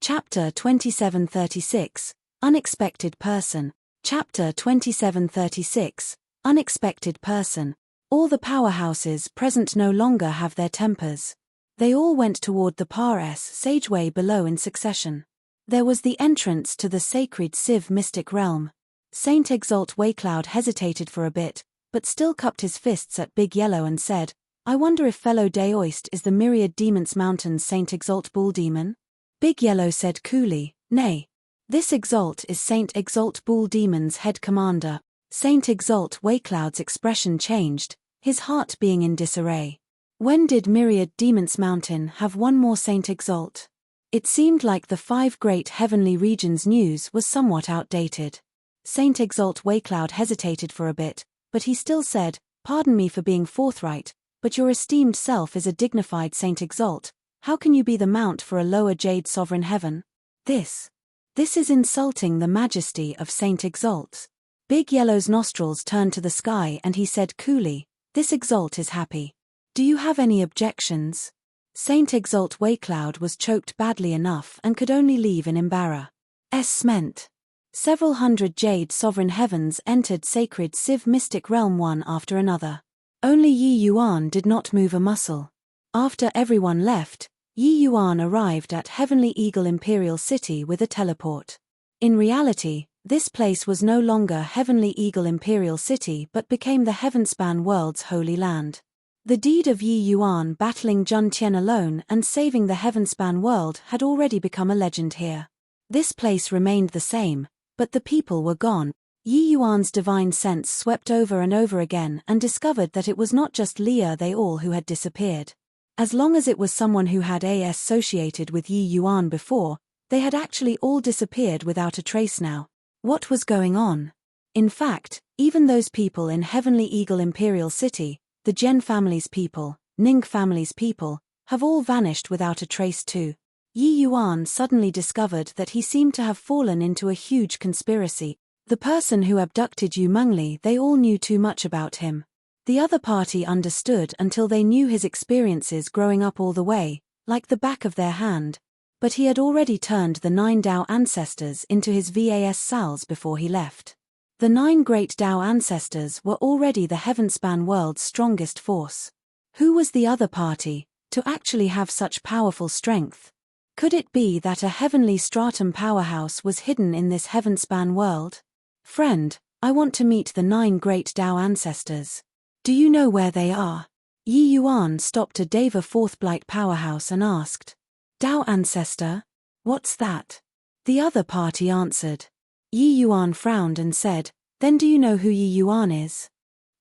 Chapter 2736, Unexpected Person. Chapter 2736, Unexpected Person. All the powerhouses present no longer have their tempers. They all went toward the Par-S sageway below in succession. There was the entrance to the sacred Civ mystic realm. Saint Exalt Waycloud hesitated for a bit, but still cupped his fists at Big Yellow and said, "I wonder if fellow Daoist is the myriad demons mountain's Saint Exalt Bull Demon?" Big Yellow said coolly, "Nay. This Exalt is Saint Exalt Bull Demon's head commander." Saint Exalt Waycloud's expression changed, his heart being in disarray. When did Myriad Demons Mountain have one more Saint Exalt? It seemed like the 5 great heavenly regions news was somewhat outdated. Saint Exalt Waycloud hesitated for a bit, but he still said, "Pardon me for being forthright, but your esteemed self is a dignified Saint Exalt. How can you be the mount for a lower jade sovereign heaven? This is insulting the majesty of Saint Exalt." Big Yellow's nostrils turned to the sky and he said coolly, "This Exalt is happy. Do you have any objections?" Saint Exalt Waycloud was choked badly enough and could only leave in embarrassment. Several hundred jade sovereign heavens entered sacred Civ mystic realm one after another. Only Yi Yuan did not move a muscle. After everyone left, Yi Yuan arrived at Heavenly Eagle Imperial City with a teleport. In reality, this place was no longer Heavenly Eagle Imperial City but became the Heavenspan world's holy land. The deed of Yi Yuan battling Jun Tian alone and saving the Heavenspan world had already become a legend here. This place remained the same, but the people were gone. Yi Yuan's divine sense swept over and over again and discovered that it was not just Leah they all who had disappeared. As long as it was someone who had associated with Yi Yuan before, they had actually all disappeared without a trace now. What was going on? In fact, even those people in Heavenly Eagle Imperial City, the Gen family's people, Ning family's people, have all vanished without a trace too. Yi Yuan suddenly discovered that he seemed to have fallen into a huge conspiracy. The person who abducted Yu Mengli, they all knew too much about him. The other party understood until they knew his experiences growing up all the way, like the back of their hand. But he had already turned the 9 Dao ancestors into his vassals before he left. The 9 great Dao ancestors were already the Heavenspan world's strongest force. Who was the other party, to actually have such powerful strength? Could it be that a heavenly stratum powerhouse was hidden in this Heavenspan world? "Friend, I want to meet the 9 great Dao ancestors. Do you know where they are?" Yi Yuan stopped a Deva 4th Blight powerhouse and asked. "Dao ancestor? What's that?" The other party answered. Yi Yuan frowned and said, "Then do you know who Yi Yuan is?"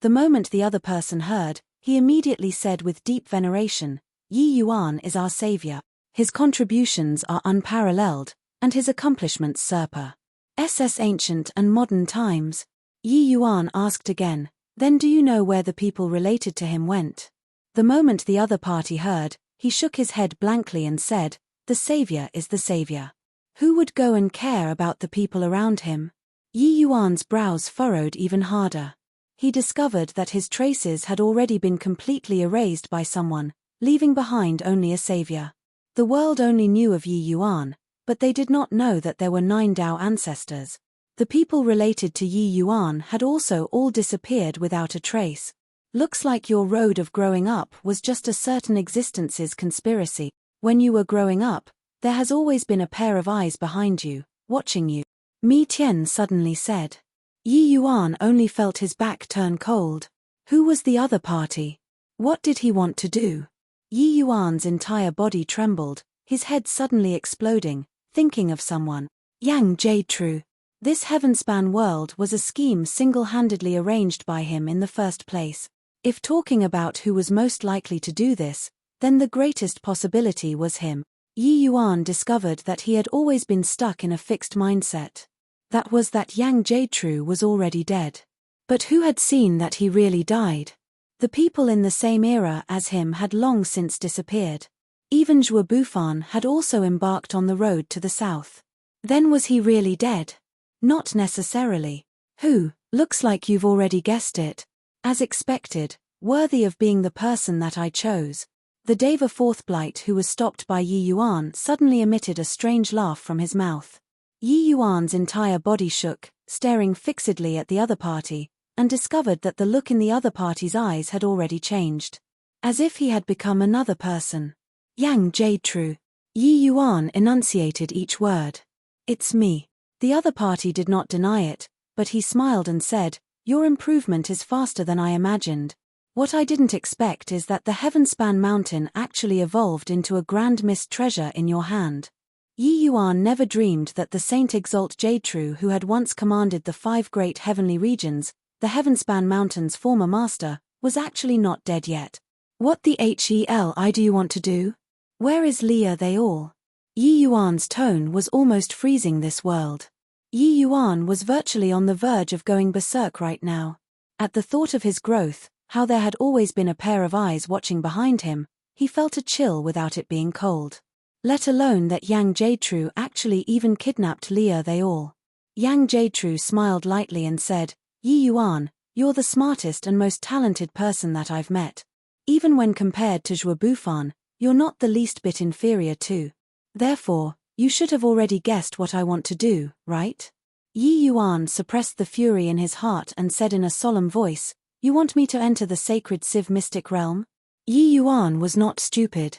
The moment the other person heard, he immediately said with deep veneration, "Yi Yuan is our savior. His contributions are unparalleled, and his accomplishments surpass ancient and modern times." Yi Yuan asked again, "Then do you know where the people related to him went?" The moment the other party heard, he shook his head blankly and said, "The savior is the savior. Who would go and care about the people around him?" Yi Yuan's brows furrowed even harder. He discovered that his traces had already been completely erased by someone, leaving behind only a savior. The world only knew of Yi Yuan, but they did not know that there were 9 Dao ancestors. The people related to Yi Yuan had also all disappeared without a trace. Looks like your road of growing up was just a certain existence's conspiracy. When you were growing up, there has always been a pair of eyes behind you, watching you. Mi Tian suddenly said. Yi Yuan only felt his back turn cold. Who was the other party? What did he want to do? Yi Yuan's entire body trembled, his head suddenly exploding, thinking of someone. Yang Jade. This Heavenspan world was a scheme single-handedly arranged by him in the first place. If talking about who was most likely to do this, then the greatest possibility was him. Yi Yuan discovered that he had always been stuck in a fixed mindset. That was that Yang Jade was already dead. But who had seen that he really died? The people in the same era as him had long since disappeared. Even Zhou Bufan had also embarked on the road to the south. Then was he really dead? Not necessarily. Who? Looks like you've already guessed it. As expected, worthy of being the person that I chose. The Deva fourth blight, who was stopped by Yi Yuan, suddenly emitted a strange laugh from his mouth. Yi Yuan's entire body shook, staring fixedly at the other party, and discovered that the look in the other party's eyes had already changed. As if he had become another person. Yang Jade-tru. Yi Yuan enunciated each word. It's me. The other party did not deny it, but he smiled and said, your improvement is faster than I imagined. What I didn't expect is that the Heavenspan mountain actually evolved into a grand mist treasure in your hand. Yi Yuan never dreamed that the Saint Exalt Jade-tru, who had once commanded the 5 great heavenly regions, the Heavenspan mountain's former master, was actually not dead yet. What the hell do you want to do? Where is Leah they all? Yi Yuan's tone was almost freezing this world. Yi Yuan was virtually on the verge of going berserk right now. At the thought of his growth, how there had always been a pair of eyes watching behind him, he felt a chill without it being cold. Let alone that Yang Jade-tru actually even kidnapped Leah they all. Yang Jade-tru smiled lightly and said, Yi Yuan, you're the smartest and most talented person that I've met. Even when compared to Zhou Bufan, you're not the least bit inferior too. Therefore, you should have already guessed what I want to do, right? Yi Yuan suppressed the fury in his heart and said in a solemn voice, you want me to enter the sacred Civ mystic realm? Yi Yuan was not stupid.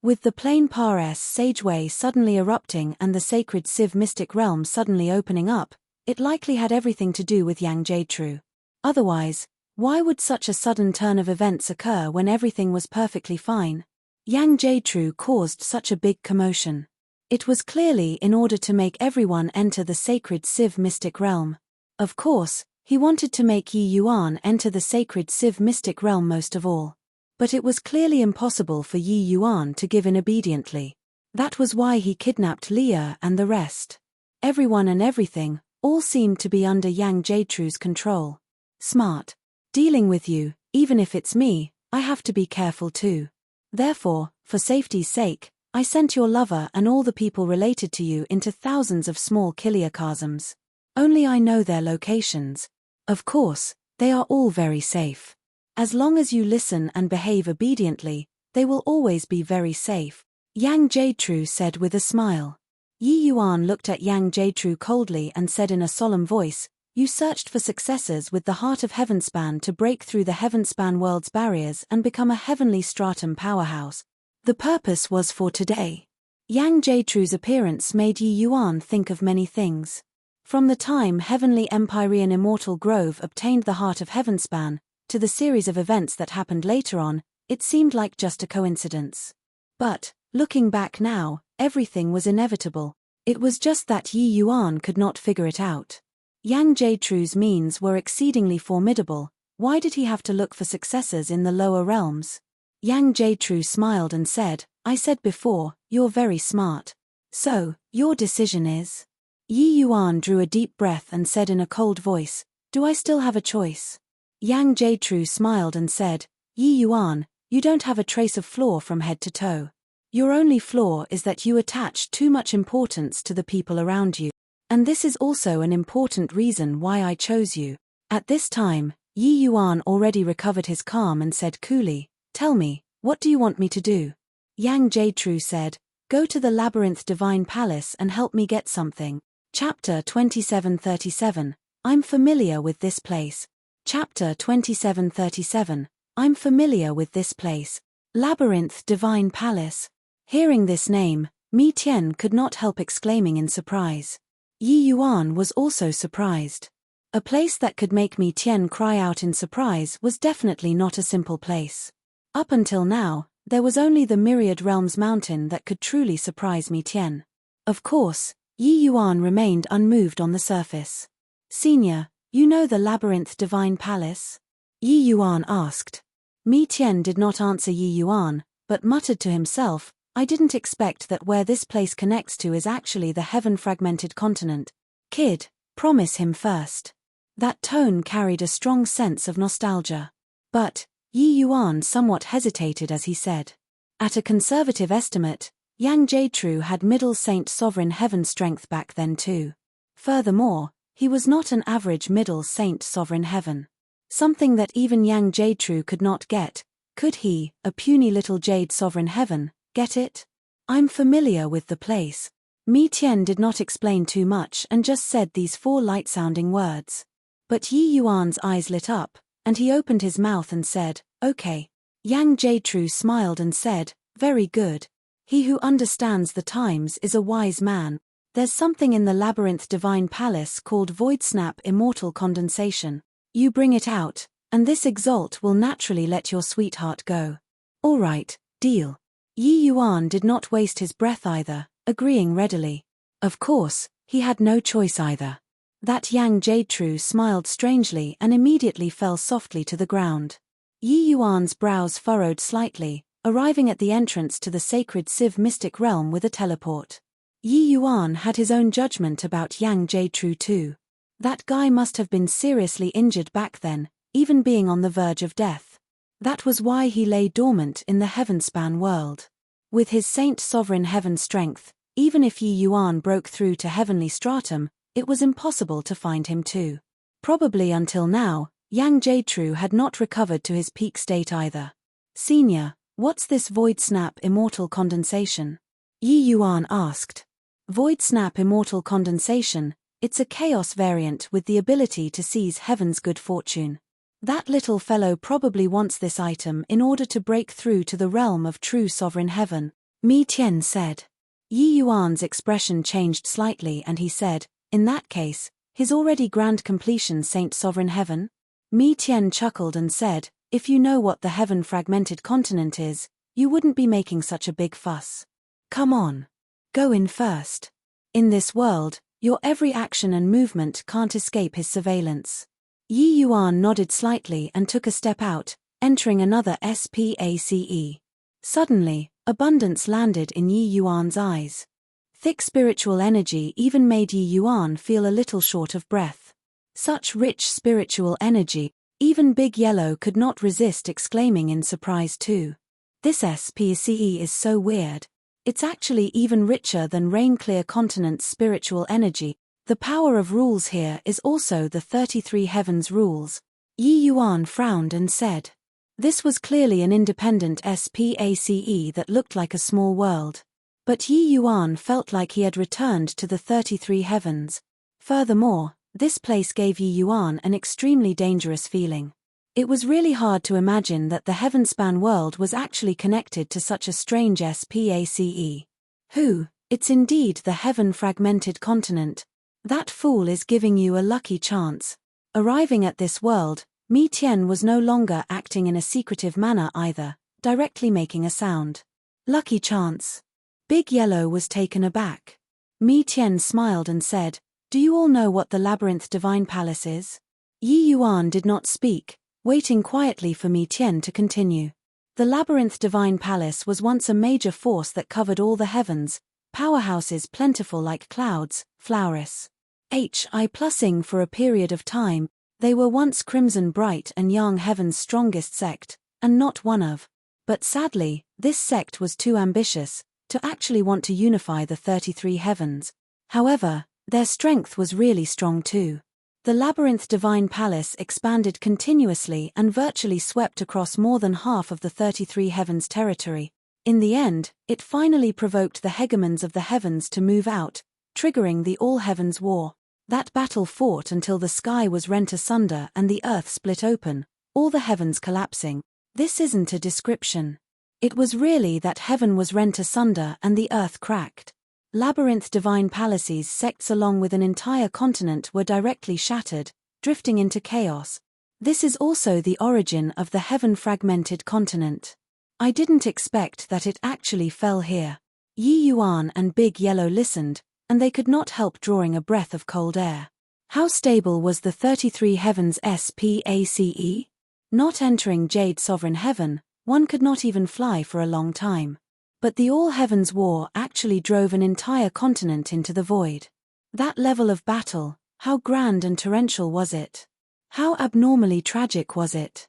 With the plain Pares Sage Way suddenly erupting and the sacred Civ mystic realm suddenly opening up, it likely had everything to do with Yang Jade-tru. Otherwise, why would such a sudden turn of events occur when everything was perfectly fine? Yang Jade-tru caused such a big commotion. It was clearly in order to make everyone enter the sacred Civ mystic realm. Of course, he wanted to make Yi Yuan enter the sacred Civ mystic realm most of all. But it was clearly impossible for Yi Yuan to give in obediently. That was why he kidnapped Leah and the rest. Everyone and everything, all seemed to be under Yang Jade-tru's control. Smart. Dealing with you, even if it's me, I have to be careful too. Therefore, for safety's sake, I sent your lover and all the people related to you into thousands of small kiliocosms. Only I know their locations. Of course, they are all very safe. As long as you listen and behave obediently, they will always be very safe, Yang Jade-tru said with a smile. Yi Yuan looked at Yang Jade-tru coldly and said in a solemn voice, you searched for successors with the heart of Heavenspan to break through the Heavenspan world's barriers and become a heavenly stratum powerhouse. The purpose was for today. Yang Jade-tru's appearance made Yi Yuan think of many things. From the time Heavenly Empyrean Immortal Grove obtained the heart of Heavenspan, to the series of events that happened later on, it seemed like just a coincidence. But, looking back now, everything was inevitable. It was just that Yi Yuan could not figure it out. Yang Jade-tru's means were exceedingly formidable. Why did he have to look for successors in the lower realms? Yang Jade-tru smiled and said, I said before, you're very smart. So, your decision is? Yi Yuan drew a deep breath and said in a cold voice, do I still have a choice? Yang Jade-tru smiled and said, Yi Yuan, you don't have a trace of flaw from head to toe. Your only flaw is that you attach too much importance to the people around you. And this is also an important reason why I chose you. At this time, Yi Yuan already recovered his calm and said coolly, tell me, what do you want me to do? Yang Jade-tru said, go to the Labyrinth Divine Palace and help me get something. Chapter 2737, I'm familiar with this place. Chapter 2737, I'm familiar with this place. Labyrinth Divine Palace. Hearing this name, Mi Tian could not help exclaiming in surprise. Yi Yuan was also surprised. A place that could make Mi Tian cry out in surprise was definitely not a simple place. Up until now, there was only the Myriad Realms mountain that could truly surprise Mi Tian. Of course, Yi Yuan remained unmoved on the surface. Senior, you know the Labyrinth Divine Palace? Yi Yuan asked. Mi Tian did not answer Yi Yuan, but muttered to himself, I didn't expect that where this place connects to is actually the heaven-fragmented continent. Kid, promise him first. That tone carried a strong sense of nostalgia. But, Yi Yuan somewhat hesitated as he said. At a conservative estimate, Yang Jade-tru had Middle Saint Sovereign Heaven strength back then too. Furthermore, he was not an average Middle Saint Sovereign Heaven. Something that even Yang Jade-tru could not get, Could he, a puny little jade sovereign heaven, get it? I'm familiar with the place. Mi Tian did not explain too much and just said these 4 light-sounding words. But Yi Yuan's eyes lit up, and he opened his mouth and said, "Okay." Yang Jietrue smiled and said, "Very good. He who understands the times is a wise man. There's something in the labyrinth divine palace called void snap immortal condensation. You bring it out, and this exalt will naturally let your sweetheart go." "All right, deal." Yi Yuan did not waste his breath either, agreeing readily. Of course, he had no choice either. That Yang Jietrue smiled strangely and immediately fell softly to the ground. Yi Yuan's brows furrowed slightly, arriving at the entrance to the sacred Civ mystic realm with a teleport. Yi Yuan had his own judgment about Yang Jietrue too. That guy must have been seriously injured back then, even being on the verge of death. That was why he lay dormant in the heavenspan world. With his saint sovereign heaven strength, even if Yi Yuan broke through to heavenly stratum, it was impossible to find him too. Probably until now, Yang Jietrue had not recovered to his peak state either. "Senior, what's this void snap immortal condensation?" Yi Yuan asked. Void snap immortal condensation, it's a chaos variant with the ability to seize heaven's good fortune. That little fellow probably wants this item in order to break through to the realm of true sovereign heaven, Mi Tian said. Yi Yuan's expression changed slightly and he said, "In that case, his already grand completion Saint Sovereign Heaven?" Mi Tian chuckled and said, "If you know what the heaven fragmented continent is, you wouldn't be making such a big fuss. Come on. Go in first. In this world, your every action and movement can't escape his surveillance." Yi Yuan nodded slightly and took a step out, entering another space. Suddenly, abundance landed in Yi Yuan's eyes. Thick spiritual energy even made Yi Yuan feel a little short of breath. Such rich spiritual energy, even Big Yellow could not resist exclaiming in surprise too. "This space is so weird. It's actually even richer than Rain-Clear Continent's spiritual energy. The power of rules here is also the 33 heavens rules." Yi Yuan frowned and said. This was clearly an independent space that looked like a small world. But Yi Yuan felt like he had returned to the 33 heavens. Furthermore, this place gave Yi Yuan an extremely dangerous feeling. It was really hard to imagine that the heavenspan world was actually connected to such a strange space. It's indeed the heaven-fragmented continent. That fool is giving you a lucky chance. Arriving at this world, Mi Tian was no longer acting in a secretive manner either, directly making a sound. "Lucky chance." Big Yellow was taken aback. Mi Tian smiled and said, "Do you all know what the Labyrinth Divine Palace is?" Yi Yuan did not speak, waiting quietly for Mi Tian to continue. The Labyrinth Divine Palace was once a major force that covered all the heavens, powerhouses plentiful like clouds, flowerous. Plusing for a period of time, they were once Crimson Bright and Yang Heaven's strongest sect, and not one of. But sadly, this sect was too ambitious to actually want to unify the 33 heavens. However, their strength was really strong too. The Labyrinth Divine Palace expanded continuously and virtually swept across more than half of the 33 heavens territory. In the end, it finally provoked the hegemons of the heavens to move out, triggering the All-Heavens War. That battle fought until the sky was rent asunder and the earth split open, all the heavens collapsing. This isn't a description. It was really that heaven was rent asunder and the earth cracked. Labyrinth Divine Palaces sects along with an entire continent were directly shattered, drifting into chaos. This is also the origin of the heaven-fragmented continent. I didn't expect that it actually fell here. Yi Yuan and Big Yellow listened, and they could not help drawing a breath of cold air. How stable was the 33 heavens space? Not entering Jade Sovereign Heaven, one could not even fly for a long time. But the All-Heavens War actually drove an entire continent into the void. That level of battle, how grand and torrential was it? How abnormally tragic was it?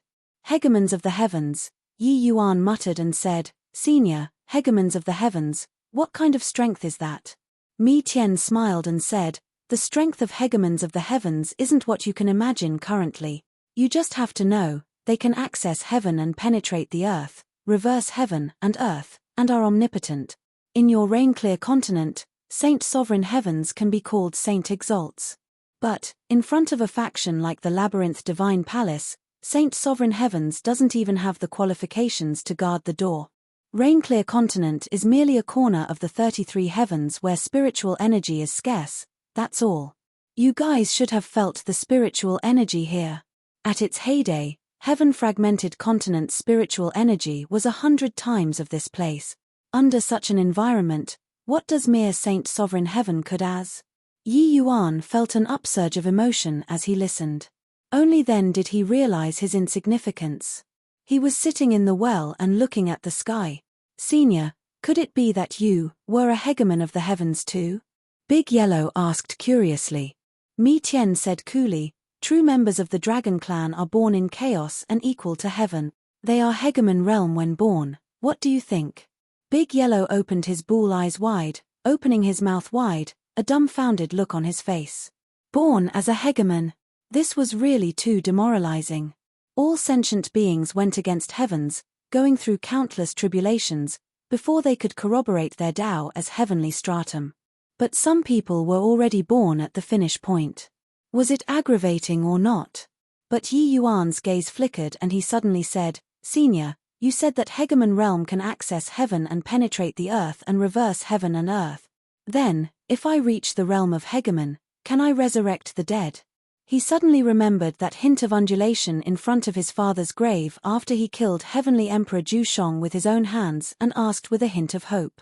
Hegemons of the heavens, Yi Yuan muttered and said, "Senior, hegemons of the heavens, what kind of strength is that?" Mi Tian smiled and said, "The strength of hegemons of the heavens isn't what you can imagine currently. You just have to know, they can access heaven and penetrate the earth, reverse heaven and earth, and are omnipotent. In your rain-clear continent, Saint Sovereign Heavens can be called Saint Exalts. But, in front of a faction like the Labyrinth Divine Palace, Saint Sovereign Heavens doesn't even have the qualifications to guard the door. Rain-clear continent is merely a corner of the 33 heavens where spiritual energy is scarce, that's all. You guys should have felt the spiritual energy here. At its heyday, heaven-fragmented continent's spiritual energy was 100 times of this place. Under such an environment, what does mere Saint Sovereign Heaven could as? Yi Yuan felt an upsurge of emotion as he listened. Only then did he realize his insignificance. He was sitting in the well and looking at the sky. Senior, could it be that you were a hegemon of the heavens too? Big Yellow asked curiously. Mi Tian said coolly, true members of the Dragon Clan are born in chaos and equal to heaven. They are hegemon realm when born. What do you think? Big Yellow opened his bull eyes wide, opening his mouth wide, a dumbfounded look on his face. Born as a hegemon. This was really too demoralizing. All sentient beings went against heavens, going through countless tribulations, before they could corroborate their Tao as heavenly stratum. But some people were already born at the finish point. Was it aggravating or not? But Yi Yuan's gaze flickered and he suddenly said, Senior, you said that hegemon realm can access heaven and penetrate the earth and reverse heaven and earth. Then, if I reach the realm of hegemon, can I resurrect the dead? He suddenly remembered that hint of undulation in front of his father's grave after he killed Heavenly Emperor Jushong with his own hands and asked with a hint of hope.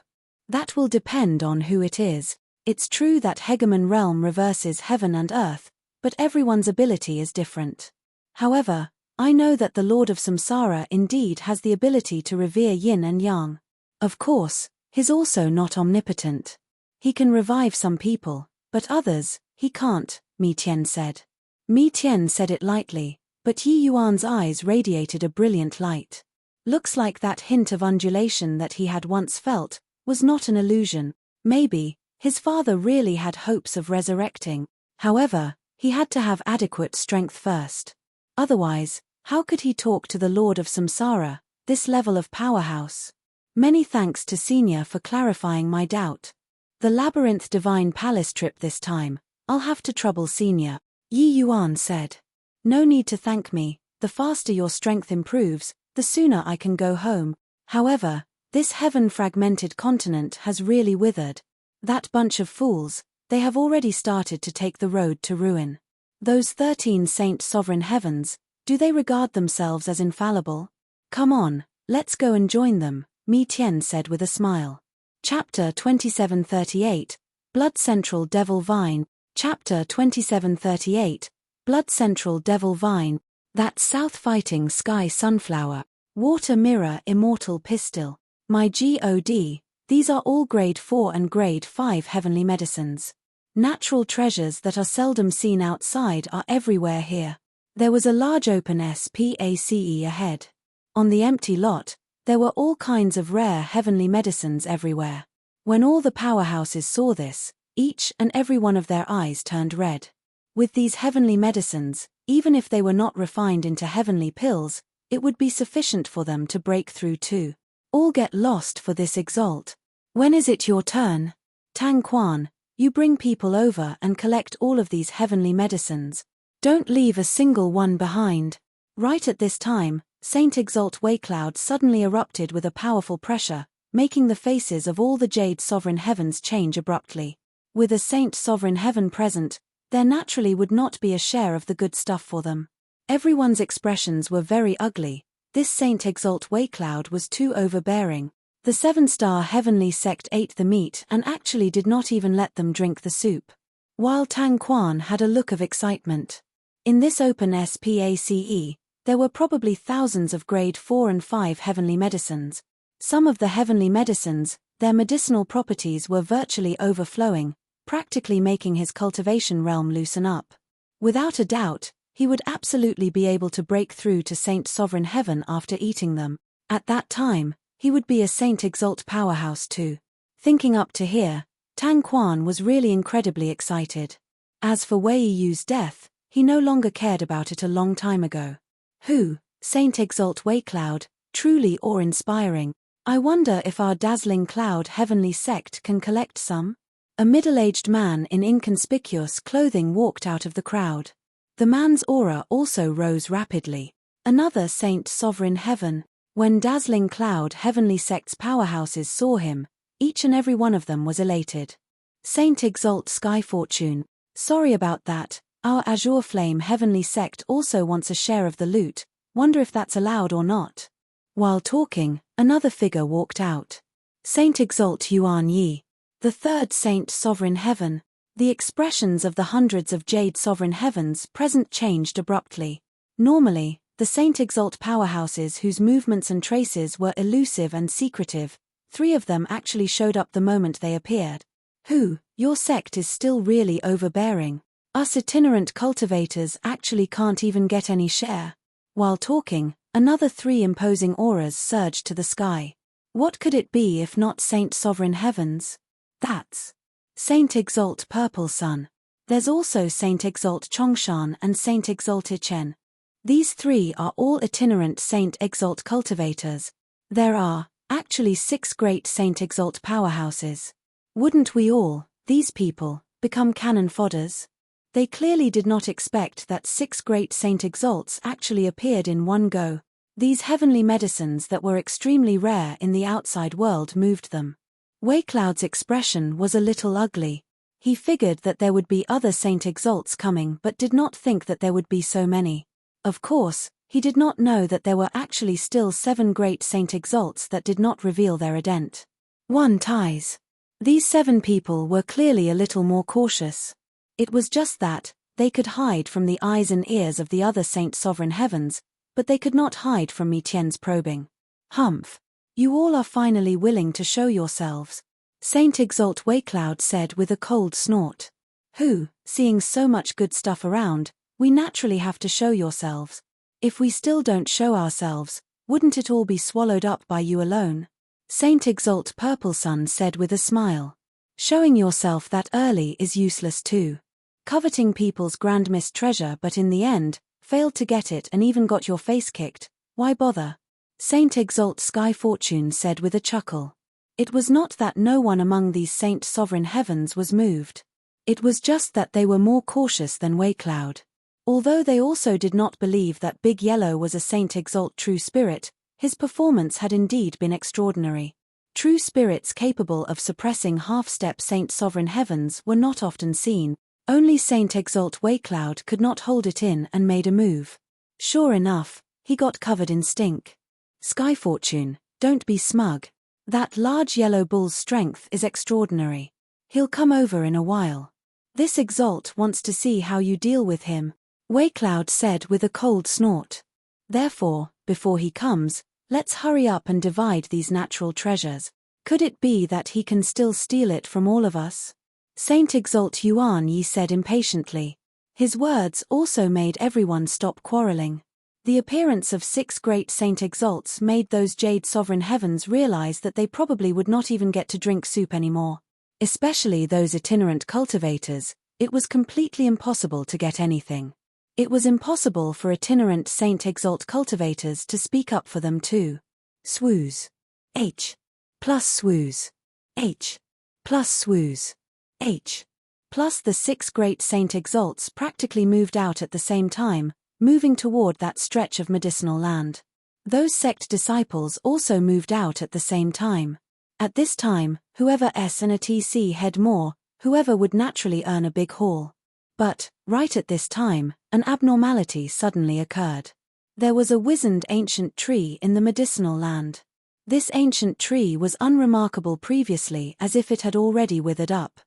That will depend on who it is. It's true that hegemon realm reverses heaven and earth, but everyone's ability is different. However, I know that the Lord of Samsara indeed has the ability to revere yin and yang. Of course, he's also not omnipotent. He can revive some people, but others, he can't, Mi Tian said. Mi Tian said it lightly, but Yi Yuan's eyes radiated a brilliant light. Looks like that hint of undulation that he had once felt was not an illusion. Maybe his father really had hopes of resurrecting. However, he had to have adequate strength first. Otherwise, how could he talk to the Lord of Samsara, this level of powerhouse? Many thanks to Senior for clarifying my doubt. The Labyrinth Divine Palace trip this time, I'll have to trouble Senior, Yi Yuan said. No need to thank me, the faster your strength improves, the sooner I can go home. However, this heaven-fragmented continent has really withered. That bunch of fools, they have already started to take the road to ruin. Those 13 Saint Sovereign Heavens, do they regard themselves as infallible? Come on, let's go and join them, Mi Tian said with a smile. Chapter 2738, Blood Central Devil Vine. Chapter 2738, Blood Central Devil Vine. That South Fighting Sky Sunflower. Water Mirror Immortal Pistil. My God, these are all Grade 4 and Grade 5 heavenly medicines. Natural treasures that are seldom seen outside are everywhere here. There was a large open space ahead. On the empty lot, there were all kinds of rare heavenly medicines everywhere. When all the powerhouses saw this, each and every one of their eyes turned red. With these heavenly medicines, even if they were not refined into heavenly pills, it would be sufficient for them to break through too. All get lost for this exalt. When is it your turn? Tang Quan, you bring people over and collect all of these heavenly medicines. Don't leave a single one behind. Right at this time, Saint Exalt Waycloud suddenly erupted with a powerful pressure, making the faces of all the Jade Sovereign Heavens change abruptly. With a Saint Sovereign Heaven present, there naturally would not be a share of the good stuff for them. Everyone's expressions were very ugly. This Saint Exalt Waycloud was too overbearing. The 7-star heavenly sect ate the meat and actually did not even let them drink the soup. While Tang Quan had a look of excitement. In this open space, there were probably thousands of Grade 4 and 5 heavenly medicines. Some of the heavenly medicines, their medicinal properties were virtually overflowing, practically making his cultivation realm loosen up. Without a doubt, he would absolutely be able to break through to Saint Sovereign Heaven after eating them. At that time, he would be a Saint Exalt powerhouse too. Thinking up to here, Tang Quan was really incredibly excited. As for Wei Yu's death, he no longer cared about it a long time ago. Who Saint Exalt Waycloud, truly awe-inspiring. I wonder if our dazzling cloud heavenly sect can collect some? A middle-aged man in inconspicuous clothing walked out of the crowd. The man's aura also rose rapidly. Another Saint Sovereign Heaven. When dazzling cloud heavenly sect's powerhouses saw him, each and every one of them was elated. Saint Exalt Sky Fortune. Sorry about that, our Azure Flame heavenly sect also wants a share of the loot, wonder if that's allowed or not. While talking, another figure walked out. Saint Exalt Yuan Yi. The third Saint Sovereign Heaven. The expressions of the hundreds of Jade Sovereign Heavens present changed abruptly. Normally, the Saint Exalt powerhouses whose movements and traces were elusive and secretive, 3 of them actually showed up the moment they appeared. Who, your sect is still really overbearing. Us itinerant cultivators actually can't even get any share. While talking, another 3 imposing auras surged to the sky. What could it be if not Saint Sovereign Heavens? That's Saint Exalt Purple Sun. There's also Saint Exalt Chongshan and Saint Exalt Ichen. These 3 are all itinerant Saint Exalt cultivators. There are, actually 6 great Saint Exalt powerhouses. Wouldn't we all, these people, become cannon fodders? They clearly did not expect that 6 great Saint Exalts actually appeared in one go. These heavenly medicines that were extremely rare in the outside world moved them. Waycloud's expression was a little ugly. He figured that there would be other Saint Exalts coming but did not think that there would be so many. Of course, he did not know that there were actually still 7 great Saint Exalts that did not reveal their ident. 1 ties. These 7 people were clearly a little more cautious. It was just that, they could hide from the eyes and ears of the other Saint Sovereign Heavens, but they could not hide from Mitien's probing. Humph. You all are finally willing to show yourselves. Saint Exalt Waycloud said with a cold snort. Who, seeing so much good stuff around, we naturally have to show yourselves. If we still don't show ourselves, wouldn't it all be swallowed up by you alone? Saint Exalt Purple Sun said with a smile. Showing yourself that early is useless too. Coveting people's grand missed treasure but in the end, failed to get it and even got your face kicked, why bother? Saint Exalt Sky Fortune said with a chuckle. It was not that no one among these Saint Sovereign Heavens was moved. It was just that they were more cautious than Waycloud. Although they also did not believe that Big Yellow was a Saint Exalt true spirit, his performance had indeed been extraordinary. True spirits capable of suppressing half-step Saint Sovereign Heavens were not often seen, only Saint Exalt Waycloud could not hold it in and made a move. Sure enough, he got covered in stink. Sky Fortune, don't be smug. That large yellow bull's strength is extraordinary. He'll come over in a while. This Exalt wants to see how you deal with him, Waycloud said with a cold snort. Therefore, before he comes, let's hurry up and divide these natural treasures. Could it be that he can still steal it from all of us? Saint Exalt Yuan Yi said impatiently. His words also made everyone stop quarreling. The appearance of 6 great Saint Exalts made those Jade Sovereign Heavens realize that they probably would not even get to drink soup anymore. Especially those itinerant cultivators, it was completely impossible to get anything. It was impossible for itinerant Saint Exalt cultivators to speak up for them too. Swooze. H. Plus swooze. H. Plus swooze. H. Plus the 6 great Saint Exalts practically moved out at the same time, moving toward that stretch of medicinal land. Those sect disciples also moved out at the same time. At this time, whoever S and a TC had more, whoever would naturally earn a big haul. But, right at this time, an abnormality suddenly occurred. There was a wizened ancient tree in the medicinal land. This ancient tree was unremarkable previously as if it had already withered up.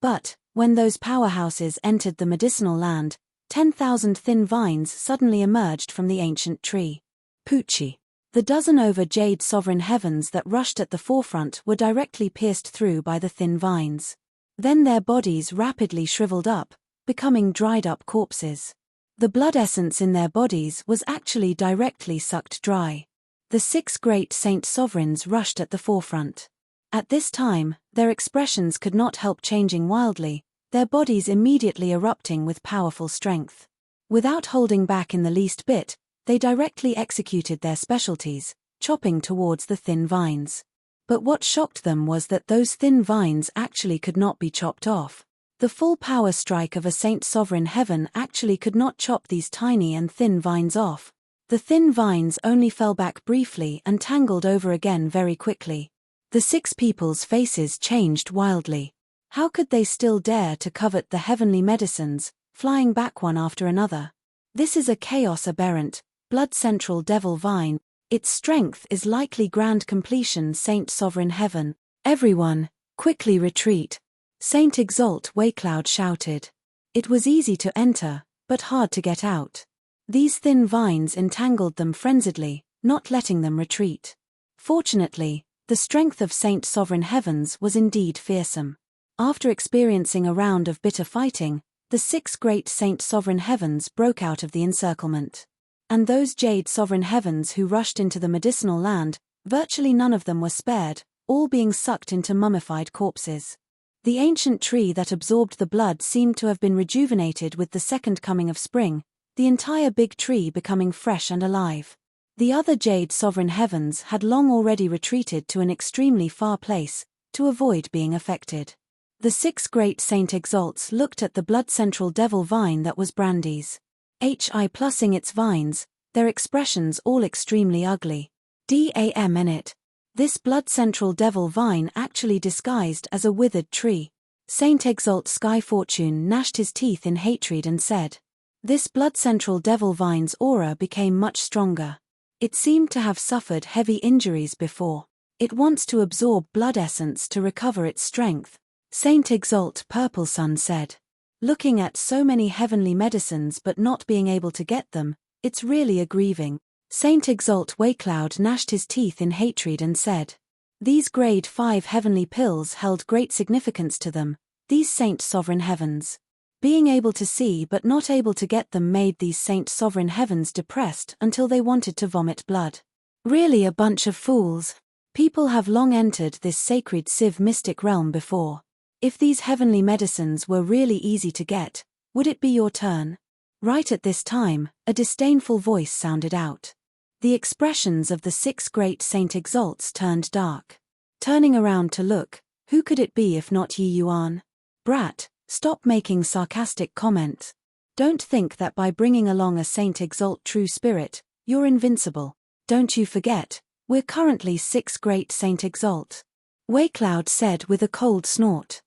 But, when those powerhouses entered the medicinal land, 10,000 thin vines suddenly emerged from the ancient tree. Poochie. The dozen over Jade Sovereign Heavens that rushed at the forefront were directly pierced through by the thin vines. Then their bodies rapidly shriveled up, becoming dried-up corpses. The blood essence in their bodies was actually directly sucked dry. The 6 great Saint Sovereigns rushed at the forefront. At this time, their expressions could not help changing wildly, their bodies immediately erupting with powerful strength. Without holding back in the least bit, They directly executed their specialties, chopping towards the thin vines. But what shocked them was that those thin vines actually could not be chopped off. The full power strike of a Saint Sovereign Heaven actually could not chop these tiny and thin vines off. The thin vines only fell back briefly and tangled over again very quickly. The 6 people's faces changed wildly. How could they still dare to covet the heavenly medicines, flying back one after another? This is a chaos aberrant, blood central devil vine. Its strength is likely grand completion Saint Sovereign Heaven. Everyone, quickly retreat. Saint Exalt Waycloud shouted. It was easy to enter, but hard to get out. These thin vines entangled them frenziedly, not letting them retreat. Fortunately, the strength of Saint Sovereign Heavens was indeed fearsome. After experiencing a round of bitter fighting, the 6 great Saint Sovereign Heavens broke out of the encirclement. And those Jade Sovereign Heavens who rushed into the medicinal land, virtually none of them were spared, all being sucked into mummified corpses. The ancient tree that absorbed the blood seemed to have been rejuvenated with the second coming of spring, the entire big tree becoming fresh and alive. The other Jade Sovereign Heavens had long already retreated to an extremely far place, to avoid being affected. The 6 great Saint Exalts looked at the blood central devil vine that was Brandy's. Plussing its vines, their expressions all extremely ugly. Damn in it. This blood central devil vine actually disguised as a withered tree. Saint Exalt Sky Fortune gnashed his teeth in hatred and said, "This blood central devil vine's aura became much stronger. It seemed to have suffered heavy injuries before. It wants to absorb blood essence to recover its strength." Saint Exalt Purple Sun said. "Looking at so many heavenly medicines but not being able to get them, it's really a grieving." Saint Exalt Waycloud gnashed his teeth in hatred and said, "These grade 5 heavenly pills held great significance to them, these Saint Sovereign Heavens. Being able to see but not able to get them made these Saint Sovereign Heavens depressed until they wanted to vomit blood. Really a bunch of fools. People have long entered this sacred Civ mystic realm before. If these heavenly medicines were really easy to get, would it be your turn?" Right at this time, a disdainful voice sounded out. The expressions of the 6 great Saint Exalts turned dark. Turning around to look, who could it be if not Yi Yuan? "Brat, stop making sarcastic comments. Don't think that by bringing along a Saint Exalt true spirit, you're invincible. Don't you forget, we're currently 6 great Saint Exalt." Waycloud said with a cold snort.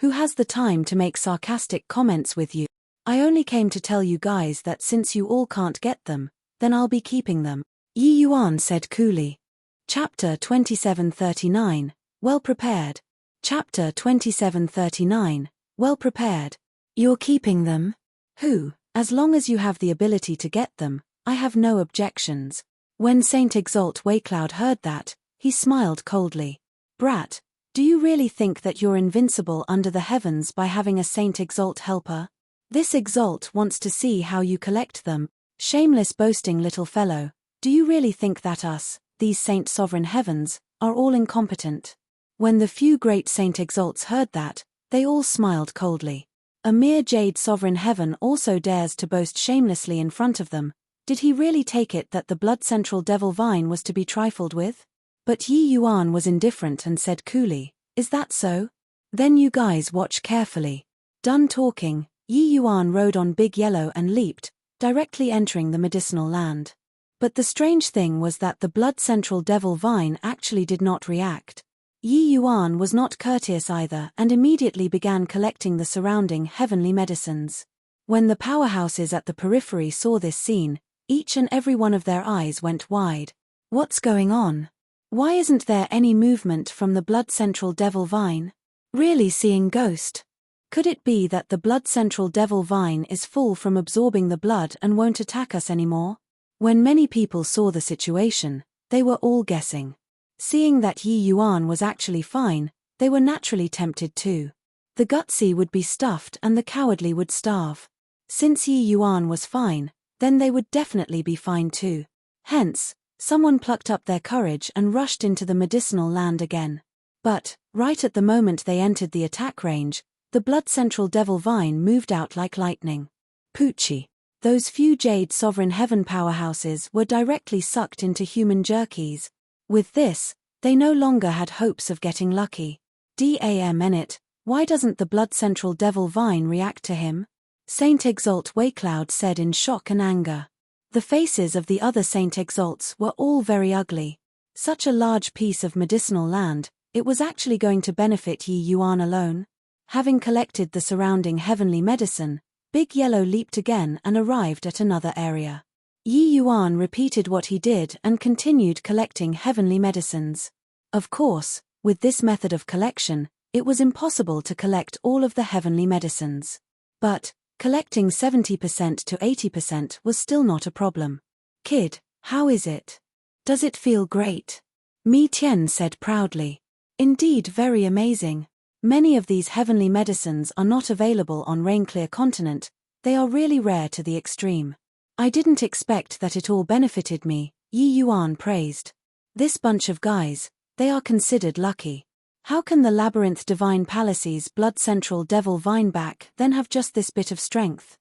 Who has the time to make sarcastic comments with you? I only came to tell you guys that since you all can't get them, then I'll be keeping them. Yi Yuan said coolly. Chapter 2739, Well Prepared. Chapter 2739, Well Prepared. You're keeping them? As long as you have the ability to get them, I have no objections. When Saint Exalt Waycloud heard that, he smiled coldly. Brat, do you really think that you're invincible under the heavens by having a Saint Exalt helper? This Exalt wants to see how you collect them. Shameless boasting little fellow, do you really think that us, these Saint Sovereign Heavens, are all incompetent? When the few great Saint Exalts heard that, they all smiled coldly. A mere Jade Sovereign Heaven also dares to boast shamelessly in front of them. Did he really take it that the blood central devil vine was to be trifled with? But Yi Yuan was indifferent and said coolly, "Is that so? Then you guys watch carefully." Done talking, Yi Yuan rode on Big Yellow and leaped, directly entering the medicinal land. But the strange thing was that the blood central devil vine actually did not react. Yi Yuan was not courteous either and immediately began collecting the surrounding heavenly medicines. When the powerhouses at the periphery saw this scene, each and every one of their eyes went wide. What's going on? Why isn't there any movement from the blood central devil vine? Really seeing ghost? Could it be that the blood central devil vine is full from absorbing the blood and won't attack us anymore? When many people saw the situation, they were all guessing. Seeing that Yi Yuan was actually fine, they were naturally tempted too. The gutsy would be stuffed and the cowardly would starve. Since Yi Yuan was fine, then they would definitely be fine too. Hence, someone plucked up their courage and rushed into the medicinal land again. But, right at the moment they entered the attack range, the blood central devil vine moved out like lightning. Poochie. Those few Jade Sovereign Heaven powerhouses were directly sucked into human jerkies. With this, they no longer had hopes of getting lucky. Damn it, why doesn't the Blood Central Devil Vine react to him? Saint Exalt Waycloud said in shock and anger. The faces of the other Saint Exalts were all very ugly. Such a large piece of medicinal land, it was actually going to benefit Yi Yuan alone? Having collected the surrounding heavenly medicine, Big Yellow leaped again and arrived at another area. Yi Yuan repeated what he did and continued collecting heavenly medicines. Of course, with this method of collection, it was impossible to collect all of the heavenly medicines. But, collecting 70% to 80% was still not a problem. Kid, how is it? Does it feel great? Mi Tian said proudly. Indeed, very amazing. Many of these heavenly medicines are not available on Rainclear Continent, they are really rare to the extreme. I didn't expect that it all benefited me, Yi Yuan praised. This bunch of guys, they are considered lucky. How can the Labyrinth Divine Palace's Blood Central Devil Vineback then have just this bit of strength?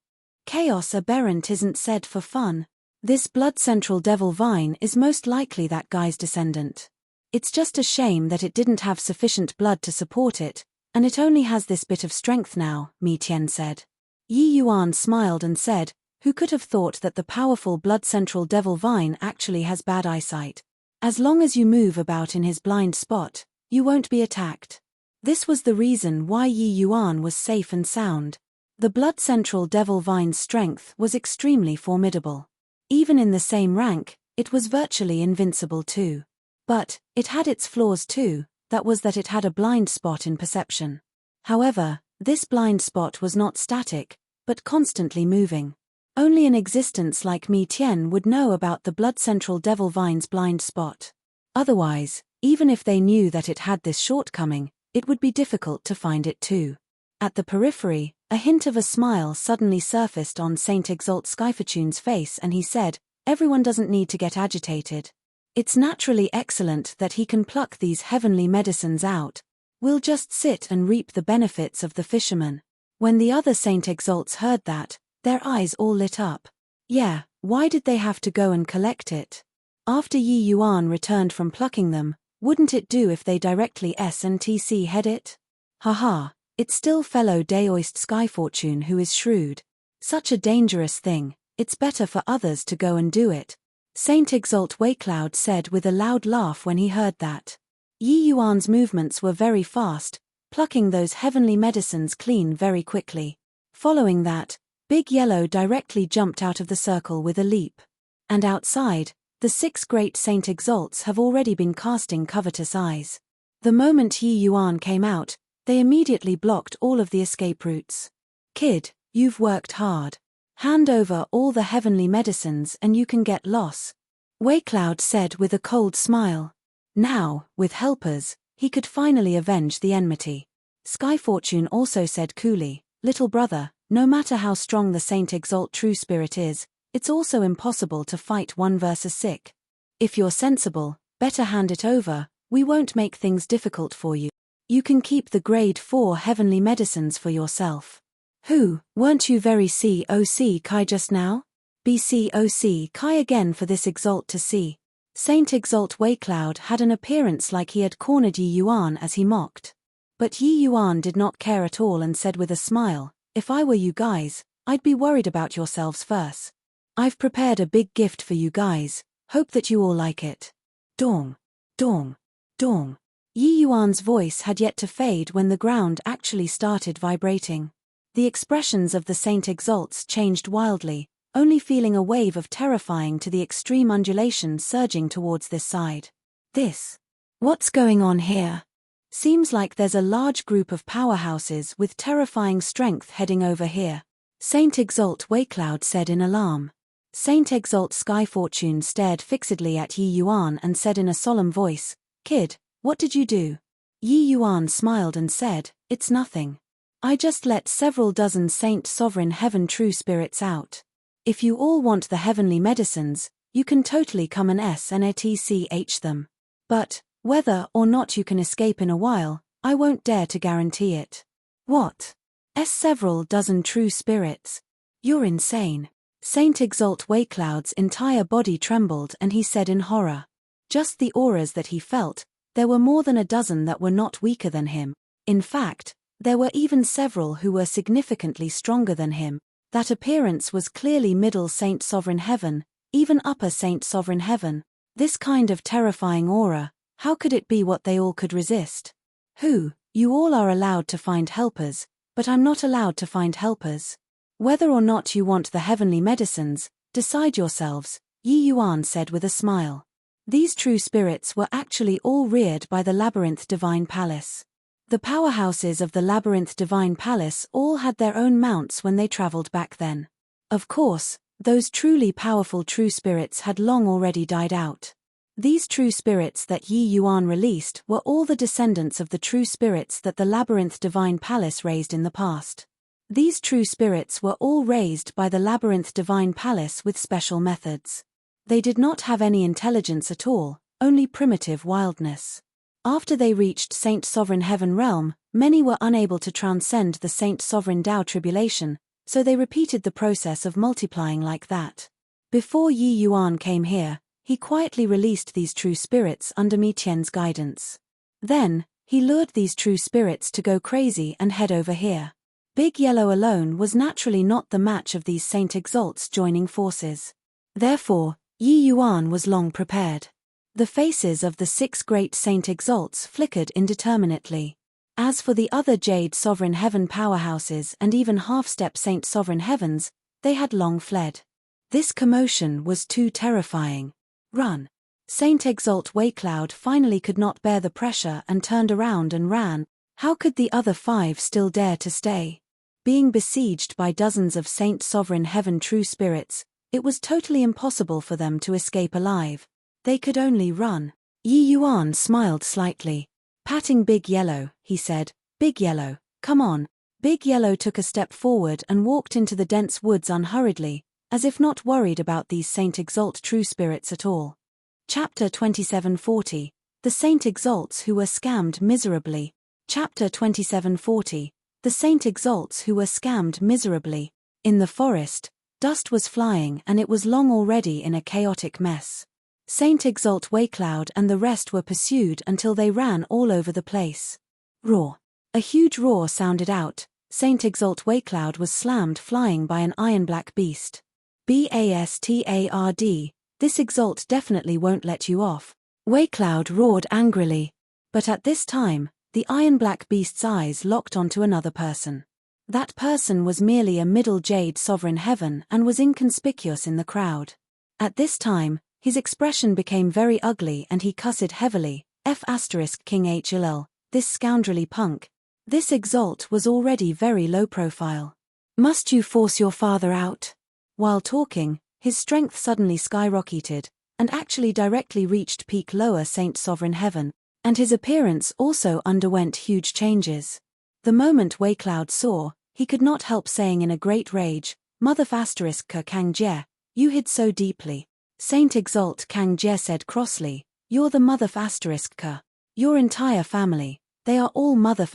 Chaos Aberrant isn't said for fun. This Blood Central Devil Vine is most likely that guy's descendant. It's just a shame that it didn't have sufficient blood to support it, and it only has this bit of strength now, Mi Tian said. Yi Yuan smiled and said, who could have thought that the powerful Blood Central Devil Vine actually has bad eyesight? As long as you move about in his blind spot, you won't be attacked. This was the reason why Yi Yuan was safe and sound. The Blood Central Devil Vine's strength was extremely formidable. Even in the same rank, it was virtually invincible too. But, it had its flaws too, that was that it had a blind spot in perception. However, this blind spot was not static, but constantly moving. Only an existence like Mi Tian would know about the Blood Central Devil Vine's blind spot. Otherwise, even if they knew that it had this shortcoming, it would be difficult to find it too. At the periphery, a hint of a smile suddenly surfaced on Saint Exalt Skyfortune's face and he said, everyone doesn't need to get agitated. It's naturally excellent that he can pluck these heavenly medicines out. We'll just sit and reap the benefits of the fisherman. When the other Saint Exalts heard that, their eyes all lit up. Yeah, why did they have to go and collect it? After Yi Yuan returned from plucking them, wouldn't it do if they directly S&TC head it? Haha, it's still fellow Daoist Skyfortune who is shrewd. Such a dangerous thing, it's better for others to go and do it. Saint Exalt Waycloud said with a loud laugh when he heard that. Yi Yuan's movements were very fast, plucking those heavenly medicines clean very quickly. Following that, Big Yellow directly jumped out of the circle with a leap. And outside, the 6 great Saint Exalts have already been casting covetous eyes. The moment Yi Yuan came out, they immediately blocked all of the escape routes. Kid, you've worked hard. Hand over all the heavenly medicines and you can get lost. Waycloud said with a cold smile. Now, with helpers, he could finally avenge the enmity. Skyfortune also said coolly, little brother, no matter how strong the Saint Exalt True Spirit is, it's also impossible to fight 1 versus 6. If you're sensible, better hand it over, we won't make things difficult for you. You can keep the grade 4 heavenly medicines for yourself. Who, weren't you very COC Kai just now? Be COC Kai again for this Exalt to see. Saint Exalt Waycloud had an appearance like he had cornered Yi Yuan as he mocked. But Yi Yuan did not care at all and said with a smile, if I were you guys, I'd be worried about yourselves first. I've prepared a big gift for you guys, hope that you all like it. Dong. Dong. Dong. Yi Yuan's voice had yet to fade when the ground actually started vibrating. The expressions of the Saint Exalts changed wildly, only feeling a wave of terrifying to the extreme undulation surging towards this side. What's going on here? Seems like there's a large group of powerhouses with terrifying strength heading over here. Saint Exalt Waycloud said in alarm. Saint Exalt Skyfortune stared fixedly at Yi Yuan and said in a solemn voice, Kid, what did you do? Yi Yuan smiled and said, it's nothing. I just let several dozen Saint Sovereign Heaven True Spirits out. If you all want the heavenly medicines, you can totally come and SNATCH them. But, whether or not you can escape in a while, I won't dare to guarantee it. What? Several dozen true spirits? You're insane. Saint Exalt Waycloud's entire body trembled and he said in horror. Just the auras that he felt, there were more than a dozen that were not weaker than him. In fact, there were even several who were significantly stronger than him. That appearance was clearly Middle Saint Sovereign Heaven, even Upper Saint Sovereign Heaven. This kind of terrifying aura, how could it be what they all could resist? You all are allowed to find helpers, but I'm not allowed to find helpers. Whether or not you want the heavenly medicines, decide yourselves, Yi Yuan said with a smile. These true spirits were actually all reared by the Labyrinth Divine Palace. The powerhouses of the Labyrinth Divine Palace all had their own mounts when they traveled back then. Of course, those truly powerful true spirits had long already died out. These true spirits that Yi Yuan released were all the descendants of the true spirits that the Labyrinth Divine Palace raised in the past. These true spirits were all raised by the Labyrinth Divine Palace with special methods. They did not have any intelligence at all, only primitive wildness. After they reached Saint Sovereign Heaven realm, many were unable to transcend the Saint Sovereign Tao tribulation, so they repeated the process of multiplying like that. Before Yi Yuan came here, he quietly released these true spirits under Mi Tian's guidance. Then, he lured these true spirits to go crazy and head over here. Big Yellow alone was naturally not the match of these Saint Exalts joining forces. Therefore, Yi Yuan was long prepared. The faces of the 6 great Saint Exalts flickered indeterminately. As for the other Jade Sovereign Heaven powerhouses and even half-step Saint Sovereign Heavens, they had long fled. This commotion was too terrifying. Run! Saint Exalt Waycloud finally could not bear the pressure and turned around and ran. How could the other 5 still dare to stay? Being besieged by dozens of Saint Sovereign Heaven true spirits, it was totally impossible for them to escape alive. They could only run. Yi Yuan smiled slightly. Patting Big Yellow, he said, "Big Yellow, come on." Big Yellow took a step forward and walked into the dense woods unhurriedly, as if not worried about these Saint Exalt true spirits at all. Chapter 2740. The Saint Exalts who were scammed miserably. Chapter 2740. The Saint Exalts who were scammed miserably. In the forest, dust was flying and it was long already in a chaotic mess. Saint Exalt Waycloud and the rest were pursued until they ran all over the place. Roar! A huge roar sounded out. Saint Exalt Waycloud was slammed flying by an iron-black beast. Bastard, this Exalt definitely won't let you off. Waycloud roared angrily. But at this time, the iron-black beast's eyes locked onto another person. That person was merely a middle Jade Sovereign Heaven and was inconspicuous in the crowd. At this time, his expression became very ugly and he cussed heavily. King HLL, this scoundrelly punk. This Exalt was already very low profile. Must you force your father out? While talking, his strength suddenly skyrocketed, and actually directly reached peak Lower Saint Sovereign Heaven, and his appearance also underwent huge changes. The moment Waycloud saw, he could not help saying in a great rage, "Mother **Ka Kang Jie, you hid so deeply." Saint Exalt Kang Jie said crossly, "You're the Mother **Ka. Your entire family, they are all Mother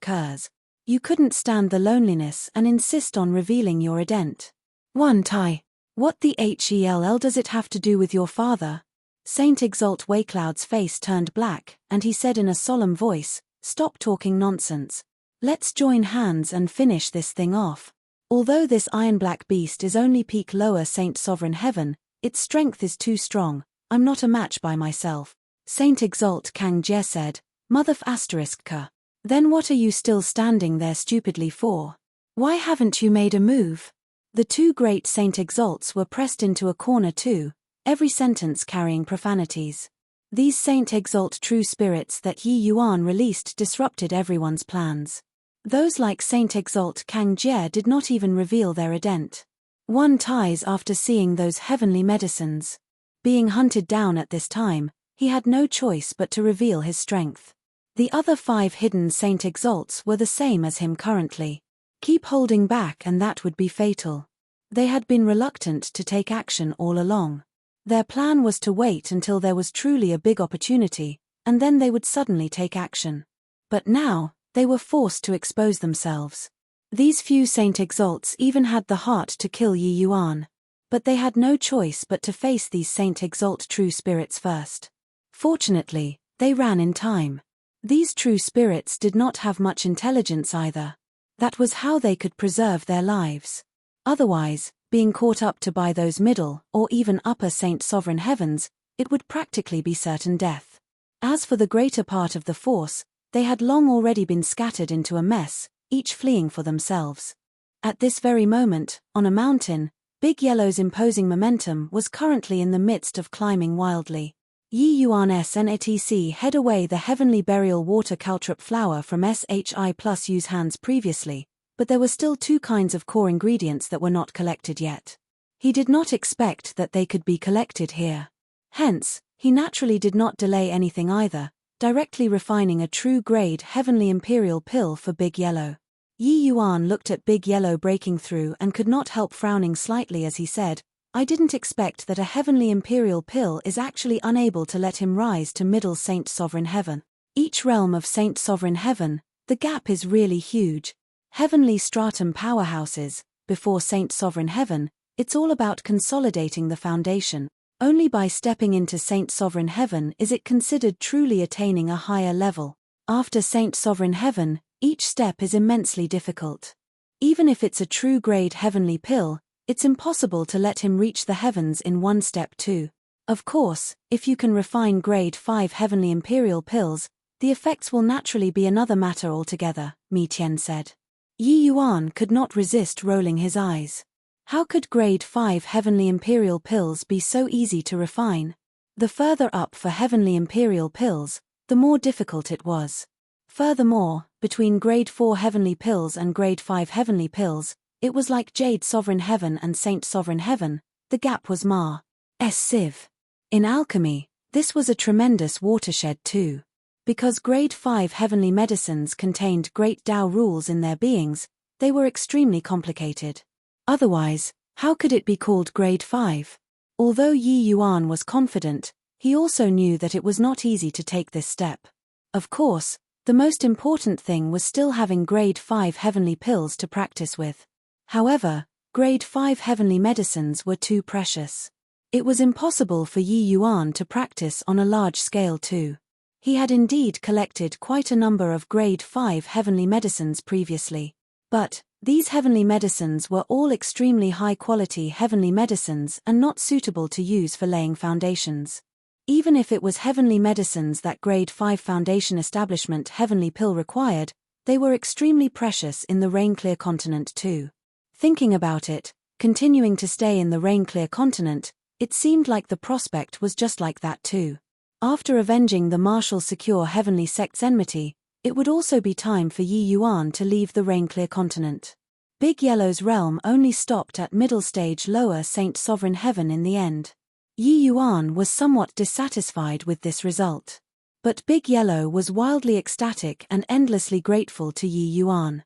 **Kers. You couldn't stand the loneliness and insist on revealing your ident. One Tai. What the hell does it have to do with your father?" Saint Exalt Waycloud's face turned black, and he said in a solemn voice, "Stop talking nonsense. Let's join hands and finish this thing off. Although this iron-black beast is only peak Lower Saint Sovereign Heaven, its strength is too strong. I'm not a match by myself." Saint Exalt Kang Jie said, "Mother **Ka. Then what are you still standing there stupidly for? Why haven't you made a move?" The 2 great Saint Exalts were pressed into a corner too, every sentence carrying profanities. These Saint Exalt true spirits that Yi Yuan released disrupted everyone's plans. Those like Saint Exalt Kang Jie did not even reveal their ident. One ties after seeing those heavenly medicines. Being hunted down at this time, he had no choice but to reveal his strength. The other 5 hidden Saint Exalts were the same as him currently. Keep holding back and that would be fatal. They had been reluctant to take action all along. Their plan was to wait until there was truly a big opportunity, and then they would suddenly take action. But now, they were forced to expose themselves. These few Saint Exalts even had the heart to kill Yi Yuan. But they had no choice but to face these Saint Exalt true spirits first. Fortunately, they ran in time. These true spirits did not have much intelligence either. That was how they could preserve their lives. Otherwise, being caught up to by those middle or even upper Saint Sovereign Heavens, it would practically be certain death. As for the greater part of the force, they had long already been scattered into a mess, each fleeing for themselves. At this very moment, on a mountain, Big Yellow's imposing momentum was currently in the midst of climbing wildly. Yi Yuan snatc head away the heavenly burial water caltrop flower from SHI plus use hands previously, but there were still two kinds of core ingredients that were not collected yet. He did not expect that they could be collected here. Hence, he naturally did not delay anything either, directly refining a true grade heavenly imperial pill for Big Yellow. Yi Yuan looked at Big Yellow breaking through and could not help frowning slightly as he said, "I didn't expect that a heavenly imperial pill is actually unable to let him rise to middle Saint Sovereign Heaven. Each realm of Saint Sovereign Heaven, the gap is really huge. Heavenly stratum powerhouses, before Saint Sovereign Heaven, it's all about consolidating the foundation. Only by stepping into Saint Sovereign Heaven is it considered truly attaining a higher level. After Saint Sovereign Heaven, each step is immensely difficult. Even if it's a true grade heavenly pill, it's impossible to let him reach the heavens in one step too. Of course, if you can refine grade 5 heavenly imperial pills, the effects will naturally be another matter altogether," Mi Tian said. Yi Yuan could not resist rolling his eyes. How could grade 5 heavenly imperial pills be so easy to refine? The further up for heavenly imperial pills, the more difficult it was. Furthermore, between grade 4 heavenly pills and grade 5 heavenly pills, it was like Jade Sovereign Heaven and Saint Sovereign Heaven, the gap was Mars' sieve. In alchemy, this was a tremendous watershed too. Because grade 5 heavenly medicines contained great Tao rules in their beings, they were extremely complicated. Otherwise, how could it be called grade 5? Although Yi Yuan was confident, he also knew that it was not easy to take this step. Of course, the most important thing was still having grade 5 heavenly pills to practice with. However, grade 5 heavenly medicines were too precious. It was impossible for Yi Yuan to practice on a large scale too. He had indeed collected quite a number of grade 5 heavenly medicines previously. But, these heavenly medicines were all extremely high-quality heavenly medicines and not suitable to use for laying foundations. Even if it was heavenly medicines that grade 5 foundation establishment heavenly pill required, they were extremely precious in the rain-clear continent too. Thinking about it, continuing to stay in the rain-clear continent, it seemed like the prospect was just like that too. After avenging the Martial Secure Heavenly Sect's enmity, it would also be time for Yi Yuan to leave the rain-clear continent. Big Yellow's realm only stopped at middle stage lower Saint Sovereign Heaven in the end. Yi Yuan was somewhat dissatisfied with this result. But Big Yellow was wildly ecstatic and endlessly grateful to Yi Yuan.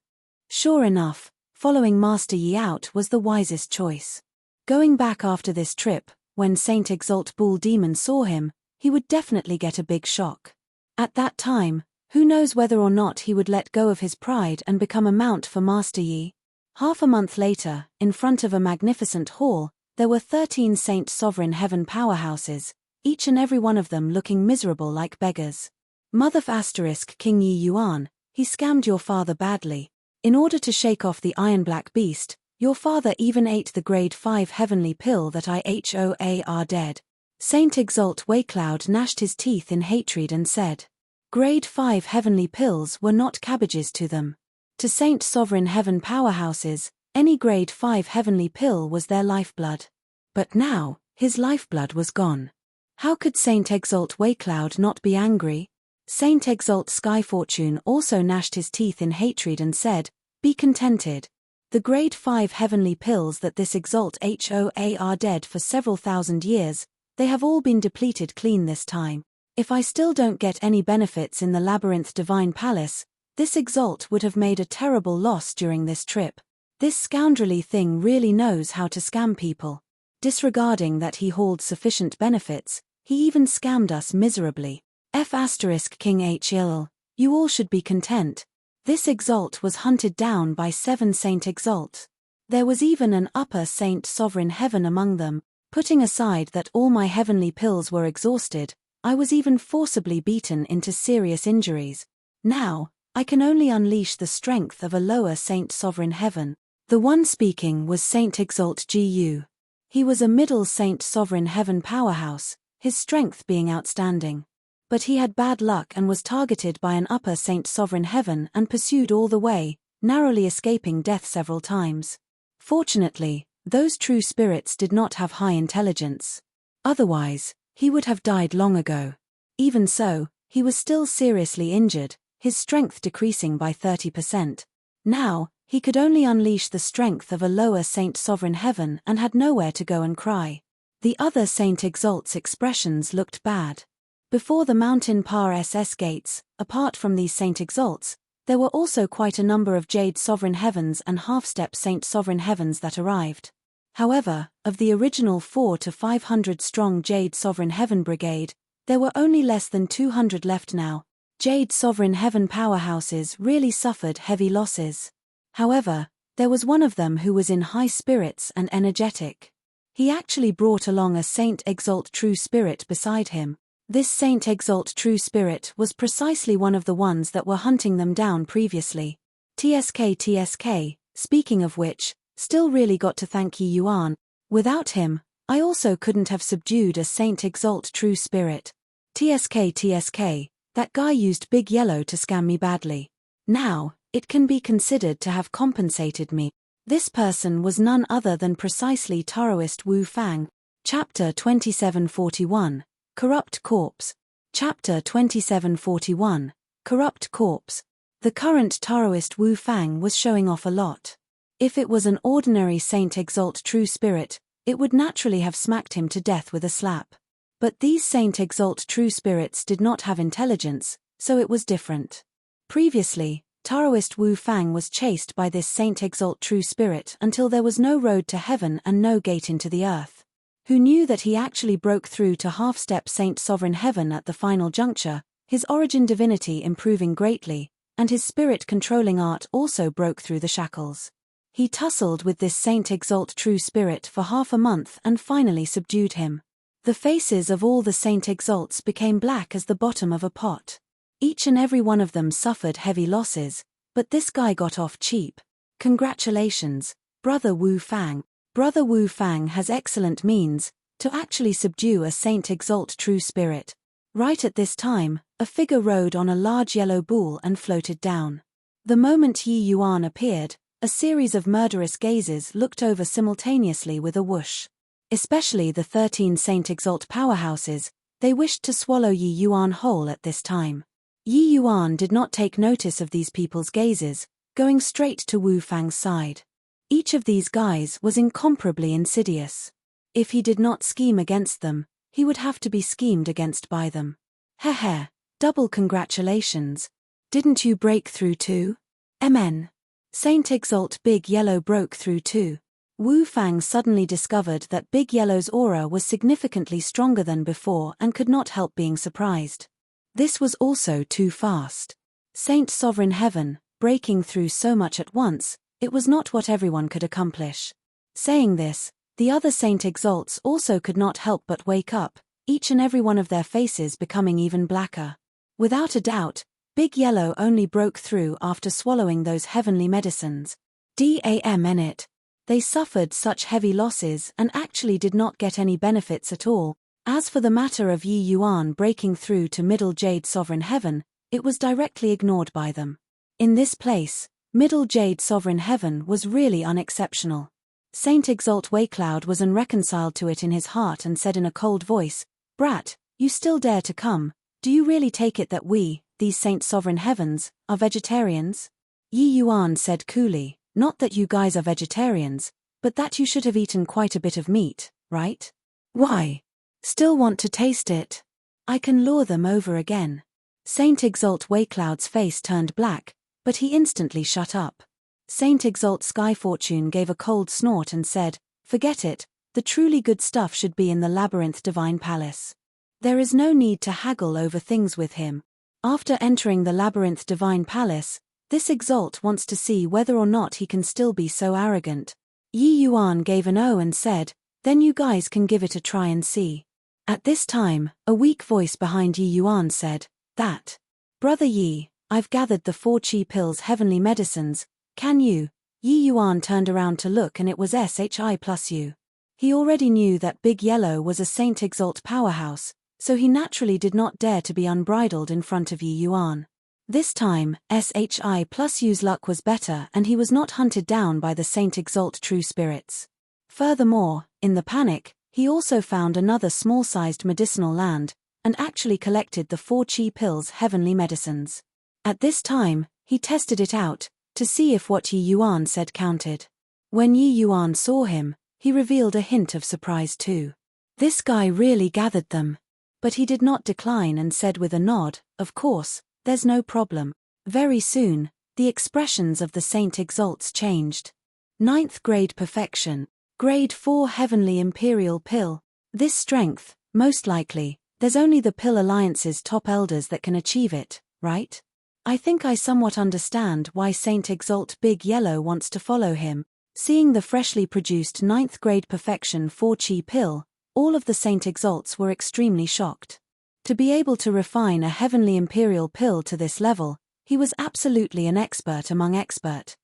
Sure enough, following Master Yi out was the wisest choice. Going back after this trip, when Saint Exalt Bull Demon saw him, he would definitely get a big shock. At that time, who knows whether or not he would let go of his pride and become a mount for Master Yi. Half a month later, in front of a magnificent hall, there were 13 Saint Sovereign Heaven powerhouses, each and every one of them looking miserable like beggars. Mother ** King Yi Yuan, he scammed your father badly. In order to shake off the Iron Black Beast, your father even ate the grade 5 heavenly pill that I HOAR dead. Saint Exalt Waycloud gnashed his teeth in hatred and said, "Grade 5 heavenly pills were not cabbages to them. To Saint Sovereign Heaven powerhouses, any grade 5 heavenly pill was their lifeblood. But now, his lifeblood was gone. How could Saint Exalt Waycloud not be angry?" Saint Exalt Skyfortune also gnashed his teeth in hatred and said, "Be contented. The grade 5 heavenly pills that this Exalt HOAR dead for several thousand years, they have all been depleted clean this time. If I still don't get any benefits in the Labyrinth Divine Palace, this Exalt would have made a terrible loss during this trip. This scoundrelly thing really knows how to scam people. Disregarding that he hauled sufficient benefits, he even scammed us miserably. King HL, you all should be content. This Exalt was hunted down by 7 Saint Exalt. There was even an upper Saint Sovereign Heaven among them. Putting aside that all my heavenly pills were exhausted, I was even forcibly beaten into serious injuries. Now, I can only unleash the strength of a lower Saint Sovereign Heaven. The one speaking was Saint Exalt Gu. He was a middle Saint Sovereign Heaven powerhouse, his strength being outstanding. But he had bad luck and was targeted by an upper Saint Sovereign Heaven and pursued all the way, narrowly escaping death several times. Fortunately, those true spirits did not have high intelligence. Otherwise, he would have died long ago. Even so, he was still seriously injured, his strength decreasing by 30%. Now, he could only unleash the strength of a lower Saint Sovereign Heaven and had nowhere to go and cry. The other Saint Exalt's expressions looked bad. Before the mountain Par SS gates, apart from these Saint Exalts, there were also quite a number of Jade Sovereign Heavens and half-step Saint Sovereign Heavens that arrived. However, of the original 400 to 500 strong Jade Sovereign Heaven brigade, there were only less than 200 left now. Jade Sovereign Heaven powerhouses really suffered heavy losses. However, there was one of them who was in high spirits and energetic. He actually brought along a Saint Exalt True Spirit beside him. This Saint Exalt True Spirit was precisely one of the ones that were hunting them down previously. TSK, speaking of which, still really got to thank Yi Yuan. Without him, I also couldn't have subdued a Saint Exalt True Spirit. TSK, that guy used Big Yellow to scam me badly. Now, it can be considered to have compensated me. This person was none other than precisely Taoist Wu Fang. Chapter 2741, Corrupt Corpse. Chapter 2741, Corrupt Corpse. The current Taoist Wu Fang was showing off a lot. If it was an ordinary Saint Exalt True Spirit, it would naturally have smacked him to death with a slap. But these Saint Exalt True Spirits did not have intelligence, so it was different. Previously, Taoist Wu Fang was chased by this Saint Exalt True Spirit until there was no road to heaven and no gate into the earth. Who knew that he actually broke through to half-step Saint Sovereign Heaven at the final juncture, his origin divinity improving greatly, and his spirit-controlling art also broke through the shackles. He tussled with this Saint Exalt True Spirit for half a month and finally subdued him. The faces of all the Saint Exalts became black as the bottom of a pot. Each and every one of them suffered heavy losses, but this guy got off cheap. Congratulations, Brother Wu Fang. Brother Wu Fang has excellent means to actually subdue a Saint Exalt True Spirit. Right at this time, a figure rode on a large yellow bull and floated down. The moment Yi Yuan appeared, a series of murderous gazes looked over simultaneously with a whoosh. Especially the 13 Saint Exalt powerhouses, they wished to swallow Yi Yuan whole at this time. Yi Yuan did not take notice of these people's gazes, going straight to Wu Fang's side. Each of these guys was incomparably insidious. If he did not scheme against them, he would have to be schemed against by them. Heh, double congratulations. Didn't you break through too? Amen. Saint Exalt Big Yellow broke through too. Wu Fang suddenly discovered that Big Yellow's aura was significantly stronger than before and could not help being surprised. This was also too fast. Saint Sovereign Heaven, breaking through so much at once, it was not what everyone could accomplish. Saying this, the other Saint Exalts also could not help but wake up, each and every one of their faces becoming even blacker. Without a doubt, Big Yellow only broke through after swallowing those heavenly medicines. Damn it. They suffered such heavy losses and actually did not get any benefits at all. As for the matter of Yi Yuan breaking through to Middle Jade Sovereign Heaven, it was directly ignored by them. In this place, Middle Jade Sovereign Heaven was really unexceptional. Saint Exalt Waycloud was unreconciled to it in his heart and said in a cold voice, "Brat, you still dare to come? Do you really take it that we, these Saint Sovereign Heavens, are vegetarians?" Yi Yuan said coolly, "Not that you guys are vegetarians, but that you should have eaten quite a bit of meat, right? Why? Still want to taste it? I can lure them over again." Saint Exalt Waycloud's face turned black, but he instantly shut up. Saint Exalt Skyfortune gave a cold snort and said, "Forget it, the truly good stuff should be in the Labyrinth Divine Palace. There is no need to haggle over things with him. After entering the Labyrinth Divine Palace, this Exalt wants to see whether or not he can still be so arrogant. Yi Yuan gave an "oh" and said, "Then you guys can give it a try and see." At this time, a weak voice behind Yi Yuan said, "That. Brother Yi, I've gathered the 4 chi pills heavenly medicines, can you?" Yi Yuan turned around to look and it was Shi plus you. He already knew that Big Yellow was a Saint Exalt powerhouse, so he naturally did not dare to be unbridled in front of Yi Yuan. This time, Shi plus Yu's luck was better and he was not hunted down by the Saint Exalt true spirits. Furthermore, in the panic, he also found another small-sized medicinal land, and actually collected the 4 chi pills heavenly medicines. At this time, he tested it out, to see if what Yi Yuan said counted. When Yi Yuan saw him, he revealed a hint of surprise too. This guy really gathered them. But he did not decline and said with a nod, "Of course, there's no problem." Very soon, the expressions of the Saint Exalts changed. 9th grade perfection. Grade 4 Heavenly Imperial Pill. This strength, most likely, there's only the Pill Alliance's top elders that can achieve it, right? I think I somewhat understand why Saint Exalt Big Yellow wants to follow him. Seeing the freshly produced 9th grade perfection 4 chi pill, all of the Saint Exalts were extremely shocked. To be able to refine a Heavenly Imperial Pill to this level, he was absolutely an expert among expert.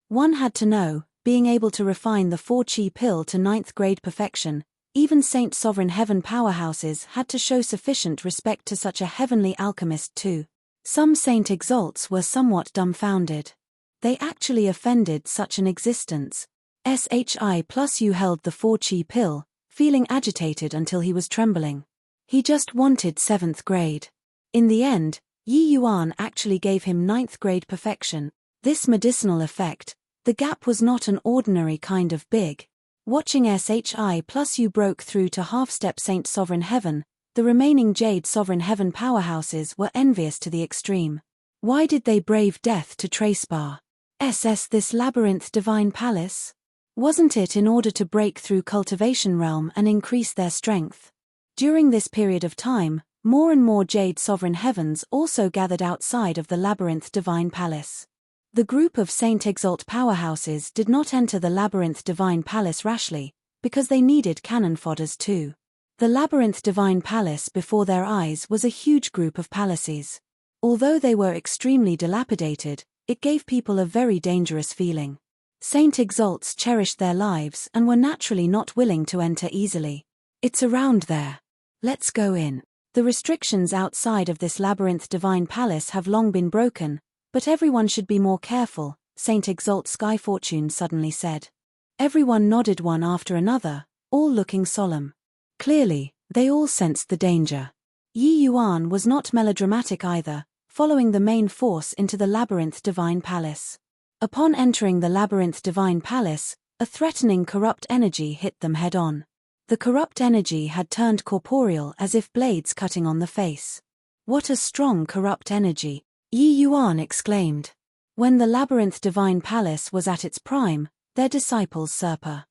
One had to know, being able to refine the 4 chi pill to 9th grade perfection, even Saint Sovereign Heaven powerhouses had to show sufficient respect to such a heavenly alchemist too. Some Saint Exalts were somewhat dumbfounded. They actually offended such an existence. Shi plus you held the 4 chi pill, feeling agitated until he was trembling. He just wanted 7th grade. In the end, Yi Yuan actually gave him 9th grade perfection. This medicinal effect, the gap was not an ordinary kind of big. Watching Shi plus you broke through to half-step Saint Sovereign Heaven, the remaining Jade Sovereign Heaven powerhouses were envious to the extreme. Why did they brave death to tracebar this labyrinth divine palace? Wasn't it in order to break through cultivation realm and increase their strength? During this period of time, more and more Jade Sovereign Heavens also gathered outside of the Labyrinth Divine Palace. The group of Saint Exalt powerhouses did not enter the Labyrinth Divine Palace rashly, because they needed cannon fodders too. The Labyrinth Divine Palace before their eyes was a huge group of palaces. Although they were extremely dilapidated, it gave people a very dangerous feeling. Saint Exalts cherished their lives and were naturally not willing to enter easily. "It's around there. Let's go in." The restrictions outside of this Labyrinth Divine Palace have long been broken, but everyone should be more careful, Saint Exalt Sky Fortune suddenly said. Everyone nodded one after another, all looking solemn. Clearly, they all sensed the danger. Yi Yuan was not melodramatic either, following the main force into the Labyrinth Divine Palace. Upon entering the Labyrinth Divine Palace, a threatening corrupt energy hit them head-on. The corrupt energy had turned corporeal as if blades cutting on the face. "What a strong corrupt energy!" Yi Yuan exclaimed. When the Labyrinth Divine Palace was at its prime, their disciples Serpa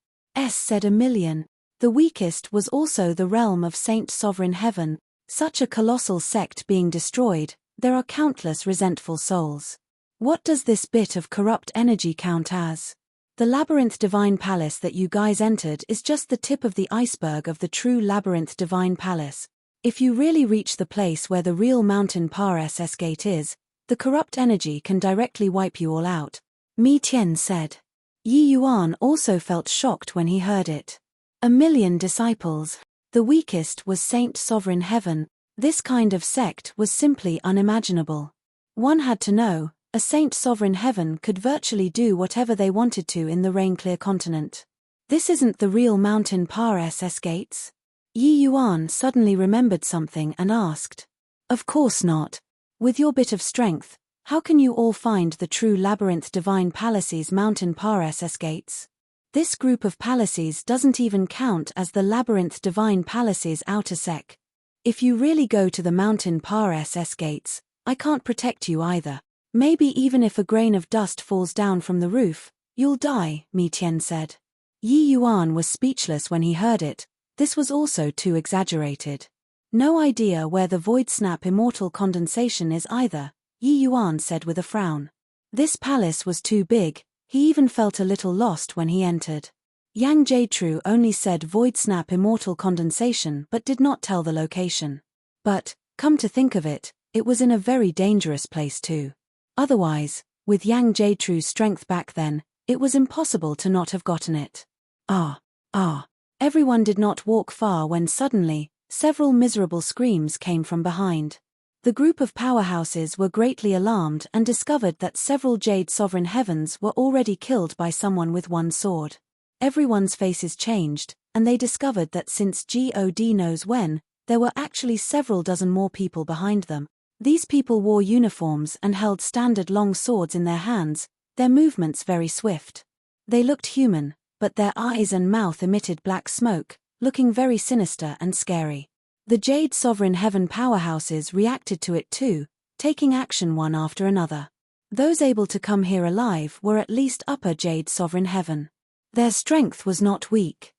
said 1,000,000. The weakest was also the realm of Saint Sovereign Heaven. Such a colossal sect being destroyed, there are countless resentful souls. What does this bit of corrupt energy count as? The Labyrinth Divine Palace that you guys entered is just the tip of the iceberg of the true Labyrinth Divine Palace. If you really reach the place where the real Mountain Pass gate is, the corrupt energy can directly wipe you all out, Mi Tian said. Yi Yuan also felt shocked when he heard it. 1,000,000 disciples. The weakest was Saint Sovereign Heaven. This kind of sect was simply unimaginable. One had to know, a Saint Sovereign Heaven could virtually do whatever they wanted to in the rain-clear continent. This isn't the real Mountain Pass gates? Yi Yuan suddenly remembered something and asked. Of course not. With your bit of strength, how can you all find the true Labyrinth Divine Palace's Mountain Pass gates? This group of palaces doesn't even count as the Labyrinth Divine Palace's outer sec. If you really go to the Mountain Pass gates, I can't protect you either. Maybe even if a grain of dust falls down from the roof, you'll die, Mi Tian said. Yi Yuan was speechless when he heard it. This was also too exaggerated. No idea where the Void Snap immortal condensation is either, Yi Yuan said with a frown. This palace was too big, he even felt a little lost when he entered. Yang Jatru only said void snap immortal condensation but did not tell the location. But, come to think of it, it was in a very dangerous place too. Otherwise, with Yang Jatru's strength back then, it was impossible to not have gotten it. Everyone did not walk far when suddenly, several miserable screams came from behind. The group of powerhouses were greatly alarmed and discovered that several Jade Sovereign Heavens were already killed by someone with one sword. Everyone's faces changed, and they discovered that since God knows when, there were actually several dozen more people behind them. These people wore uniforms and held standard long swords in their hands, their movements very swift. They looked human, but their eyes and mouth emitted black smoke, looking very sinister and scary. The Jade Sovereign Heaven powerhouses reacted to it too, taking action one after another. Those able to come here alive were at least Upper Jade Sovereign Heaven. Their strength was not weak.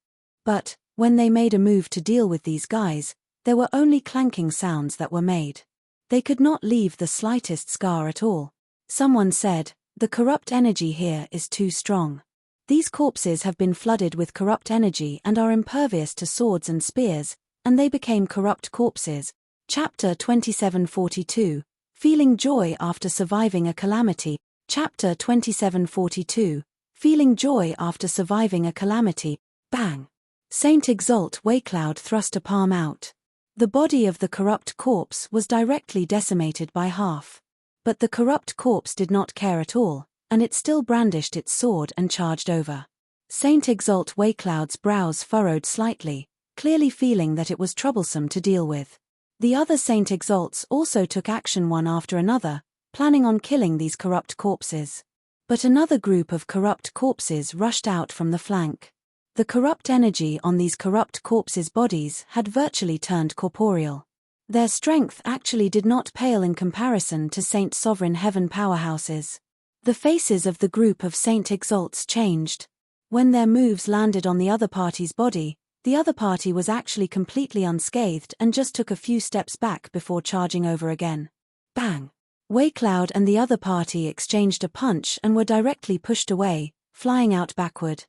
But, when they made a move to deal with these guys, there were only clanking sounds that were made. They could not leave the slightest scar at all. Someone said, "The corrupt energy here is too strong. These corpses have been flooded with corrupt energy and are impervious to swords and spears, and they became corrupt corpses." Chapter 2742, Feeling Joy After Surviving a Calamity. Chapter 2742, Feeling Joy After Surviving a Calamity. Bang! Saint Exalt Waycloud thrust a palm out. The body of the corrupt corpse was directly decimated by half. But the corrupt corpse did not care at all, and it still brandished its sword and charged over. Saint Exalt Waycloud's brows furrowed slightly, clearly feeling that it was troublesome to deal with. The other Saint Exalts also took action one after another, planning on killing these corrupt corpses. But another group of corrupt corpses rushed out from the flank. The corrupt energy on these corrupt corpses' bodies had virtually turned corporeal. Their strength actually did not pale in comparison to Saint Sovereign Heaven powerhouses. The faces of the group of Saint Exalts changed. When their moves landed on the other party's body, the other party was actually completely unscathed and just took a few steps back before charging over again. Bang! Waycloud and the other party exchanged a punch and were directly pushed away, flying out backward.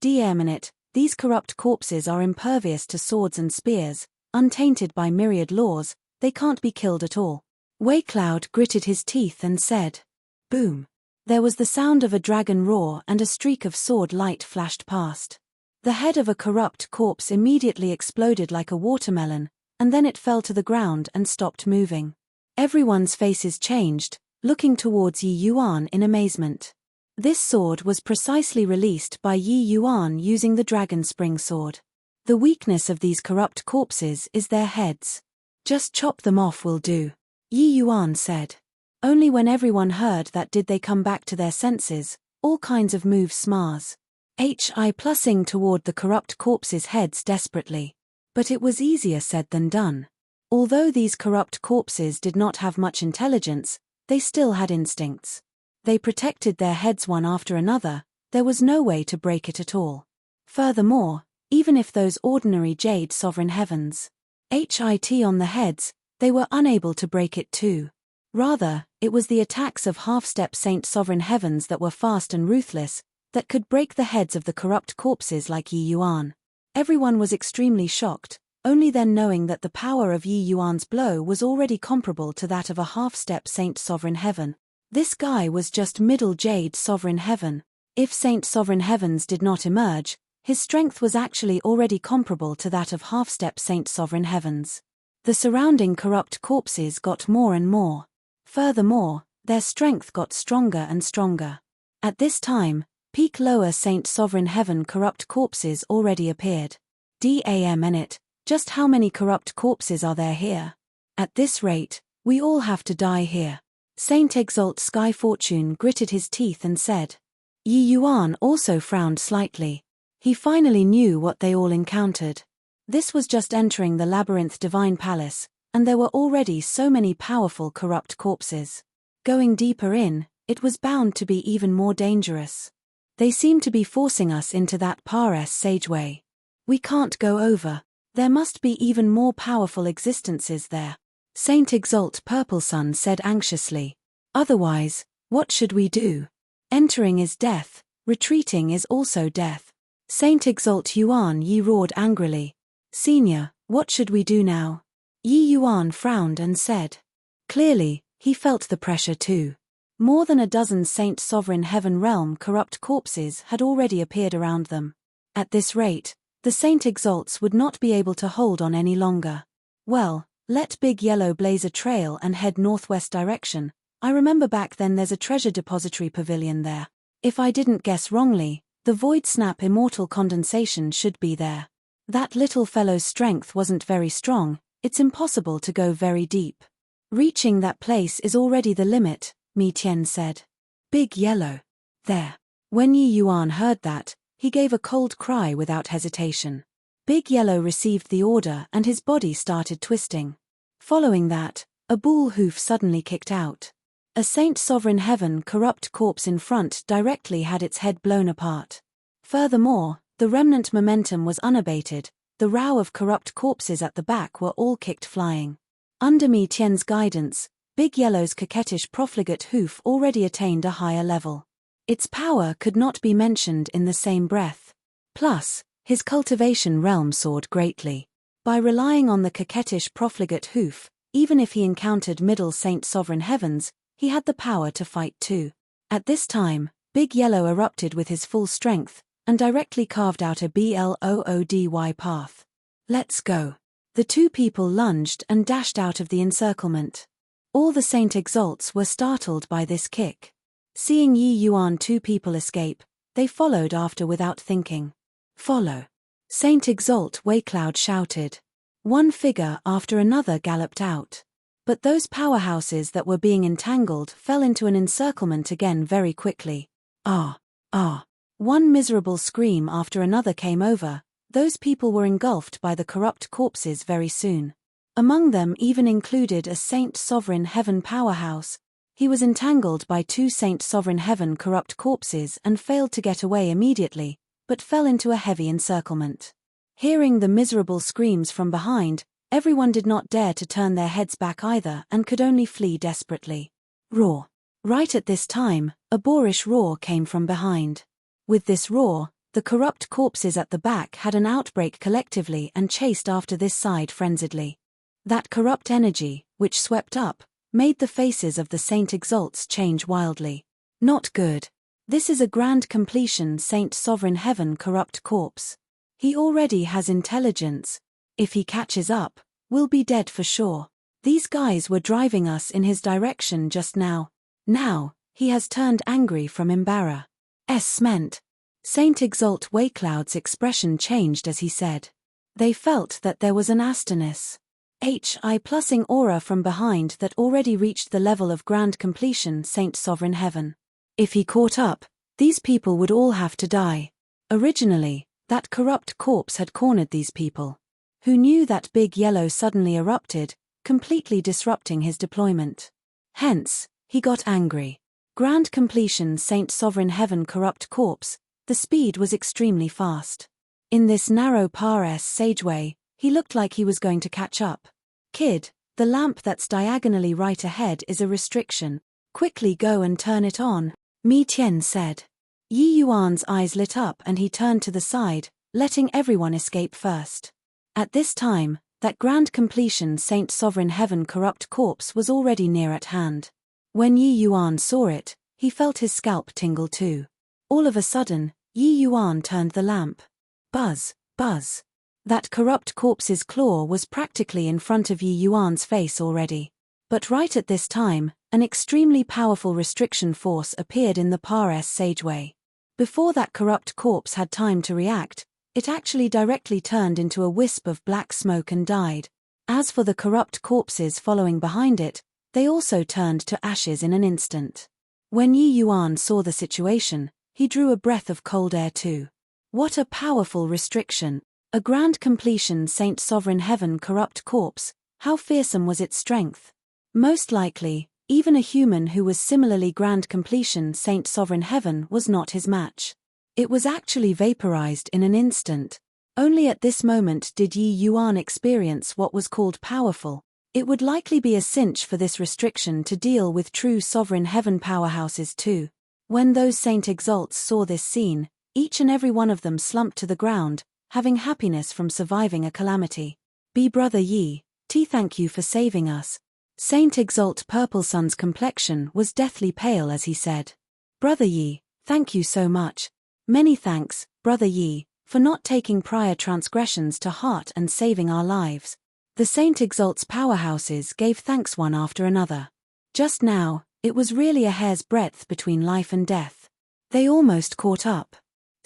Minute, these corrupt corpses are impervious to swords and spears, untainted by myriad laws, they can't be killed at all. Waycloud gritted his teeth and said, "Boom." There was the sound of a dragon roar and a streak of sword light flashed past. The head of a corrupt corpse immediately exploded like a watermelon, and then it fell to the ground and stopped moving. Everyone's faces changed, looking towards Yi Yuan in amazement. This sword was precisely released by Yi Yuan using the Dragon Spring Sword. The weakness of these corrupt corpses is their heads. "Just chop them off will do," Yi Yuan said. Only when everyone heard that did they come back to their senses, all kinds of moves smars. Plussing toward the corrupt corpses' heads desperately. But it was easier said than done. Although these corrupt corpses did not have much intelligence, they still had instincts. They protected their heads one after another, there was no way to break it at all. Furthermore, even if those ordinary Jade Sovereign Heavens hit on the heads, they were unable to break it too. Rather, it was the attacks of half-step Saint Sovereign Heavens that were fast and ruthless, that could break the heads of the corrupt corpses like Yi Yuan. Everyone was extremely shocked, only then knowing that the power of Yi Yuan's blow was already comparable to that of a half-step Saint Sovereign Heaven. This guy was just middle Jade Sovereign Heaven. If Saint Sovereign Heavens did not emerge, his strength was actually already comparable to that of half-step Saint Sovereign Heavens. The surrounding corrupt corpses got more and more. Furthermore, their strength got stronger and stronger. At this time, peak lower Saint Sovereign Heaven corrupt corpses already appeared. Just how many corrupt corpses are there here? At this rate, we all have to die here. Saint Exalt Sky Fortune gritted his teeth and said. Yi Yuan also frowned slightly. He finally knew what they all encountered. This was just entering the Labyrinth Divine Palace, and there were already so many powerful corrupt corpses. Going deeper in, it was bound to be even more dangerous. They seem to be forcing us into that Pares Sageway. We can't go over. There must be even more powerful existences there. Saint Exalt Purple Sun said anxiously. Otherwise, what should we do? Entering is death, retreating is also death. Saint Exalt Yuan, Yi roared angrily. Senior, what should we do now? Yi Yuan frowned and said. Clearly, he felt the pressure too. More than a dozen Saint Sovereign Heaven Realm corrupt corpses had already appeared around them. At this rate, the Saint Exalts would not be able to hold on any longer. Well, let Big Yellow blaze a trail and head northwest direction. I remember back then there's a treasure depository pavilion there. If I didn't guess wrongly, the Void Snap Immortal Condensation should be there. That little fellow's strength wasn't very strong, it's impossible to go very deep. Reaching that place is already the limit, Mi Tian said. Big Yellow. There. When Yi Yuan heard that, he gave a cold cry without hesitation. Big Yellow received the order and his body started twisting. Following that, a bull hoof suddenly kicked out. A Saint Sovereign Heaven corrupt corpse in front directly had its head blown apart. Furthermore, the remnant momentum was unabated, the row of corrupt corpses at the back were all kicked flying. Under Mi Tian's guidance, Big Yellow's coquettish profligate hoof already attained a higher level. Its power could not be mentioned in the same breath. Plus, his cultivation realm soared greatly. By relying on the coquettish profligate hoof, even if he encountered middle Saint Sovereign Heavens, he had the power to fight too. At this time, Big Yellow erupted with his full strength, and directly carved out a bloody path. Let's go. The two people lunged and dashed out of the encirclement. All the Saint Exalts were startled by this kick. Seeing Yi Yuan two people escape, they followed after without thinking. Follow. Saint Exalt Waycloud shouted. One figure after another galloped out. But those powerhouses that were being entangled fell into an encirclement again very quickly. Ah! One miserable scream after another came over. Those people were engulfed by the corrupt corpses very soon. Among them even included a Saint Sovereign Heaven powerhouse. He was entangled by two Saint Sovereign Heaven corrupt corpses and failed to get away immediately, but fell into a heavy encirclement. Hearing the miserable screams from behind, everyone did not dare to turn their heads back either and could only flee desperately. Roar. Right at this time, a boorish roar came from behind. With this roar, the corrupt corpses at the back had an outbreak collectively and chased after this side frenziedly. That corrupt energy, which swept up, made the faces of the Saint Exalts change wildly. Not good. This is a grand completion Saint Sovereign Heaven corrupt corpse. He already has intelligence. If he catches up, we'll be dead for sure. These guys were driving us in his direction just now. Now, he has turned angry from embarrassment. Saint Exalt Waycloud's expression changed as he said. They felt that there was an asterness. Hi-plusing aura from behind that already reached the level of grand completion Saint Sovereign Heaven. If he caught up, these people would all have to die. Originally, that corrupt corpse had cornered these people. Who knew that Big Yellow suddenly erupted, completely disrupting his deployment. Hence, he got angry. Grand completion Saint Sovereign Heaven corrupt corpse, the speed was extremely fast. In this narrow Pares sageway, he looked like he was going to catch up. Kid, the lamp that's diagonally right ahead is a restriction. Quickly go and turn it on, Mi Tian said. Yi Yuan's eyes lit up and he turned to the side, letting everyone escape first. At this time, that grand completion Saint Sovereign Heaven corrupt corpse was already near at hand. When Yi Yuan saw it, he felt his scalp tingle too. All of a sudden, Yi Yuan turned the lamp. Buzz, buzz. That corrupt corpse's claw was practically in front of Yi Yuan's face already. But right at this time, an extremely powerful restriction force appeared in the Pares sageway. Before that corrupt corpse had time to react, it actually directly turned into a wisp of black smoke and died. As for the corrupt corpses following behind it, they also turned to ashes in an instant. When Yi Yuan saw the situation, he drew a breath of cold air too. What a powerful restriction! A grand completion Saint Sovereign Heaven corrupt corpse, how fearsome was its strength? Most likely, even a human who was similarly grand completion Saint Sovereign Heaven was not his match. It was actually vaporized in an instant. Only at this moment did Yi Yuan experience what was called powerful. It would likely be a cinch for this restriction to deal with true Sovereign Heaven powerhouses too. When those Saint Exalts saw this scene, Each and every one of them slumped to the ground, having happiness from surviving a calamity. Be Brother Yi, thank you for saving us. Saint Exalt Purple Sun's complexion was deathly pale as he said. Brother Yi, thank you so much. Many thanks, Brother Yi, for not taking prior transgressions to heart and saving our lives. The Saint Exalt's powerhouses gave thanks one after another. Just now, it was really a hair's breadth between life and death. They almost caught up.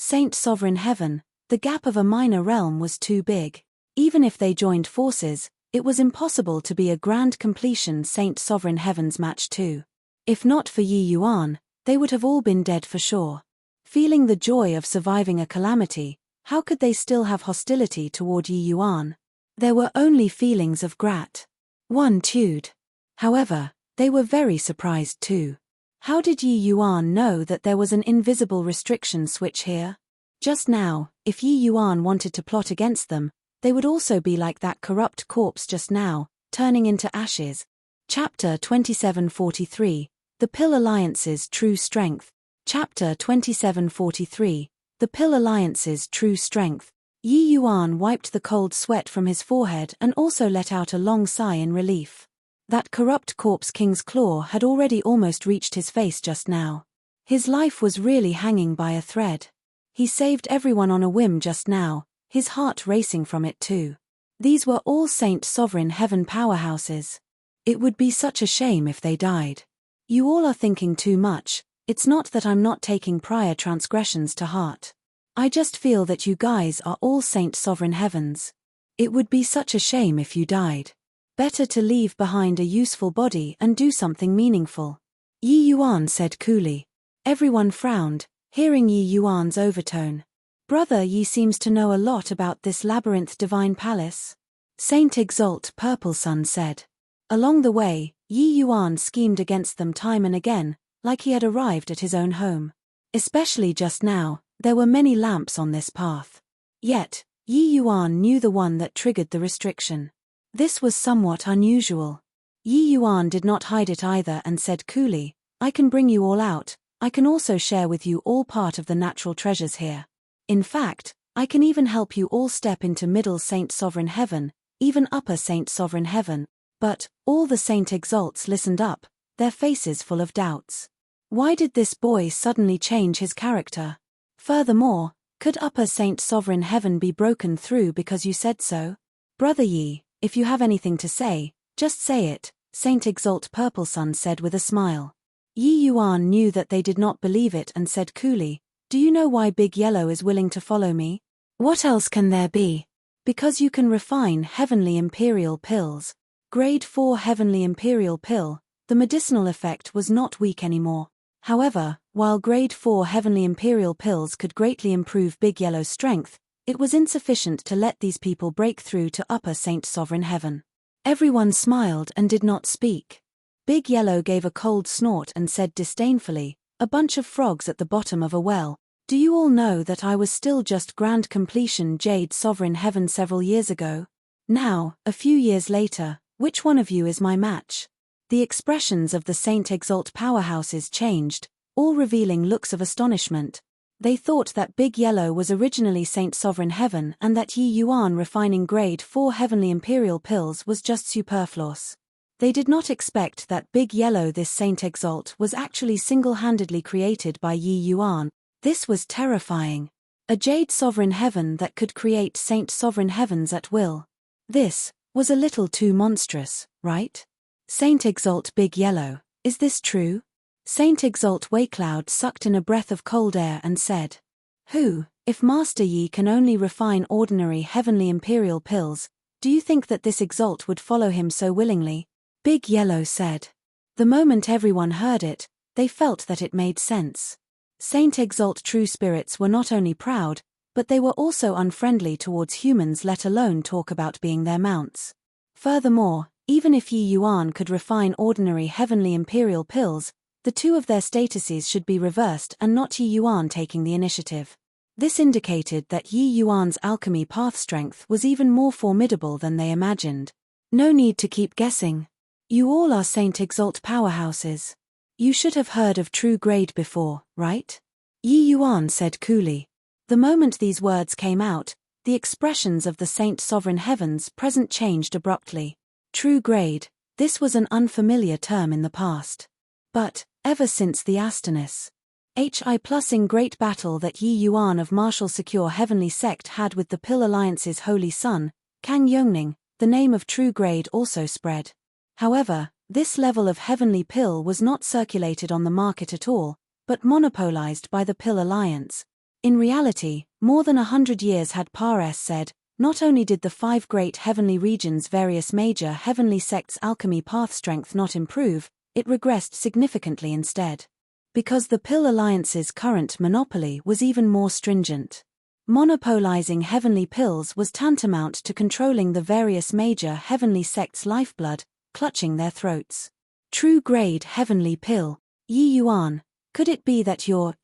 Saint Sovereign Heaven, the gap of a minor realm was too big. Even if they joined forces, it was impossible to be a grand completion Saint Sovereign Heaven's match too. If not for Yi Yuan, they would have all been dead for sure. Feeling the joy of surviving a calamity, how could they still have hostility toward Yi Yuan? There were only feelings of gratitude. However, they were very surprised too. How did Yi Yuan know that there was an invisible restriction switch here? Just now, if Yi Yuan wanted to plot against them, they would also be like that corrupt corpse just now, turning into ashes. Chapter 2743, The Pill Alliance's True Strength. Chapter 2743, The Pill Alliance's True Strength. Yi Yuan wiped the cold sweat from his forehead and also let out a long sigh in relief. That corrupt corpse King's Claw had already almost reached his face just now. His life was really hanging by a thread. He saved everyone on a whim just now, his heart racing from it too. These were all Saint Sovereign Heaven powerhouses. It would be such a shame if they died. You all are thinking too much. It's not that I'm not taking prior transgressions to heart. I just feel that you guys are all Saint Sovereign Heavens. It would be such a shame if you died. Better to leave behind a useful body and do something meaningful. Yi Yuan said coolly. Everyone frowned, hearing Yi Yuan's overtone. Brother Yi seems to know a lot about this labyrinth divine palace. Saint Exalt Purple Sun said. Along the way, Yi Yuan schemed against them time and again, like he had arrived at his own home. Especially just now, there were many lamps on this path. Yet, Yi Yuan knew the one that triggered the restriction. This was somewhat unusual. Yi Yuan did not hide it either and said coolly, I can bring you all out, I can also share with you all part of the natural treasures here. In fact, I can even help you all step into Middle Saint Sovereign Heaven, even Upper Saint Sovereign Heaven. But, all the Saint Exalts listened up, their faces full of doubts. Why did this boy suddenly change his character? Furthermore, could Upper Saint Sovereign Heaven be broken through because you said so? Brother Yi, if you have anything to say, just say it, Saint Exalt Purple Sun said with a smile. Yi Yuan knew that they did not believe it and said coolly, do you know why Big Yellow is willing to follow me? What else can there be? Because you can refine Heavenly Imperial pills. Grade 4 Heavenly Imperial pill, the medicinal effect was not weak anymore. However, while Grade 4 Heavenly Imperial pills could greatly improve Big Yellow's strength, it was insufficient to let these people break through to Upper Saint Sovereign Heaven. Everyone smiled and did not speak. Big Yellow gave a cold snort and said disdainfully, a bunch of frogs at the bottom of a well. Do you all know that I was still just Grand Completion Jade Sovereign Heaven several years ago? Now, a few years later, which one of you is my match? The expressions of the Saint Exalt powerhouses changed, all revealing looks of astonishment. They thought that Big Yellow was originally Saint Sovereign Heaven and that Yi Yuan refining Grade 4 Heavenly Imperial pills was just superfluous. They did not expect that Big Yellow this Saint Exalt was actually single-handedly created by Yi Yuan. This was terrifying. A Jade Sovereign Heaven that could create Saint Sovereign Heavens at will. This was a little too monstrous, right? Saint Exalt Big Yellow, is this true? Saint Exalt Waycloud sucked in a breath of cold air and said, if Master Yi can only refine ordinary Heavenly Imperial pills, do you think that this Exalt would follow him so willingly? Big Yellow said. The moment everyone heard it, they felt that it made sense. Saint Exalt true spirits were not only proud, but they were also unfriendly towards humans, let alone talk about being their mounts. Furthermore, even if Yi Yuan could refine ordinary Heavenly Imperial pills, the two of their statuses should be reversed and not Yi Yuan taking the initiative. This indicated that Yi Yuan's alchemy path strength was even more formidable than they imagined. No need to keep guessing. You all are Saint Exalt powerhouses. You should have heard of true grade before, right? Yi Yuan said coolly. The moment these words came out, the expressions of the Saint Sovereign Heavens present changed abruptly. True grade, this was an unfamiliar term in the past. But, ever since the Astonis HI Plusing great battle that Yi Yuan of Martial Secure Heavenly Sect had with the Pill Alliance's Holy Son, Kang Yongning, the name of True Grade also spread. However, this level of heavenly pill was not circulated on the market at all, but monopolized by the Pill Alliance. In reality, more than 100 years had Pares said, not only did the 5 great heavenly regions' various major heavenly sects' alchemy path strength not improve, it regressed significantly instead. Because the Pill Alliance's current monopoly was even more stringent. Monopolizing heavenly pills was tantamount to controlling the various major heavenly sects' lifeblood, clutching their throats. True grade heavenly pill, Yi Yuan, could it be that your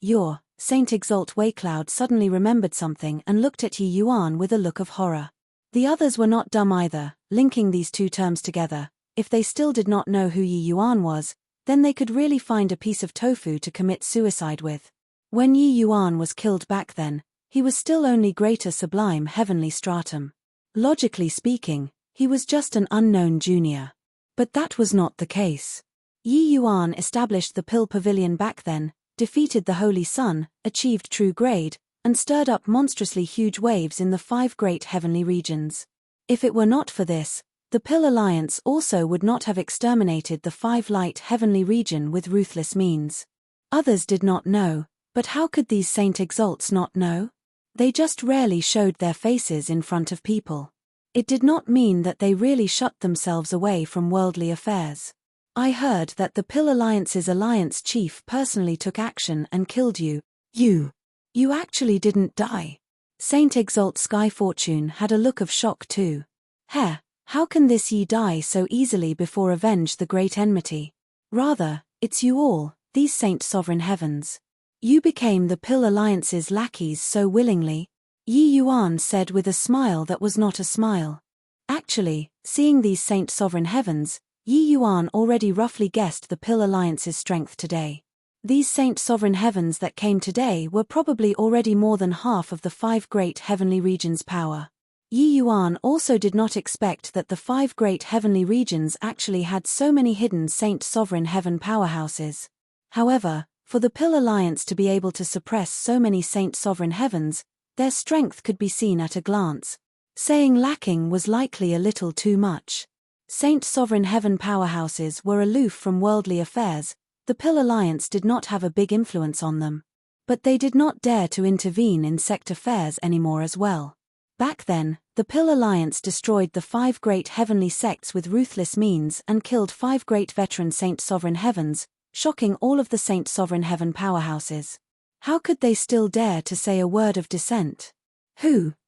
Saint Exalt Waycloud suddenly remembered something and looked at Yi Yuan with a look of horror. The others were not dumb either, linking these two terms together. If they still did not know who Yi Yuan was, then they could really find a piece of tofu to commit suicide with. When Yi Yuan was killed back then, he was still only greater sublime heavenly stratum. Logically speaking, he was just an unknown junior. But that was not the case. Yi Yuan established the Pill Pavilion back then, defeated the Holy Son, achieved true grade, and stirred up monstrously huge waves in the 5 great heavenly regions. If it were not for this, the Pill Alliance also would not have exterminated the 5 light heavenly region with ruthless means. Others did not know, but how could these Saint Exalts not know? They just rarely showed their faces in front of people. It did not mean that they really shut themselves away from worldly affairs. I heard that the Pill Alliance's alliance chief personally took action and killed you. You actually didn't die. Saint Exalt Sky Fortune had a look of shock too. How can this Yi die so easily before avenge the great enmity? Rather, it's you all, these Saint Sovereign Heavens. You became the Pill Alliance's lackeys so willingly. Yi Yuan said with a smile that was not a smile. Actually, seeing these Saint Sovereign Heavens, Yi Yuan already roughly guessed the Pill Alliance's strength today. These Saint Sovereign Heavens that came today were probably already more than half of the 5 great heavenly regions' power. Yi Yuan also did not expect that the 5 great heavenly regions actually had so many hidden Saint Sovereign Heaven powerhouses. However, for the Pill Alliance to be able to suppress so many Saint Sovereign Heavens, their strength could be seen at a glance. Saying lacking was likely a little too much. Saint Sovereign Heaven powerhouses were aloof from worldly affairs, the Pill Alliance did not have a big influence on them. But they did not dare to intervene in sect affairs anymore as well. Back then, the Pill Alliance destroyed the 5 great heavenly sects with ruthless means and killed 5 great veteran Saint Sovereign Heavens, shocking all of the Saint Sovereign Heaven powerhouses. How could they still dare to say a word of dissent?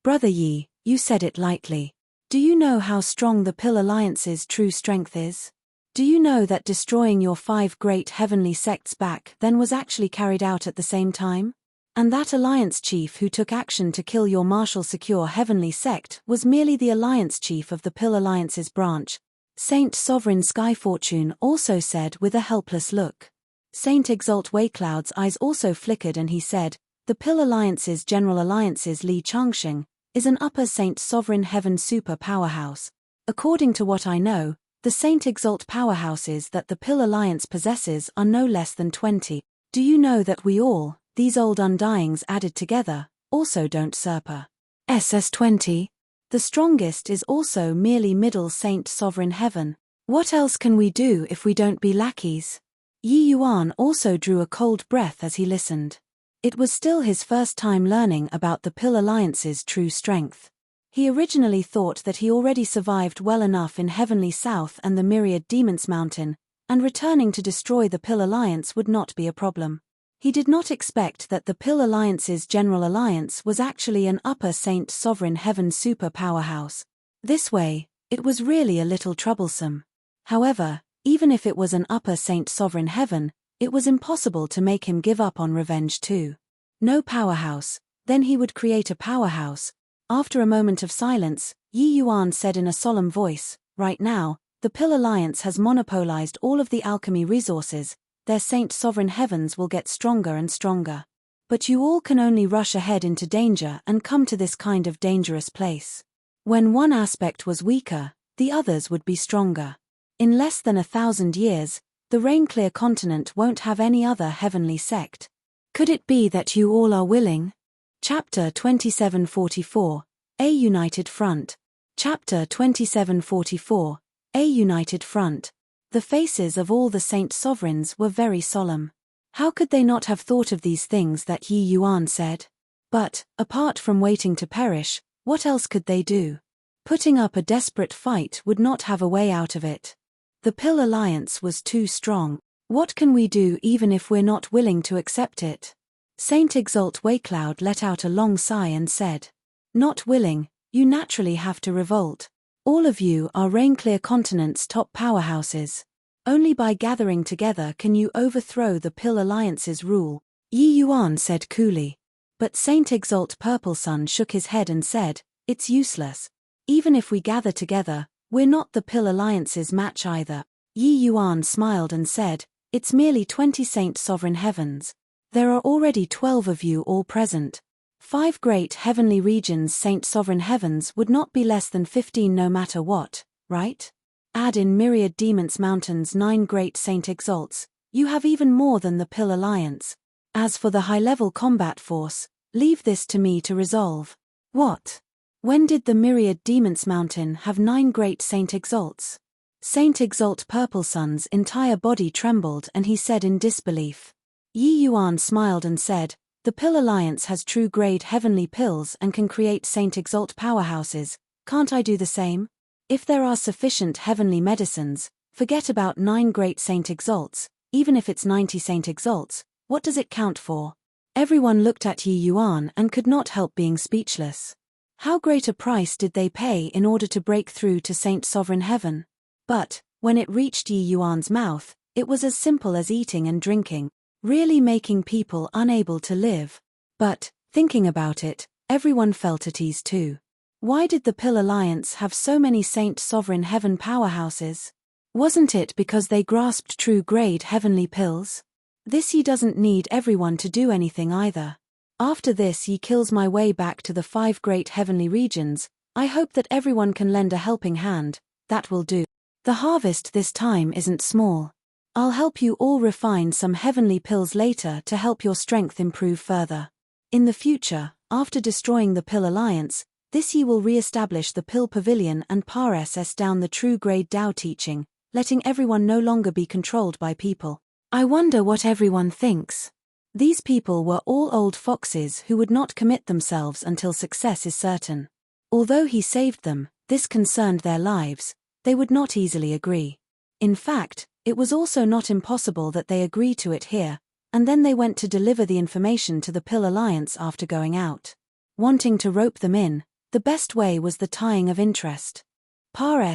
Brother Yi, you said it lightly. Do you know how strong the Pill Alliance's true strength is? Do you know that destroying your 5 great heavenly sects back then was actually carried out at the same time? And that alliance chief who took action to kill your Martial Secure Heavenly Sect was merely the alliance chief of the Pill Alliance's branch. Saint Sovereign Sky Fortune also said with a helpless look. Saint Exalt Waycloud's eyes also flickered and he said, the Pill Alliance's General Alliance's Li Changsheng is an upper Saint Sovereign Heaven super powerhouse. According to what I know, the Saint Exalt powerhouses that the Pill Alliance possesses are no less than 20. Do you know that we all, these old undyings added together, also don't surpass SS20? The strongest is also merely middle Saint Sovereign Heaven. What else can we do if we don't be lackeys? Yi Yuan also drew a cold breath as he listened. It was still his first time learning about the Pill Alliance's true strength. He originally thought that he already survived well enough in Heavenly South and the Myriad Demons Mountain, and returning to destroy the Pill Alliance would not be a problem. He did not expect that the Pill Alliance's General Alliance was actually an upper Saint Sovereign Heaven super powerhouse. This way, it was really a little troublesome. However, even if it was an upper Saint Sovereign Heaven, it was impossible to make him give up on revenge too. No powerhouse, then he would create a powerhouse. After a moment of silence, Yi Yuan said in a solemn voice, right now, the Pill Alliance has monopolized all of the alchemy resources, their Saint Sovereign Heavens will get stronger and stronger. But you all can only rush ahead into danger and come to this kind of dangerous place. When one aspect was weaker, the others would be stronger. In less than 1,000 years, the rain-clear continent won't have any other heavenly sect. Could it be that you all are willing? Chapter 2744, A United Front. Chapter 2744, A United Front. The faces of all the saint sovereigns were very solemn. How could they not have thought of these things that Yi Yuan said? But, apart from waiting to perish, what else could they do? Putting up a desperate fight would not have a way out of it. The Pill Alliance was too strong. What can we do even if we're not willing to accept it? Saint Exalt Waycloud let out a long sigh and said, "Not willing, you naturally have to revolt. All of you are Rain-Clear Continent's top powerhouses. Only by gathering together can you overthrow the Pill Alliance's rule," Yi Yuan said coolly. But Saint Exalt Purple Sun shook his head and said, "It's useless. Even if we gather together, we're not the Pill Alliance's match either." Yi Yuan smiled and said, "It's merely 20 Saint Sovereign Heavens. There are already 12 of you all present. 5 great heavenly regions Saint Sovereign Heavens would not be less than 15 no matter what, right? Add in Myriad Demons Mountain's 9 great Saint Exalts, you have even more than the Pill Alliance. As for the high-level combat force, leave this to me to resolve." What? When did the Myriad Demons Mountain have 9 great Saint Exalts? Saint Exalt Purple Sun's entire body trembled and he said in disbelief. Yi Yuan smiled and said, "The Pill Alliance has true grade heavenly pills and can create Saint Exalt powerhouses. Can't I do the same? If there are sufficient heavenly medicines, forget about 9 great Saint Exalts, even if it's 90 Saint Exalts, what does it count for?" Everyone looked at Yi Yuan and could not help being speechless. How great a price did they pay in order to break through to Saint Sovereign Heaven? But, when it reached Yi Yuan's mouth, it was as simple as eating and drinking, really making people unable to live. But, thinking about it, everyone felt at ease too. Why did the Pill Alliance have so many Saint Sovereign Heaven powerhouses? Wasn't it because they grasped true grade heavenly pills? This Yi doesn't need everyone to do anything either. After this Yi kills my way back to the 5 great heavenly regions, I hope that everyone can lend a helping hand. That will do. The harvest this time isn't small. I'll help you all refine some heavenly pills later to help your strength improve further. In the future, after destroying the Pill Alliance, this Yi will re-establish the Pill Pavilion and pass down the true grade Tao teaching, letting everyone no longer be controlled by people. I wonder what everyone thinks. These people were all old foxes who would not commit themselves until success is certain. Although he saved them, this concerned their lives, they would not easily agree. In fact, it was also not impossible that they agree to it here, and then they went to deliver the information to the Pill Alliance after going out. Wanting to rope them in, the best way was the tying of interest.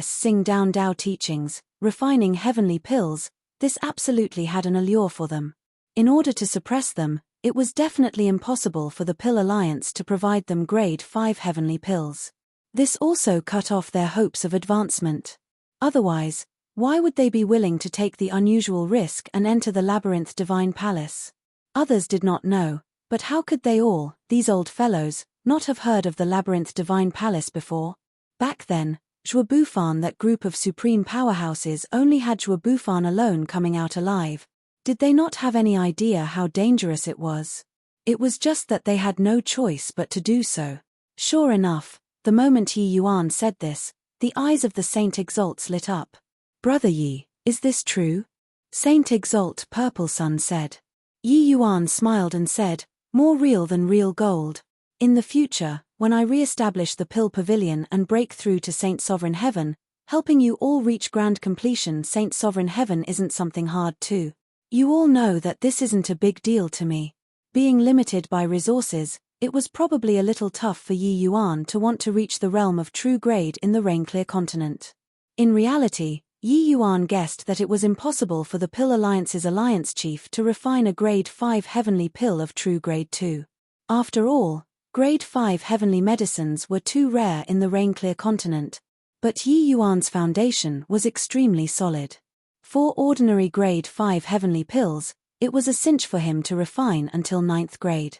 Sing down Tao teachings, refining heavenly pills, this absolutely had an allure for them. In order to suppress them, it was definitely impossible for the Pill Alliance to provide them grade 5 heavenly pills. This also cut off their hopes of advancement. Otherwise, why would they be willing to take the unusual risk and enter the Labyrinth Divine Palace? Others did not know, but how could they all, these old fellows, not have heard of the Labyrinth Divine Palace before? Back then, Zhuobufan, that group of supreme powerhouses, only had Zhuobufan alone coming out alive. Did they not have any idea how dangerous it was? It was just that they had no choice but to do so. Sure enough, the moment Yi Yuan said this, the eyes of the Saint Exalts lit up. "Brother Yi, is this true?" Saint Exalt Purple Sun said. Yi Yuan smiled and said, "More real than real gold. In the future, when I re-establish the Pill Pavilion and break through to Saint Sovereign Heaven, helping you all reach grand completion, Saint Sovereign Heaven isn't something hard too. You all know that this isn't a big deal to me. Being limited by resources, it was probably a little tough for Yi Yuan to want to reach the realm of true grade in the Rain-Clear continent. In reality, Yi Yuan guessed that it was impossible for the Pill Alliance's alliance chief to refine a grade 5 heavenly pill of true grade 2. After all, grade 5 heavenly medicines were too rare in the Rain-Clear continent. But Yi Yuan's foundation was extremely solid. For ordinary grade 5 heavenly pills, it was a cinch for him to refine until 9th grade.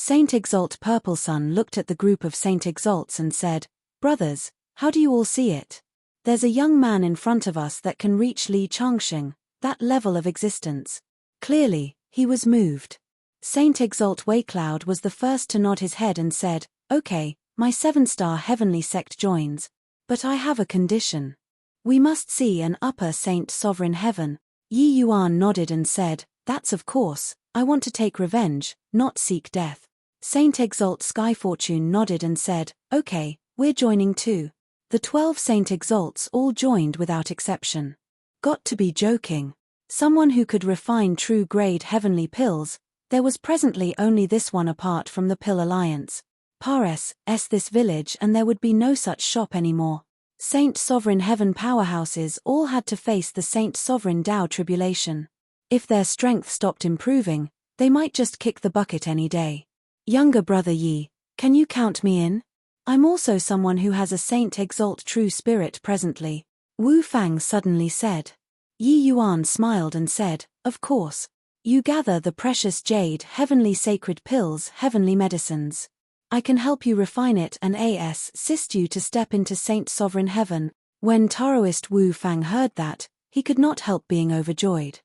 Saint Exalt Purple Sun looked at the group of Saint Exalts and said, "Brothers, how do you all see it? There's a young man in front of us that can reach Li Changxing, that level of existence." Clearly, he was moved. Saint Exalt Waycloud was the first to nod his head and said, "Okay, my 7-star heavenly sect joins. But I have a condition. We must see an upper Saint Sovereign Heaven." Yi Yuan nodded and said, "That's of course, I want to take revenge, not seek death." Saint Exalt Skyfortune nodded and said, "Okay, we're joining too." The 12 Saint Exalts all joined without exception. Got to be joking. Someone who could refine true grade heavenly pills, there was presently only this one apart from the Pill Alliance. Pares, this village, and there would be no such shop anymore. Saint Sovereign Heaven powerhouses all had to face the Saint Sovereign Dao tribulation. If their strength stopped improving, they might just kick the bucket any day. "Younger brother Yi, can you count me in? I'm also someone who has a Saint Exalt True Spirit presently," Wu Fang suddenly said. Yi Yuan smiled and said, "Of course. You gather the precious jade heavenly sacred pills, heavenly medicines. I can help you refine it and assist you to step into Saint Sovereign Heaven." When Taoist Wu Fang heard that, he could not help being overjoyed.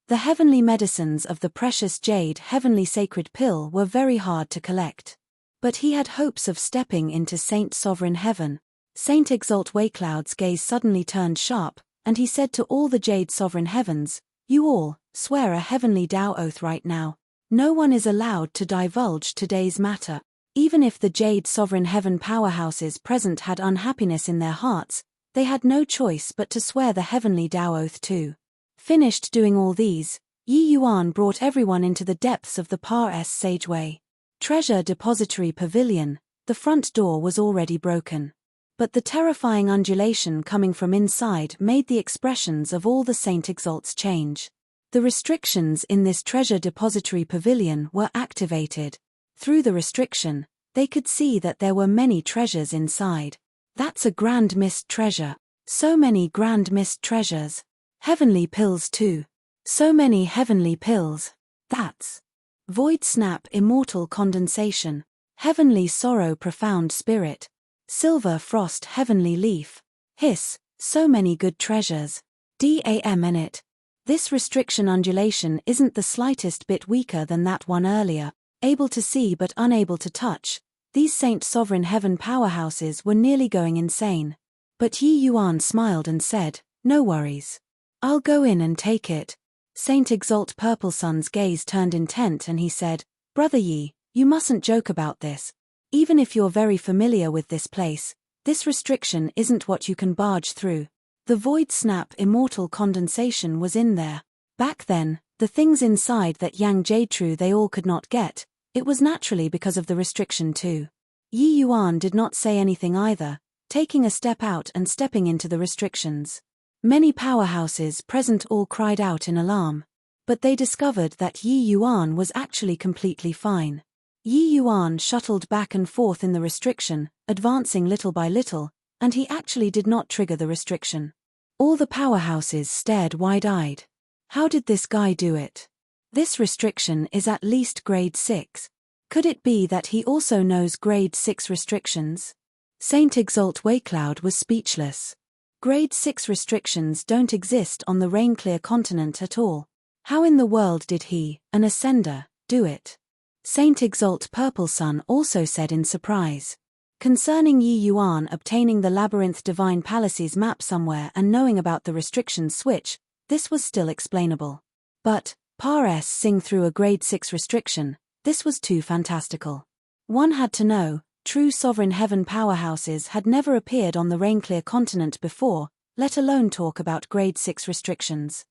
The heavenly medicines of the precious jade heavenly sacred pill were very hard to collect. But he had hopes of stepping into Saint Sovereign Heaven. Saint Exalt Waycloud's gaze suddenly turned sharp, and he said to all the Jade Sovereign Heavens, "You all, swear a heavenly Dao oath right now. No one is allowed to divulge today's matter." Even if the Jade Sovereign Heaven powerhouses present had unhappiness in their hearts, they had no choice but to swear the heavenly Dao oath too. Finished doing all these, Yi Yuan brought everyone into the depths of the Pares Sageway Treasure Depository Pavilion. The front door was already broken. But the terrifying undulation coming from inside made the expressions of all the Saint Exalts change. The restrictions in this Treasure Depository Pavilion were activated. Through the restriction, they could see that there were many treasures inside. "That's a grand mist treasure. So many grand mist treasures. Heavenly pills too. So many heavenly pills. That's Void Snap Immortal Condensation. Heavenly Sorrow Profound Spirit. Silver Frost Heavenly Leaf. Hiss, so many good treasures. Damn in it. This restriction undulation isn't the slightest bit weaker than that one earlier. Able to see but unable to touch, these Saint Sovereign Heaven powerhouses were nearly going insane. But Yi Yuan smiled and said, "No worries. I'll go in and take it." Saint Exalt Purple Sun's gaze turned intent and he said, "Brother Yi, you mustn't joke about this. Even if you're very familiar with this place, this restriction isn't what you can barge through." The Void Snap Immortal Condensation was in there. Back then, the things inside that Yang Jadetru they all could not get, it was naturally because of the restriction too. Yi Yuan did not say anything either, taking a step out and stepping into the restrictions. Many powerhouses present all cried out in alarm. But they discovered that Yi Yuan was actually completely fine. Yi Yuan shuttled back and forth in the restriction, advancing little by little, and he actually did not trigger the restriction. All the powerhouses stared wide-eyed. How did this guy do it? This restriction is at least grade 6. Could it be that he also knows grade 6 restrictions? Saint Exalt Waycloud was speechless. Grade 6 restrictions don't exist on the Rainclear continent at all. How in the world did he, an ascender, do it? Saint Exalt Purple Sun also said in surprise. Concerning Yi Yuan obtaining the Labyrinth Divine Palaces map somewhere and knowing about the restriction switch, this was still explainable. But, Pares sing through a grade 6 restriction, this was too fantastical. One had to know, true Sovereign Heaven powerhouses had never appeared on the Rainclear continent before, let alone talk about grade 6 restrictions.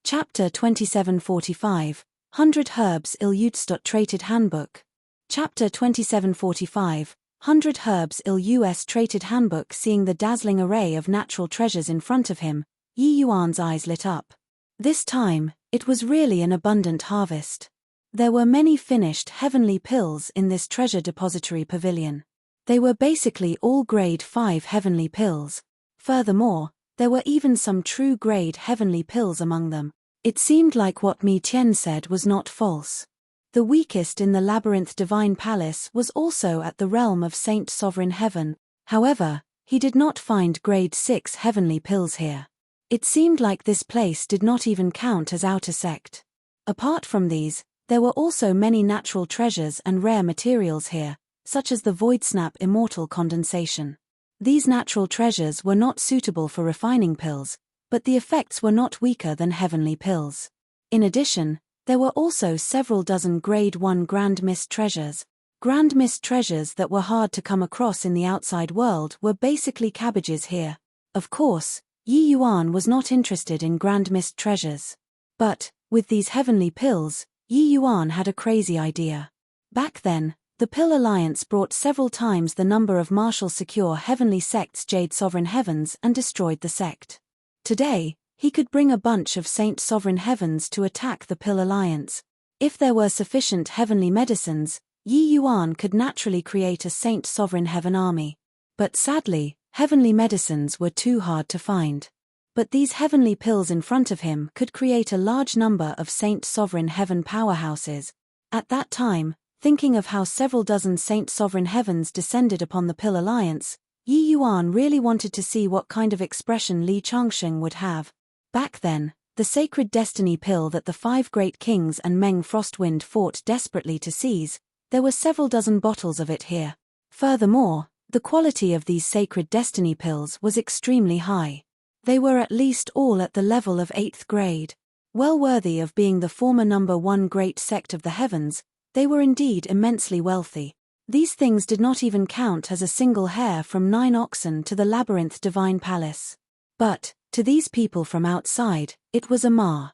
Chapter 2745, 100 Herbs Illustrated Handbook. Chapter 2745, 100 Herbs Illustrated Handbook. Seeing the dazzling array of natural treasures in front of him, Yi Yuan's eyes lit up. This time, it was really an abundant harvest. There were many finished heavenly pills in this treasure depository pavilion. They were basically all grade 5 heavenly pills. Furthermore, there were even some true grade heavenly pills among them. It seemed like what Mi Tian said was not false. The weakest in the labyrinth divine palace was also at the realm of Saint Sovereign Heaven. However, he did not find grade 6 heavenly pills here. It seemed like this place did not even count as outer sect. Apart from these, there were also many natural treasures and rare materials here, such as the Voidsnap immortal condensation. These natural treasures were not suitable for refining pills, but the effects were not weaker than heavenly pills. In addition, there were also several dozen grade 1 Grand Mist treasures. Grand Mist treasures that were hard to come across in the outside world were basically cabbages here. Of course, Yi Yuan was not interested in Grand Mist treasures. But, with these heavenly pills, Yi Yuan had a crazy idea. Back then, the Pill Alliance brought several times the number of Marshal Secure Heavenly Sect's Jade Sovereign Heavens and destroyed the sect. Today, he could bring a bunch of Saint Sovereign Heavens to attack the Pill Alliance. If there were sufficient heavenly medicines, Yi Yuan could naturally create a Saint Sovereign Heaven army. But sadly, heavenly medicines were too hard to find. But these heavenly pills in front of him could create a large number of Saint Sovereign Heaven powerhouses. At that time, thinking of how several dozen Saint Sovereign Heavens descended upon the Pill Alliance, Yi Yuan really wanted to see what kind of expression Li Changsheng would have. Back then, the sacred destiny pill that the 5 great kings and Meng Frostwind fought desperately to seize, there were several dozen bottles of it here. Furthermore, the quality of these sacred destiny pills was extremely high. They were at least all at the level of 8th grade. Well worthy of being the former number 1 great sect of the heavens, they were indeed immensely wealthy. These things did not even count as a single hair from 9 oxen to the labyrinth divine palace. But, to these people from outside, it was a massive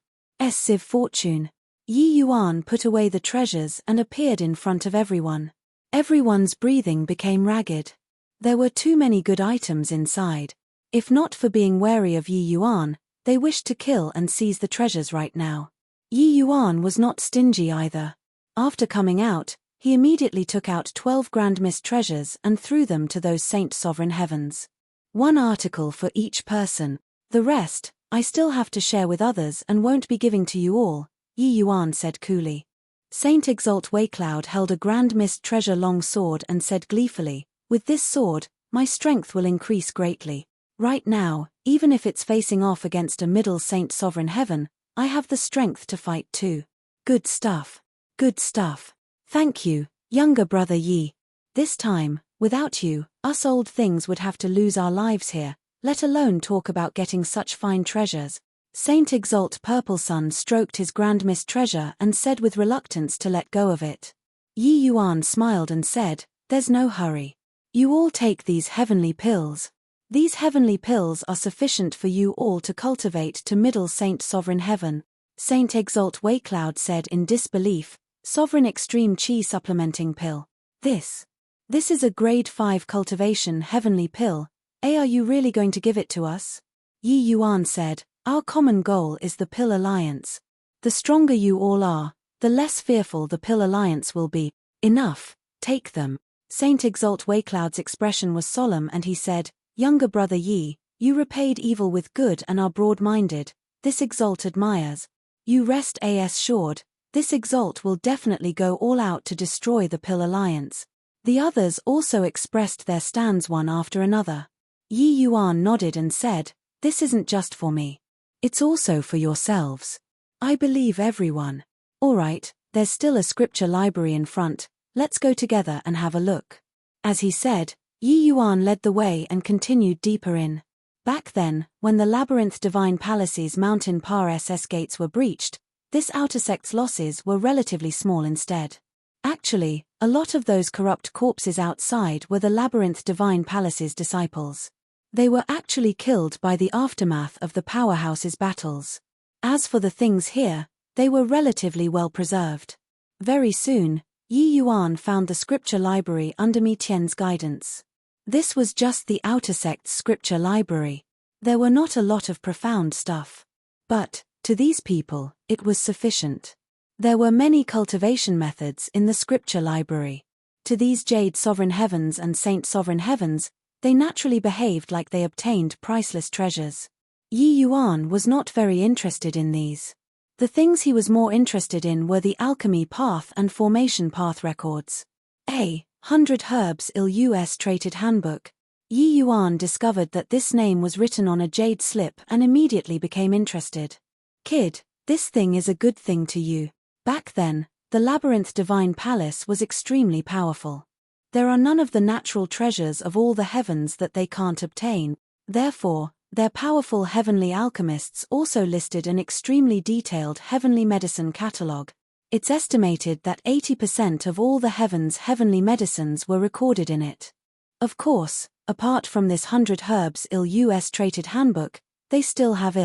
sieve fortune. Yi Yuan put away the treasures and appeared in front of everyone. Everyone's breathing became ragged. There were too many good items inside. If not for being wary of Yi Yuan, they wished to kill and seize the treasures right now. Yi Yuan was not stingy either. After coming out, he immediately took out 12 Grand Mist treasures and threw them to those Saint Sovereign Heavens. 1 article for each person. The rest, I still have to share with others and won't be giving to you all, Yi Yuan said coolly. Saint Exalt Waycloud held a Grand Mist treasure long sword and said gleefully, with this sword, my strength will increase greatly. Right now, even if it's facing off against a middle Saint Sovereign Heaven, I have the strength to fight too. Good stuff. Good stuff. Thank you, younger brother Yi. This time, without you, us old things would have to lose our lives here, let alone talk about getting such fine treasures. Saint Exalt Purple Sun stroked his Grand Mist treasure and said with reluctance to let go of it. Yi Yuan smiled and said, there's no hurry. You all take these heavenly pills. These heavenly pills are sufficient for you all to cultivate to middle Saint Sovereign Heaven. Saint Exalt Waycloud said in disbelief, Sovereign Extreme Chi Supplementing Pill. This is a grade 5 cultivation heavenly pill. Are you really going to give it to us? Yi Yuan said, our common goal is the Pill Alliance. The stronger you all are, the less fearful the Pill Alliance will be. Enough, take them. Saint Exalt Waycloud's expression was solemn and he said, younger brother Yi, you repaid evil with good and are broad-minded, this Exalt admires. You rest assured, this Exalt will definitely go all out to destroy the Pill Alliance. The others also expressed their stands one after another. Yi Yuan nodded and said, this isn't just for me. It's also for yourselves. I believe everyone. Alright, there's still a scripture library in front, let's go together and have a look. As he said, Yi Yuan led the way and continued deeper in. Back then, when the Labyrinth Divine Palace's Mountain Par SS gates were breached, this outer sect's losses were relatively small instead. Actually, a lot of those corrupt corpses outside were the Labyrinth Divine Palace's disciples. They were actually killed by the aftermath of the powerhouse's battles. As for the things here, they were relatively well preserved. Very soon, Yi Yuan found the scripture library under Mi Tian's guidance. This was just the outer sect's scripture library. There were not a lot of profound stuff. But, to these people, it was sufficient. There were many cultivation methods in the scripture library. To these Jade Sovereign Heavens and Saint Sovereign Heavens, they naturally behaved like they obtained priceless treasures. Yi Yuan was not very interested in these. The things he was more interested in were the alchemy path and formation path records. 100 Herbs Illustrated Handbook. Yi Yuan discovered that this name was written on a jade slip and immediately became interested. Kid, this thing is a good thing to you. Back then, the Labyrinth Divine Palace was extremely powerful. There are none of the natural treasures of all the heavens that they can't obtain, therefore, their powerful heavenly alchemists also listed an extremely detailed heavenly medicine catalogue. It's estimated that 80% of all the heavens' heavenly medicines were recorded in it. Of course, apart from this 100 Herbs Illustrated Handbook, they still have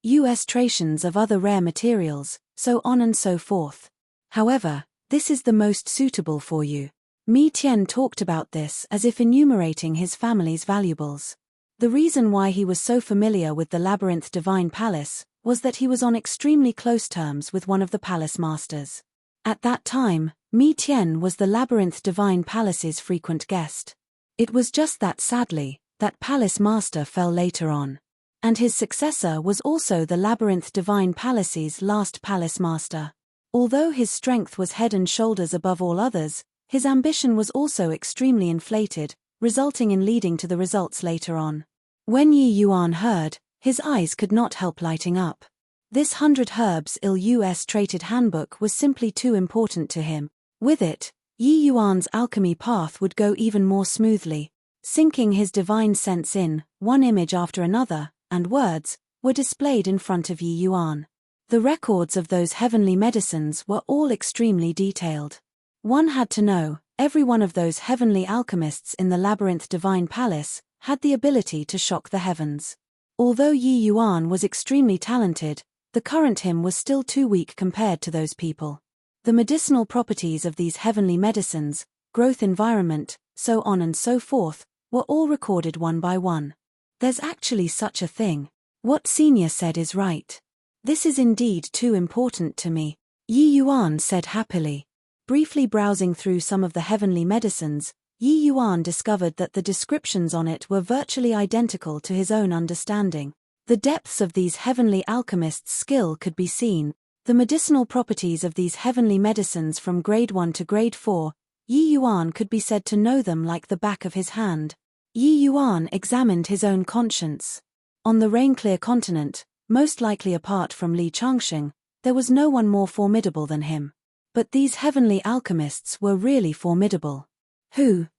illustrations of other rare materials, so on and so forth. However, this is the most suitable for you. Mi Tian talked about this as if enumerating his family's valuables. The reason why he was so familiar with the Labyrinth Divine Palace was that he was on extremely close terms with one of the palace masters. At that time, Mi Tian was the Labyrinth Divine Palace's frequent guest. It was just that sadly, that palace master fell later on. And his successor was also the Labyrinth Divine Palace's last palace master. Although his strength was head and shoulders above all others, his ambition was also extremely inflated, resulting in leading to the results later on. When Yi Yuan heard, his eyes could not help lighting up. This 100 Herbs Illustrated Handbook was simply too important to him. With it, Yi Yuan's alchemy path would go even more smoothly. Sinking his divine sense in, one image after another, and words, were displayed in front of Yi Yuan. The records of those heavenly medicines were all extremely detailed. One had to know, every one of those heavenly alchemists in the Labyrinth Divine Palace had the ability to shock the heavens. Although Yi Yuan was extremely talented, the current him was still too weak compared to those people. The medicinal properties of these heavenly medicines, growth environment, so on and so forth, were all recorded one by one. There's actually such a thing. What Senior said is right. This is indeed too important to me, Yi Yuan said happily. Briefly browsing through some of the heavenly medicines, Yi Yuan discovered that the descriptions on it were virtually identical to his own understanding. The depths of these heavenly alchemists' skill could be seen. The medicinal properties of these heavenly medicines from grade 1 to grade 4, Yi Yuan could be said to know them like the back of his hand. Yi Yuan examined his own conscience. On the rain-clear continent, most likely apart from Li Changsheng, there was no one more formidable than him. But these heavenly alchemists were really formidable.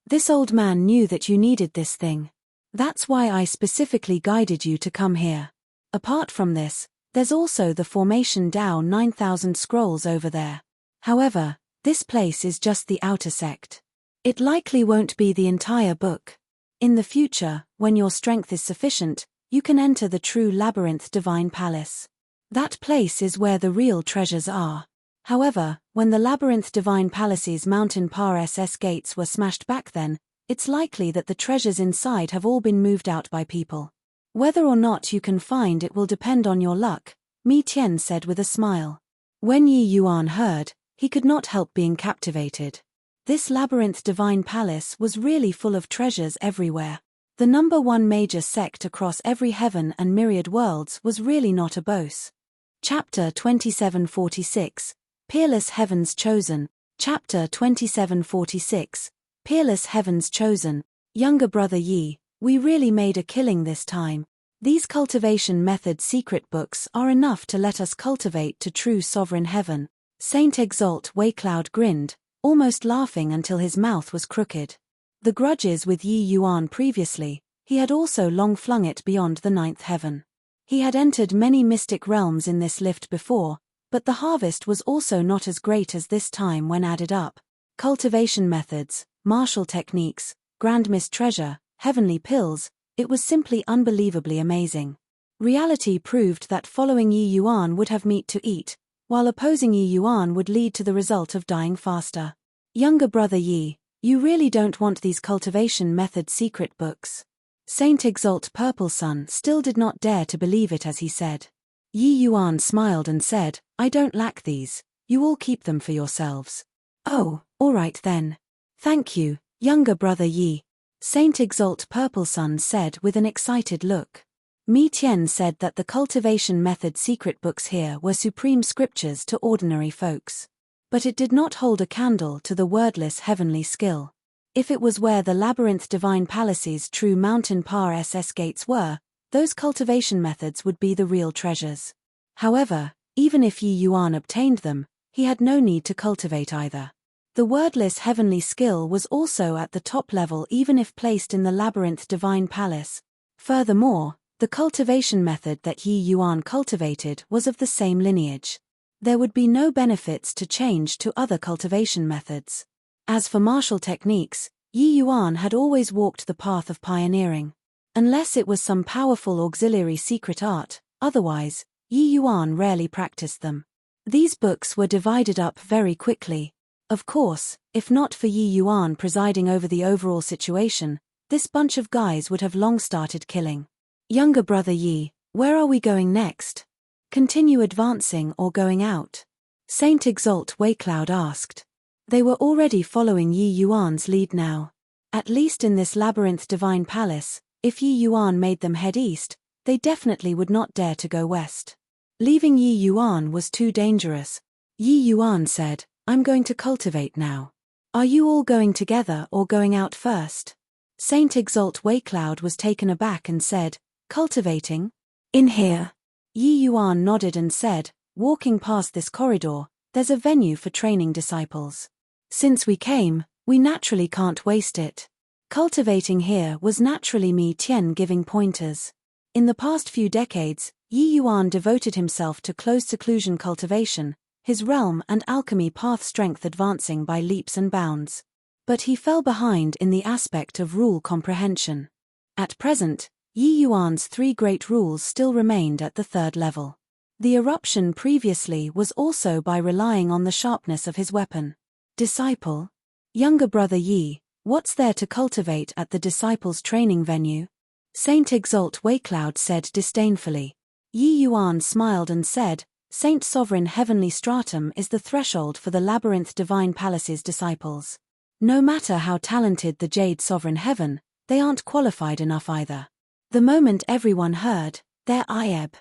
This old man knew that you needed this thing. That's why I specifically guided you to come here. Apart from this, there's also the Formation Dao 9000 scrolls over there. However, this place is just the outer sect. It likely won't be the entire book. In the future, when your strength is sufficient, you can enter the true Labyrinth Divine Palace. That place is where the real treasures are. However, when the Labyrinth Divine Palace's Mountain Par SS gates were smashed back then, it's likely that the treasures inside have all been moved out by people. Whether or not you can find it will depend on your luck, Mi Tian said with a smile. When Yi Yuan heard, he could not help being captivated. This Labyrinth Divine Palace was really full of treasures everywhere. The number one major sect across every heaven and myriad worlds was really not a boast. Chapter 2746, Peerless Heavens Chosen. Chapter 2746, Peerless Heavens Chosen. Younger brother Yi, we really made a killing this time. These cultivation method secret books are enough to let us cultivate to true sovereign heaven. Saint Exalt Waycloud grinned, almost laughing until his mouth was crooked. The grudges with Yi Yuan previously, he had also long flung it beyond the ninth heaven. He had entered many mystic realms in this lift before, but the harvest was also not as great as this time when added up. Cultivation methods, martial techniques, grand mist treasure, heavenly pills, it was simply unbelievably amazing. Reality proved that following Yi Yuan would have meat to eat, while opposing Yi Yuan would lead to the result of dying faster. Younger brother Yi, you really don't want these cultivation method secret books. Saint Exalt Purple Sun still did not dare to believe it as he said. Yi Yuan smiled and said, I don't lack these, you all keep them for yourselves. Oh, all right then. Thank you, younger brother Yi. Saint Exalt Purple Sun said with an excited look. Mi Tian said that the cultivation method secret books here were supreme scriptures to ordinary folks. But it did not hold a candle to the wordless heavenly skill. If it was where the labyrinth divine palace's true mountain power SS gates were, those cultivation methods would be the real treasures. However, even if Yi Yuan obtained them, he had no need to cultivate either. The wordless heavenly skill was also at the top level even if placed in the labyrinth divine palace. Furthermore, the cultivation method that Yi Yuan cultivated was of the same lineage. There would be no benefits to change to other cultivation methods. As for martial techniques, Yi Yuan had always walked the path of pioneering. Unless it was some powerful auxiliary secret art, otherwise, Yi Yuan rarely practiced them. These books were divided up very quickly. Of course, if not for Yi Yuan presiding over the overall situation, this bunch of guys would have long started killing. Younger brother Yi, where are we going next? Continue advancing or going out? Saint Exalt Waycloud asked. They were already following Yi Yuan's lead now. At least in this labyrinth divine palace, if Yi Yuan made them head east, they definitely would not dare to go west. Leaving Yi Yuan was too dangerous. Yi Yuan said, I'm going to cultivate now. Are you all going together or going out first? Saint Exalt Waycloud was taken aback and said, cultivating? In here. Yi Yuan nodded and said, walking past this corridor, there's a venue for training disciples. Since we came, we naturally can't waste it. Cultivating here was naturally Mi Tian giving pointers. In the past few decades, Yi Yuan devoted himself to close seclusion cultivation, his realm and alchemy path strength advancing by leaps and bounds. But he fell behind in the aspect of rule comprehension. At present, Yi Yuan's 3 great rules still remained at the 3rd level. The eruption previously was also by relying on the sharpness of his weapon. Disciple? Younger brother Yi, what's there to cultivate at the disciples' training venue? Saint Exalt Waycloud said disdainfully. Yi Yuan smiled and said, Saint Sovereign Heavenly Stratum is the threshold for the Labyrinth Divine Palace's disciples. No matter how talented the Jade Sovereign Heaven, they aren't qualified enough either. The moment everyone heard, their IEB.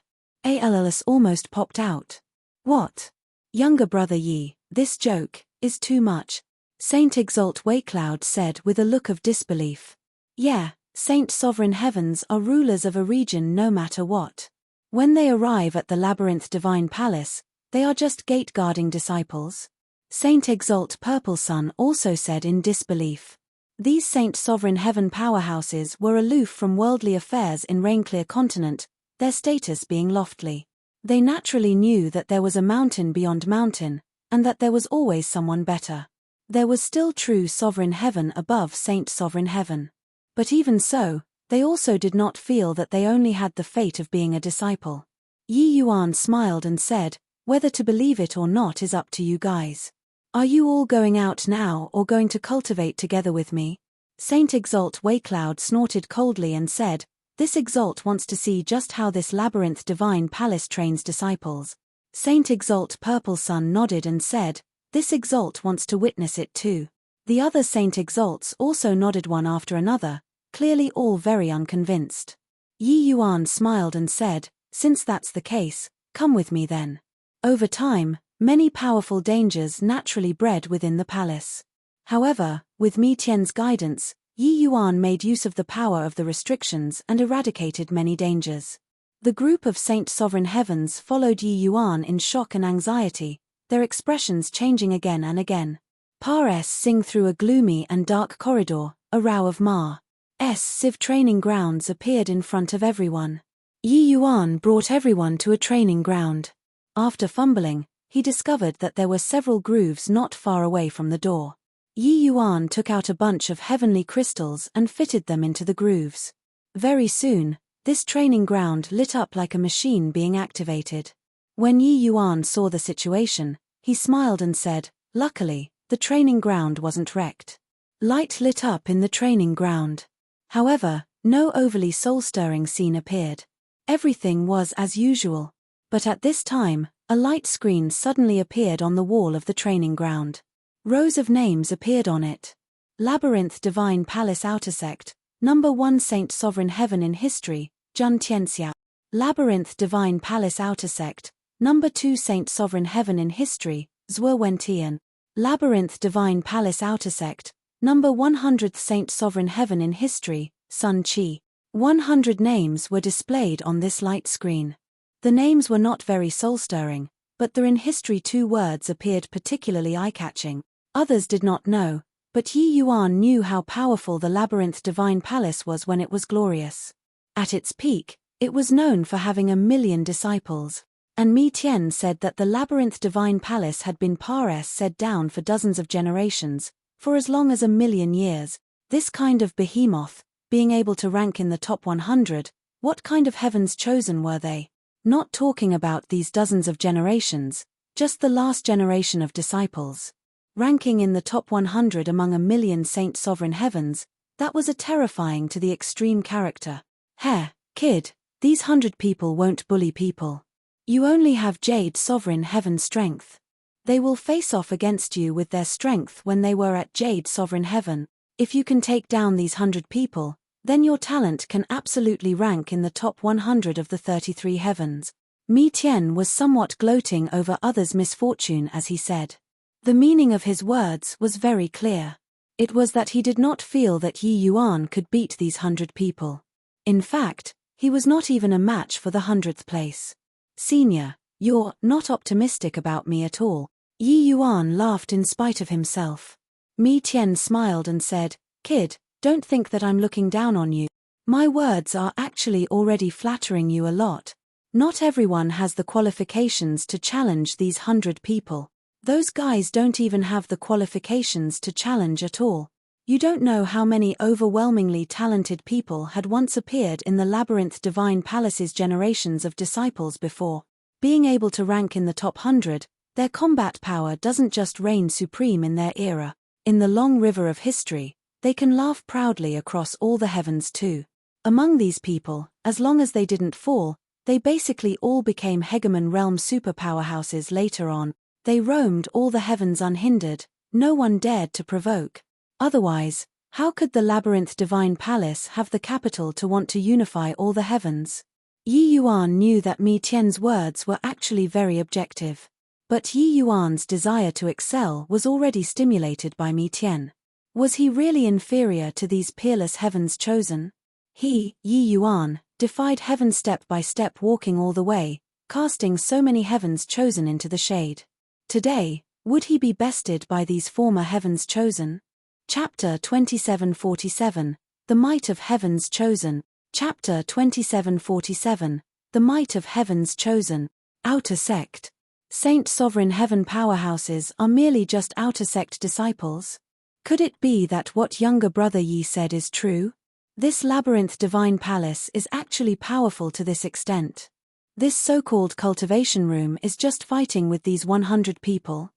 ALLS almost popped out. What? Younger brother Yi, this joke is too much. Saint Exalt Waycloud said with a look of disbelief. Yeah, Saint Sovereign Heavens are rulers of a region no matter what. When they arrive at the Labyrinth Divine Palace, they are just gate-guarding disciples. Saint Exalt Purple Sun also said in disbelief. These Saint Sovereign Heaven powerhouses were aloof from worldly affairs in Rainclear Continent, their status being lofty. They naturally knew that there was a mountain beyond mountain, and that there was always someone better. There was still true Sovereign Heaven above Saint Sovereign Heaven. But even so, they also did not feel that they only had the fate of being a disciple. Yi Yuan smiled and said, whether to believe it or not is up to you guys. Are you all going out now or going to cultivate together with me? Saint Exalt Waycloud snorted coldly and said, this Exalt wants to see just how this Labyrinth Divine Palace trains disciples. Saint Exalt Purple Sun nodded and said, this Exalt wants to witness it too. The other Saint Exalts also nodded one after another, clearly all very unconvinced. Yi Yuan smiled and said, since that's the case, come with me then. Over time, many powerful dangers naturally bred within the palace. However, with Mi Tian's guidance, Yi Yuan made use of the power of the restrictions and eradicated many dangers. The group of Saint Sovereign Heavens followed Yi Yuan in shock and anxiety, their expressions changing again and again. Pa's sing through a gloomy and dark corridor, a row of Ma's Civ training grounds appeared in front of everyone. Yi Yuan brought everyone to a training ground. After fumbling, he discovered that there were several grooves not far away from the door. Yi Yuan took out a bunch of heavenly crystals and fitted them into the grooves. Very soon, this training ground lit up like a machine being activated. When Yi Yuan saw the situation, he smiled and said, luckily, the training ground wasn't wrecked. Light lit up in the training ground. However, no overly soul-stirring scene appeared. Everything was as usual. But at this time, a light screen suddenly appeared on the wall of the training ground. Rows of names appeared on it. Labyrinth Divine Palace Outer Sect, number 1 Saint Sovereign Heaven in history, Jun Tianxia. Labyrinth Divine Palace Outer Sect, Number 2 Saint Sovereign Heaven in History, Zhuo Wentian. Labyrinth Divine Palace Outer Sect, Number 100th Saint Sovereign Heaven in History, Sun Qi. 100 names were displayed on this light screen. The names were not very soul-stirring, but the in history 2 words appeared particularly eye-catching. Others did not know, but Yi Yuan knew how powerful the Labyrinth Divine Palace was when it was glorious. At its peak, it was known for having 1 million disciples. And Mi Tian said that the Labyrinth Divine Palace had been said down for dozens of generations, for as long as 1 million years. This kind of behemoth, being able to rank in the top 100, what kind of heavens chosen were they? Not talking about these dozens of generations, just the last generation of disciples. Ranking in the top 100 among 1 million Saint Sovereign Heavens, that was a terrifying to the extreme character. Kid, these 100 people won't bully people. You only have Jade Sovereign Heaven strength. They will face off against you with their strength when they were at Jade Sovereign Heaven. If you can take down these 100 people, then your talent can absolutely rank in the top 100 of the 33 heavens. Mi Tian was somewhat gloating over others' misfortune as he said. The meaning of his words was very clear. It was that he did not feel that Yi Yuan could beat these 100 people. In fact, he was not even a match for the 100th place. Senior, you're not optimistic about me at all. Yi Yuan laughed in spite of himself. Mi Tian smiled and said, Kid, don't think that I'm looking down on you. My words are actually already flattering you a lot. Not everyone has the qualifications to challenge these 100 people. Those guys don't even have the qualifications to challenge at all. You don't know how many overwhelmingly talented people had once appeared in the Labyrinth Divine Palace's generations of disciples before. Being able to rank in the top 100, their combat power doesn't just reign supreme in their era. In the long river of history, they can laugh proudly across all the heavens too. Among these people, as long as they didn't fall, they basically all became hegemon realm superpowerhouses later on. They roamed all the heavens unhindered, no one dared to provoke. Otherwise, how could the Labyrinth Divine Palace have the capital to want to unify all the heavens? Yi Yuan knew that Mi Tian's words were actually very objective. But Yi Yuan's desire to excel was already stimulated by Mi Tian. Was he really inferior to these peerless heavens chosen? He, Yi Yuan, defied heaven step by step, walking all the way, casting so many heavens chosen into the shade. Today, would he be bested by these former heavens chosen? Chapter 2747, The Might of Heavens Chosen. Chapter 2747, The Might of Heavens Chosen. Outer Sect. Saint Sovereign Heaven powerhouses are merely just outer sect disciples? Could it be that what younger brother Yi said is true? This Labyrinth Divine Palace is actually powerful to this extent. This so-called cultivation room is just fighting with these 100 people.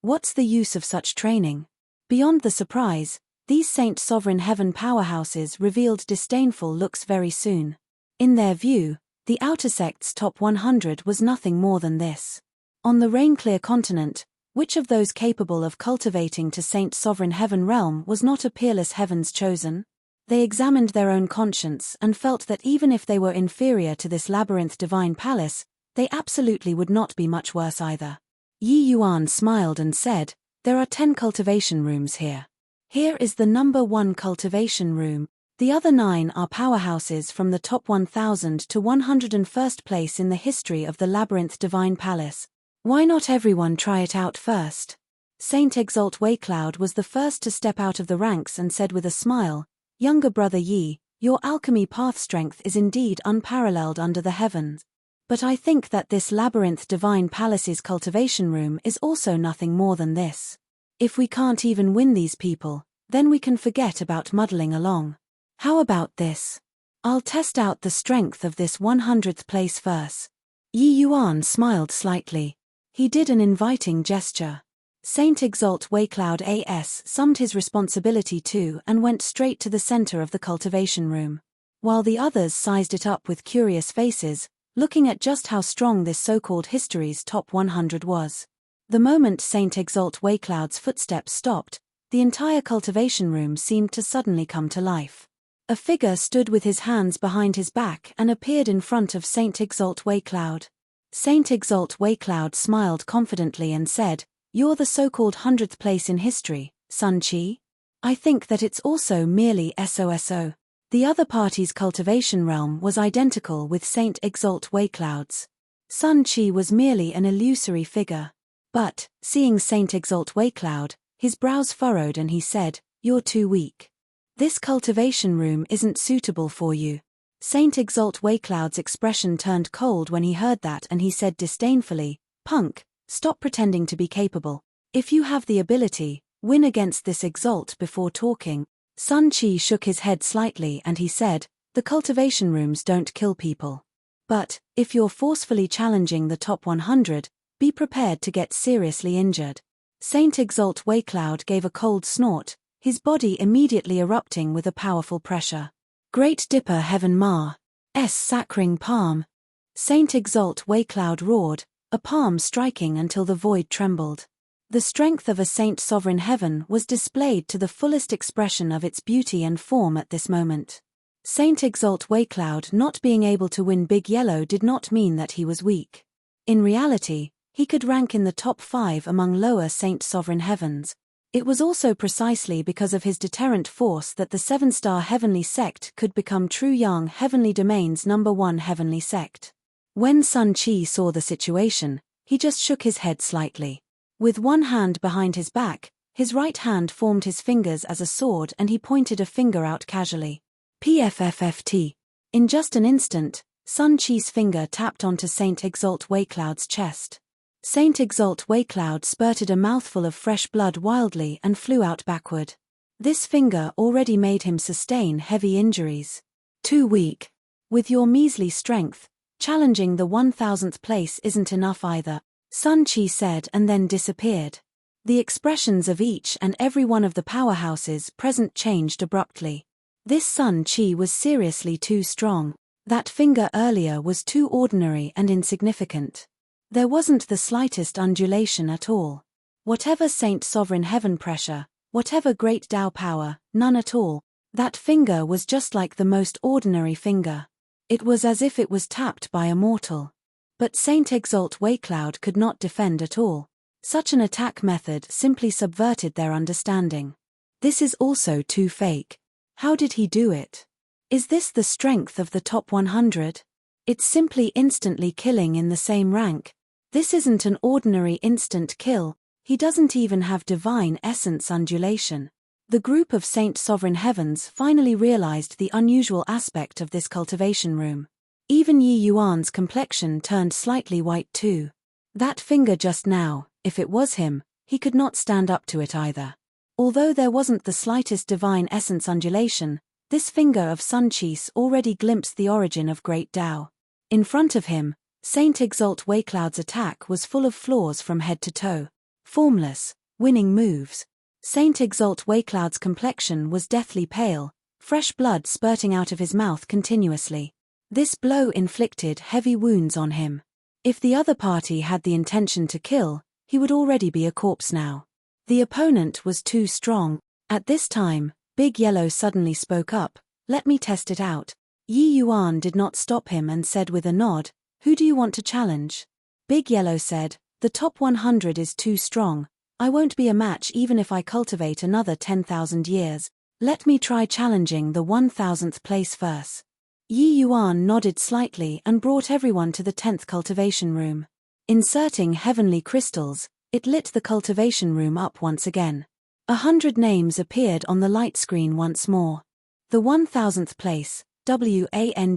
What's the use of such training? Beyond the surprise, these Saint Sovereign Heaven powerhouses revealed disdainful looks very soon. In their view, the outer sect's top 100 was nothing more than this. On the rain-clear continent, which of those capable of cultivating to Saint Sovereign Heaven realm was not a peerless heavens chosen? They examined their own conscience and felt that even if they were inferior to this Labyrinth Divine Palace, they absolutely would not be much worse either. Yi Yuan smiled and said, There are 10 cultivation rooms here. Here is the number 1 cultivation room. The other 9 are powerhouses from the top 1000 to 101st place in the history of the Labyrinth Divine Palace. Why not everyone try it out first? Saint Exalt Waycloud was the first to step out of the ranks and said with a smile, Younger brother Yi, your alchemy path strength is indeed unparalleled under the heavens. But I think that this Labyrinth Divine Palace's cultivation room is also nothing more than this. If we can't even win these people, then we can forget about muddling along. How about this? I'll test out the strength of this 100th place first. Yi Yuan smiled slightly. He did an inviting gesture. Saint Exalt Waycloud A.S. summed his responsibility too and went straight to the center of the cultivation room. While the others sized it up with curious faces, looking at just how strong this so-called history's top 100 was. The moment Saint Exalt Waycloud's footsteps stopped, the entire cultivation room seemed to suddenly come to life. A figure stood with his hands behind his back and appeared in front of Saint Exalt Waycloud. Saint Exalt Waycloud smiled confidently and said, "You're the so-called 100th place in history, Sun Chi? I think that it's also merely SOSO. The other party's cultivation realm was identical with Saint Exalt Waycloud's. Sun Chi was merely an illusory figure. But, seeing Saint Exalt Waycloud, his brows furrowed and he said, "You're too weak. This cultivation room isn't suitable for you." Saint Exalt Waycloud's expression turned cold when he heard that and he said disdainfully, "Punk, stop pretending to be capable. If you have the ability, win against this Exalt before talking." Sun Chi shook his head slightly and he said, "The cultivation rooms don't kill people. But, if you're forcefully challenging the top 100, be prepared to get seriously injured." Saint Exalt Waycloud gave a cold snort, his body immediately erupting with a powerful pressure. "Great Dipper Heaven Ma's sacring palm." Saint Exalt Waycloud roared, a palm striking until the void trembled. The strength of a Saint Sovereign Heaven was displayed to the fullest expression of its beauty and form at this moment. Saint Exalt Waycloud not being able to win Big Yellow did not mean that he was weak. In reality, he could rank in the top 5 among lower Saint Sovereign Heavens. It was also precisely because of his deterrent force that the 7-star heavenly sect could become True Yang Heavenly Domain's #1 heavenly sect. When Sun Chi saw the situation, he just shook his head slightly. With one hand behind his back, his right hand formed his fingers as a sword and he pointed a finger out casually. PFFFT. In just an instant, Sun Chi's finger tapped onto Saint Exalt Waycloud's chest. Saint Exalt Waycloud spurted a mouthful of fresh blood wildly and flew out backward. This finger already made him sustain heavy injuries. "Too weak. With your measly strength, challenging the 1000th place isn't enough either," Sun Chi said and then disappeared. The expressions of each and every one of the powerhouses present changed abruptly. This Sun Chi was seriously too strong. That finger earlier was too ordinary and insignificant. There wasn't the slightest undulation at all. Whatever Saint Sovereign Heaven pressure, whatever great Tao power, none at all. That finger was just like the most ordinary finger. It was as if it was tapped by a mortal. But Saint Exalt Waycloud could not defend at all. Such an attack method simply subverted their understanding. This is also too fake. How did he do it? Is this the strength of the top 100? It's simply instantly killing in the same rank. This isn't an ordinary instant kill, he doesn't even have divine essence undulation. The group of Saint Sovereign Heavens finally realized the unusual aspect of this cultivation room. Even Yi Yuan's complexion turned slightly white too. That finger just now, if it was him, he could not stand up to it either. Although there wasn't the slightest divine essence undulation, this finger of Sun Chi's already glimpsed the origin of great Tao. In front of him, Saint Exalt Waycloud's attack was full of flaws from head to toe. Formless, winning moves. Saint Exalt Waycloud's complexion was deathly pale, fresh blood spurting out of his mouth continuously. This blow inflicted heavy wounds on him. If the other party had the intention to kill, he would already be a corpse now. The opponent was too strong. At this time, Big Yellow suddenly spoke up, "Let me test it out." Yi Yuan did not stop him and said with a nod, "Who do you want to challenge?" Big Yellow said, "The top 100 is too strong. I won't be a match even if I cultivate another 10,000 years. Let me try challenging the 1000th place first." Yi Yuan nodded slightly and brought everyone to the 10th cultivation room. Inserting heavenly crystals, it lit the cultivation room up once again. 100 names appeared on the light screen once more. The 1000th place, Wang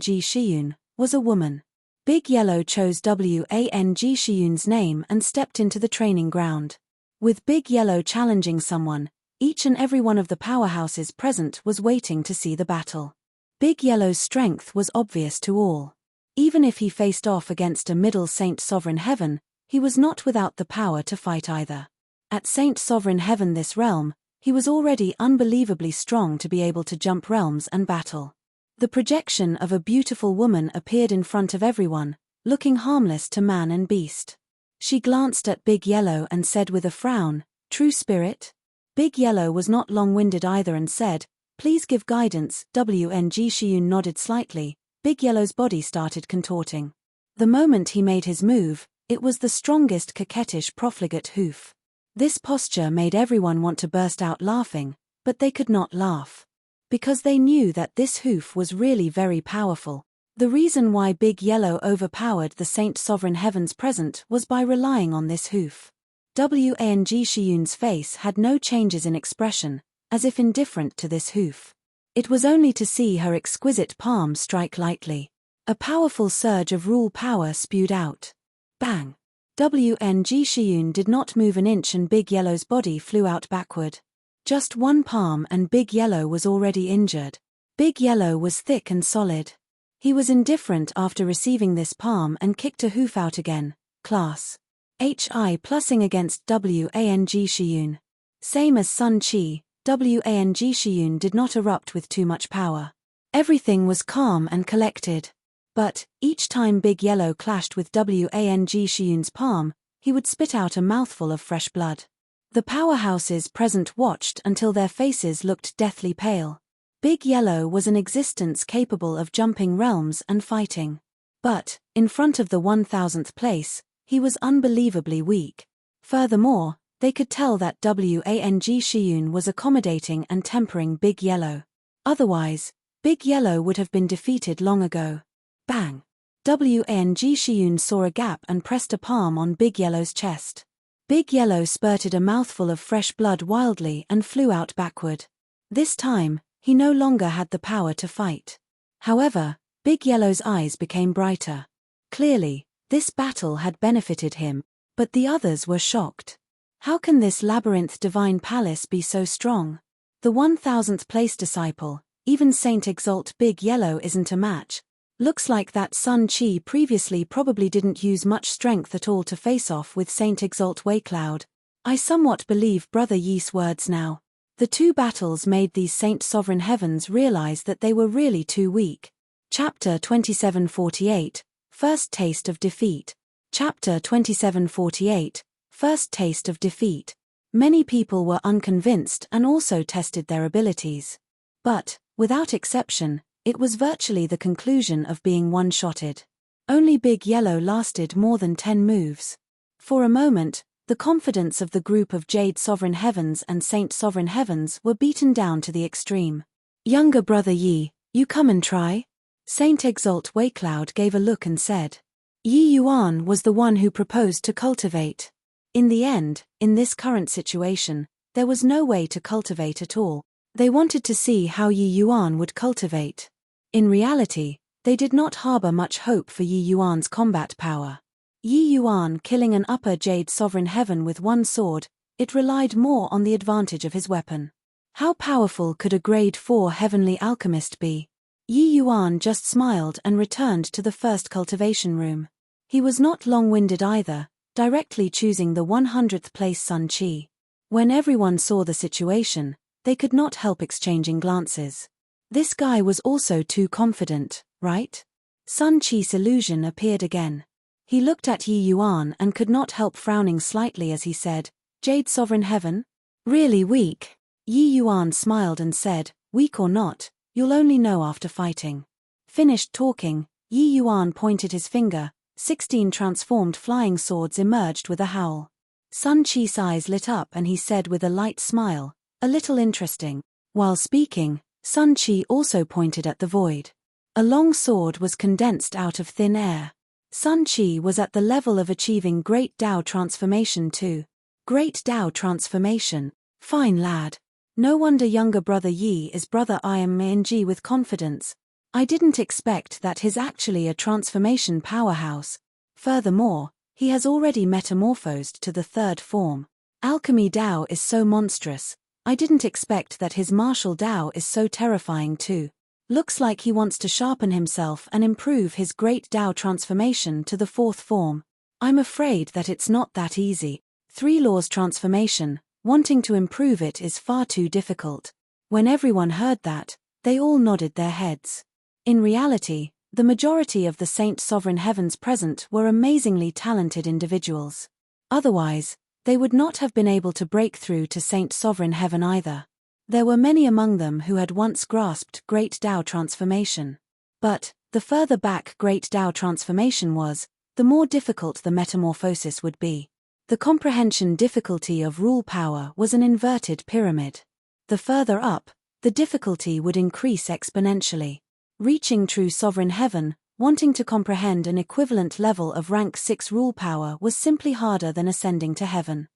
Shiyun, was a woman. Big Yellow chose Wang Shiyun's name and stepped into the training ground. With Big Yellow challenging someone, each and every one of the powerhouses present was waiting to see the battle. Big Yellow's strength was obvious to all. Even if he faced off against a middle Saint Sovereign Heaven, he was not without the power to fight either. At Saint Sovereign Heaven this realm, he was already unbelievably strong to be able to jump realms and battle. The projection of a beautiful woman appeared in front of everyone, looking harmless to man and beast. She glanced at Big Yellow and said with a frown, "True spirit?" Big Yellow was not long-winded either and said, Please give guidance. WNG Shiyun nodded slightly. Big Yellow's body started contorting. The moment he made his move, it was the strongest coquettish profligate hoof. This posture made everyone want to burst out laughing, but they could not laugh. Because they knew that this hoof was really very powerful. The reason why Big Yellow overpowered the Saint Sovereign Heavens present was by relying on this hoof. Wang Shiyun's face had no changes in expression, as if indifferent to this hoof. It was only to see her exquisite palm strike lightly. A powerful surge of rule power spewed out. Bang! Wang Shiyun did not move an inch and Big Yellow's body flew out backward. Just one palm and Big Yellow was already injured. Big Yellow was thick and solid. He was indifferent after receiving this palm and kicked a hoof out again. Class. HI plussing against Wang Shiyun. Same as Sun Chi, Wang Shiyun did not erupt with too much power. Everything was calm and collected. But, each time Big Yellow clashed with Wang Shiyun's palm, he would spit out a mouthful of fresh blood. The powerhouses present watched until their faces looked deathly pale. Big Yellow was an existence capable of jumping realms and fighting. But, in front of the 1000th place, he was unbelievably weak. Furthermore, they could tell that Wang Shiyun was accommodating and tempering Big Yellow. Otherwise, Big Yellow would have been defeated long ago. Bang! Wang Shiyun saw a gap and pressed a palm on Big Yellow's chest. Big Yellow spurted a mouthful of fresh blood wildly and flew out backward. This time, he no longer had the power to fight. However, Big Yellow's eyes became brighter. Clearly, this battle had benefited him, but the others were shocked. How can this labyrinth divine palace be so strong? The 1000th place disciple, even Saint Exalt Big Yellow isn't a match. Looks like that Sun Chi previously probably didn't use much strength at all to face off with Saint Exalt Waycloud. I somewhat believe Brother Yi's words now. The two battles made these Saint Sovereign Heavens realize that they were really too weak. Chapter 2748, First Taste of Defeat. Chapter 2748, First Taste of Defeat. Many people were unconvinced and also tested their abilities. But, without exception, it was virtually the conclusion of being one-shotted. Only Big Yellow lasted more than 10 moves. For a moment, the confidence of the group of Jade Sovereign Heavens and Saint Sovereign Heavens were beaten down to the extreme. Younger Brother Yi, you come and try? Saint Exalt Waycloud gave a look and said. Yi Yuan was the one who proposed to cultivate. In the end, in this current situation, there was no way to cultivate at all. They wanted to see how Yi Yuan would cultivate. In reality, they did not harbor much hope for Yi Yuan's combat power. Yi Yuan killing an upper Jade Sovereign Heaven with one sword, it relied more on the advantage of his weapon. How powerful could a grade 4 heavenly alchemist be? Yi Yuan just smiled and returned to the first cultivation room. He was not long-winded either, directly choosing the 100th place Sun Chi. When everyone saw the situation, they could not help exchanging glances. This guy was also too confident, right? Sun Chi's illusion appeared again. He looked at Yi Yuan and could not help frowning slightly as he said, Jade Sovereign Heaven? Really weak. Yi Yuan smiled and said, weak or not, you'll only know after fighting. Finished talking, Yi Yuan pointed his finger, 16 transformed flying swords emerged with a howl. Sun Chi's eyes lit up and he said with a light smile, a little interesting. While speaking, Sun Chi also pointed at the void. A long sword was condensed out of thin air. Sun Chi was at the level of achieving Great Dao Transformation too. Great Dao Transformation. Fine lad. No wonder younger Brother Yi is Brother Imng with confidence. I didn't expect that he's actually a transformation powerhouse. Furthermore, he has already metamorphosed to the 3rd form. Alchemy Dao is so monstrous. I didn't expect that his martial Dao is so terrifying too. Looks like he wants to sharpen himself and improve his Great Dao Transformation to the 4th form. I'm afraid that it's not that easy. 3 Laws Transformation, wanting to improve it is far too difficult. When everyone heard that, they all nodded their heads. In reality, the majority of the Saint Sovereign Heavens present were amazingly talented individuals. Otherwise, they would not have been able to break through to Saint Sovereign Heaven either. There were many among them who had once grasped Great Tao transformation. But, the further back Great Tao transformation was, the more difficult the metamorphosis would be. The comprehension difficulty of rule power was an inverted pyramid. The further up, the difficulty would increase exponentially. Reaching true sovereign heaven, wanting to comprehend an equivalent level of rank 6 rule power was simply harder than ascending to heaven.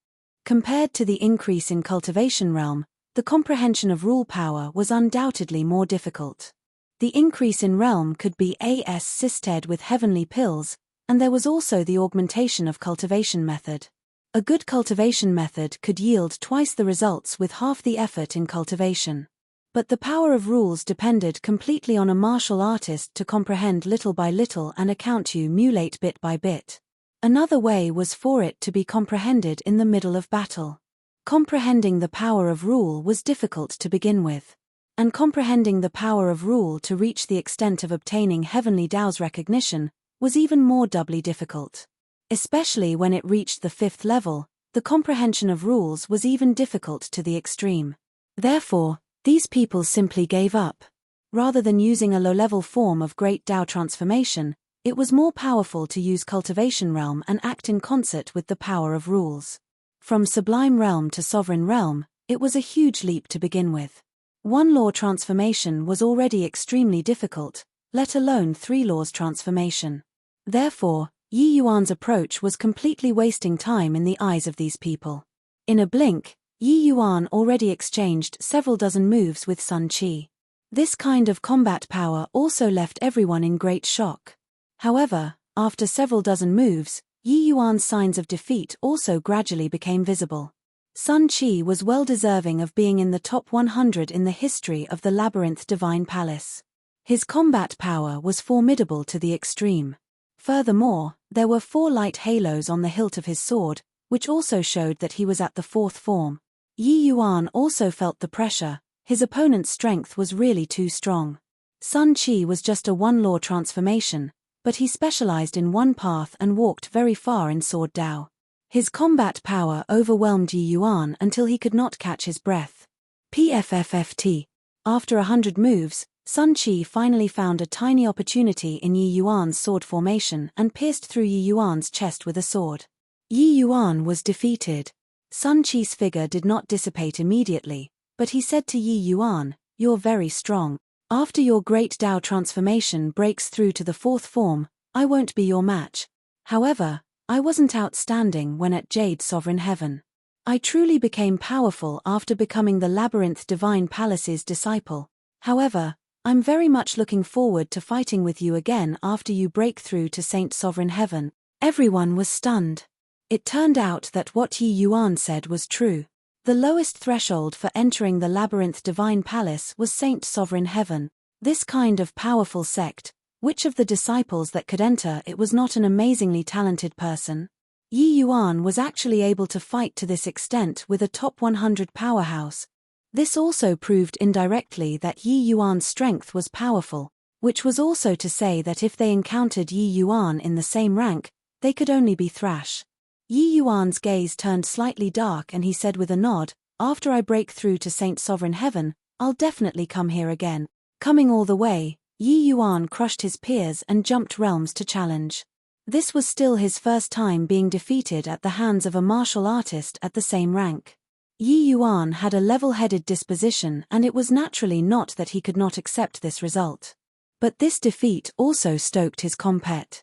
Compared to the increase in cultivation realm, the comprehension of rule power was undoubtedly more difficult. The increase in realm could be assisted with heavenly pills, and there was also the augmentation of cultivation method. A good cultivation method could yield twice the results with half the effort in cultivation. But the power of rules depended completely on a martial artist to comprehend little by little and accumulate bit by bit. Another way was for it to be comprehended in the middle of battle. Comprehending the power of rule was difficult to begin with. And comprehending the power of rule to reach the extent of obtaining heavenly Tao's recognition was even more doubly difficult. Especially when it reached the 5th level, the comprehension of rules was even difficult to the extreme. Therefore, these people simply gave up. Rather than using a low-level form of Great Tao transformation, it was more powerful to use cultivation realm and act in concert with the power of rules. From sublime realm to sovereign realm, it was a huge leap to begin with. 1 law transformation was already extremely difficult, let alone 3 laws transformation. Therefore, Yi Yuan's approach was completely wasting time in the eyes of these people. In a blink, Yi Yuan already exchanged several dozen moves with Sun Qi. This kind of combat power also left everyone in great shock. However, after several dozen moves, Yi Yuan's signs of defeat also gradually became visible. Sun Qi was well deserving of being in the top 100 in the history of the Labyrinth Divine Palace. His combat power was formidable to the extreme. Furthermore, there were 4 light halos on the hilt of his sword, which also showed that he was at the 4th form. Yi Yuan also felt the pressure. His opponent's strength was really too strong. Sun Qi was just a 1-law transformation, but he specialized in one path and walked very far in Sword Dao. His combat power overwhelmed Yi Yuan until he could not catch his breath. PFFFT. After 100 moves, Sun Qi finally found a tiny opportunity in Yi Yuan's sword formation and pierced through Yi Yuan's chest with a sword. Yi Yuan was defeated. Sun Qi's figure did not dissipate immediately, but he said to Yi Yuan, "You're very strong. After your Great Tao transformation breaks through to the 4th form, I won't be your match. However, I wasn't outstanding when at Jade Sovereign Heaven. I truly became powerful after becoming the Labyrinth Divine Palace's disciple. However, I'm very much looking forward to fighting with you again after you break through to Saint Sovereign Heaven." Everyone was stunned. It turned out that what Yi Yuan said was true. The lowest threshold for entering the Labyrinth Divine Palace was Saint Sovereign Heaven. This kind of powerful sect, which of the disciples that could enter it was not an amazingly talented person? Yi Yuan was actually able to fight to this extent with a top 100 powerhouse. This also proved indirectly that Yi Yuan's strength was powerful, which was also to say that if they encountered Yi Yuan in the same rank, they could only be thrash. Yi Yuan's gaze turned slightly dark and he said with a nod, "After I break through to Saint Sovereign Heaven, I'll definitely come here again." Coming all the way, Yi Yuan crushed his peers and jumped realms to challenge. This was still his first time being defeated at the hands of a martial artist at the same rank. Yi Yuan had a level-headed disposition and it was naturally not that he could not accept this result. But this defeat also stoked his competitive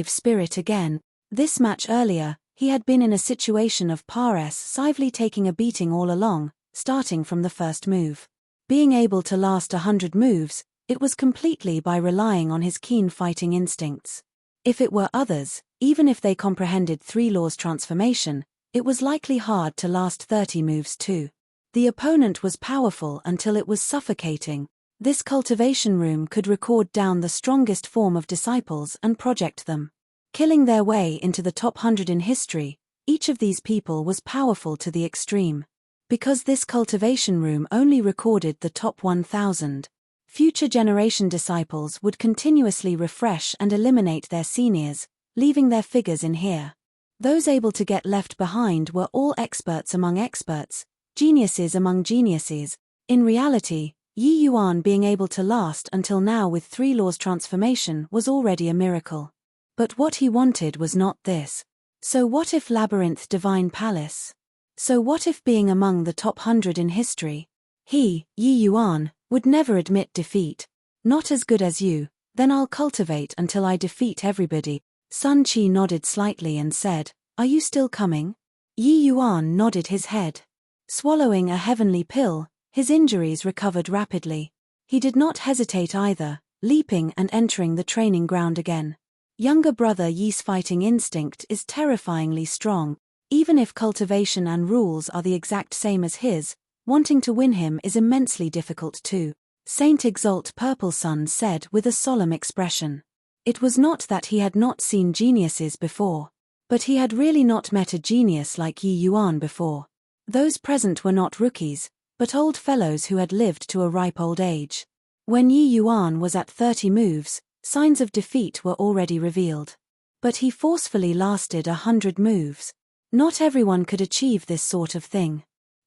spirit again. This match earlier, he had been in a situation of passively taking a beating all along, starting from the first move. Being able to last 100 moves, it was completely by relying on his keen fighting instincts. If it were others, even if they comprehended 3 laws transformation, it was likely hard to last 30 moves too. The opponent was powerful until it was suffocating. This cultivation room could record down the strongest form of disciples and project them. Killing their way into the top 100 in history, each of these people was powerful to the extreme. Because this cultivation room only recorded the top 1,000, future generation disciples would continuously refresh and eliminate their seniors, leaving their figures in here. Those able to get left behind were all experts among experts, Geniuses among geniuses. In reality, Yi Yuan being able to last until now with 3 laws transformation was already a miracle. But what he wanted was not this. So what if Labyrinth Divine Palace? So what if being among the top 100 in history? He, Yi Yuan, would never admit defeat. Not as good as you, then I'll cultivate until I defeat everybody. Sun Qi nodded slightly and said, "Are you still coming?" Yi Yuan nodded his head. Swallowing a heavenly pill, his injuries recovered rapidly. He did not hesitate either, leaping and entering the training ground again. Younger brother Yi's fighting instinct is terrifyingly strong. Even if cultivation and rules are the exact same as his, wanting to win him is immensely difficult too. Saint Exalt Purple Sun said with a solemn expression. It was not that he had not seen geniuses before. But he had really not met a genius like Yi Yuan before. Those present were not rookies, but old fellows who had lived to a ripe old age. When Yi Yuan was at 30 moves, signs of defeat were already revealed. But he forcefully lasted 100 moves. Not everyone could achieve this sort of thing.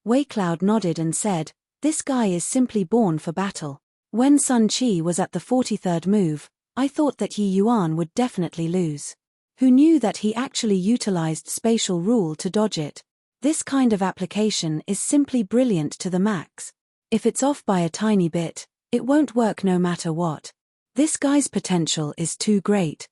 Waicloud nodded and said, "This guy is simply born for battle." When Sun Qi was at the 43rd move, I thought that Yi Yuan would definitely lose. Who knew that he actually utilized spatial rule to dodge it? This kind of application is simply brilliant to the max. If it's off by a tiny bit, it won't work no matter what. This guy's potential is too great.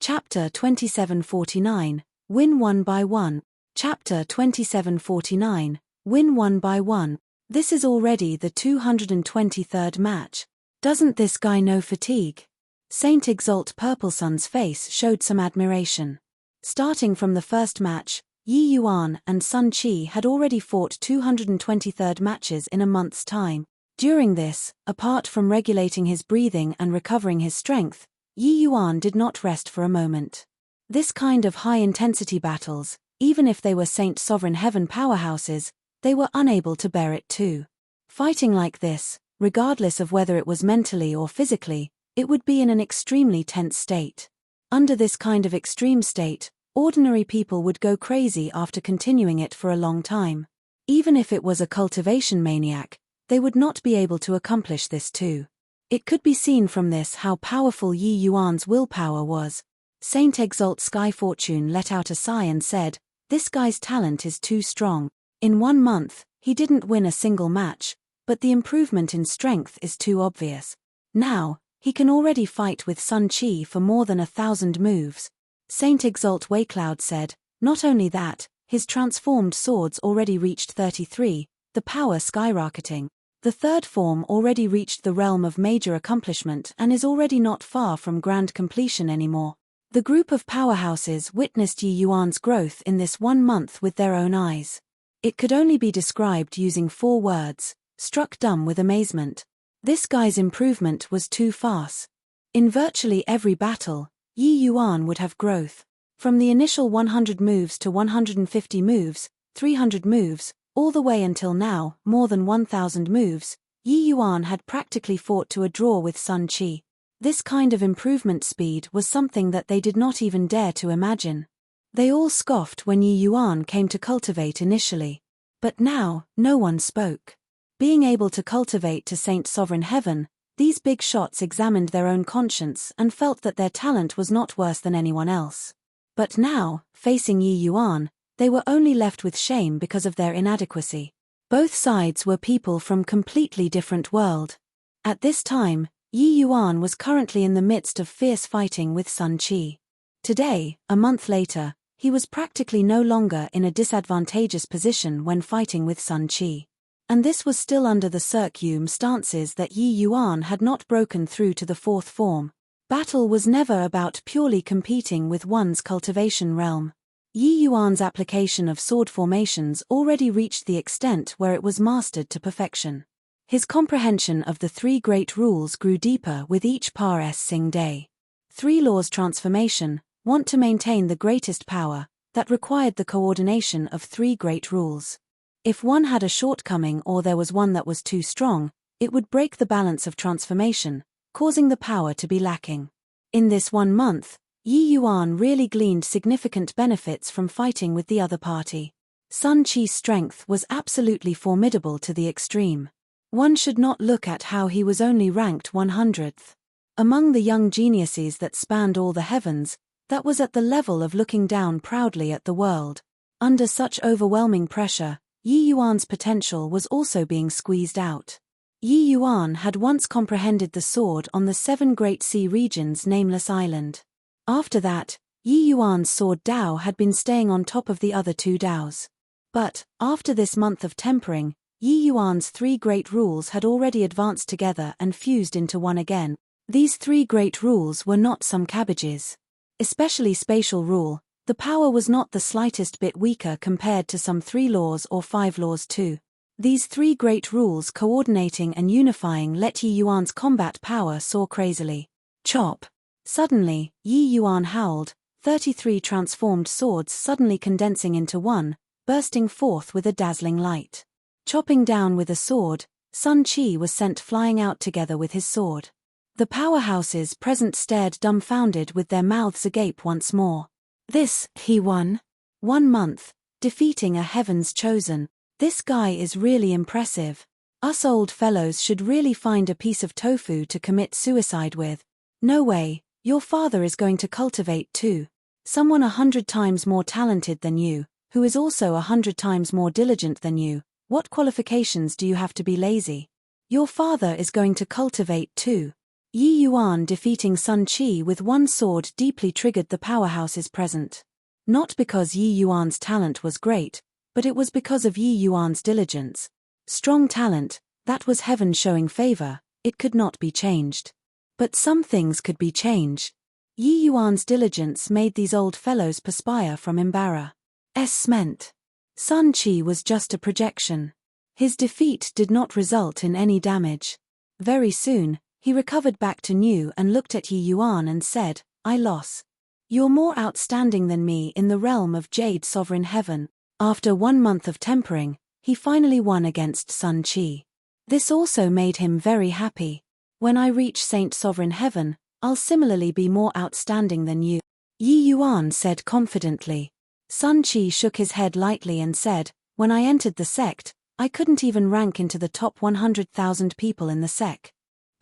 Chapter 2749, Win 1 by 1. Chapter 2749, Win 1 by 1. This is already the 223rd match. Doesn't this guy know fatigue? Saint Exalt Purple Sun's face showed some admiration. Starting from the first match, Yi Yuan and Sun Qi had already fought 223rd matches in a month's time. During this, apart from regulating his breathing and recovering his strength, Yi Yuan did not rest for a moment. This kind of high-intensity battles, even if they were Saint Sovereign Heaven powerhouses, they were unable to bear it too. Fighting like this, regardless of whether it was mentally or physically, it would be in an extremely tense state. Under this kind of extreme state, ordinary people would go crazy after continuing it for a long time. Even if it was a cultivation maniac, they would not be able to accomplish this too. It could be seen from this how powerful Yi Yuan's willpower was. Saint Exalt Sky Fortune let out a sigh and said, "This guy's talent is too strong. In 1 month, he didn't win a single match, but the improvement in strength is too obvious. Now, he can already fight with Sun Qi for more than 1,000 moves." Saint Exalt Waicloud said, "Not only that, his transformed swords already reached 33, the power skyrocketing. The third form already reached the realm of major accomplishment and is already not far from grand completion anymore." The group of powerhouses witnessed Yi Yuan's growth in this 1 month with their own eyes. It could only be described using 4 words, struck dumb with amazement. This guy's improvement was too fast. In virtually every battle, Yi Yuan would have growth. From the initial 100 moves to 150 moves, 300 moves, all the way until now, more than 1,000 moves, Yi Yuan had practically fought to a draw with Sun Qi. This kind of improvement speed was something that they did not even dare to imagine. They all scoffed when Yi Yuan came to cultivate initially. But now, no one spoke. Being able to cultivate to Saint Sovereign Heaven, these big shots examined their own conscience and felt that their talent was not worse than anyone else. But now, facing Yi Yuan, they were only left with shame because of their inadequacy. Both sides were people from completely different world. At this time, Yi Yuan was currently in the midst of fierce fighting with Sun Qi. Today, a month later, he was practically no longer in a disadvantageous position when fighting with Sun Qi. And this was still under the circumstances that Yi Yuan had not broken through to the 4th form. Battle was never about purely competing with one's cultivation realm. Yi Yuan's application of sword formations already reached the extent where it was mastered to perfection. His comprehension of the 3 great rules grew deeper with each passing day. 3 laws transformation, want to maintain the greatest power, that required the coordination of 3 great rules. If one had a shortcoming or there was one that was too strong, it would break the balance of transformation, causing the power to be lacking. In this 1 month, Yi Yuan really gleaned significant benefits from fighting with the other party. Sun Qi's strength was absolutely formidable to the extreme. One should not look at how he was only ranked 100th. Among the young geniuses that spanned all the heavens, that was at the level of looking down proudly at the world. Under such overwhelming pressure, Yi Yuan's potential was also being squeezed out. Yi Yuan had once comprehended the sword on the 7 Great Sea Region's nameless island. After that, Yi Yuan's sword Dao had been staying on top of the other 2 Daos. But, after this month of tempering, Yi Yuan's 3 great rules had already advanced together and fused into one again. These 3 great rules were not some cabbages. Especially spatial rule, the power was not the slightest bit weaker compared to some 3 laws or 5 laws too. These 3 great rules coordinating and unifying let Yi Yuan's combat power soar crazily. Chop! Suddenly, Yi Yuan howled, 33 transformed swords suddenly condensing into one, bursting forth with a dazzling light. Chopping down with a sword, Sun Qi was sent flying out together with his sword. The powerhouses present stared dumbfounded with their mouths agape once more. This, he won? 1 month, defeating a heaven's chosen. This guy is really impressive. Us old fellows should really find a piece of tofu to commit suicide with. No way, your father is going to cultivate too. Someone 100 times more talented than you, who is also 100 times more diligent than you. What qualifications do you have to be lazy? Your father is going to cultivate too. Yi Yuan defeating Sun Qi with 1 sword deeply triggered the powerhouses present. Not because Yi Yuan's talent was great, but it was because of Yi Yuan's diligence. Strong talent, that was heaven showing favor, it could not be changed. But some things could be changed. Yi Yuan's diligence made these old fellows perspire from embarrassment. Sun Qi was just a projection. His defeat did not result in any damage. Very soon, he recovered back to new and looked at Yi Yuan and said, I lost. You're more outstanding than me in the realm of Jade Sovereign Heaven. After 1 month of tempering, he finally won against Sun Qi. This also made him very happy. When I reach Saint Sovereign Heaven, I'll similarly be more outstanding than you. Yi Yuan said confidently. Sun Qi shook his head lightly and said, when I entered the sect, I couldn't even rank into the top 100,000 people in the sect.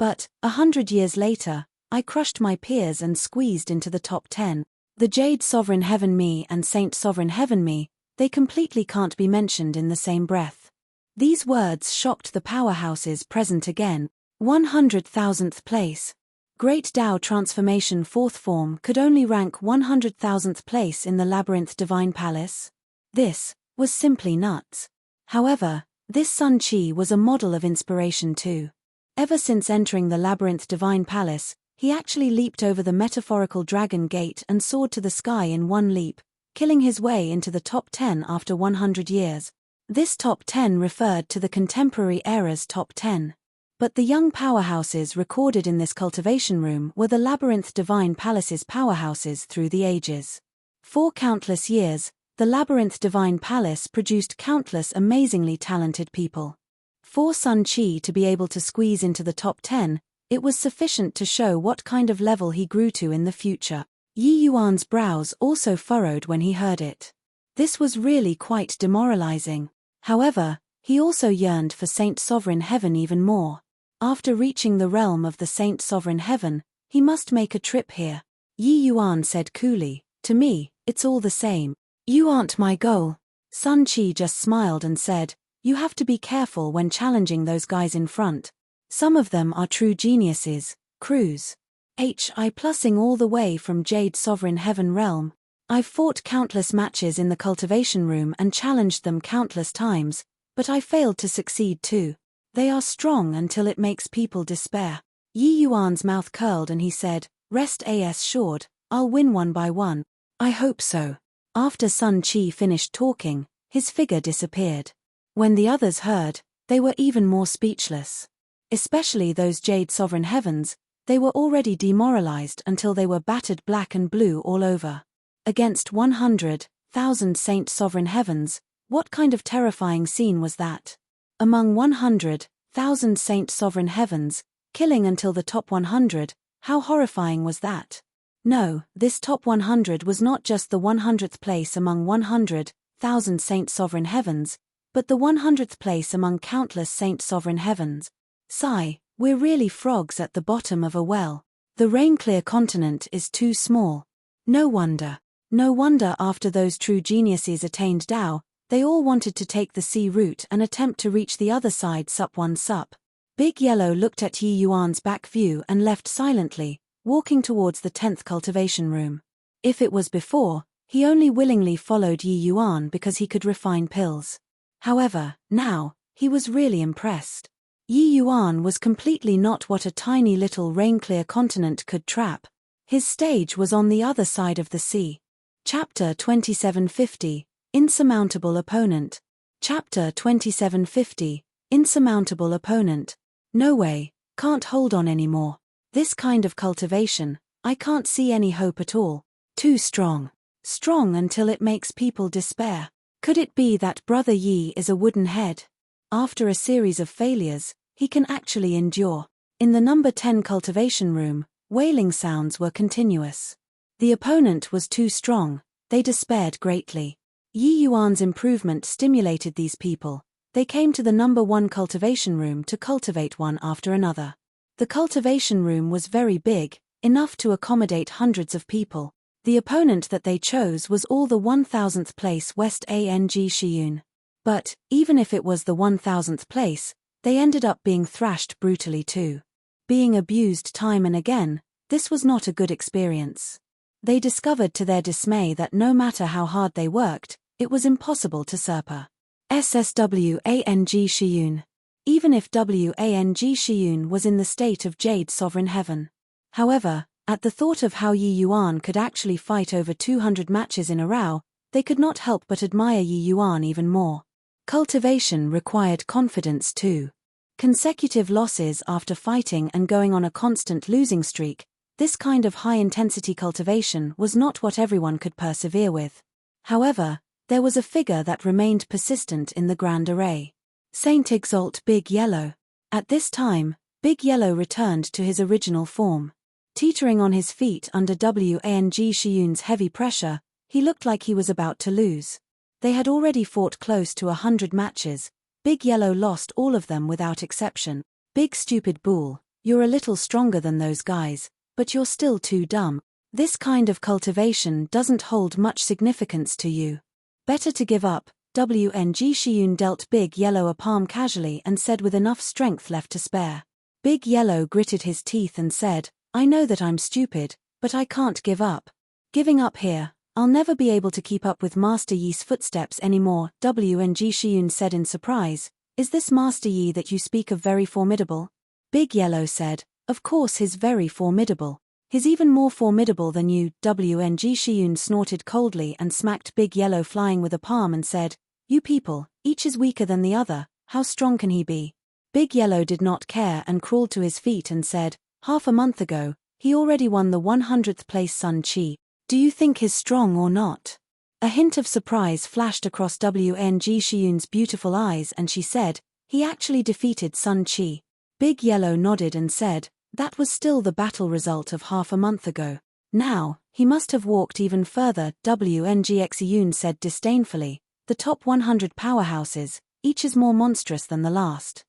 But, 100 years later, I crushed my peers and squeezed into the top 10. The Jade Sovereign Heaven me and Saint Sovereign Heaven me, they completely can't be mentioned in the same breath. These words shocked the powerhouses present again. 100,000th place. Great Tao Transformation 4th form could only rank 100,000th place in the Labyrinth Divine Palace. This was simply nuts. However, this Sun Qi was a model of inspiration too. Ever since entering the Labyrinth Divine Palace, he actually leaped over the metaphorical dragon gate and soared to the sky in 1 leap, killing his way into the top 10 after 100 years. This top 10 referred to the contemporary era's top 10. But the young powerhouses recorded in this cultivation room were the Labyrinth Divine Palace's powerhouses through the ages. For countless years, the Labyrinth Divine Palace produced countless amazingly talented people. For Sun Qi to be able to squeeze into the top 10, it was sufficient to show what kind of level he grew to in the future. Yi Yuan's brows also furrowed when he heard it. This was really quite demoralizing. However, he also yearned for Saint Sovereign Heaven even more. After reaching the realm of the Saint Sovereign Heaven, he must make a trip here. Yi Yuan said coolly, to me, it's all the same. You aren't my goal. Sun Qi just smiled and said, you have to be careful when challenging those guys in front. Some of them are true geniuses. Cruise. I plussing all the way from Jade Sovereign Heaven realm. I've fought countless matches in the cultivation room and challenged them countless times, but I failed to succeed too. They are strong until it makes people despair. Yi Yuan's mouth curled and he said, rest assured, I'll win one by one. I hope so. After Sun Qi finished talking, his figure disappeared. When the others heard, they were even more speechless. Especially those Jade Sovereign Heavens, they were already demoralized until they were battered black and blue all over. Against 100,000 Saint Sovereign Heavens, what kind of terrifying scene was that? Among 100,000 Saint Sovereign Heavens, killing until the top 100, how horrifying was that? No, this top 100 was not just the 100th place among 100,000 100,000 saint sovereign heavens, but the 100th place among countless saint sovereign heavens. Sigh, we're really frogs at the bottom of a well. The rain-clear continent is too small. No wonder. No wonder after those true geniuses attained Tao, they all wanted to take the sea route and attempt to reach the other side sup one sup. Big Yellow looked at Yi Yuan's back view and left silently, walking towards the 10th cultivation room. If it was before, he only willingly followed Yi Yuan because he could refine pills. However, now, he was really impressed. Yi Yuan was completely not what a tiny little rain-clear continent could trap. His stage was on the other side of the sea. Chapter 2750, Insurmountable Opponent. Chapter 2750, Insurmountable Opponent. No way, can't hold on anymore. This kind of cultivation, I can't see any hope at all. Too strong. Strong until it makes people despair. Could it be that Brother Yi is a wooden head? After a series of failures, he can actually endure. In the number 10 cultivation room, wailing sounds were continuous. The opponent was too strong, they despaired greatly. Yi Yuan's improvement stimulated these people. They came to the number 1 cultivation room to cultivate one after another. The cultivation room was very big, enough to accommodate hundreds of people. The opponent that they chose was all the 1000th place West Ang Shiyun. But, even if it was the 1000th place, they ended up being thrashed brutally too. Being abused time and again, this was not a good experience. They discovered to their dismay that no matter how hard they worked, it was impossible to surpass SSW Ang Shiyun. Even if Wang Shiyun was in the state of Jade Sovereign Heaven. However, at the thought of how Yi Yuan could actually fight over 200 matches in a row, they could not help but admire Yi Yuan even more. Cultivation required confidence too. Consecutive losses after fighting and going on a constant losing streak, this kind of high-intensity cultivation was not what everyone could persevere with. However, there was a figure that remained persistent in the grand array. Saint Exalt Big Yellow. At this time, Big Yellow returned to his original form. Teetering on his feet under Wang Shiyun's heavy pressure, he looked like he was about to lose. They had already fought close to 100 matches. Big Yellow lost all of them without exception. Big stupid bull, you're a little stronger than those guys, but you're still too dumb. This kind of cultivation doesn't hold much significance to you. Better to give up. Wang Shiyun dealt Big Yellow a palm casually and said with enough strength left to spare. Big Yellow gritted his teeth and said, I know that I'm stupid, but I can't give up. Giving up here, I'll never be able to keep up with Master Yi's footsteps anymore, Wang Shiyun said in surprise. Is this Master Yi that you speak of very formidable? Big Yellow said, of course he's very formidable. He's even more formidable than you. Wang Shiyun snorted coldly and smacked Big Yellow flying with a palm and said, you people, each is weaker than the other, how strong can he be? Big Yellow did not care and crawled to his feet and said, half a month ago, he already won the 100th place Sun Chi. Do you think he's strong or not? A hint of surprise flashed across Wang Shiyun's beautiful eyes and she said, he actually defeated Sun Chi. Big Yellow nodded and said, that was still the battle result of half a month ago. Now, he must have walked even further, Wang Xiyun said disdainfully. The top 100 powerhouses, each is more monstrous than the last.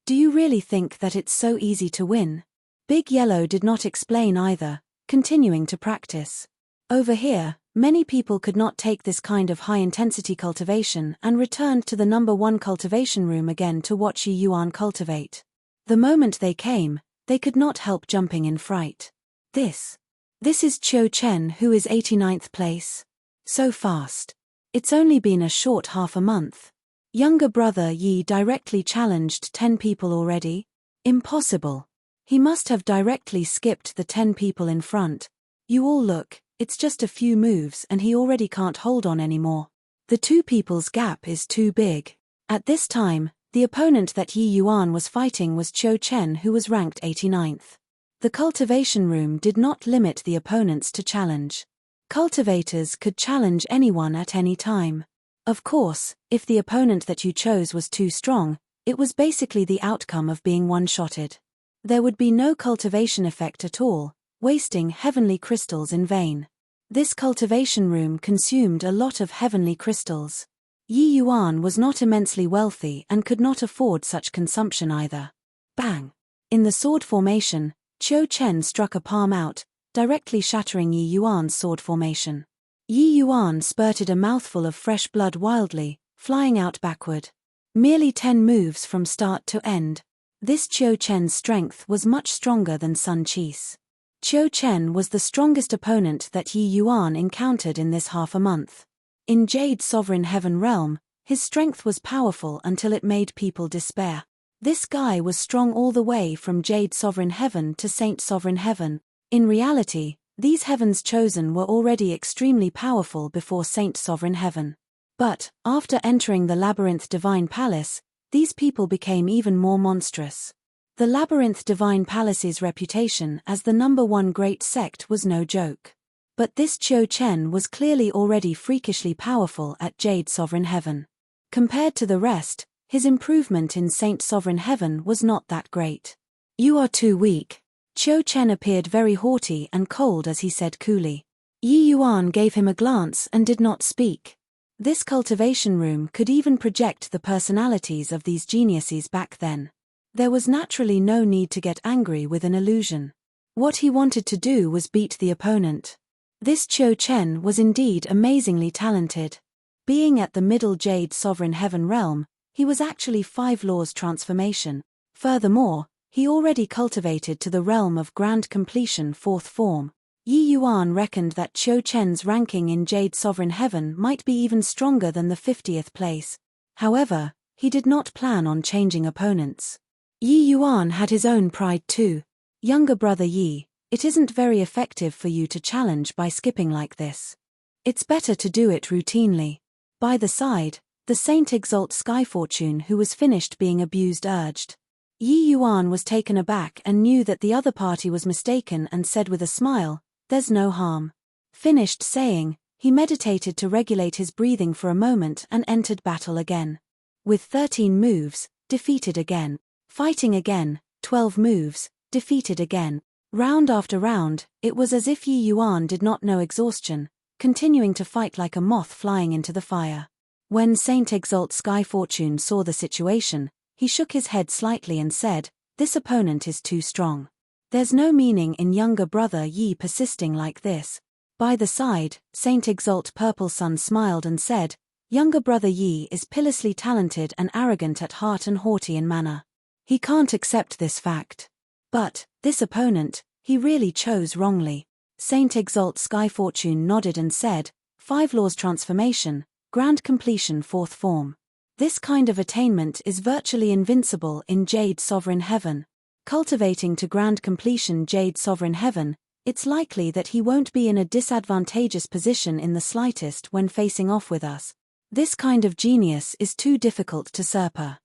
Do you really think that it's so easy to win? Big Yellow did not explain either, continuing to practice. Over here, many people could not take this kind of high-intensity cultivation and returned to the number 1 cultivation room again to watch Yi Yuan cultivate. The moment they came, they could not help jumping in fright. This is Qiu Chen who is 89th place. So fast. It's only been a short half a month. Younger brother Yi directly challenged 10 people already? Impossible. He must have directly skipped the 10 people in front. You all look, it's just a few moves and he already can't hold on anymore. The 2 people's gap is too big. At this time, the opponent that Yi Yuan was fighting was Qiu Chen who was ranked 89th. The cultivation room did not limit the opponents to challenge. Cultivators could challenge anyone at any time. Of course, if the opponent that you chose was too strong, it was basically the outcome of being one-shotted. There would be no cultivation effect at all, wasting heavenly crystals in vain. This cultivation room consumed a lot of heavenly crystals. Yi Yuan was not immensely wealthy and could not afford such consumption either. Bang! In the sword formation, Qiu Chen struck a palm out, directly shattering Yi Yuan's sword formation. Yi Yuan spurted a mouthful of fresh blood wildly, flying out backward. Merely 10 moves from start to end. This Qiu Chen's strength was much stronger than Sun Qi's. Qiu Chen was the strongest opponent that Yi Yuan encountered in this half a month. In Jade Sovereign Heaven realm, his strength was powerful until it made people despair. This guy was strong all the way from Jade Sovereign Heaven to Saint Sovereign Heaven. In reality, these heavens chosen were already extremely powerful before Saint Sovereign Heaven. But, after entering the Labyrinth Divine Palace, these people became even more monstrous. The Labyrinth Divine Palace's reputation as the #1 great sect was no joke. But this Qiu Chen was clearly already freakishly powerful at Jade Sovereign Heaven. Compared to the rest, his improvement in Saint Sovereign Heaven was not that great. "You are too weak." Qiu Chen appeared very haughty and cold as he said coolly. Yi Yuan gave him a glance and did not speak. This cultivation room could even project the personalities of these geniuses back then. There was naturally no need to get angry with an illusion. What he wanted to do was beat the opponent. This Qiu Chen was indeed amazingly talented. Being at the middle Jade Sovereign Heaven realm, he was actually 5 laws transformation. Furthermore, he already cultivated to the realm of grand completion 4th form. Yi Yuan reckoned that Qiu Chen's ranking in Jade Sovereign Heaven might be even stronger than the 50th place. However, he did not plan on changing opponents. Yi Yuan had his own pride too. "Younger brother Yi, it isn't very effective for you to challenge by skipping like this. It's better to do it routinely." By the side, the Saint Exalt Skyfortune, who was finished being abused, urged. Yi Yuan was taken aback and knew that the other party was mistaken and said with a smile, "There's no harm." Finished saying, he meditated to regulate his breathing for a moment and entered battle again. With 13 moves, defeated again. Fighting again, 12 moves, defeated again. Round after round, it was as if Yi Yuan did not know exhaustion, continuing to fight like a moth flying into the fire. When Saint Exalt Skyfortune saw the situation, he shook his head slightly and said, "This opponent is too strong. There's no meaning in younger brother Yi persisting like this." By the side, Saint Exalt Purple Sun smiled and said, "Younger brother Yi is pitilessly talented and arrogant at heart and haughty in manner. He can't accept this fact. But, this opponent, he really chose wrongly." Saint Exalt Skyfortune nodded and said, 5 laws transformation, grand completion 4th form. This kind of attainment is virtually invincible in Jade Sovereign Heaven. Cultivating to grand completion Jade Sovereign Heaven, it's likely that he won't be in a disadvantageous position in the slightest when facing off with us. This kind of genius is too difficult to surpass.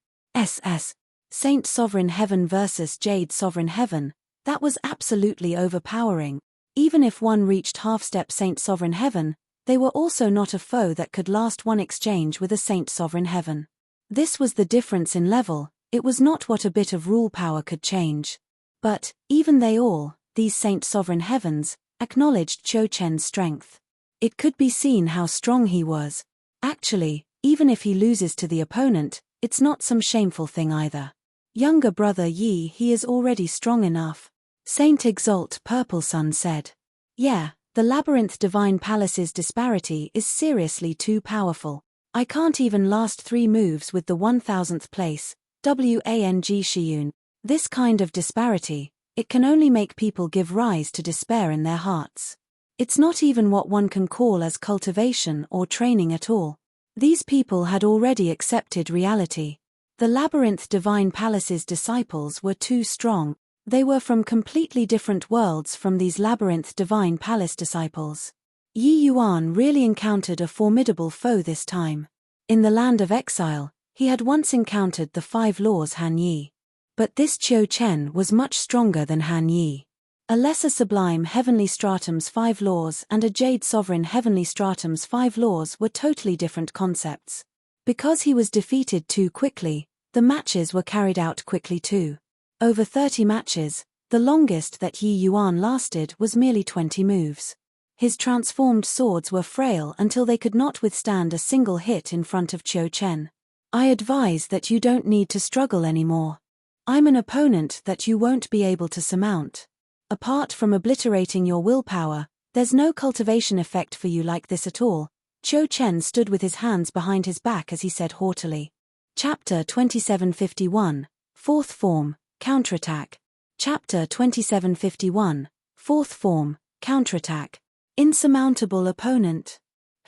Saint Sovereign Heaven versus Jade Sovereign Heaven, that was absolutely overpowering. Even if one reached half-step Saint Sovereign Heaven, they were also not a foe that could last one exchange with a Saint Sovereign Heaven. This was the difference in level, it was not what a bit of rule power could change. But, even they all, these Saint Sovereign Heavens, acknowledged Qiu Chen's strength. It could be seen how strong he was. Actually, even if he loses to the opponent, it's not some shameful thing either. "Younger brother Yi, he is already strong enough," Saint Exalt Purple Sun said. "Yeah, the Labyrinth Divine Palace's disparity is seriously too powerful. I can't even last 3 moves with the 1000th place, Wang Shiyun. This kind of disparity, it can only make people give rise to despair in their hearts. It's not even what one can call as cultivation or training at all." These people had already accepted reality. The Labyrinth Divine Palace's disciples were too strong. They were from completely different worlds from these Labyrinth Divine Palace disciples. Yi Yuan really encountered a formidable foe this time. In the land of exile, he had once encountered the 5 laws Han Yi. But this Qiu Chen was much stronger than Han Yi. A lesser sublime heavenly stratum's 5 laws and a Jade Sovereign heavenly stratum's 5 laws were totally different concepts. Because he was defeated too quickly, the matches were carried out quickly too. Over 30 matches, the longest that Yi Yuan lasted was merely 20 moves. His transformed swords were frail until they could not withstand a single hit in front of Qiu Chen. I advise that you don't need to struggle anymore. I'm an opponent that you won't be able to surmount. Apart from obliterating your willpower, there's no cultivation effect for you like this at all. Qiu Chen stood with his hands behind his back as he said haughtily. Chapter 2751, Fourth Form, Counterattack. Chapter 2751, Fourth Form, Counterattack. Insurmountable opponent.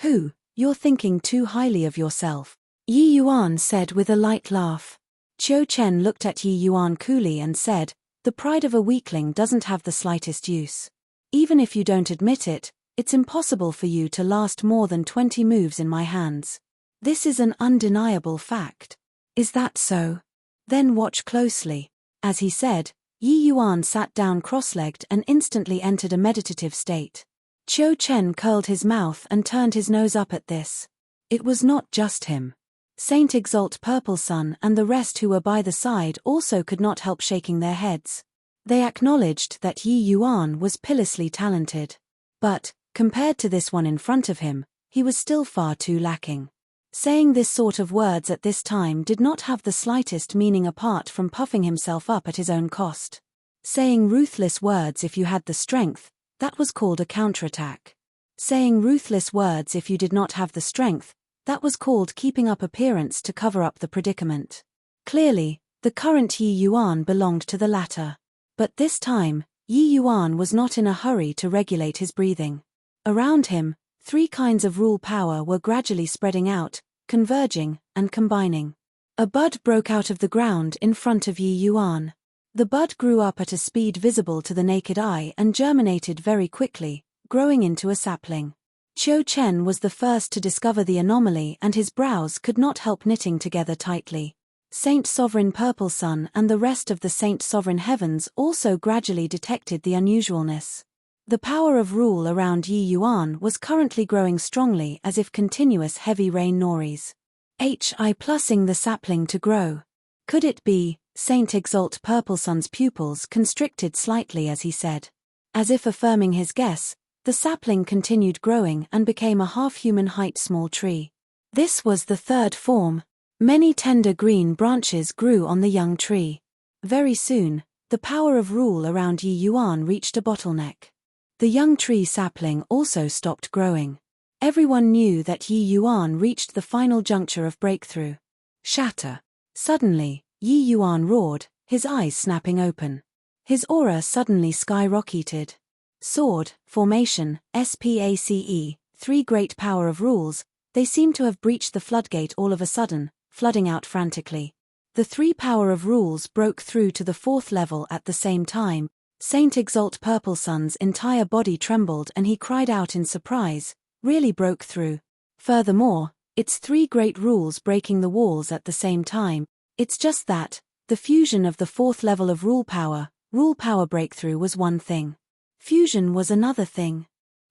Who? You're thinking too highly of yourself, Yi Yuan said with a light laugh. Qiu Chen looked at Yi Yuan coolly and said, the pride of a weakling doesn't have the slightest use. Even if you don't admit it, it's impossible for you to last more than 20 moves in my hands. This is an undeniable fact. Is that so? Then watch closely. As he said, Yi Yuan sat down cross-legged and instantly entered a meditative state. Qiu Chen curled his mouth and turned his nose up at this. It was not just him. Saint Exalt Purple Sun and the rest who were by the side also could not help shaking their heads. They acknowledged that Yi Yuan was pitilessly talented. But, compared to this one in front of him, he was still far too lacking. Saying this sort of words at this time did not have the slightest meaning apart from puffing himself up at his own cost. Saying ruthless words if you had the strength, that was called a counterattack. Saying ruthless words if you did not have the strength, that was called keeping up appearance to cover up the predicament. Clearly, the current Yi Yuan belonged to the latter. But this time, Yi Yuan was not in a hurry to regulate his breathing. Around him, three kinds of rule power were gradually spreading out, converging, and combining. A bud broke out of the ground in front of Yi Yuan. The bud grew up at a speed visible to the naked eye and germinated very quickly, growing into a sapling. Qiu Chen was the first to discover the anomaly and his brows could not help knitting together tightly. Saint Sovereign Purple Sun and the rest of the Saint Sovereign Heavens also gradually detected the unusualness. The power of rule around Yi Yuan was currently growing strongly as if continuous heavy rain nories. Hi plussing the sapling to grow. Could it be? Saint Exalt Purple Sun's pupils constricted slightly as he said. As if affirming his guess, the sapling continued growing and became a half-human height small tree. This was the third form. Many tender green branches grew on the young tree. Very soon, the power of rule around Yi Yuan reached a bottleneck. The young tree sapling also stopped growing. Everyone knew that Yi Yuan reached the final juncture of breakthrough. Shatter. Suddenly, Yi Yuan roared, his eyes snapping open. His aura suddenly skyrocketed. Sword, formation, SPACE, three great power of rules, they seemed to have breached the floodgate all of a sudden, flooding out frantically. The three power of rules broke through to the fourth level at the same time. Saint Exalt Purple Sun's entire body trembled and he cried out in surprise, really broke through. Furthermore, it's three great rules breaking the walls at the same time. It's just that, the fusion of the fourth level of rule power breakthrough was one thing. Fusion was another thing.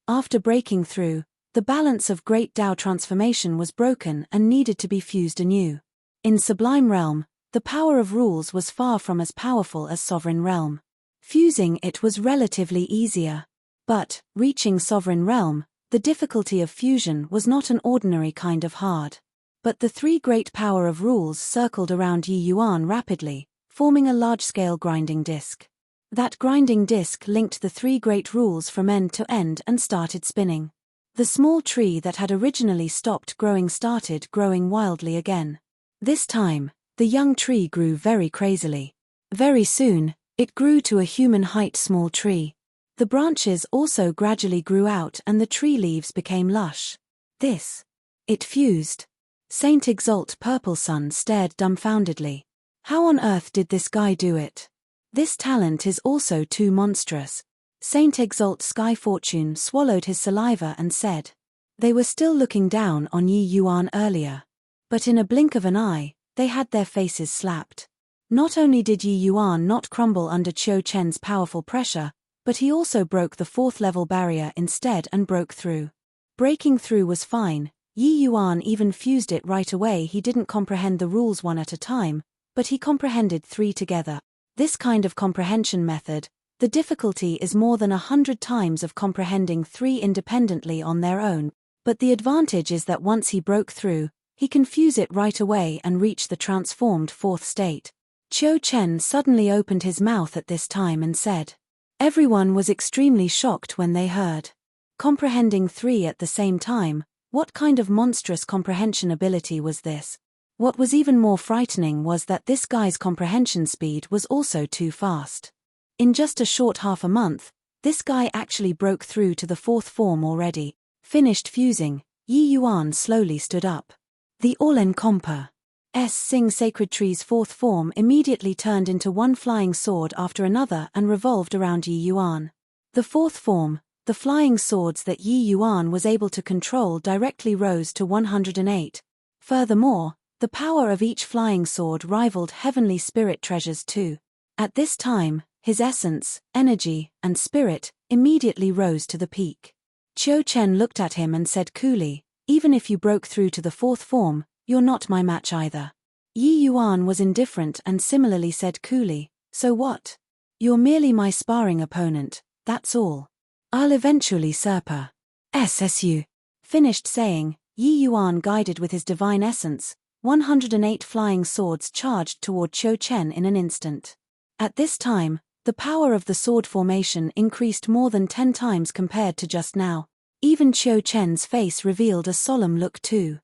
After breaking through, the balance of Great Tao transformation was broken and needed to be fused anew. In Sublime Realm, the power of rules was far from as powerful as Sovereign Realm. Fusing it was relatively easier. But, reaching Sovereign Realm, the difficulty of fusion was not an ordinary kind of hard. But the three great power of rules circled around Yi Yuan rapidly, forming a large-scale grinding disc. That grinding disc linked the three great rules from end to end and started spinning. The small tree that had originally stopped growing started growing wildly again. This time, the young tree grew very crazily. Very soon, it grew to a human height small tree. The branches also gradually grew out and the tree leaves became lush. It fused. Saint Exalt Purple Sun stared dumbfoundedly. How on earth did this guy do it? This talent is also too monstrous. Saint Exalt Sky Fortune swallowed his saliva and said. They were still looking down on Yi Yuan earlier. But in a blink of an eye, they had their faces slapped. Not only did Yi Yuan not crumble under Qiu Chen's powerful pressure, but he also broke the fourth level barrier instead and broke through. Breaking through was fine. Yi Yuan even fused it right away. He didn't comprehend the rules one at a time, but he comprehended three together. This kind of comprehension method, The difficulty is more than 100 times of comprehending 3 independently on their own, but the advantage is that once he broke through, he can fuse it right away and reach the transformed 4th state. Qiu Chen suddenly opened his mouth at this time and said. Everyone was extremely shocked when they heard. Comprehending 3 at the same time, what kind of monstrous comprehension ability was this? What was even more frightening was that this guy's comprehension speed was also too fast. In just a short half a month, this guy actually broke through to the 4th form already. Finished fusing, Yi Yuan slowly stood up. The all-encompasser Sing Sacred Tree's 4th form immediately turned into one flying sword after another and revolved around Yi Yuan. The 4th form, the flying swords that Yi Yuan was able to control directly rose to 108. Furthermore, the power of each flying sword rivaled heavenly spirit treasures too. At this time, his essence, energy, and spirit immediately rose to the peak. Qiu Chen looked at him and said coolly, even if you broke through to the 4th form, you're not my match either. Yi Yuan was indifferent and similarly said coolly, so what? You're merely my sparring opponent, that's all. I'll eventually surpass you. Finished saying, Yi Yuan guided with his divine essence, 108 flying swords charged toward Qiu Chen in an instant. At this time, the power of the sword formation increased more than 10 times compared to just now. Even Qiu Chen's face revealed a solemn look too.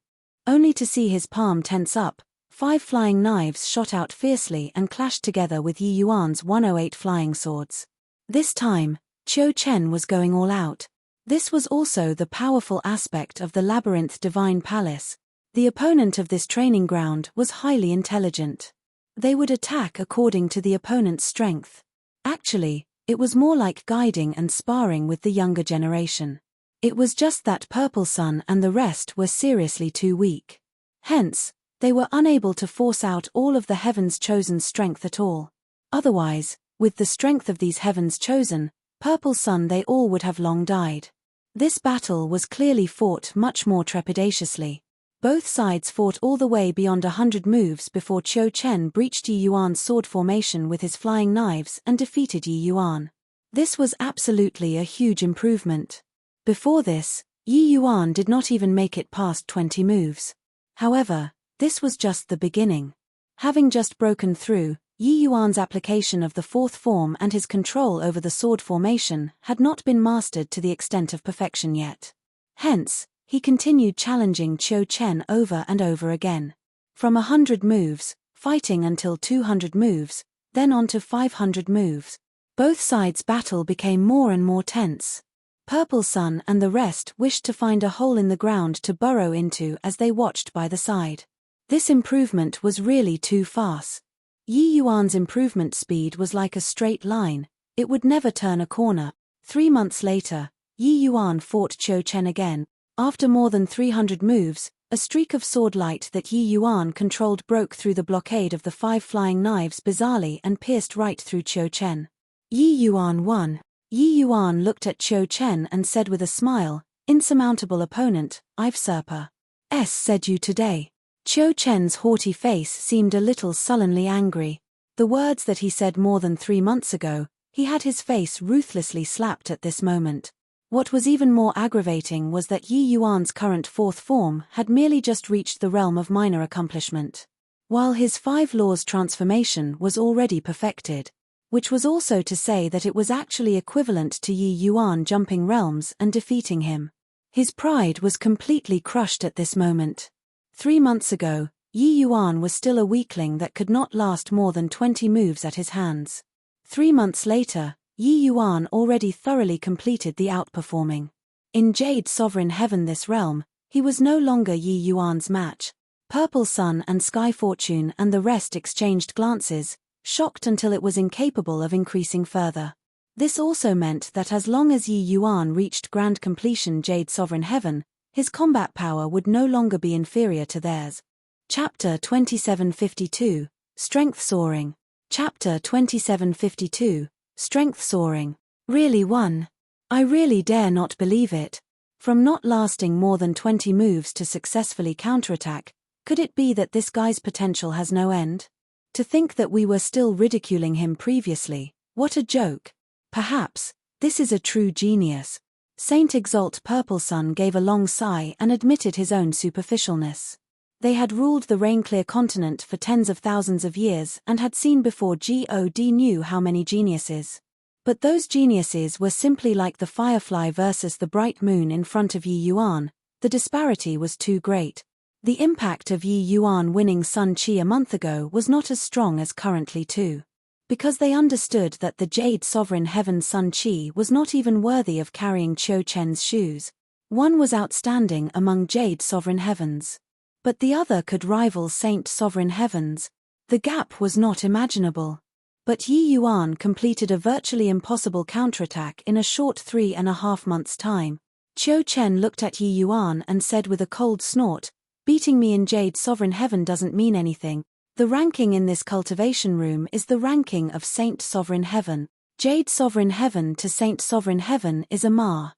Only to see his palm tense up, 5 flying knives shot out fiercely and clashed together with Yi Yuan's 108 flying swords. This time, Qiu Chen was going all out. This was also the powerful aspect of the Labyrinth Divine Palace. The opponent of this training ground was highly intelligent. They would attack according to the opponent's strength. Actually, it was more like guiding and sparring with the younger generation. It was just that Purple Sun and the rest were seriously too weak. Hence, they were unable to force out all of the Heavens Chosen's strength at all. Otherwise, with the strength of these Heavens Chosen, Purple Sun they all would have long died. This battle was clearly fought much more trepidatiously. Both sides fought all the way beyond 100 moves before Qiu Chen breached Yi Yuan's sword formation with his flying knives and defeated Yi Yuan. This was absolutely a huge improvement. Before this, Yi Yuan did not even make it past 20 moves. However, this was just the beginning. Having just broken through, Yi Yuan's application of the 4th form and his control over the sword formation had not been mastered to the extent of perfection yet. Hence, he continued challenging Qiu Chen over and over again. From 100 moves, fighting until 200 moves, then on to 500 moves. Both sides' battle became more and more tense. Purple Sun and the rest wished to find a hole in the ground to burrow into as they watched by the side. This improvement was really too fast. Yi Yuan's improvement speed was like a straight line, it would never turn a corner. 3 months later, Yi Yuan fought Qiu Chen again. After more than 300 moves, a streak of sword light that Yi Yuan controlled broke through the blockade of the 5 flying knives bizarrely and pierced right through Qiu Chen. Yi Yuan won. Yi Yuan looked at Qiu Chen and said with a smile, insurmountable opponent, I've surpassed you today. Qiu Chen's haughty face seemed a little sullenly angry. The words that he said more than 3 months ago, he had his face ruthlessly slapped at this moment. What was even more aggravating was that Yi Yuan's current 4th form had merely just reached the realm of minor accomplishment, while his 5 laws transformation was already perfected, which was also to say that it was actually equivalent to Yi Yuan jumping realms and defeating him. His pride was completely crushed at this moment. 3 months ago, Yi Yuan was still a weakling that could not last more than 20 moves at his hands. 3 months later, Yi Yuan already thoroughly completed the outperforming. In Jade Sovereign Heaven this realm, he was no longer Yi Yuan's match. Purple Sun and Sky Fortune and the rest exchanged glances, shocked until it was incapable of increasing further. This also meant that as long as Yi Yuan reached grand completion Jade Sovereign Heaven, his combat power would no longer be inferior to theirs. Chapter 2752, Strength Soaring. Chapter 2752, Strength Soaring. Really won. I really dare not believe it. From not lasting more than 20 moves to successfully counterattack, could it be that this guy's potential has no end? To think that we were still ridiculing him previously, what a joke. Perhaps, this is a true genius. Saint Exalt Purple Sun gave a long sigh and admitted his own superficialness. They had ruled the rain-clear continent for tens of thousands of years and had seen before God knew how many geniuses. But those geniuses were simply like the firefly versus the bright moon in front of Yi Yuan. The disparity was too great. The impact of Yi Yuan winning Sun Qi a month ago was not as strong as currently too. Because they understood that the Jade Sovereign Heaven Sun Qi was not even worthy of carrying Qiu Chen's shoes. One was outstanding among Jade Sovereign Heavens. But the other could rival Saint Sovereign Heavens. The gap was not imaginable. But Yi Yuan completed a virtually impossible counterattack in a short 3.5 months' time. Qiu Chen looked at Yi Yuan and said with a cold snort, "Beating me in Jade Sovereign Heaven doesn't mean anything. The ranking in this cultivation room is the ranking of Saint Sovereign Heaven. Jade Sovereign Heaven to Saint Sovereign Heaven is a Ma's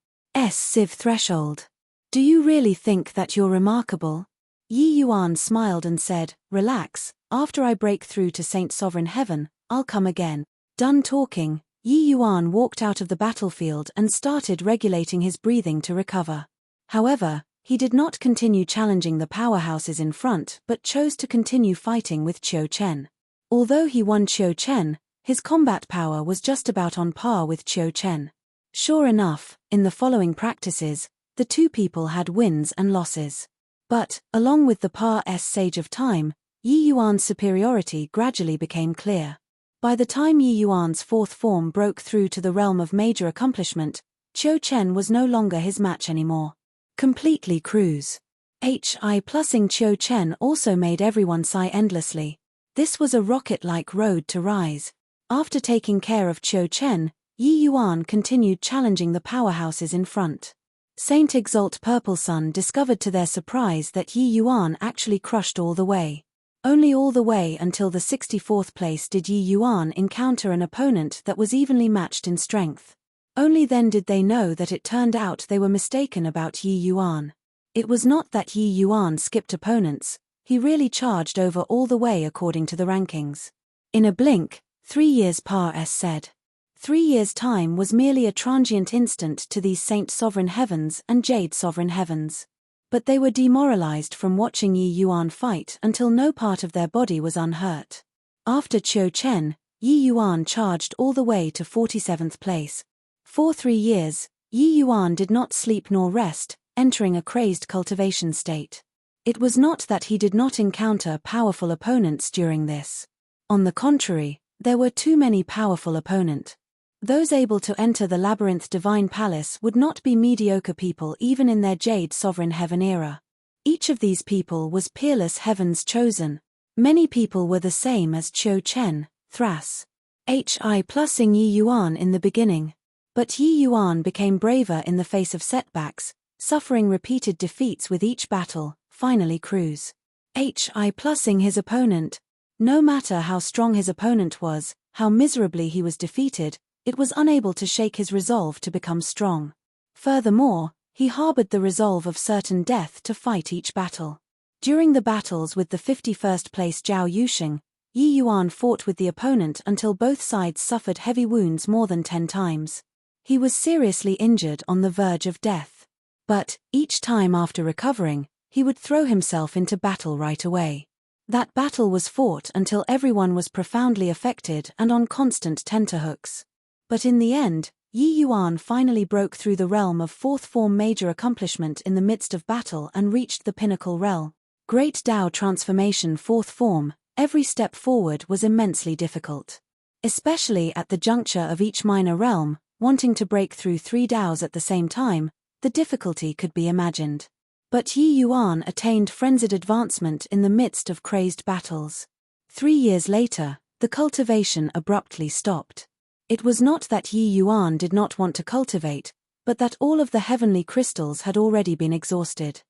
Civ threshold. Do you really think that you're remarkable?" Yi Yuan smiled and said, "Relax, after I break through to Saint Sovereign Heaven, I'll come again." Done talking, Yi Yuan walked out of the battlefield and started regulating his breathing to recover. However, he did not continue challenging the powerhouses in front but chose to continue fighting with Qiu Chen. Although he won Qiu Chen, his combat power was just about on par with Qiu Chen. Sure enough, in the following practices, the two people had wins and losses. But, along with the Pa's Sage of Time, Yi Yuan's superiority gradually became clear. By the time Yi Yuan's fourth form broke through to the realm of major accomplishment, Qiu Chen was no longer his match anymore. Completely cruise. Plussing Qiu Chen also made everyone sigh endlessly. This was a rocket-like road to rise. After taking care of Qiu Chen, Yi Yuan continued challenging the powerhouses in front. Saint Exalt Purple Sun discovered to their surprise that Yi Yuan actually crushed all the way. Only all the way until the 64th place did Yi Yuan encounter an opponent that was evenly matched in strength. Only then did they know that it turned out they were mistaken about Yi Yuan. It was not that Yi Yuan skipped opponents, he really charged over all the way according to the rankings. In a blink, 3 years Pa's said. 3 years' time was merely a transient instant to these Saint Sovereign Heavens and Jade Sovereign Heavens. But they were demoralized from watching Yi Yuan fight until no part of their body was unhurt. After Qiu Chen, Yi Yuan charged all the way to 47th place. For 3 years, Yi Yuan did not sleep nor rest, entering a crazed cultivation state. It was not that he did not encounter powerful opponents during this. On the contrary, there were too many powerful opponents. Those able to enter the Labyrinth Divine Palace would not be mediocre people even in their Jade Sovereign Heaven era. Each of these people was peerless Heaven's chosen. Many people were the same as Qiu Chen, Thras. Plussing Yi Yuan in the beginning. But Yi Yuan became braver in the face of setbacks, suffering repeated defeats with each battle, finally cruise. Plussing his opponent. No matter how strong his opponent was, how miserably he was defeated, it was unable to shake his resolve to become strong. Furthermore, he harbored the resolve of certain death to fight each battle. During the battles with the 51st place Zhao Yusheng, Yi Yuan fought with the opponent until both sides suffered heavy wounds more than 10 times. He was seriously injured on the verge of death. But, each time after recovering, he would throw himself into battle right away. That battle was fought until everyone was profoundly affected and on constant tenterhooks. But in the end, Yi Yuan finally broke through the realm of fourth form major accomplishment in the midst of battle and reached the pinnacle realm. Great Tao transformation fourth form, every step forward was immensely difficult. Especially at the juncture of each minor realm, wanting to break through 3 Taos at the same time, the difficulty could be imagined. But Yi Yuan attained frenzied advancement in the midst of crazed battles. 3 years later, the cultivation abruptly stopped. It was not that Yi Yuan did not want to cultivate, but that all of the heavenly crystals had already been exhausted.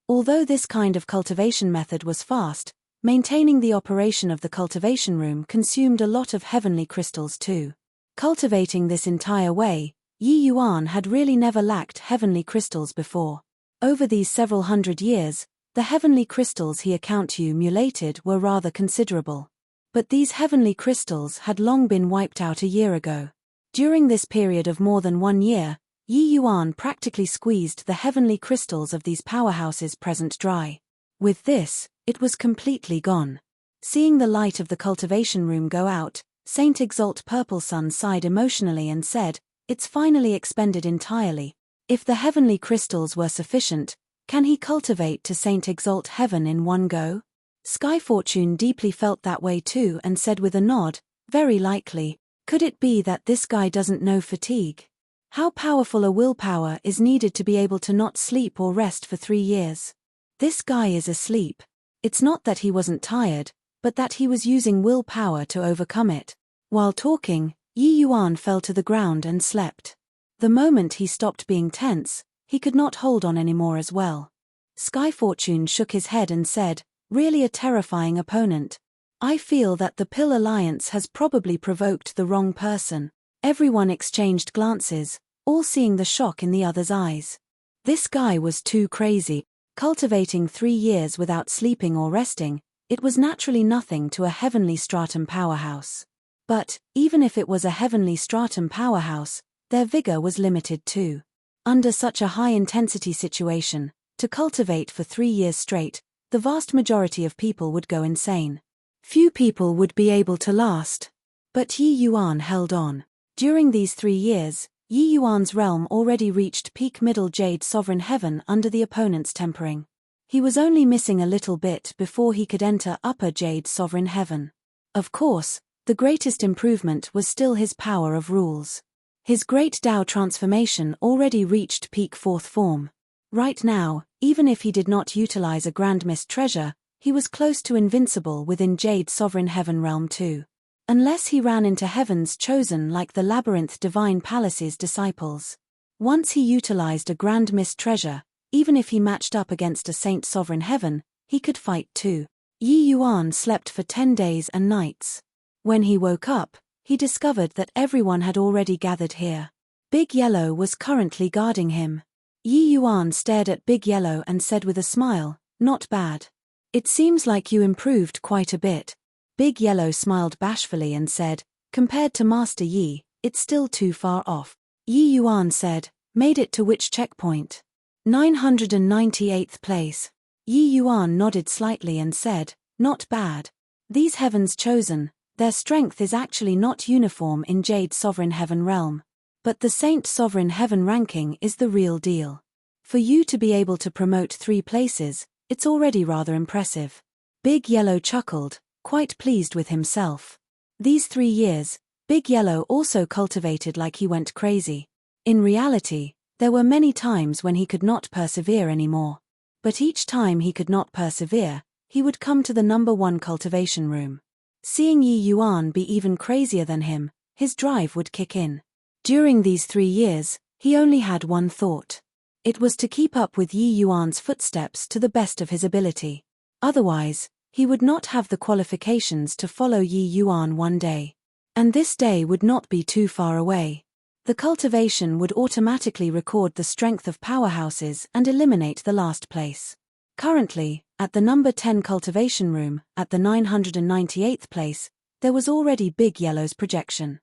Although this kind of cultivation method was fast, maintaining the operation of the cultivation room consumed a lot of heavenly crystals too. Cultivating this entire way, Yi Yuan had really never lacked heavenly crystals before. Over these several hundred years, the heavenly crystals he accumulated were rather considerable. But these heavenly crystals had long been wiped out a year ago. During this period of more than 1 year, Yi Yuan practically squeezed the heavenly crystals of these powerhouses present dry. With this, it was completely gone. Seeing the light of the cultivation room go out, Saint Exalt Purple Sun sighed emotionally and said, "It's finally expended entirely. If the heavenly crystals were sufficient, can he cultivate to Saint Exalt Heaven in one go?" Sky Fortune deeply felt that way too and said with a nod, "Very likely. Could it be that this guy doesn't know fatigue? How powerful a willpower is needed to be able to not sleep or rest for 3 years? This guy is asleep. It's not that he wasn't tired, but that he was using willpower to overcome it." While talking, Yi Yuan fell to the ground and slept. The moment he stopped being tense, he could not hold on anymore as well. Sky Fortune shook his head and said, "Really a terrifying opponent. I feel that the Pill Alliance has probably provoked the wrong person." Everyone exchanged glances, all seeing the shock in the other's eyes. This guy was too crazy. Cultivating 3 years without sleeping or resting, it was naturally nothing to a heavenly stratum powerhouse. But, even if it was a heavenly stratum powerhouse, their vigor was limited too. Under such a high-intensity situation, to cultivate for 3 years straight, the vast majority of people would go insane. Few people would be able to last. But Yi Yuan held on. During these 3 years, Yi Yuan's realm already reached peak Middle Jade Sovereign Heaven under the opponent's tempering. He was only missing a little bit before he could enter Upper Jade Sovereign Heaven. Of course, the greatest improvement was still his power of rules. His Great Tao transformation already reached peak 4th form. Right now, even if he did not utilize a Grand Mist treasure, he was close to invincible within Jade Sovereign Heaven realm too. Unless he ran into Heaven's Chosen like the Labyrinth Divine Palace's disciples. Once he utilized a Grand Mist treasure, even if he matched up against a Saint Sovereign Heaven, he could fight too. Yi Yuan slept for 10 days and nights. When he woke up, he discovered that everyone had already gathered here. Big Yellow was currently guarding him. Yi Yuan stared at Big Yellow and said with a smile, "Not bad. It seems like you improved quite a bit." Big Yellow smiled bashfully and said, "Compared to Master Yi, it's still too far off." Yi Yuan said, "Made it to which checkpoint?" 998th place. Yi Yuan nodded slightly and said, "Not bad. These Heavens Chosen, their strength is actually not uniform in Jade Sovereign Heaven realm. But the Saint Sovereign Heaven ranking is the real deal. For you to be able to promote 3 places, it's already rather impressive." Big Yellow chuckled, quite pleased with himself. These 3 years, Big Yellow also cultivated like he went crazy. In reality, there were many times when he could not persevere anymore. But each time he could not persevere, he would come to the number 1 cultivation room. Seeing Yi Yuan be even crazier than him, his drive would kick in. During these 3 years, he only had one thought. It was to keep up with Yi Yuan's footsteps to the best of his ability. Otherwise, he would not have the qualifications to follow Yi Yuan one day. And this day would not be too far away. The cultivation would automatically record the strength of powerhouses and eliminate the last place. Currently, at the number 10 cultivation room, at the 998th place, there was already Big Yellow's projection.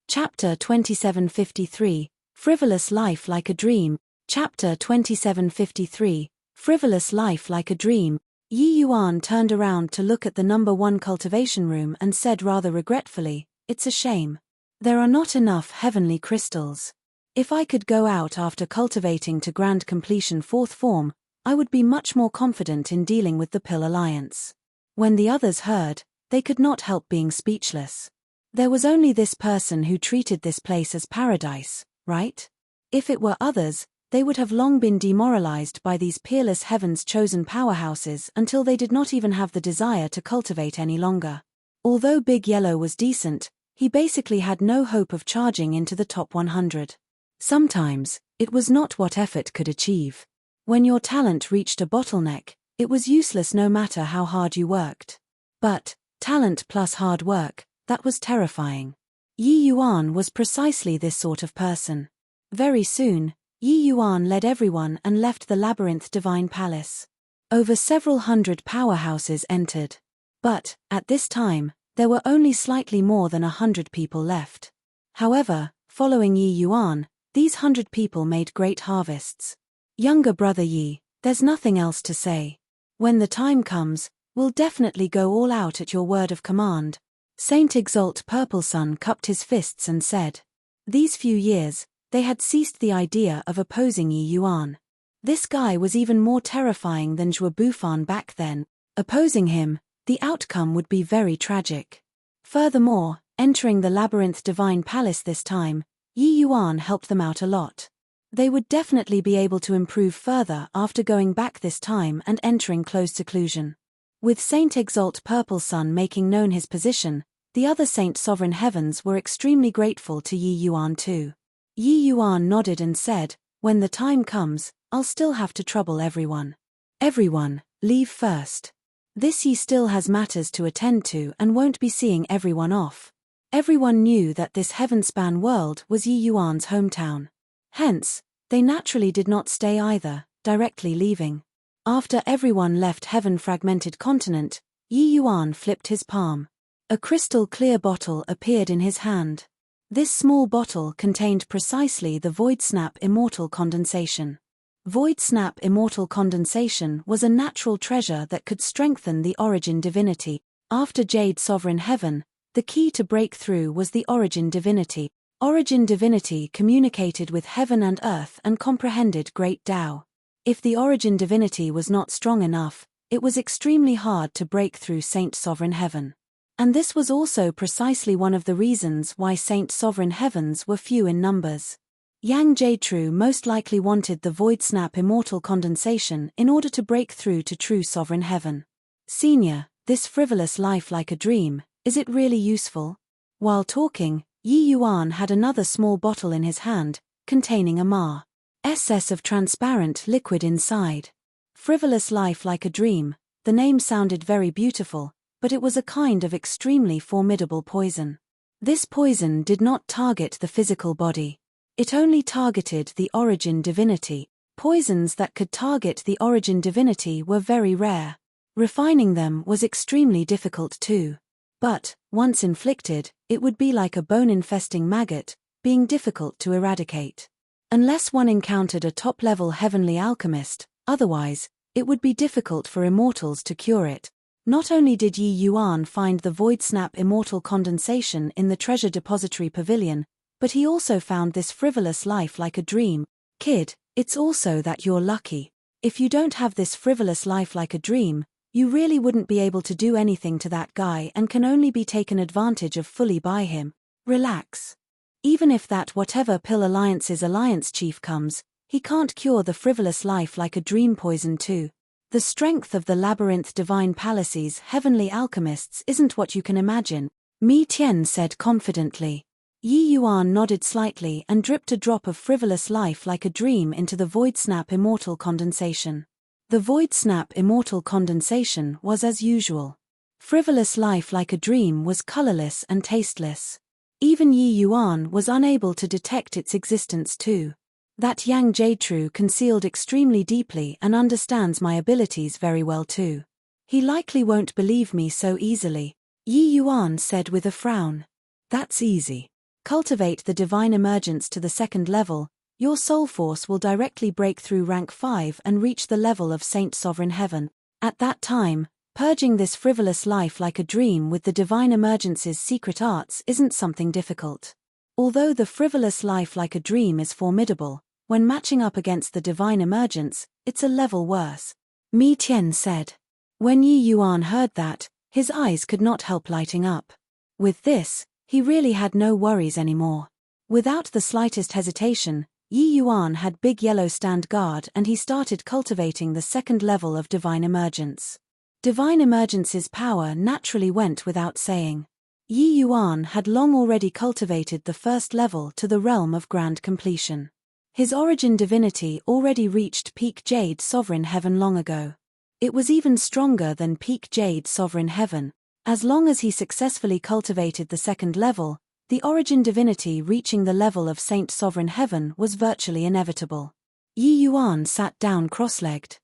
Chapter 2753, Frivolous Life Like a Dream. Chapter 2753, Frivolous Life Like a Dream. Yi Yuan turned around to look at the number 1 cultivation room and said rather regretfully, "It's a shame. There are not enough heavenly crystals. If I could go out after cultivating to grand completion 4th form, I would be much more confident in dealing with the Pill Alliance." When the others heard, they could not help being speechless. There was only this person who treated this place as paradise, right? If it were others, they would have long been demoralized by these peerless Heavens Chosen powerhouses until they did not even have the desire to cultivate any longer. Although Big Yellow was decent, he basically had no hope of charging into the top 100. Sometimes, it was not what effort could achieve. When your talent reached a bottleneck, it was useless no matter how hard you worked. But, talent plus hard work, that was terrifying. Yi Yuan was precisely this sort of person. Very soon, Yi Yuan led everyone and left the Labyrinth Divine Palace. Over several hundred powerhouses entered. But, at this time, there were only slightly more than 100 people left. However, Following Yi Yuan, these 100 people made great harvests. Younger brother Yi, there's nothing else to say. When the time comes, we'll definitely go all out at your word of command. Saint Exalt Purple Sun cupped his fists and said. These few years, they had ceased the idea of opposing Yi Yuan. This guy was even more terrifying than Zhuo Bufan back then. Opposing him, the outcome would be very tragic. Furthermore, entering the Labyrinth Divine Palace this time, Yi Yuan helped them out a lot. They would definitely be able to improve further after going back this time and entering closed seclusion. With Saint Exalt Purple Sun making known his position, the other Saint Sovereign Heavens were extremely grateful to Yi Yuan too. Yi Yuan nodded and said, when the time comes, I'll still have to trouble everyone. Everyone, leave first. This Yi still has matters to attend to and won't be seeing everyone off. Everyone knew that this heaven-span world was Yi Yuan's hometown. Hence, they naturally did not stay either, directly leaving. After everyone left heaven-fragmented continent, Yi Yuan flipped his palm. A crystal-clear bottle appeared in his hand. This small bottle contained precisely the Void Snap Immortal Condensation. Void Snap Immortal Condensation was a natural treasure that could strengthen the Origin Divinity. After Jade Sovereign Heaven, the key to breakthrough was the Origin Divinity. Origin Divinity communicated with heaven and earth and comprehended Great Tao. If the Origin Divinity was not strong enough, it was extremely hard to break through Saint Sovereign Heaven. And this was also precisely one of the reasons why Saint Sovereign Heavens were few in numbers. Yang Jietrue most likely wanted the Void Snap Immortal Condensation in order to break through to true Sovereign Heaven. Senior, this frivolous life like a dream, is it really useful? While talking, Yi Yuan had another small bottle in his hand, containing a ma.s of transparent liquid inside. Frivolous life like a dream, the name sounded very beautiful, but it was a kind of extremely formidable poison. This poison did not target the physical body. It only targeted the Origin Divinity. Poisons that could target the Origin Divinity were very rare. Refining them was extremely difficult too. But, once inflicted, it would be like a bone-infesting maggot, being difficult to eradicate. Unless one encountered a top-level heavenly alchemist, otherwise, it would be difficult for immortals to cure it. Not only did Yi Yuan find the Void Snap Immortal Condensation in the Treasure Depository Pavilion, but he also found this frivolous life like a dream. Kid, it's also that you're lucky. If you don't have this frivolous life like a dream, you really wouldn't be able to do anything to that guy and can only be taken advantage of fully by him. Relax. Even if that whatever Pill Alliance's alliance chief comes, he can't cure the frivolous life like a dream poison too. The strength of the Labyrinth Divine Palace's heavenly alchemists isn't what you can imagine, Mi Tian said confidently. Yi Yuan nodded slightly and dripped a drop of frivolous life like a dream into the Void Snap Immortal Condensation. The Void Snap Immortal Condensation was as usual. Frivolous life like a dream was colorless and tasteless. Even Yi Yuan was unable to detect its existence too. That Yang Jietrue concealed extremely deeply and understands my abilities very well too. He likely won't believe me so easily, Yi Yuan said with a frown. That's easy. Cultivate the divine emergence to the second level, your soul force will directly break through rank 5 and reach the level of Saint Sovereign Heaven. At that time, purging this frivolous life like a dream with the divine emergence's secret arts isn't something difficult. Although the frivolous life like a dream is formidable, when matching up against the divine emergence, it's a level worse, Mi Tian said. When Yi Yuan heard that, his eyes could not help lighting up. With this, he really had no worries anymore. Without the slightest hesitation, Yi Yuan had big yellow stand guard and he started cultivating the second level of divine emergence. Divine emergence's power naturally went without saying. Yi Yuan had long already cultivated the first level to the realm of grand completion. His Origin Divinity already reached peak Jade Sovereign Heaven long ago. It was even stronger than peak Jade Sovereign Heaven. As long as he successfully cultivated the second level, the Origin Divinity reaching the level of Saint Sovereign Heaven was virtually inevitable. Yi Yuan sat down cross-legged.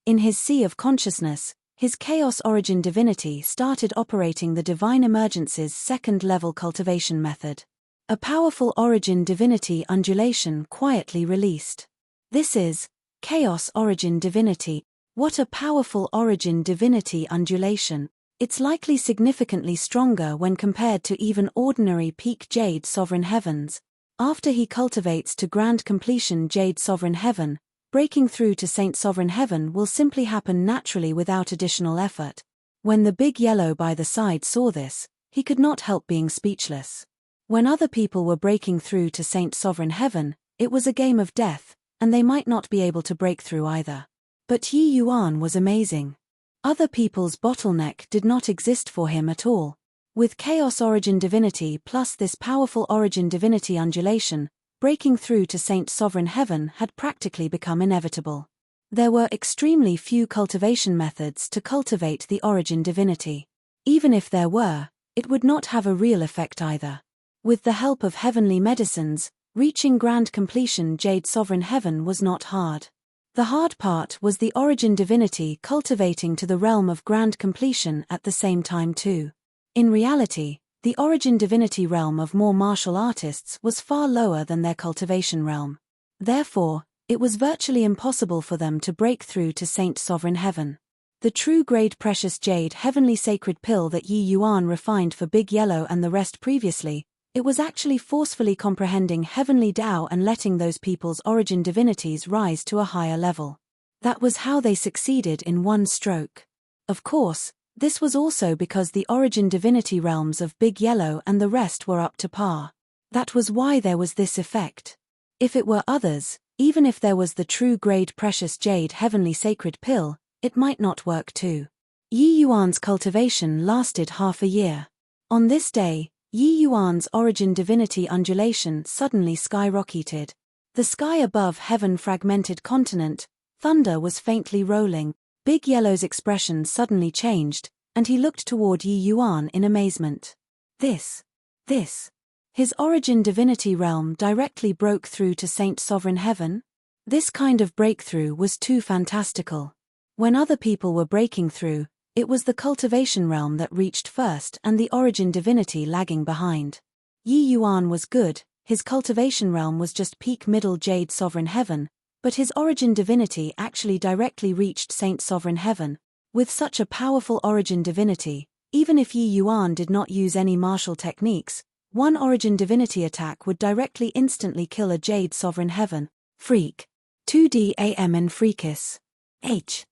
In his sea of consciousness, his Chaos Origin Divinity started operating the Divine Emergence's second-level cultivation method. A powerful origin divinity undulation quietly released. This is Chaos Origin Divinity. What a powerful origin divinity undulation. It's likely significantly stronger when compared to even ordinary peak Jade Sovereign Heavens. After he cultivates to grand completion Jade Sovereign Heaven, breaking through to Saint Sovereign Heaven will simply happen naturally without additional effort. When the big yellow by the side saw this, he could not help being speechless. When other people were breaking through to Saint Sovereign Heaven, it was a game of death, and they might not be able to break through either. But Yi Yuan was amazing. Other people's bottleneck did not exist for him at all. With Chaos Origin Divinity plus this powerful Origin Divinity undulation, breaking through to Saint Sovereign Heaven had practically become inevitable. There were extremely few cultivation methods to cultivate the Origin Divinity. Even if there were, it would not have a real effect either. With the help of heavenly medicines, reaching grand completion Jade Sovereign Heaven was not hard. The hard part was the Origin Divinity cultivating to the realm of grand completion at the same time too. In reality, the Origin Divinity realm of more martial artists was far lower than their cultivation realm. Therefore, it was virtually impossible for them to break through to Saint Sovereign Heaven. The true grade precious jade heavenly sacred pill that Yi Yuan refined for Big Yellow and the rest previously, it was actually forcefully comprehending heavenly Tao and letting those people's origin divinities rise to a higher level. That was how they succeeded in one stroke. Of course, this was also because the origin divinity realms of Big Yellow and the rest were up to par. That was why there was this effect. If it were others, even if there was the true grade precious jade heavenly sacred pill, it might not work too. Yi Yuan's cultivation lasted half a year. On this day, Yi Yuan's origin divinity undulation suddenly skyrocketed. The sky above heaven fragmented continent, thunder was faintly rolling. Big Yellow's expression suddenly changed, and he looked toward Yi Yuan in amazement. This. His origin divinity realm directly broke through to Saint Sovereign Heaven? This kind of breakthrough was too fantastical. When other people were breaking through, it was the cultivation realm that reached first and the origin divinity lagging behind. Yi Yuan was good, his cultivation realm was just peak middle Jade Sovereign Heaven, but his origin divinity actually directly reached Saint Sovereign Heaven. With such a powerful origin divinity, even if Yi Yuan did not use any martial techniques, one origin divinity attack would directly instantly kill a Jade Sovereign Heaven. Freak. 2D AMN freakis. H.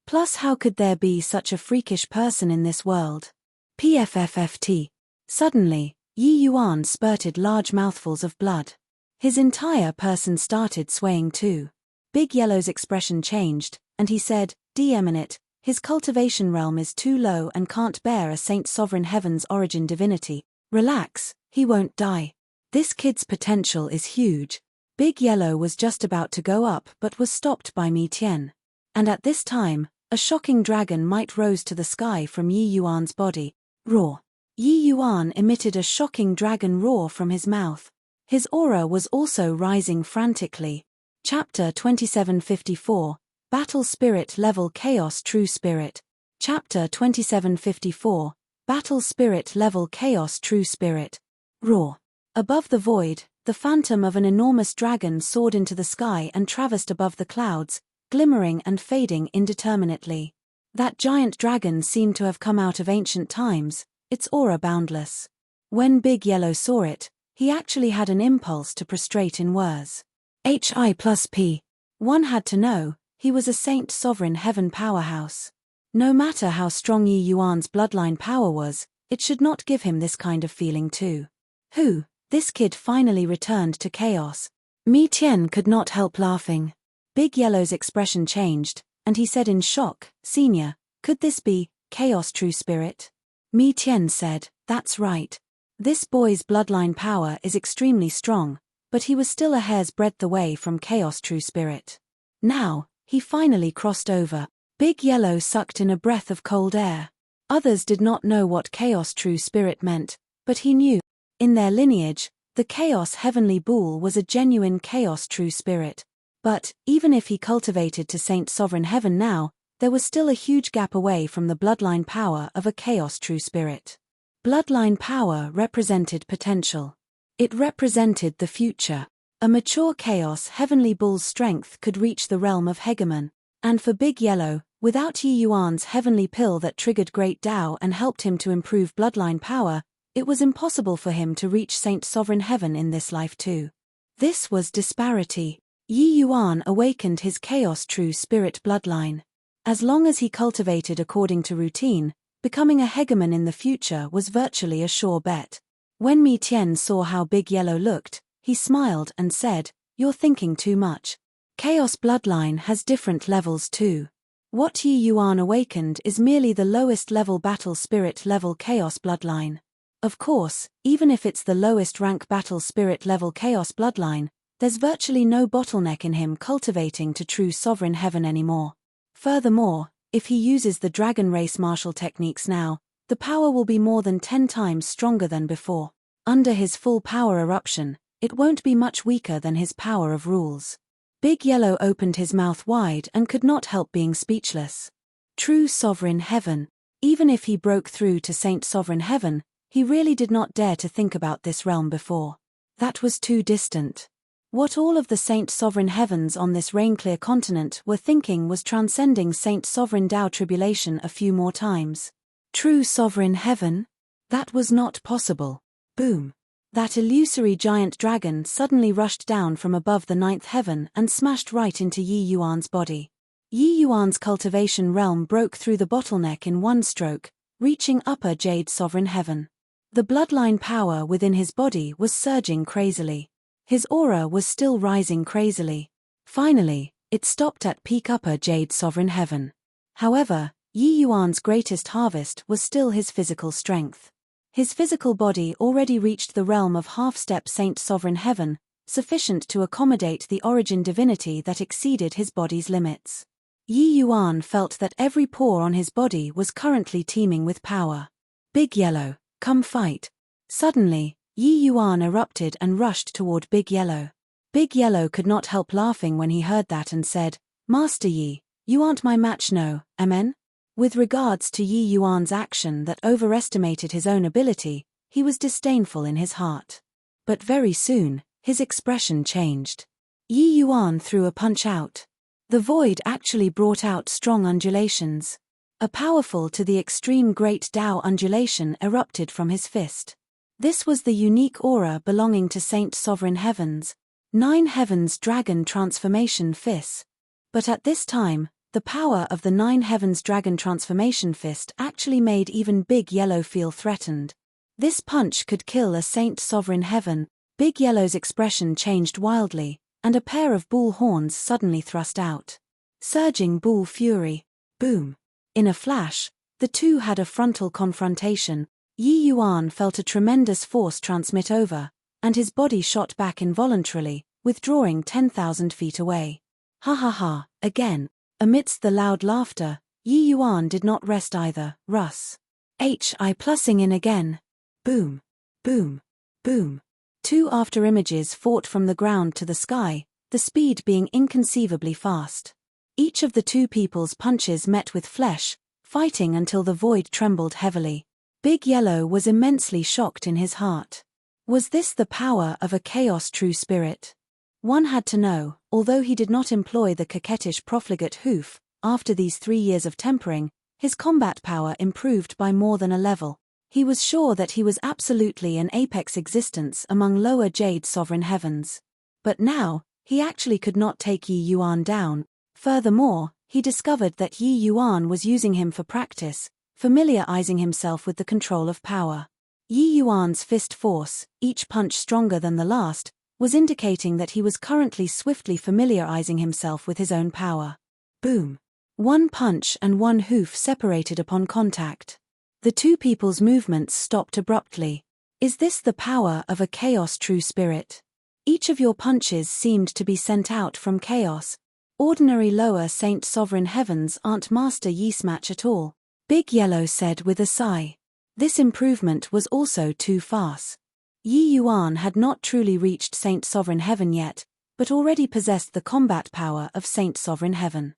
Plus how could there be such a freakish person in this world? PFFFT. Suddenly, Yi Yuan spurted large mouthfuls of blood. His entire person started swaying too. Big Yellow's expression changed, and he said, "DM it, his cultivation realm is too low and can't bear a Saint Sovereign Heaven's origin divinity. Relax, he won't die. This kid's potential is huge." Big Yellow was just about to go up but was stopped by Mi Tian. And at this time, a shocking dragon might rose to the sky from Yi Yuan's body. Roar. Yi Yuan emitted a shocking dragon roar from his mouth. His aura was also rising frantically. Chapter 2754, Battle Spirit Level Chaos True Spirit. Chapter 2754, Battle Spirit Level Chaos True Spirit. Roar. Above the void, the phantom of an enormous dragon soared into the sky and traversed above the clouds, glimmering and fading indeterminately. That giant dragon seemed to have come out of ancient times, its aura boundless. When Big Yellow saw it, he actually had an impulse to prostrate in words. HI+P. One had to know, he was a Saint Sovereign Heaven powerhouse. No matter how strong Yi Yuan's bloodline power was, it should not give him this kind of feeling too. Who? This kid finally returned to chaos. Mi Tian could not help laughing. Big Yellow's expression changed, and he said in shock, "Senior, could this be Chaos True Spirit?" Mi Tian said, "That's right. This boy's bloodline power is extremely strong, but he was still a hair's breadth away from Chaos True Spirit. Now, he finally crossed over." Big Yellow sucked in a breath of cold air. Others did not know what Chaos True Spirit meant, but he knew. In their lineage, the Chaos Heavenly Bull was a genuine Chaos True Spirit. But, even if he cultivated to Saint Sovereign Heaven now, there was still a huge gap away from the bloodline power of a Chaos True Spirit. Bloodline power represented potential. It represented the future. A mature Chaos Heavenly Bull's strength could reach the realm of Hegemon. And for Big Yellow, without Yi Yuan's heavenly pill that triggered Great Tao and helped him to improve bloodline power, it was impossible for him to reach Saint Sovereign Heaven in this life too. This was disparity. Yi Yuan awakened his Chaos True Spirit bloodline. As long as he cultivated according to routine, becoming a Hegemon in the future was virtually a sure bet. When Mi Tian saw how Big Yellow looked, he smiled and said, "You're thinking too much. Chaos bloodline has different levels too. What Yi Yuan awakened is merely the lowest level battle spirit level Chaos bloodline. Of course, even if it's the lowest rank battle spirit level Chaos bloodline, there's virtually no bottleneck in him cultivating to true Sovereign Heaven anymore. Furthermore, if he uses the Dragon Race martial techniques now, the power will be more than 10 times stronger than before. Under his full power eruption, it won't be much weaker than his power of rules." Big Yellow opened his mouth wide and could not help being speechless. True Sovereign Heaven. Even if he broke through to Saint Sovereign Heaven, he really did not dare to think about this realm before. That was too distant. What all of the Saint Sovereign Heavens on this rain-clear continent were thinking was transcending Saint Sovereign Tao tribulation a few more times. True Sovereign Heaven? That was not possible. Boom. That illusory giant dragon suddenly rushed down from above the 9th heaven and smashed right into Yi Yuan's body. Yi Yuan's cultivation realm broke through the bottleneck in one stroke, reaching upper Jade Sovereign Heaven. The bloodline power within his body was surging crazily. His aura was still rising crazily. Finally, it stopped at peak upper Jade Sovereign Heaven. However, Yi Yuan's greatest harvest was still his physical strength. His physical body already reached the realm of half-step Saint Sovereign Heaven, sufficient to accommodate the origin divinity that exceeded his body's limits. Yi Yuan felt that every pore on his body was currently teeming with power. "Big Yellow, come fight." Suddenly, Yi Yuan erupted and rushed toward Big Yellow. Big Yellow could not help laughing when he heard that and said, "Master Yi, you aren't my match, no, amen?" With regards to Yi Yuan's action that overestimated his own ability, he was disdainful in his heart. But very soon, his expression changed. Yi Yuan threw a punch out. The void actually brought out strong undulations. A powerful to the extreme Great Tao undulation erupted from his fist. This was the unique aura belonging to Saint Sovereign Heaven's 9 Heavens Dragon Transformation Fist. But at this time, the power of the 9 Heavens Dragon Transformation Fist actually made even Big Yellow feel threatened. This punch could kill a Saint Sovereign Heaven. Big Yellow's expression changed wildly, and a pair of bull horns suddenly thrust out. Surging bull fury. Boom. In a flash, the two had a frontal confrontation. Yi Yuan felt a tremendous force transmit over, and his body shot back involuntarily, withdrawing 10,000 feet away. Ha ha ha, again. Amidst the loud laughter, Yi Yuan did not rest either. Russ. HI plussing in again. Boom. Boom. Boom. Two after-images fought from the ground to the sky, the speed being inconceivably fast. Each of the two people's punches met with flesh, fighting until the void trembled heavily. Big Yellow was immensely shocked in his heart. Was this the power of a Chaos True Spirit? One had to know, although he did not employ the coquettish profligate hoof, after these 3 years of tempering, his combat power improved by more than a level. He was sure that he was absolutely an apex existence among lower Jade Sovereign Heavens. But now, he actually could not take Yi Yuan down. Furthermore, he discovered that Yi Yuan was using him for practice, familiarizing himself with the control of power. Yi Yuan's fist force, each punch stronger than the last, was indicating that he was currently swiftly familiarizing himself with his own power. Boom. One punch and one hoof separated upon contact. The two people's movements stopped abruptly. Is this the power of a Chaos True Spirit? Each of your punches seemed to be sent out from chaos. Ordinary lower Saint Sovereign Heavens aren't Master Yi's match at all, Big Yellow said with a sigh. This improvement was also too fast. Yi Yuan had not truly reached Saint Sovereign Heaven yet, but already possessed the combat power of Saint Sovereign Heaven.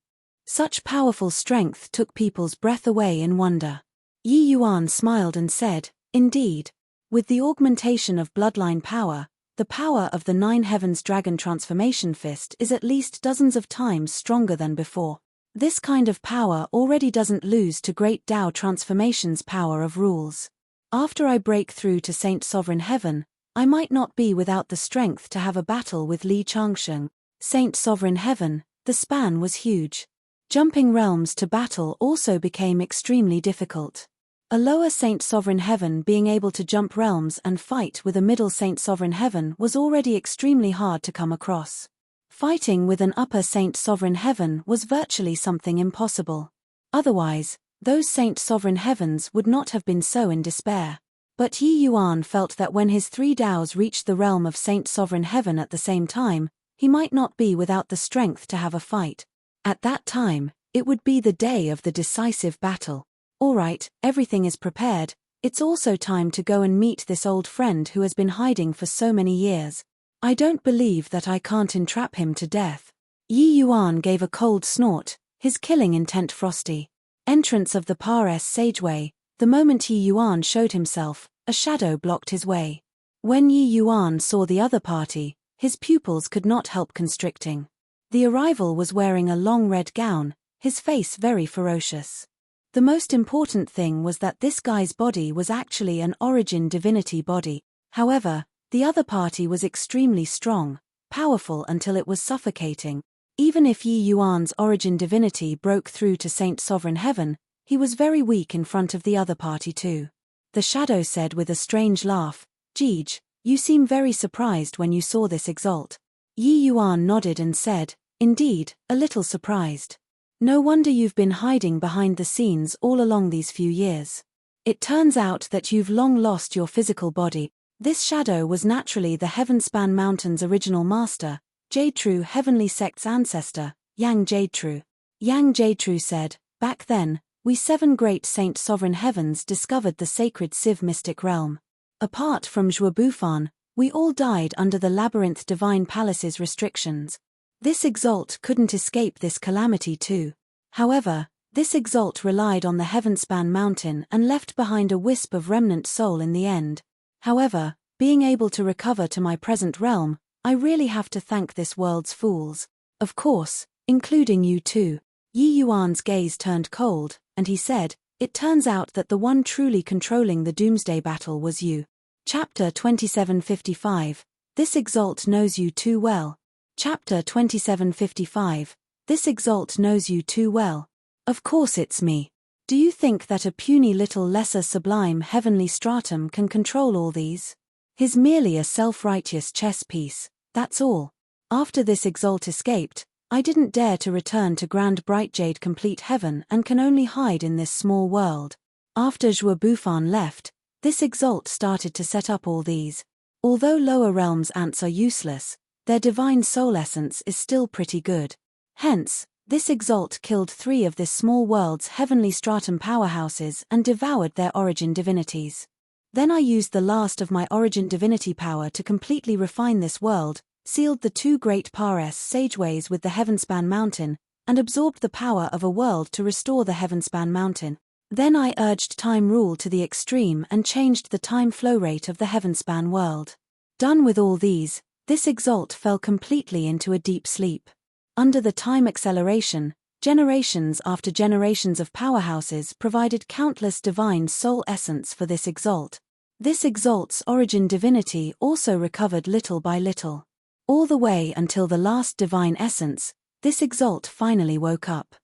Such powerful strength took people's breath away in wonder. Yi Yuan smiled and said, "Indeed. With the augmentation of bloodline power, The power of the 9 Heavens Dragon Transformation Fist is at least dozens of times stronger than before. This kind of power already doesn't lose to Great Tao Transformation's power of rules. After I break through to Saint Sovereign Heaven, I might not be without the strength to have a battle with Li Changsheng. Saint Sovereign Heaven, the span was huge. Jumping realms to battle also became extremely difficult. A lower Saint Sovereign Heaven being able to jump realms and fight with a middle Saint Sovereign Heaven was already extremely hard to come across. Fighting with an upper Saint Sovereign Heaven was virtually something impossible. Otherwise, those Saint Sovereign Heavens would not have been so in despair. But Yi Yuan felt that when his 3 Daos reached the realm of Saint Sovereign Heaven at the same time, he might not be without the strength to have a fight. At that time, it would be the day of the decisive battle. Alright, everything is prepared, it's also time to go and meet this old friend who has been hiding for so many years. I don't believe that I can't entrap him to death. Yi Yuan gave a cold snort, his killing intent frosty. Entrance of the Pares Sageway. The moment Yi Yuan showed himself, a shadow blocked his way. When Yi Yuan saw the other party, his pupils could not help constricting. The arrival was wearing a long red gown, his face very ferocious. The most important thing was that this guy's body was actually an origin divinity body. However, the other party was extremely strong, powerful until it was suffocating. Even if Yi Yuan's origin divinity broke through to Saint Sovereign Heaven, he was very weak in front of the other party too. The shadow said with a strange laugh, "Jeej, you seem very surprised when you saw this exalt." Yi Yuan nodded and said, "Indeed, a little surprised. No wonder you've been hiding behind the scenes all along these few years. It turns out that you've long lost your physical body." This shadow was naturally the Heavenspan Mountain's original master, Jade-Tru Heavenly Sect's ancestor, Yang Jade-Tru. Yang Jade-Tru said, "Back then, we 7 great Saint Sovereign Heavens discovered the sacred Civ mystic realm. Apart from Zhuo Bufan, we all died under the Labyrinth Divine Palace's restrictions. This exalt couldn't escape this calamity too. However, this exalt relied on the Heavenspan Mountain and left behind a wisp of remnant soul in the end. However, being able to recover to my present realm, I really have to thank this world's fools. Of course, including you too." Yi Yuan's gaze turned cold, and he said, "It turns out that the one truly controlling the Doomsday Battle was you." Chapter 2755. This exalt knows you too well. Chapter 2755. This exalt knows you too well. Of course it's me. Do you think that a puny little lesser sublime heavenly stratum can control all these? He's merely a self-righteous chess piece, that's all. After this exalt escaped, I didn't dare to return to Grand Bright Jade Complete Heaven and can only hide in this small world. After Zhuo Bufan left, this exalt started to set up all these. Although lower realms ants are useless, their divine soul essence is still pretty good. Hence, this exalt killed 3 of this small world's heavenly stratum powerhouses and devoured their origin divinities. Then I used the last of my origin divinity power to completely refine this world, sealed the 2 great Pares Sageways with the Heavenspan Mountain, and absorbed the power of a world to restore the Heavenspan Mountain. Then I urged time rule to the extreme and changed the time flow rate of the Heavenspan world. Done with all these, this exalt fell completely into a deep sleep. Under the time acceleration, generations after generations of powerhouses provided countless divine soul essence for this exalt. This exalt's origin divinity also recovered little by little. All the way until the last divine essence, this exalt finally woke up.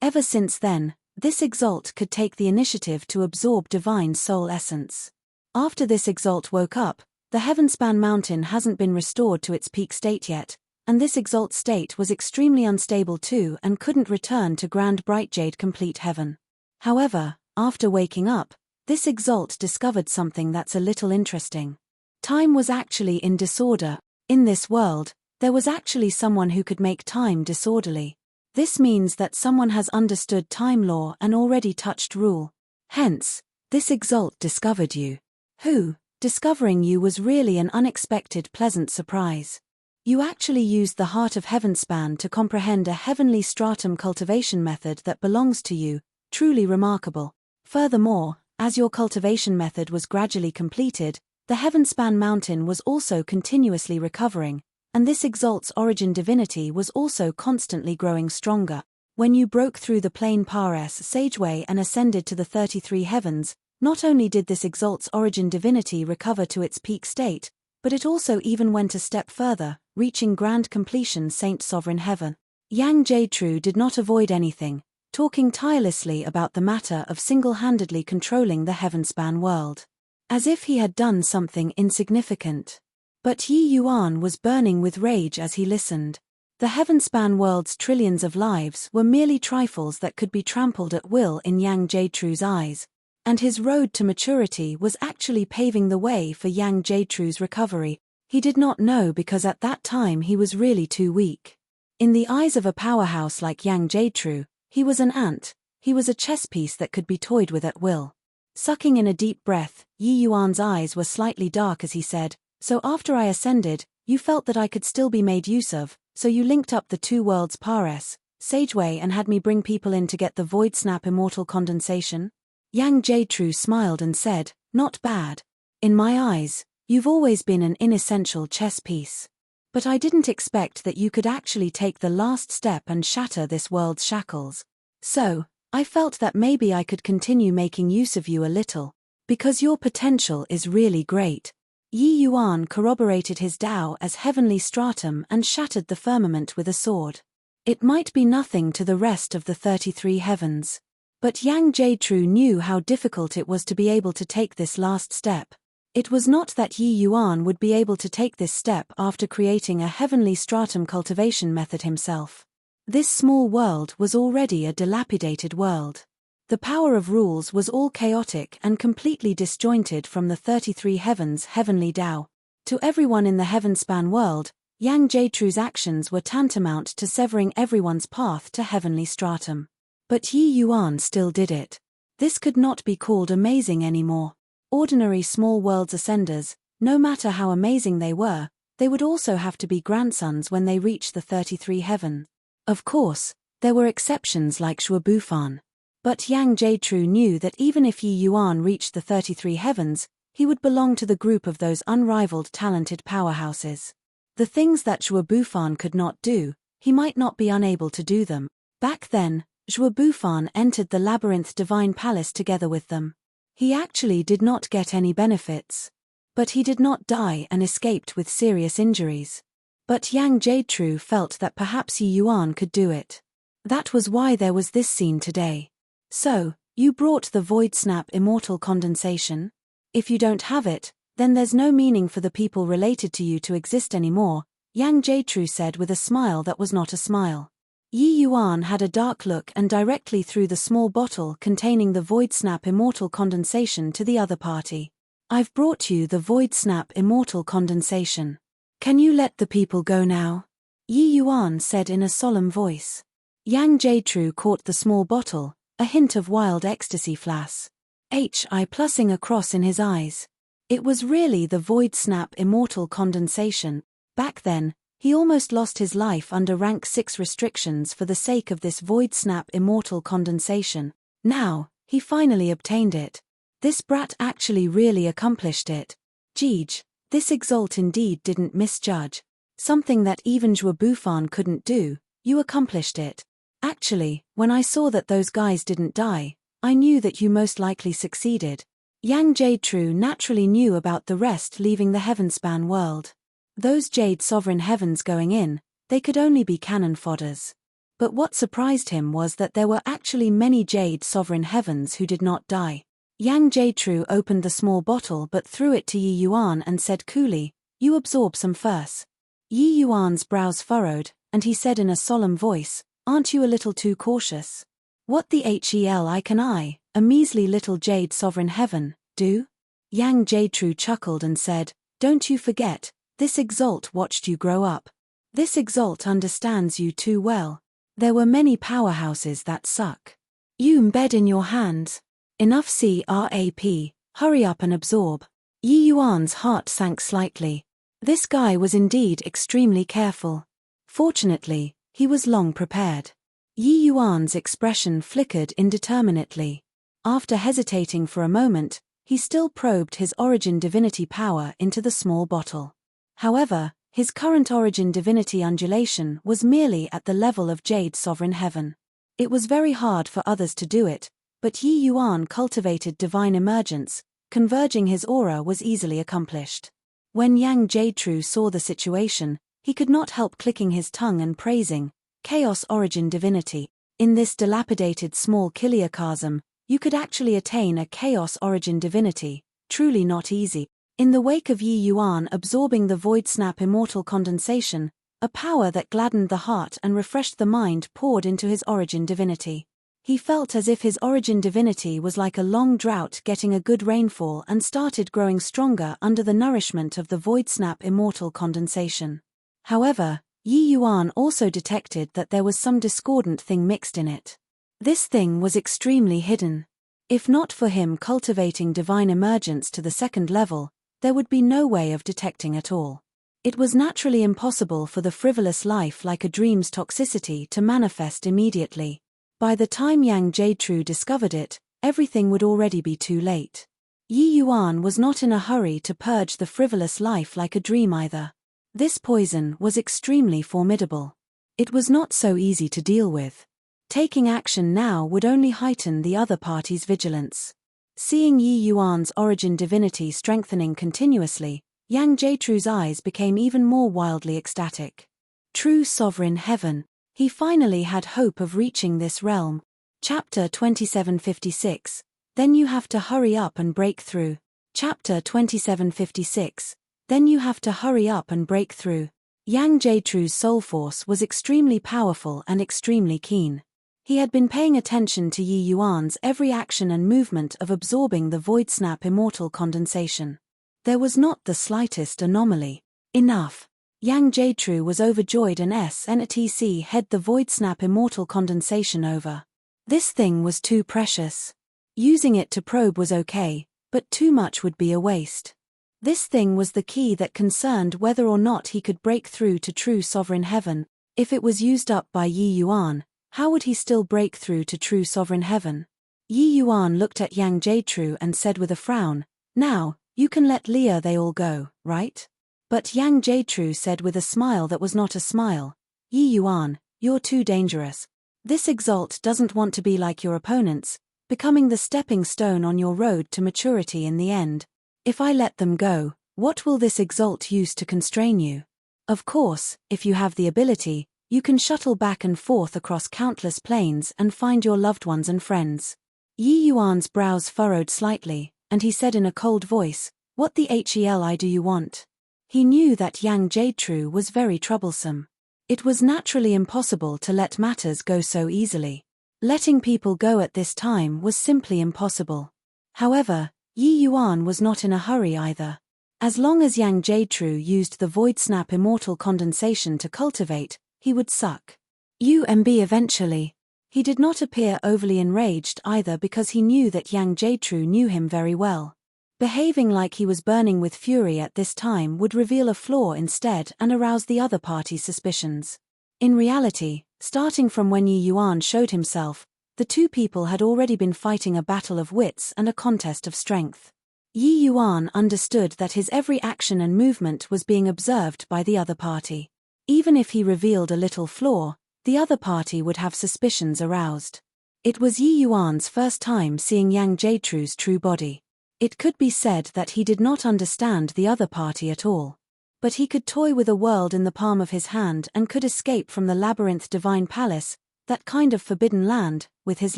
Ever since then, this exalt could take the initiative to absorb divine soul essence. After this exalt woke up, the Heavenspan Mountain hasn't been restored to its peak state yet, and this exalt state was extremely unstable too and couldn't return to Grand Bright Jade Complete Heaven. However, after waking up, this exalt discovered something that's a little interesting. Time was actually in disorder. In this world, there was actually someone who could make time disorderly. This means that someone has understood time law and already touched rule. Hence, this exalt discovered you. Who, discovering you was really an unexpected pleasant surprise. You actually used the Heart of Heavenspan to comprehend a heavenly stratum cultivation method that belongs to you, truly remarkable. Furthermore, as your cultivation method was gradually completed, The Heavenspan mountain was also continuously recovering, and this exalt's origin divinity was also constantly growing stronger. When you broke through the plain Pares sageway and ascended to the 33 heavens, not only did this exalt's origin divinity recover to its peak state, but it also even went a step further, reaching grand completion Saint Sovereign Heaven. Yang Jie did not avoid anything, talking tirelessly about the matter of single-handedly controlling the Heavenspan world. As if he had done something insignificant. But Yi Yuan was burning with rage as he listened. The Heavenspan world's trillions of lives were merely trifles that could be trampled at will in Yang Jie's eyes, and his road to maturity was actually paving the way for Yang Jie's recovery. He did not know because at that time he was really too weak. In the eyes of a powerhouse like Yang Jie, he was an ant, he was a chess piece that could be toyed with at will. Sucking in a deep breath, Yi Yuan's eyes were slightly dark as he said, "So after I ascended, you felt that I could still be made use of, so you linked up the two worlds Pares, Sageway and had me bring people in to get the Void Snap immortal condensation?" Yang Jie smiled and said, "Not bad. In my eyes, you've always been an inessential chess piece. But I didn't expect that you could actually take the last step and shatter this world's shackles. So, I felt that maybe I could continue making use of you a little, because your potential is really great." Yi Yuan corroborated his Tao as heavenly stratum and shattered the firmament with a sword. It might be nothing to the rest of the 33 heavens. But Yang Jie knew how difficult it was to be able to take this last step. It was not that Yi Yuan would be able to take this step after creating a heavenly stratum cultivation method himself. This small world was already a dilapidated world. The power of rules was all chaotic and completely disjointed from the 33 heavens' heavenly Tao. To everyone in the Heavenspan world, Yang Jie's actions were tantamount to severing everyone's path to heavenly stratum. But Yi Yuan still did it. This could not be called amazing anymore. Ordinary small worlds ascenders, no matter how amazing they would also have to be grandsons when they reached the 33 heaven. Of course, there were exceptions like Shuo Bufan. But Yang Jie knew that even if Yi Yuan reached the 33 heavens, he would belong to the group of those unrivaled talented powerhouses. The things that Shuo Bufan could not do, he might not be unable to do them. Back then, Shuo Bufan entered the Labyrinth Divine Palace together with them. He actually did not get any benefits. But he did not die and escaped with serious injuries. But Yang Jie felt that perhaps Yi Yuan could do it. That was why there was this scene today. "So, you brought the Void Snap immortal condensation? If you don't have it, then there's no meaning for the people related to you to exist anymore," Yang Jie said with a smile that was not a smile. Yi Yuan had a dark look and directly threw the small bottle containing the Void Snap immortal condensation to the other party. "I've brought you the Void Snap immortal condensation. Can you let the people go now?" Yi Yuan said in a solemn voice. Yang Jie caught the small bottle, a hint of wild ecstasy flash. Plussing across in his eyes. It was really the Void Snap immortal condensation. Back then, he almost lost his life under rank 6 restrictions for the sake of this Void Snap immortal condensation. Now, he finally obtained it. This brat actually really accomplished it. Jeej, this exalt indeed didn't misjudge. Something that even Shuo Bufan couldn't do, you accomplished it. Actually, when I saw that those guys didn't die, I knew that you most likely succeeded. Yang Jie naturally knew about the rest leaving the Heavenspan world. Those Jade Sovereign Heavens going in, they could only be cannon fodders. But what surprised him was that there were actually many Jade Sovereign Heavens who did not die. Yang Jie opened the small bottle but threw it to Yi Yuan and said coolly, "You absorb some first." Yi Yuan's brows furrowed, and he said in a solemn voice, "Aren't you a little too cautious? What the hell can I, a measly little Jade Sovereign Heaven, do?" Yang Jie chuckled and said, "Don't you forget, this exalt watched you grow up. This exalt understands you too well. There were many powerhouses that suck. You embed in your hands. Enough crap, hurry up and absorb." Yi Yuan's heart sank slightly. This guy was indeed extremely careful. Fortunately, he was long prepared. Yi Yuan's expression flickered indeterminately. After hesitating for a moment, he still probed his origin divinity power into the small bottle. However, his current origin divinity undulation was merely at the level of Jade Sovereign Heaven. It was very hard for others to do it, but Yi Yuan cultivated divine emergence, converging his aura was easily accomplished. When Yang Jade saw the situation, he could not help clicking his tongue and praising, Chaos Origin Divinity. In this dilapidated small kiliocosm, you could actually attain a Chaos Origin Divinity, truly not easy. In the wake of Yi Yuan absorbing the Void Snap Immortal Condensation, a power that gladdened the heart and refreshed the mind poured into his Origin Divinity. He felt as if his Origin Divinity was like a long drought getting a good rainfall and started growing stronger under the nourishment of the Void Snap Immortal Condensation. However, Yi Yuan also detected that there was some discordant thing mixed in it. This thing was extremely hidden. If not for him cultivating divine emergence to the second level, there would be no way of detecting at all. It was naturally impossible for the frivolous life like a dream's toxicity to manifest immediately. By the time Yang Jade discovered it, everything would already be too late. Yi Yuan was not in a hurry to purge the frivolous life like a dream either. This poison was extremely formidable. It was not so easy to deal with. Taking action now would only heighten the other party's vigilance. Seeing Yi Yuan's origin divinity strengthening continuously, Yang Jade eyes became even more wildly ecstatic. True Sovereign Heaven. He finally had hope of reaching this realm. Chapter 2756. Then you have to hurry up and break through. Chapter 2756. Then you have to hurry up and break through. Yang Jade soul force was extremely powerful and extremely keen. He had been paying attention to Yi Yuan's every action and movement of absorbing the Void Snap Immortal Condensation. There was not the slightest anomaly. Enough. Yang Jade was overjoyed and SNTC head the Void Snap Immortal Condensation over. This thing was too precious. Using it to probe was okay, but too much would be a waste. This thing was the key that concerned whether or not he could break through to true Sovereign Heaven. If it was used up by Yi Yuan, how would he still break through to true Sovereign Heaven? Yi Yuan looked at Yang Jade and said with a frown, "Now, you can let Leah they all go, right?" But Yang Jade said with a smile that was not a smile, "Yi Yuan, you're too dangerous. This Exalt doesn't want to be like your opponents, becoming the stepping stone on your road to maturity in the end. If I let them go, what will this Exalt use to constrain you? Of course, if you have the ability, you can shuttle back and forth across countless planes and find your loved ones and friends." Yi Yuan's brows furrowed slightly, and he said in a cold voice, "What the hell do you want?" He knew that Yang Jade was very troublesome. It was naturally impossible to let matters go so easily. Letting people go at this time was simply impossible. However, Yi Yuan was not in a hurry either. As long as Yang Jade used the Void Snap Immortal Condensation to cultivate, he would suck. UMB eventually. He did not appear overly enraged either because he knew that Yang Jade knew him very well. Behaving like he was burning with fury at this time would reveal a flaw instead and arouse the other party's suspicions. In reality, starting from when Yi Yuan showed himself, the two people had already been fighting a battle of wits and a contest of strength. Yi Yuan understood that his every action and movement was being observed by the other party. Even if he revealed a little flaw, the other party would have suspicions aroused. It was Yi Yuan's first time seeing Yang Jade's true body. It could be said that he did not understand the other party at all. But he could toy with a world in the palm of his hand and could escape from the labyrinth divine palace, that kind of forbidden land, with his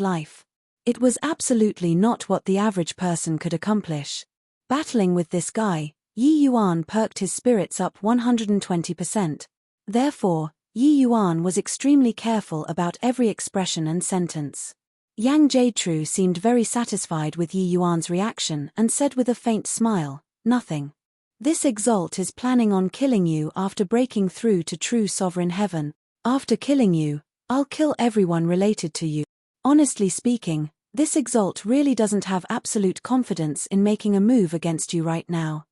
life. It was absolutely not what the average person could accomplish. Battling with this guy, Yi Yuan perked his spirits up 120%. Therefore, Yi Yuan was extremely careful about every expression and sentence. Yang Jade seemed very satisfied with Yi Yuan's reaction and said with a faint smile, "Nothing. This Exalt is planning on killing you after breaking through to true Sovereign Heaven. After killing you, I'll kill everyone related to you. Honestly speaking, this Exalt really doesn't have absolute confidence in making a move against you right now.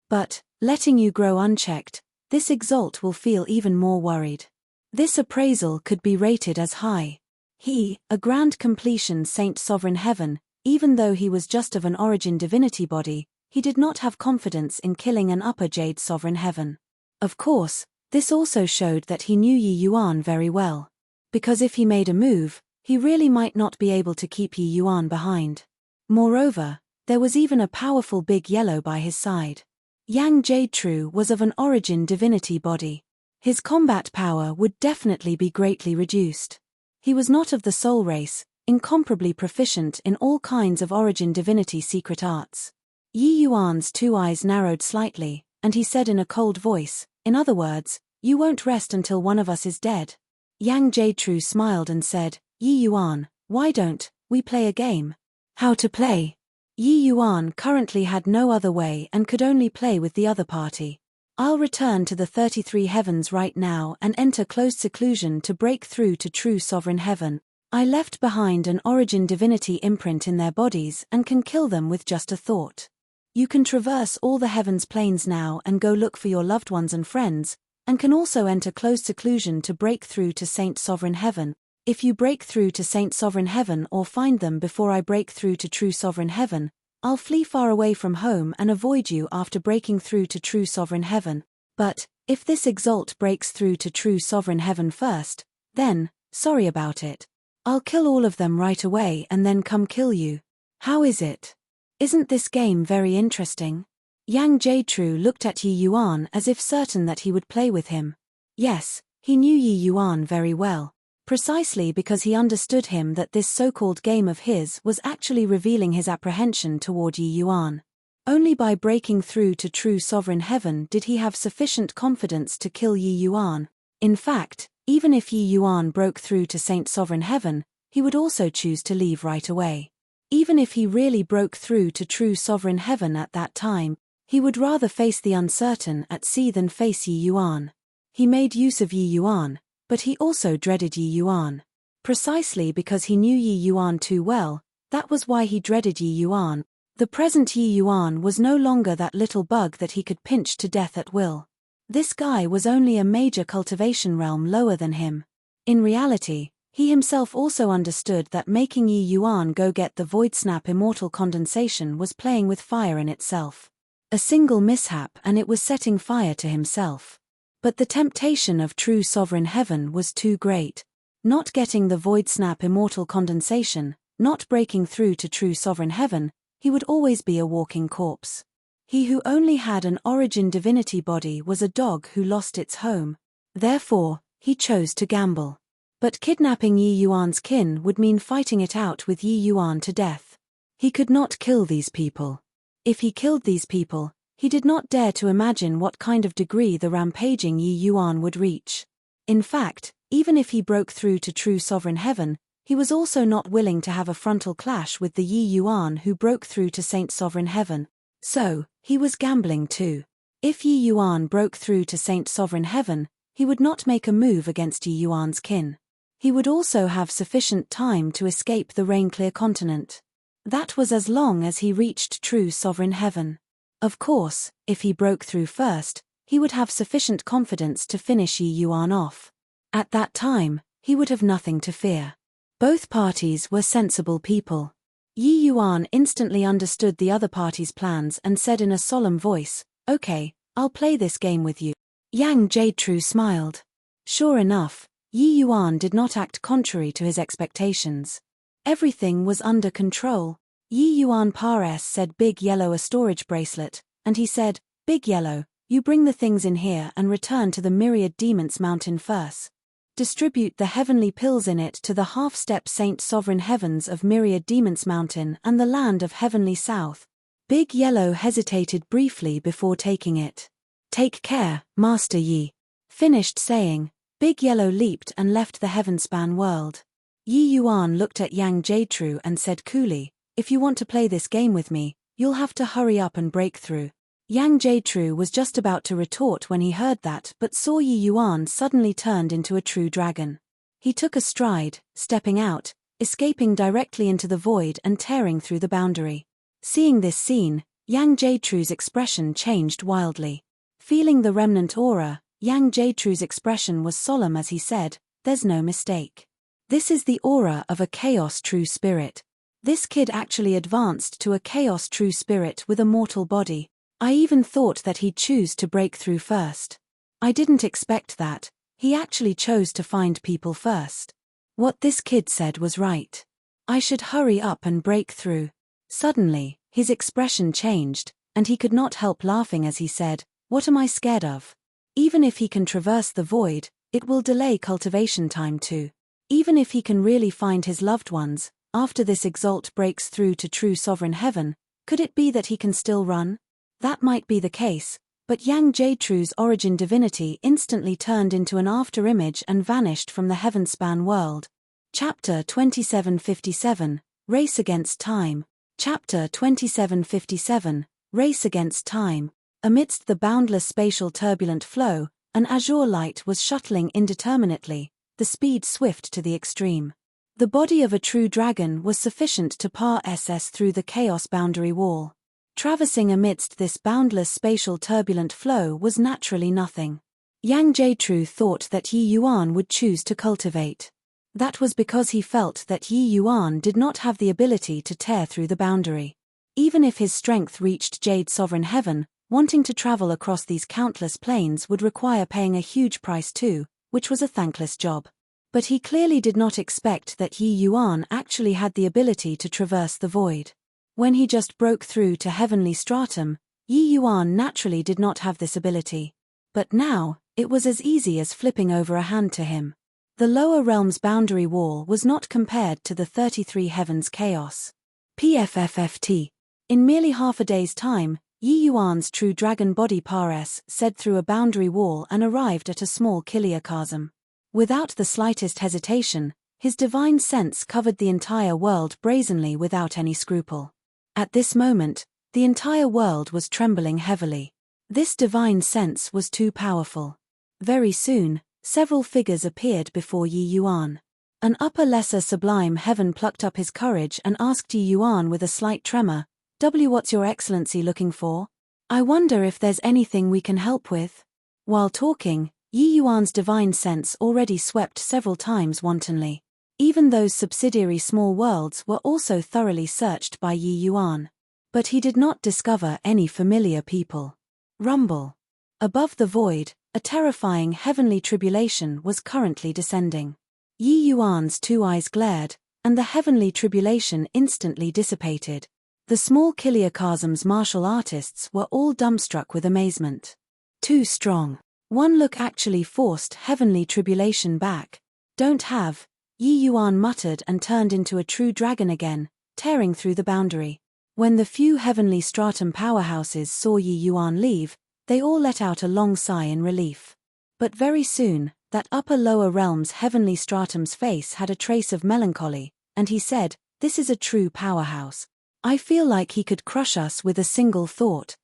But, letting you grow unchecked, this Exalt will feel even more worried. This appraisal could be rated as high. He, a grand completion Saint Sovereign Heaven, even though he was just of an origin divinity body, he did not have confidence in killing an upper Jade Sovereign Heaven. Of course, this also showed that he knew Yi Yuan very well. Because if he made a move, he really might not be able to keep Yi Yuan behind. Moreover, there was even a powerful big yellow by his side. Yang Jade was of an origin divinity body. His combat power would definitely be greatly reduced. He was not of the soul race, incomparably proficient in all kinds of origin divinity secret arts. Yi Yuan's two eyes narrowed slightly, and he said in a cold voice, "In other words, you won't rest until one of us is dead." Yang Jade smiled and said, "Yi Yuan, why don't we play a game?" How to play? Yi Yuan currently had no other way and could only play with the other party. I'll return to the 33 heavens right now and enter closed seclusion to break through to true sovereign heaven. I left behind an origin divinity imprint in their bodies and can kill them with just a thought. You can traverse all the heavens planes now and go look for your loved ones and friends, and can also enter closed seclusion to break through to Saint Sovereign Heaven. If you break through to Saint Sovereign Heaven or find them before I break through to True Sovereign Heaven, I'll flee far away from home and avoid you after breaking through to True Sovereign Heaven. But, if this exalt breaks through to True Sovereign Heaven first, then, sorry about it. I'll kill all of them right away and then come kill you. How is it? Isn't this game very interesting? Yang Jade looked at Yi Yuan as if certain that he would play with him. Yes, he knew Yi Yuan very well. Precisely because he understood him that this so-called game of his was actually revealing his apprehension toward Yi Yuan. Only by breaking through to True Sovereign Heaven did he have sufficient confidence to kill Yi Yuan. In fact, even if Yi Yuan broke through to Saint Sovereign Heaven, he would also choose to leave right away. Even if he really broke through to True Sovereign Heaven at that time, he would rather face the uncertain at sea than face Yi Yuan. He made use of Yi Yuan, but he also dreaded Yi Yuan. Precisely because he knew Yi Yuan too well, that was why he dreaded Yi Yuan. The present Yi Yuan was no longer that little bug that he could pinch to death at will. This guy was only a major cultivation realm lower than him. In reality, he himself also understood that making Yi Yuan go get the Void Snap Immortal Condensation was playing with fire in itself. A single mishap and it was setting fire to himself. But the temptation of True Sovereign Heaven was too great. Not getting the Void Snap Immortal Condensation, not breaking through to True Sovereign Heaven, he would always be a walking corpse. He who only had an origin divinity body was a dog who lost its home. Therefore, he chose to gamble. But kidnapping Yi Yuan's kin would mean fighting it out with Yi Yuan to death. He could not kill these people. If he killed these people, he did not dare to imagine what kind of degree the rampaging Yi Yuan would reach. In fact, even if he broke through to True Sovereign Heaven, he was also not willing to have a frontal clash with the Yi Yuan who broke through to Saint Sovereign Heaven. So, he was gambling too. If Yi Yuan broke through to Saint Sovereign Heaven, he would not make a move against Yi Yuan's kin. He would also have sufficient time to escape the Rain-Clear continent. That was as long as he reached True Sovereign Heaven. Of course, if he broke through first, he would have sufficient confidence to finish Yi Yuan off. At that time, he would have nothing to fear. Both parties were sensible people. Yi Yuan instantly understood the other party's plans and said in a solemn voice, "Okay, I'll play this game with you." Yang Jade smiled. Sure enough, Yi Yuan did not act contrary to his expectations. Everything was under control. Yi Yuan Pares said Big Yellow a storage bracelet, and he said, "Big Yellow, you bring the things in here and return to the Myriad Demons Mountain first. Distribute the heavenly pills in it to the half-step Saint Sovereign Heavens of Myriad Demons Mountain and the land of Heavenly South." Big Yellow hesitated briefly before taking it. "Take care, Master Yi." Finished saying, Big Yellow leaped and left the Heavenspan world. Yi Yuan looked at Yang Jade and said coolly, "If you want to play this game with me, you'll have to hurry up and break through." Yang Jade was just about to retort when he heard that but saw Yi Yuan suddenly turned into a true dragon. He took a stride, stepping out, escaping directly into the void and tearing through the boundary. Seeing this scene, Yang Jade's expression changed wildly. Feeling the remnant aura, Yang Jade's expression was solemn as he said, "There's no mistake. This is the aura of a chaos true spirit. This kid actually advanced to a chaos true spirit with a mortal body. I even thought that he'd choose to break through first. I didn't expect that. He actually chose to find people first. What this kid said was right. I should hurry up and break through. Suddenly, his expression changed, and he could not help laughing as he said, "What am I scared of? Even if he can traverse the void, it will delay cultivation time too. Even if he can really find his loved ones, after this exalt breaks through to true sovereign heaven, could it be that he can still run?" That might be the case, but Yang Jtru's origin divinity instantly turned into an afterimage and vanished from the heavenspan world. Chapter 2757, Race Against Time. Chapter 2757, Race Against Time. Amidst the boundless spatial turbulent flow, an azure light was shuttling indeterminately, the speed swift to the extreme. The body of a true dragon was sufficient to pass through the chaos boundary wall. Traversing amidst this boundless spatial turbulent flow was naturally nothing. Yang Jtru thought that Yi Yuan would choose to cultivate. That was because he felt that Yi Yuan did not have the ability to tear through the boundary. Even if his strength reached Jade Sovereign Heaven, wanting to travel across these countless planes would require paying a huge price too, which was a thankless job. But he clearly did not expect that Yi Yuan actually had the ability to traverse the void. When he just broke through to heavenly stratum, Yi Yuan naturally did not have this ability. But now, it was as easy as flipping over a hand to him. The lower realm's boundary wall was not compared to the 33 heavens chaos. PFFFT. In merely half a day's time, Yi Yuan's true dragon body parsed through a boundary wall and arrived at a small chiliocosm. Without the slightest hesitation, his divine sense covered the entire world brazenly without any scruple. At this moment, the entire world was trembling heavily. This divine sense was too powerful. Very soon, several figures appeared before Yi Yuan. An upper lesser sublime heaven plucked up his courage and asked Yi Yuan with a slight tremor, "What's your excellency looking for? I wonder if there's anything we can help with." While talking, Yi Yuan's divine sense already swept several times wantonly. Even those subsidiary small worlds were also thoroughly searched by Yi Yuan. But he did not discover any familiar people. Rumble. Above the void, a terrifying heavenly tribulation was currently descending. Yi Yuan's two eyes glared, and the heavenly tribulation instantly dissipated. The small chiliocosm's martial artists were all dumbstruck with amazement. Too strong. One look actually forced heavenly tribulation back. "Don't have," Yi Yuan muttered and turned into a true dragon again, tearing through the boundary. When the few heavenly stratum powerhouses saw Yi Yuan leave, they all let out a long sigh in relief. But very soon, that upper-lower realm's heavenly stratum's face had a trace of melancholy, and he said, "This is a true powerhouse. I feel like he could crush us with a single thought.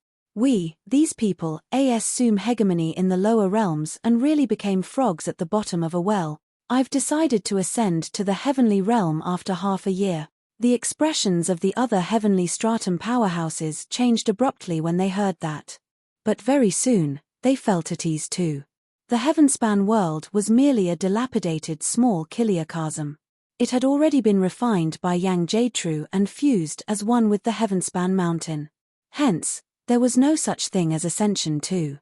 These people, assume hegemony in the lower realms and really became frogs at the bottom of a well. I've decided to ascend to the heavenly realm after half a year." The expressions of the other heavenly stratum powerhouses changed abruptly when they heard that. But very soon, they felt at ease too. The heavenspan world was merely a dilapidated small chiliocosm. It had already been refined by Yang Jtru and fused as one with the heavenspan mountain. Hence, there was no such thing as ascension too.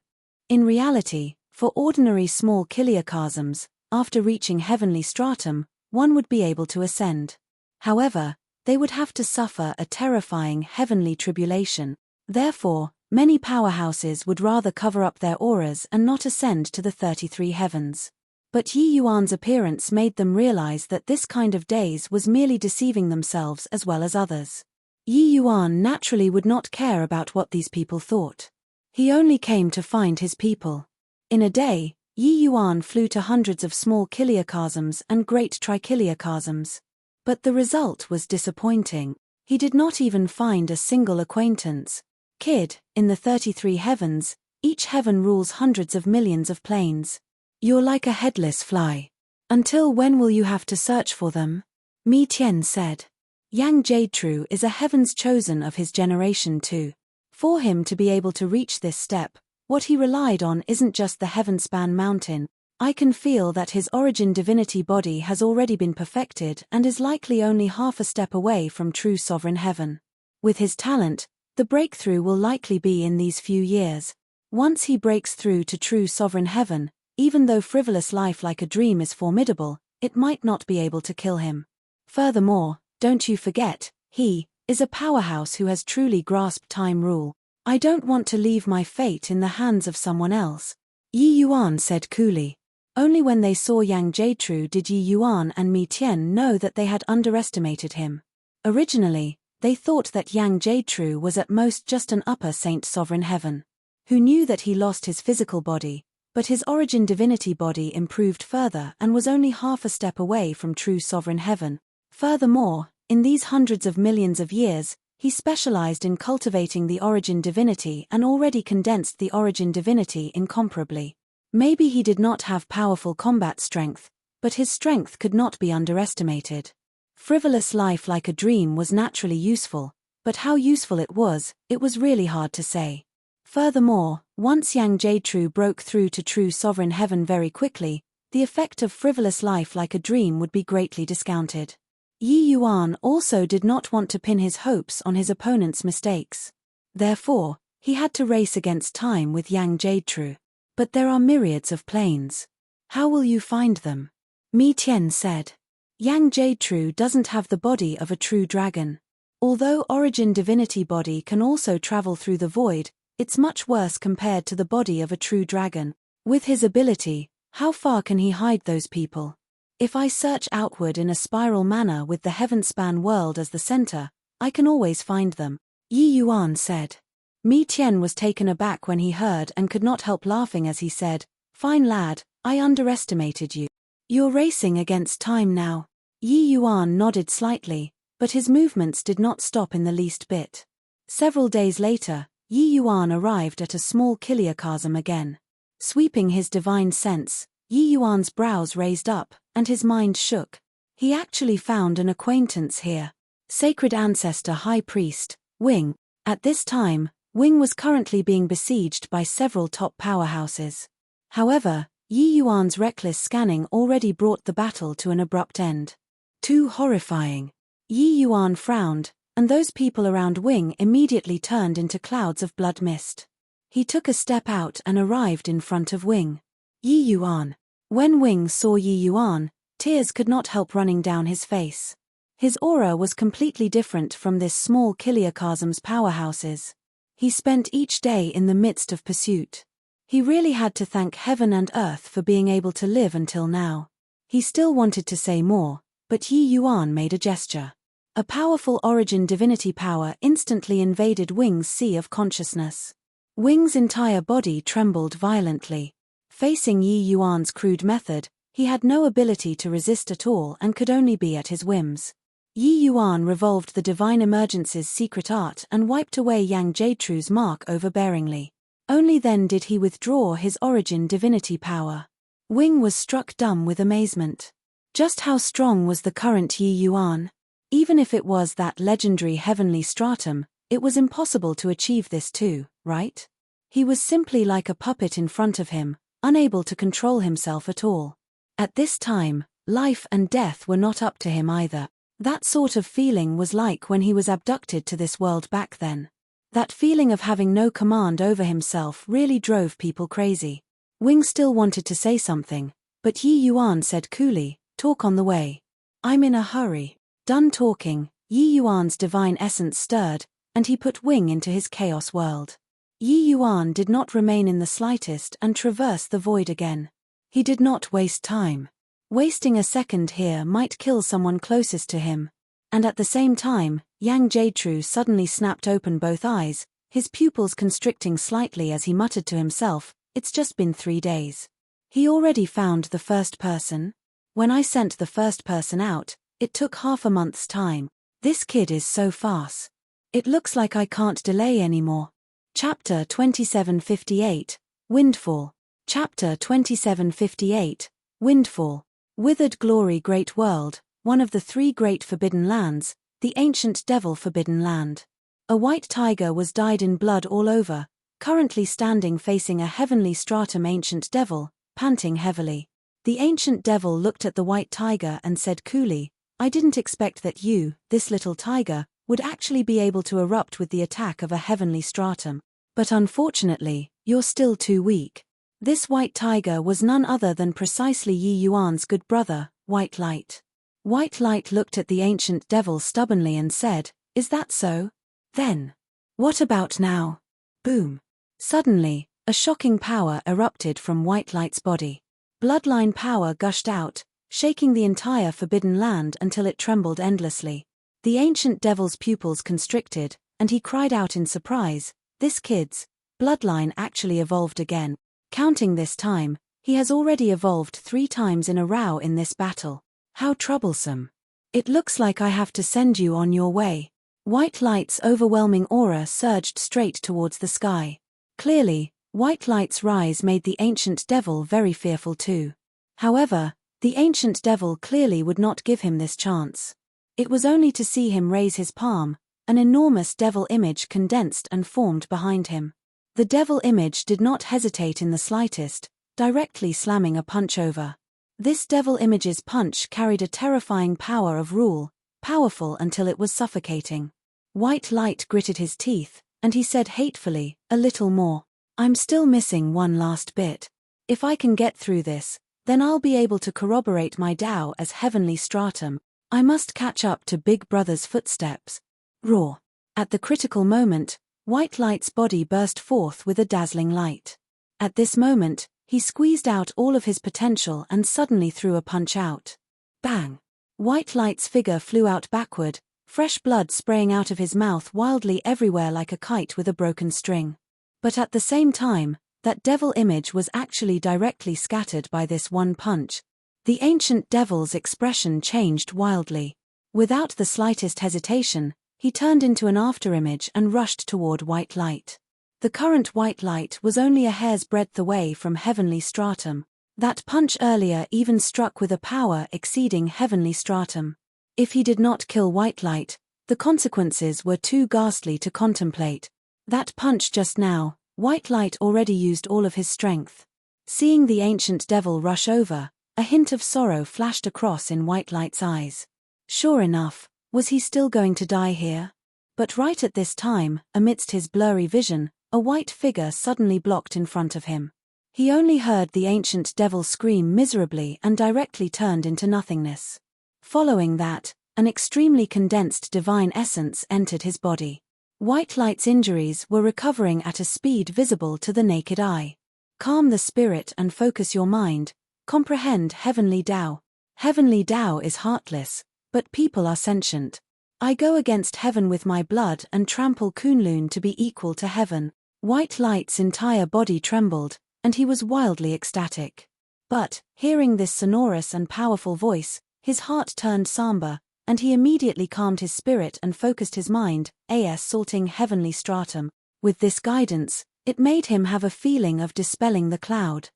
In reality, for ordinary small chiliocosms, after reaching heavenly stratum, one would be able to ascend. However, they would have to suffer a terrifying heavenly tribulation. Therefore, many powerhouses would rather cover up their auras and not ascend to the 33 heavens. But Yi Yuan's appearance made them realize that this kind of daze was merely deceiving themselves as well as others. Yi Yuan naturally would not care about what these people thought. He only came to find his people. In a day, Yi Yuan flew to hundreds of small chiliocosms and great trichiliocosms. But the result was disappointing. He did not even find a single acquaintance. "Kid, in the 33 heavens, each heaven rules hundreds of millions of planes. You're like a headless fly. Until when will you have to search for them?" Mi Tian said. Yang Jtru is a heaven's chosen of his generation too. For him to be able to reach this step, what he relied on isn't just the heavenspan mountain, I can feel that his origin divinity body has already been perfected and is likely only half a step away from true sovereign heaven. With his talent, the breakthrough will likely be in these few years. Once he breaks through to true sovereign heaven, even though frivolous life like a dream is formidable, it might not be able to kill him. Furthermore, don't you forget, he is a powerhouse who has truly grasped time rule. I don't want to leave my fate in the hands of someone else, Yi Yuan said coolly. Only when they saw Yang Jietrui did Yi Yuan and Mi Tian know that they had underestimated him. Originally, they thought that Yang Jietrui was at most just an upper saint sovereign heaven, who knew that he lost his physical body, but his origin divinity body improved further and was only half a step away from true sovereign heaven. Furthermore, in these hundreds of millions of years, he specialized in cultivating the origin divinity and already condensed the origin divinity incomparably. Maybe he did not have powerful combat strength, but his strength could not be underestimated. Frivolous life like a dream was naturally useful, but how useful it was really hard to say. Furthermore, once Yang Jietrui broke through to true sovereign heaven very quickly, the effect of frivolous life like a dream would be greatly discounted. Yi Yuan also did not want to pin his hopes on his opponent's mistakes. Therefore, he had to race against time with Yang Jietrui. But there are myriads of planes. How will you find them? Mi Tian said. Yang Jietrui doesn't have the body of a true dragon. Although origin divinity body can also travel through the void, it's much worse compared to the body of a true dragon. With his ability, how far can he hide those people? If I search outward in a spiral manner with the heaven-span world as the center, I can always find them, Yi Yuan said. Mi Tian was taken aback when he heard and could not help laughing as he said, "Fine lad, I underestimated you. You're racing against time now." Yi Yuan nodded slightly, but his movements did not stop in the least bit. Several days later, Yi Yuan arrived at a small kiliachasm again. Sweeping his divine sense, Yi Yuan's brows raised up, and his mind shook. He actually found an acquaintance here. Sacred Ancestor High Priest, Wing. At this time, Wing was currently being besieged by several top powerhouses. However, Yi Yuan's reckless scanning already brought the battle to an abrupt end. Too horrifying. Yi Yuan frowned, and those people around Wing immediately turned into clouds of blood mist. He took a step out and arrived in front of Wing. Yi Yuan. When Wing saw Yi Yuan, tears could not help running down his face. His aura was completely different from this small kiliachasm's powerhouses. He spent each day in the midst of pursuit. He really had to thank heaven and earth for being able to live until now. He still wanted to say more, but Yi Yuan made a gesture. A powerful origin divinity power instantly invaded Wing's sea of consciousness. Wing's entire body trembled violently. Facing Yi Yuan's crude method, he had no ability to resist at all and could only be at his whims. Yi Yuan revolved the Divine Emergence's secret art and wiped away Yang Jietrui's mark overbearingly. Only then did he withdraw his origin divinity power. Wing was struck dumb with amazement. Just how strong was the current Yi Yuan? Even if it was that legendary heavenly stratum, it was impossible to achieve this too, right? He was simply like a puppet in front of him, unable to control himself at all. At this time, life and death were not up to him either. That sort of feeling was like when he was abducted to this world back then. That feeling of having no command over himself really drove people crazy. Wing still wanted to say something, but Yi Yuan said coolly, "Talk on the way. I'm in a hurry." Done talking, Yi Yuan's divine essence stirred, and he put Wing into his chaos world. Yi Yuan did not remain in the slightest and traverse the void again. He did not waste time. Wasting a second here might kill someone closest to him. And at the same time, Yang Jietrui suddenly snapped open both eyes, his pupils constricting slightly as he muttered to himself, "It's just been 3 days. He already found the first person? When I sent the first person out, it took half a month's time. This kid is so fast. It looks like I can't delay anymore." Chapter 2758, Windfall. Chapter 2758, Windfall. Withered Glory Great World, one of the 3 great forbidden lands, the ancient devil forbidden land. A white tiger was dyed in blood all over, currently standing facing a heavenly stratum ancient devil, panting heavily. The ancient devil looked at the white tiger and said coolly, I didn't expect that you, this little tiger, would actually be able to erupt with the attack of a heavenly stratum. But unfortunately, you're still too weak. This white tiger was none other than precisely Yi Yuan's good brother, White Light. White Light looked at the ancient devil stubbornly and said, Is that so? Then. What about now? Boom. Suddenly, a shocking power erupted from White Light's body. Bloodline power gushed out, shaking the entire forbidden land until it trembled endlessly. The ancient devil's pupils constricted, and he cried out in surprise, This kid's bloodline actually evolved again. Counting this time, he has already evolved 3 times in a row in this battle. How troublesome. It looks like I have to send you on your way. White Light's overwhelming aura surged straight towards the sky. Clearly, White Light's rise made the ancient devil very fearful too. However, the ancient devil clearly would not give him this chance. It was only to see him raise his palm, an enormous devil image condensed and formed behind him. The devil image did not hesitate in the slightest, directly slamming a punch over. This devil image's punch carried a terrifying power of rule, powerful until it was suffocating. White Light gritted his teeth, and he said hatefully, A little more. I'm still missing one last bit. If I can get through this, then I'll be able to corroborate my Tao as heavenly stratum. I must catch up to Big Brother's footsteps. Roar. At the critical moment, White Light's body burst forth with a dazzling light. At this moment, he squeezed out all of his potential and suddenly threw a punch out. Bang! White Light's figure flew out backward, fresh blood spraying out of his mouth wildly everywhere like a kite with a broken string. But at the same time, that devil image was actually directly scattered by this one punch. The ancient devil's expression changed wildly. Without the slightest hesitation, he turned into an afterimage and rushed toward White Light. The current White Light was only a hair's breadth away from heavenly stratum. That punch earlier even struck with a power exceeding heavenly stratum. If he did not kill White Light, the consequences were too ghastly to contemplate. That punch just now, White Light already used all of his strength. Seeing the ancient devil rush over, a hint of sorrow flashed across in White Light's eyes. Sure enough, was he still going to die here? But right at this time, amidst his blurry vision, a white figure suddenly blocked in front of him. He only heard the ancient devil scream miserably and directly turned into nothingness. Following that, an extremely condensed divine essence entered his body. White Light's injuries were recovering at a speed visible to the naked eye. Calm the spirit and focus your mind. Comprehend heavenly Tao. Heavenly Tao is heartless, but people are sentient. I go against heaven with my blood and trample Kunlun to be equal to heaven. White Light's entire body trembled, and he was wildly ecstatic. But, hearing this sonorous and powerful voice, his heart turned somber, and he immediately calmed his spirit and focused his mind, assaulting heavenly stratum. With this guidance, it made him have a feeling of dispelling the cloud.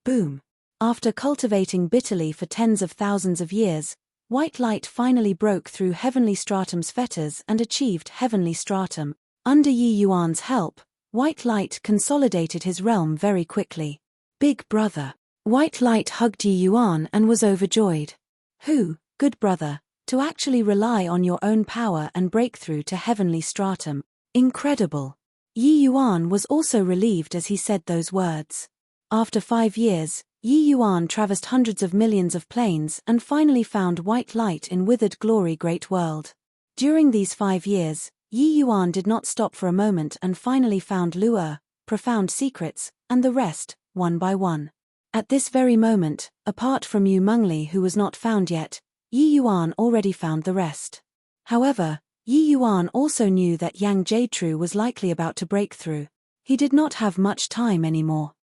Boom. After cultivating bitterly for tens of thousands of years, White Light finally broke through heavenly stratum's fetters and achieved heavenly stratum. Under Yi Yuan's help, White Light consolidated his realm very quickly. Big brother. White Light hugged Yi Yuan and was overjoyed. Good brother, to actually rely on your own power and break through to heavenly stratum. Incredible. Yi Yuan was also relieved as he said those words. After 5 years, Yi Yuan traversed hundreds of millions of planes and finally found White Light in Withered Glory Great World. During these 5 years, Yi Yuan did not stop for a moment and finally found Lure, Profound Secrets, and the rest, one by one. At this very moment, apart from Yu Mengli who was not found yet, Yi Yuan already found the rest. However, Yi Yuan also knew that Yang Jadetru was likely about to break through. He did not have much time anymore.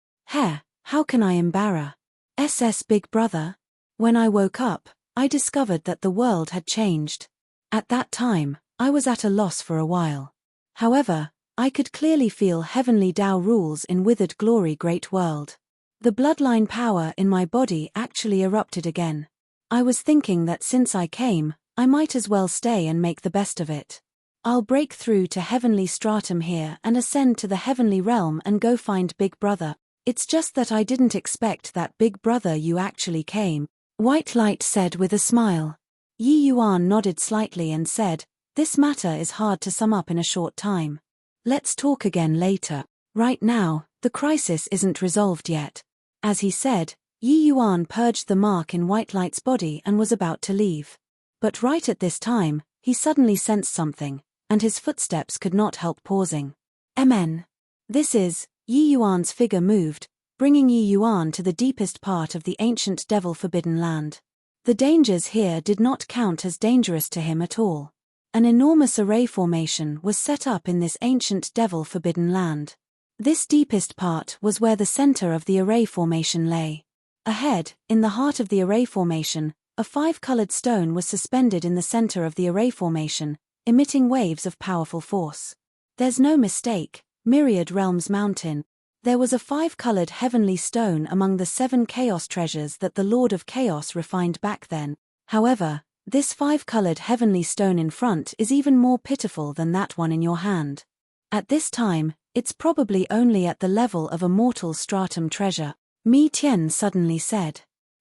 How can I embarrass Big Brother? When I woke up, I discovered that the world had changed. At that time, I was at a loss for a while. However, I could clearly feel heavenly Tao rules in Withered Glory Great World. The bloodline power in my body actually erupted again. I was thinking that since I came, I might as well stay and make the best of it. I'll break through to heavenly stratum here and ascend to the heavenly realm and go find Big Brother. It's just that I didn't expect that, big brother. You actually came, White Light said with a smile. Yi Yuan nodded slightly and said, this matter is hard to sum up in a short time. Let's talk again later. Right now, the crisis isn't resolved yet. As he said, Yi Yuan purged the mark in White Light's body and was about to leave. But right at this time, he suddenly sensed something, and his footsteps could not help pausing. Amen. This is, Yi Yuan's figure moved, bringing Yi Yuan to the deepest part of the ancient devil-forbidden land. The dangers here did not count as dangerous to him at all. An enormous array formation was set up in this ancient devil-forbidden land. This deepest part was where the center of the array formation lay. Ahead, in the heart of the array formation, a 5-colored stone was suspended in the center of the array formation, emitting waves of powerful force. There's no mistake, Myriad Realms Mountain. There was a 5-colored heavenly stone among the 7 chaos treasures that the Lord of Chaos refined back then. However, this 5-colored heavenly stone in front is even more pitiful than that one in your hand. At this time, it's probably only at the level of a mortal stratum treasure, Mi Tian suddenly said.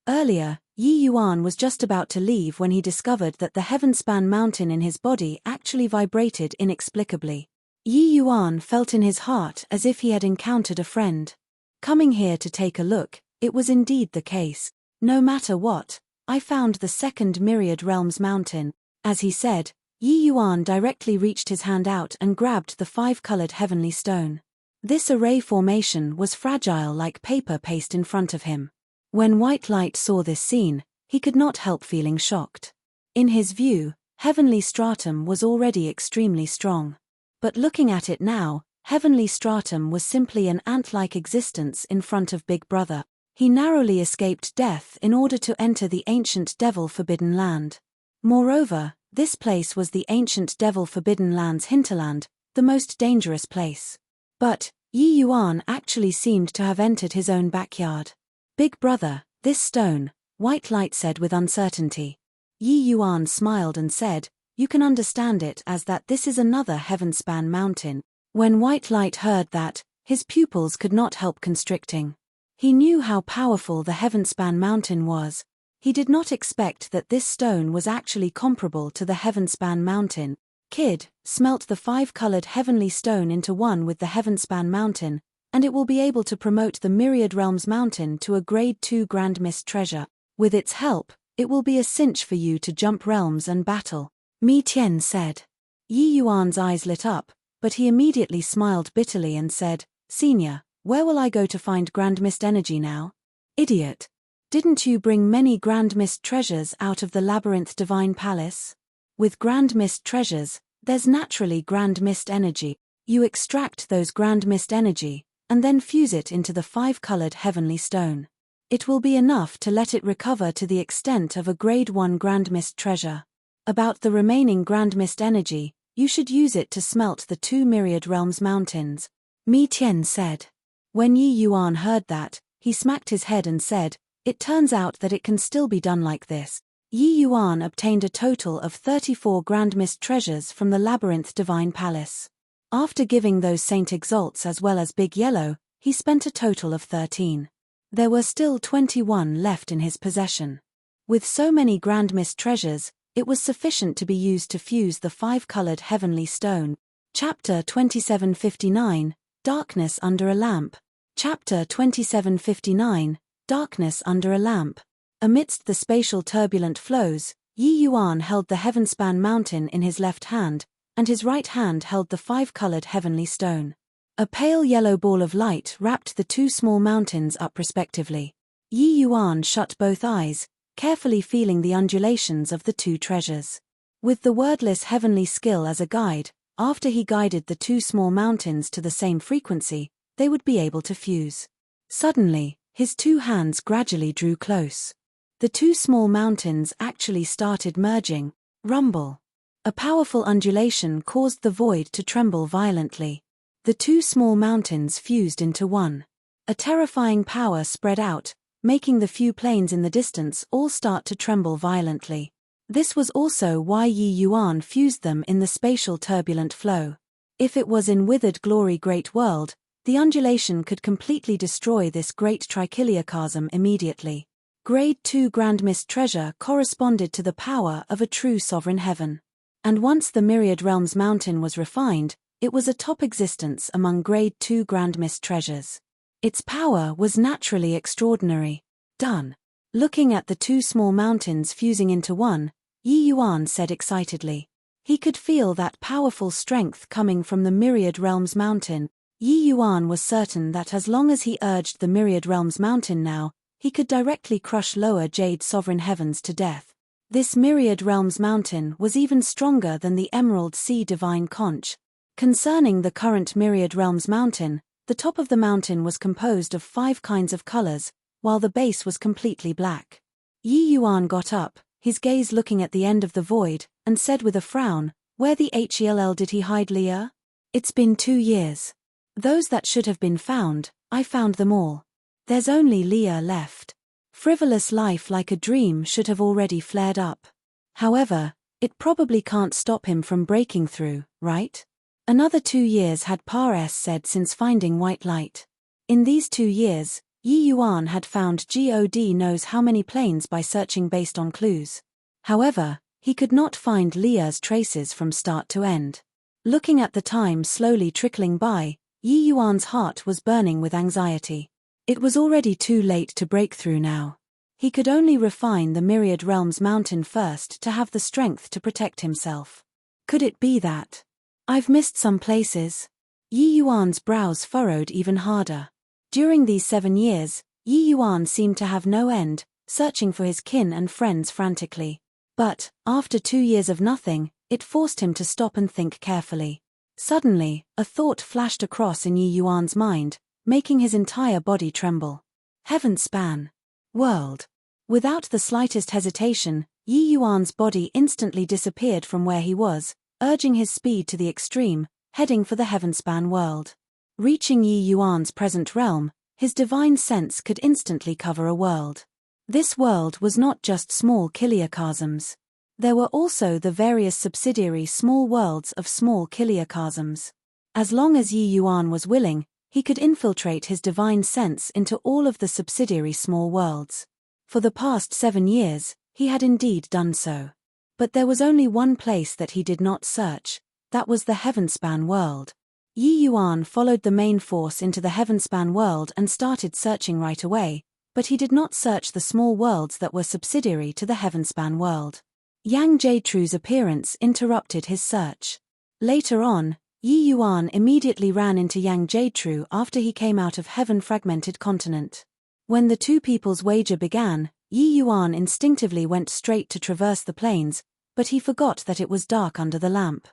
Earlier, Yi Yuan was just about to leave when he discovered that the Heavenspan mountain in his body actually vibrated inexplicably. Yi Yuan felt in his heart as if he had encountered a friend. Coming here to take a look, it was indeed the case. No matter what, I found the second Myriad Realms mountain. As he said, Yi Yuan directly reached his hand out and grabbed the 5-colored heavenly stone. This array formation was fragile like paper paste in front of him. When White Light saw this scene, he could not help feeling shocked. In his view, heavenly stratum was already extremely strong. But looking at it now, heavenly stratum was simply an ant-like existence in front of Big Brother. He narrowly escaped death in order to enter the ancient devil-forbidden land. Moreover, this place was the ancient devil-forbidden land's hinterland, the most dangerous place. But, Yi Yuan actually seemed to have entered his own backyard. Big brother, this stone, White Light said with uncertainty. Yi Yuan smiled and said, you can understand it as that this is another Heavenspan mountain. When White Light heard that, his pupils could not help constricting. He knew how powerful the Heavenspan mountain was. He did not expect that this stone was actually comparable to the Heavenspan mountain. Kid, smelt the 5-colored heavenly stone into one with the Heavenspan mountain, and it will be able to promote the Myriad Realms mountain to a grade 2 Grand Mist treasure. With its help, it will be a cinch for you to jump realms and battle, Mi Tian said. Yi Yuan's eyes lit up, but he immediately smiled bitterly and said, Senior, where will I go to find Grand Mist energy now? Idiot. Didn't you bring many Grand Mist treasures out of the Labyrinth Divine Palace? With Grand Mist treasures, there's naturally Grand Mist energy. You extract those Grand Mist energy, and then fuse it into the 5-colored heavenly stone. It will be enough to let it recover to the extent of a grade 1 Grand Mist treasure. About the remaining Grand Mist energy, you should use it to smelt the 2 Myriad Realms mountains, Mi Tian said. When Yi Yuan heard that, he smacked his head and said, it turns out that it can still be done like this. Yi Yuan obtained a total of 34 Grand Mist treasures from the Labyrinth Divine Palace. After giving those Saint Exalts as well as Big Yellow, he spent a total of 13. There were still 21 left in his possession. With so many Grand Mist treasures, it was sufficient to be used to fuse the 5-colored heavenly stone. Chapter 2759, Darkness Under a Lamp. Chapter 2759, Darkness Under a Lamp. Amidst the spatial turbulent flows, Yi Yuan held the Heavenspan mountain in his left hand, and his right hand held the 5-colored heavenly stone. A pale yellow ball of light wrapped the 2 small mountains up respectively. Yi Yuan shut both eyes, carefully feeling the undulations of the 2 treasures. With the wordless heavenly skill as a guide, after he guided the 2 small mountains to the same frequency, they would be able to fuse. Suddenly, his 2 hands gradually drew close. The 2 small mountains actually started merging. Rumble. A powerful undulation caused the void to tremble violently. The 2 small mountains fused into one. A terrifying power spread out, making the few planes in the distance all start to tremble violently. This was also why Yi Yuan fused them in the spatial turbulent flow. If it was in Withered Glory Great World, The undulation could completely destroy this great trichiliocosm immediately. Grade 2 Grand Mist treasure corresponded to the power of a true sovereign heaven. And once the Myriad Realms mountain was refined, it was a top existence among Grade 2 Grand Mist treasures. Its power was naturally extraordinary. Done. Looking at the two small mountains fusing into one, Yi Yuan said excitedly. He could feel that powerful strength coming from the Myriad Realms mountain. Yi Yuan was certain that as long as he urged the Myriad Realms mountain now, he could directly crush lower Jade Sovereign Heavens to death. This Myriad Realms mountain was even stronger than the Emerald Sea Divine Conch. Concerning the current Myriad Realms mountain, the top of the mountain was composed of 5 kinds of colors, while the base was completely black. Yi Yuan got up, his gaze looking at the end of the void, and said with a frown, "Where the hell did he hide Leah? It's been 2 years. Those that should have been found, I found them all. There's only Leah left. Frivolous life like a dream should have already flared up. However, it probably can't stop him from breaking through, right? Another 2 years had Pares said since finding white light. In these 2 years, Yi Yuan had found God knows how many planes by searching based on clues. However, he could not find Leah's traces from start to end. Looking at the time slowly trickling by, Yi Yuan's heart was burning with anxiety. It was already too late to break through now. He could only refine the Myriad Realms mountain first to have the strength to protect himself. Could it be that I've missed some places? Yi Yuan's brows furrowed even harder. During these 7 years, Yi Yuan seemed to have no end, searching for his kin and friends frantically. But, after 2 years of nothing, it forced him to stop and think carefully. Suddenly, a thought flashed across in Yi Yuan's mind, making his entire body tremble. Heaven span. World. Without the slightest hesitation, Yi Yuan's body instantly disappeared from where he was, urging his speed to the extreme, heading for the Heavenspan world. Reaching Yi Yuan's present realm, his divine sense could instantly cover a world. This world was not just small chiliocosms. There were also the various subsidiary small worlds of small chiliocosms. As long as Yi Yuan was willing, he could infiltrate his divine sense into all of the subsidiary small worlds. For the past 7 years, he had indeed done so. But there was only one place that he did not search, that was the Heavenspan world. Yi Yuan followed the main force into the Heavenspan world and started searching right away, but he did not search the small worlds that were subsidiary to the Heavenspan world. Yang Jadru's appearance interrupted his search. Later on, Yi Yuan immediately ran into Yang Jadru after he came out of Heaven-fragmented continent. When the two people's wager began, Yi Yuan instinctively went straight to traverse the plains, but he forgot that it was dark under the lamp.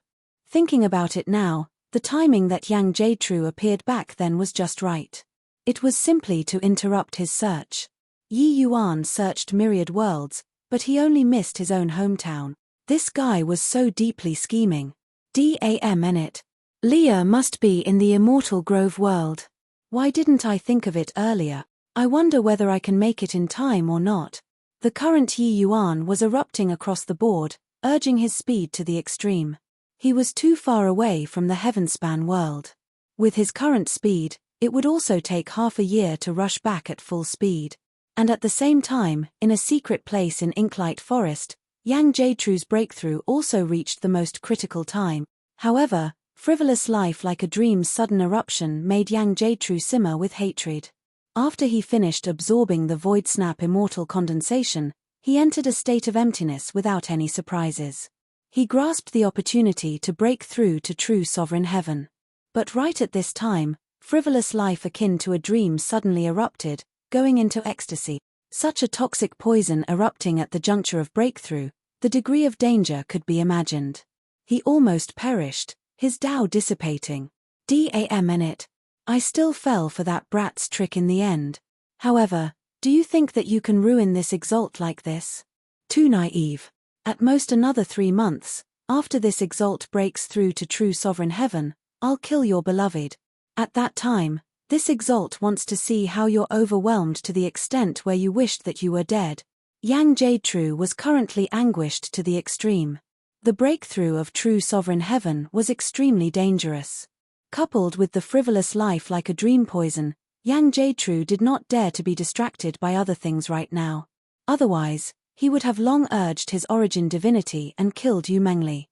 Thinking about it now, the timing that Yang Jadru appeared back then was just right. It was simply to interrupt his search. Yi Yuan searched myriad worlds, but he only missed his own hometown. This guy was so deeply scheming. Damn it. Leah must be in the Immortal Grove world. Why didn't I think of it earlier? I wonder whether I can make it in time or not. The current Yi Yuan was erupting across the board, urging his speed to the extreme. He was too far away from the Heavenspan world. With his current speed, it would also take half a year to rush back at full speed. And at the same time, in a secret place in Inklight Forest, Yang Jadru's breakthrough also reached the most critical time. However, frivolous life like a dream's sudden eruption made Yang Jadru simmer with hatred. After he finished absorbing the Void Snap immortal condensation, he entered a state of emptiness without any surprises. He grasped the opportunity to break through to true sovereign heaven. But right at this time, frivolous life akin to a dream suddenly erupted, going into ecstasy. Such a toxic poison erupting at the juncture of breakthrough, the degree of danger could be imagined. He almost perished, his Tao dissipating. Damn it. I still fell for that brat's trick in the end. However, do you think that you can ruin this exalt like this? Too naive. At most another 3 months, after this exalt breaks through to true sovereign heaven, I'll kill your beloved. At that time, this exalt wants to see how you're overwhelmed to the extent where you wished that you were dead. Yang Jadru was currently anguished to the extreme. The breakthrough of true sovereign heaven was extremely dangerous. Coupled with the frivolous life like a dream poison, Yang Jietrue did not dare to be distracted by other things right now. Otherwise, he would have long urged his origin divinity and killed Yu Mengli.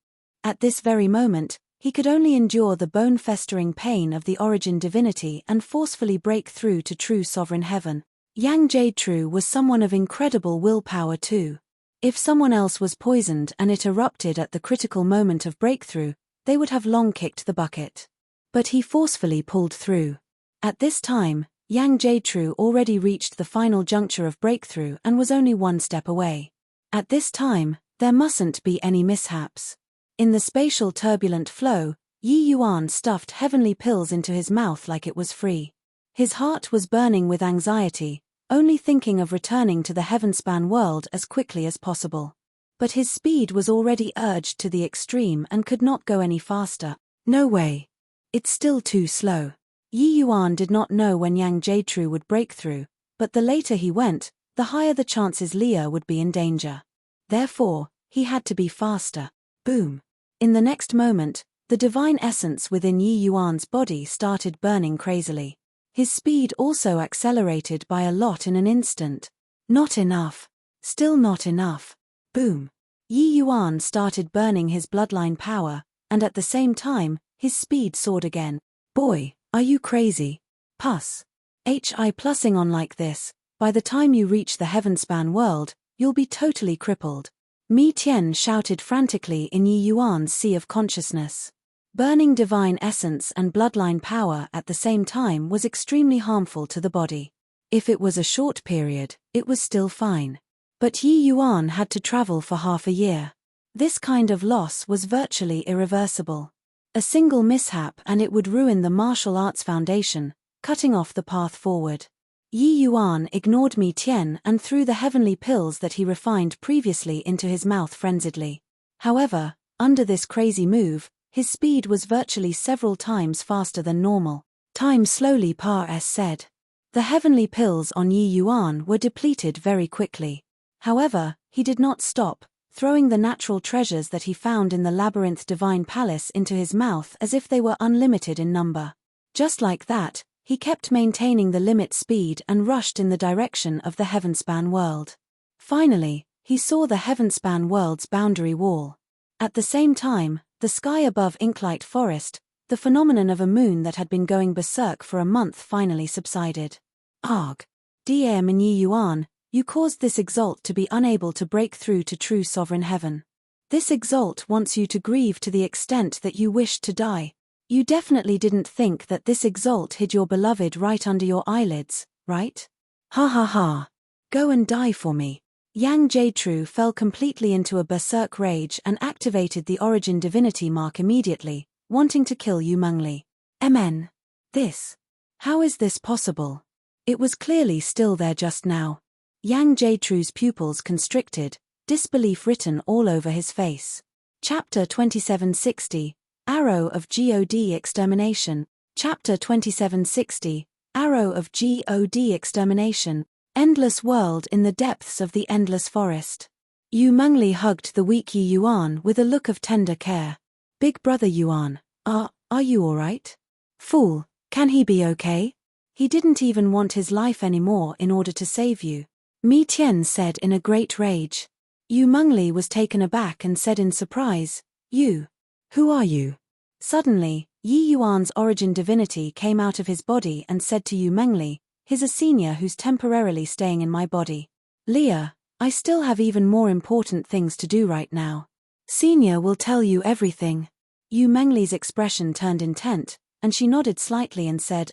At this very moment, he could only endure the bone-festering pain of the origin divinity and forcefully break through to true sovereign heaven. Yang Jietrue was someone of incredible willpower too. If someone else was poisoned and it erupted at the critical moment of breakthrough, they would have long kicked the bucket. But he forcefully pulled through. At this time, Yang Jietrue already reached the final juncture of breakthrough and was only one step away. At this time, there mustn't be any mishaps. In the spatial turbulent flow, Yi Yuan stuffed heavenly pills into his mouth like it was free. His heart was burning with anxiety, only thinking of returning to the heavenspan world as quickly as possible. But his speed was already urged to the extreme and could not go any faster. No way. It's still too slow. Yi Yuan did not know when Yang Jietrue would break through, but the later he went, the higher the chances Leah would be in danger. Therefore, he had to be faster. Boom. In the next moment, the divine essence within Yi Yuan's body started burning crazily. His speed also accelerated by a lot in an instant. Not enough. Still not enough. Boom. Yi Yuan started burning his bloodline power, and at the same time, his speed soared again. Boy, are you crazy? Puss. HI plussing on like this, by the time you reach the heavenspan world, you'll be totally crippled. Mi Tian shouted frantically in Yi Yuan's sea of consciousness. Burning divine essence and bloodline power at the same time was extremely harmful to the body. If it was a short period, it was still fine. But Yi Yuan had to travel for half a year. This kind of loss was virtually irreversible. A single mishap and it would ruin the martial arts foundation, cutting off the path forward. Yi Yuan ignored Mi Tian and threw the heavenly pills that he refined previously into his mouth frenziedly. However, under this crazy move, his speed was virtually several times faster than normal. Time slowly said. The heavenly pills on Yi Yuan were depleted very quickly. However, he did not stop, throwing the natural treasures that he found in the labyrinth divine palace into his mouth as if they were unlimited in number. Just like that, he kept maintaining the limit speed and rushed in the direction of the heavenspan world. Finally, he saw the heavenspan world's boundary wall. At the same time, the sky above Inklight Forest, the phenomenon of a moon that had been going berserk for a month finally subsided. Arg. DM and Yi Yuan, you caused this exalt to be unable to break through to true sovereign heaven. This exalt wants you to grieve to the extent that you wished to die. You definitely didn't think that this exalt hid your beloved right under your eyelids, right? Ha ha ha. Go and die for me. Yang Jietrue fell completely into a berserk rage and activated the origin divinity mark immediately, wanting to kill Yu Mengli. MN. This. How is this possible? It was clearly still there just now. Yang Jietrue's pupils constricted, disbelief written all over his face. Chapter 2760, Arrow of God Extermination. Chapter 2760, Arrow of God Extermination. Endless world in the depths of the endless forest. Yu Mengli hugged the weak Yi Yuan with a look of tender care. Big brother Yuan, are you alright? Fool, can he be okay? He didn't even want his life anymore in order to save you. Mi Tian said in a great rage. Yu Mengli was taken aback and said in surprise, You. Who are you? Suddenly, Yi Yuan's origin divinity came out of his body and said to Yu Mengli, He's a senior who's temporarily staying in my body. Leah, I still have even more important things to do right now. Senior will tell you everything. Yu Mengli's expression turned intent, and she nodded slightly and said,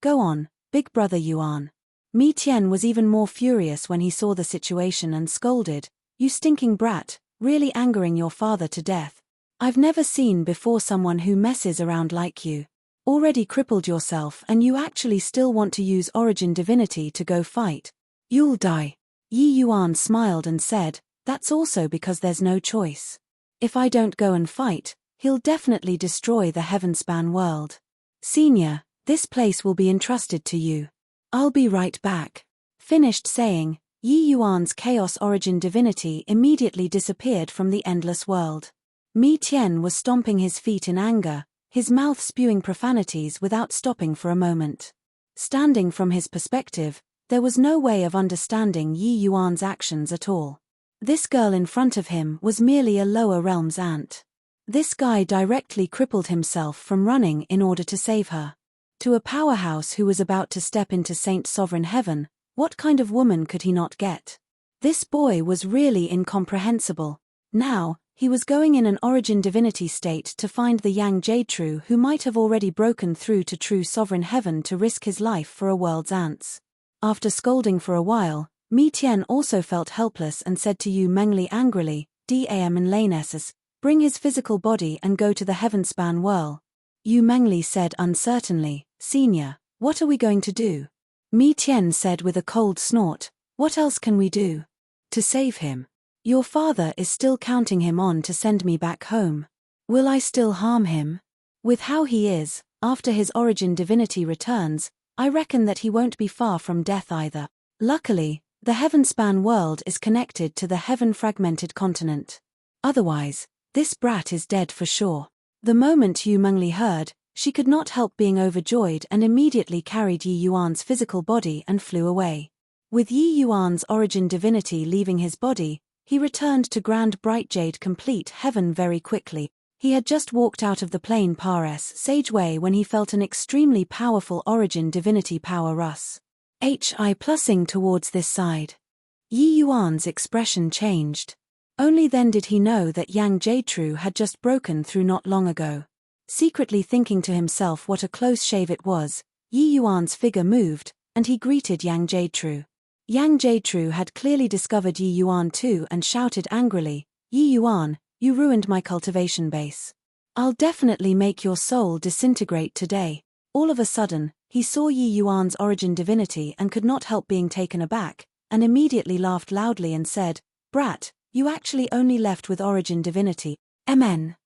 Go on, big brother Yuan. Mi Tian was even more furious when he saw the situation and scolded, You stinking brat, really angering your father to death. I've never seen before someone who messes around like you. Already crippled yourself and you actually still want to use origin divinity to go fight. You'll die. Yi Yuan smiled and said, That's also because there's no choice. If I don't go and fight, he'll definitely destroy the heavenspan world. Senior, this place will be entrusted to you. I'll be right back. Finished saying, Yi Yuan's chaos origin divinity immediately disappeared from the endless world. Mi Tian was stomping his feet in anger, his mouth spewing profanities without stopping for a moment. Standing from his perspective, there was no way of understanding Yi Yuan's actions at all. This girl in front of him was merely a lower realm's ant. This guy directly crippled himself from running in order to save her. To a powerhouse who was about to step into Saint Sovereign Heaven, what kind of woman could he not get? This boy was really incomprehensible. Now, he was going in an origin divinity state to find the Yang Jade who might have already broken through to true sovereign heaven to risk his life for a world's ants. After scolding for a while, Mi Tian also felt helpless and said to Yu Mengli angrily, "Dam and Lanesses, bring his physical body and go to the heavenspan whirl." Yu Mengli said uncertainly, "Senior, what are we going to do?" Mi Tian said with a cold snort, "What else can we do? To save him. Your father is still counting him on to send me back home. Will I still harm him? With how he is, after his origin divinity returns, I reckon that he won't be far from death either." Luckily, the heavenspan world is connected to the heaven-fragmented continent. Otherwise, this brat is dead for sure. The moment Yu Mengli heard, she could not help being overjoyed and immediately carried Yi Yuan's physical body and flew away. With Yi Yuan's origin divinity leaving his body, he returned to Grand Bright Jade complete heaven very quickly. He had just walked out of the plain Pares Sage Way when he felt an extremely powerful origin divinity power rush. Hi plussing towards this side. Yi Yuan's expression changed. Only then did he know that Yang Jade had just broken through not long ago. Secretly thinking to himself what a close shave it was, Yi Yuan's figure moved, and he greeted Yang Jade. Yang Jade had clearly discovered Yi Yuan too and shouted angrily, "Yi Yuan, you ruined my cultivation base. I'll definitely make your soul disintegrate today." All of a sudden, he saw Yi Yuan's origin divinity and could not help being taken aback, and immediately laughed loudly and said, "Brat, you actually only left with origin divinity. MN.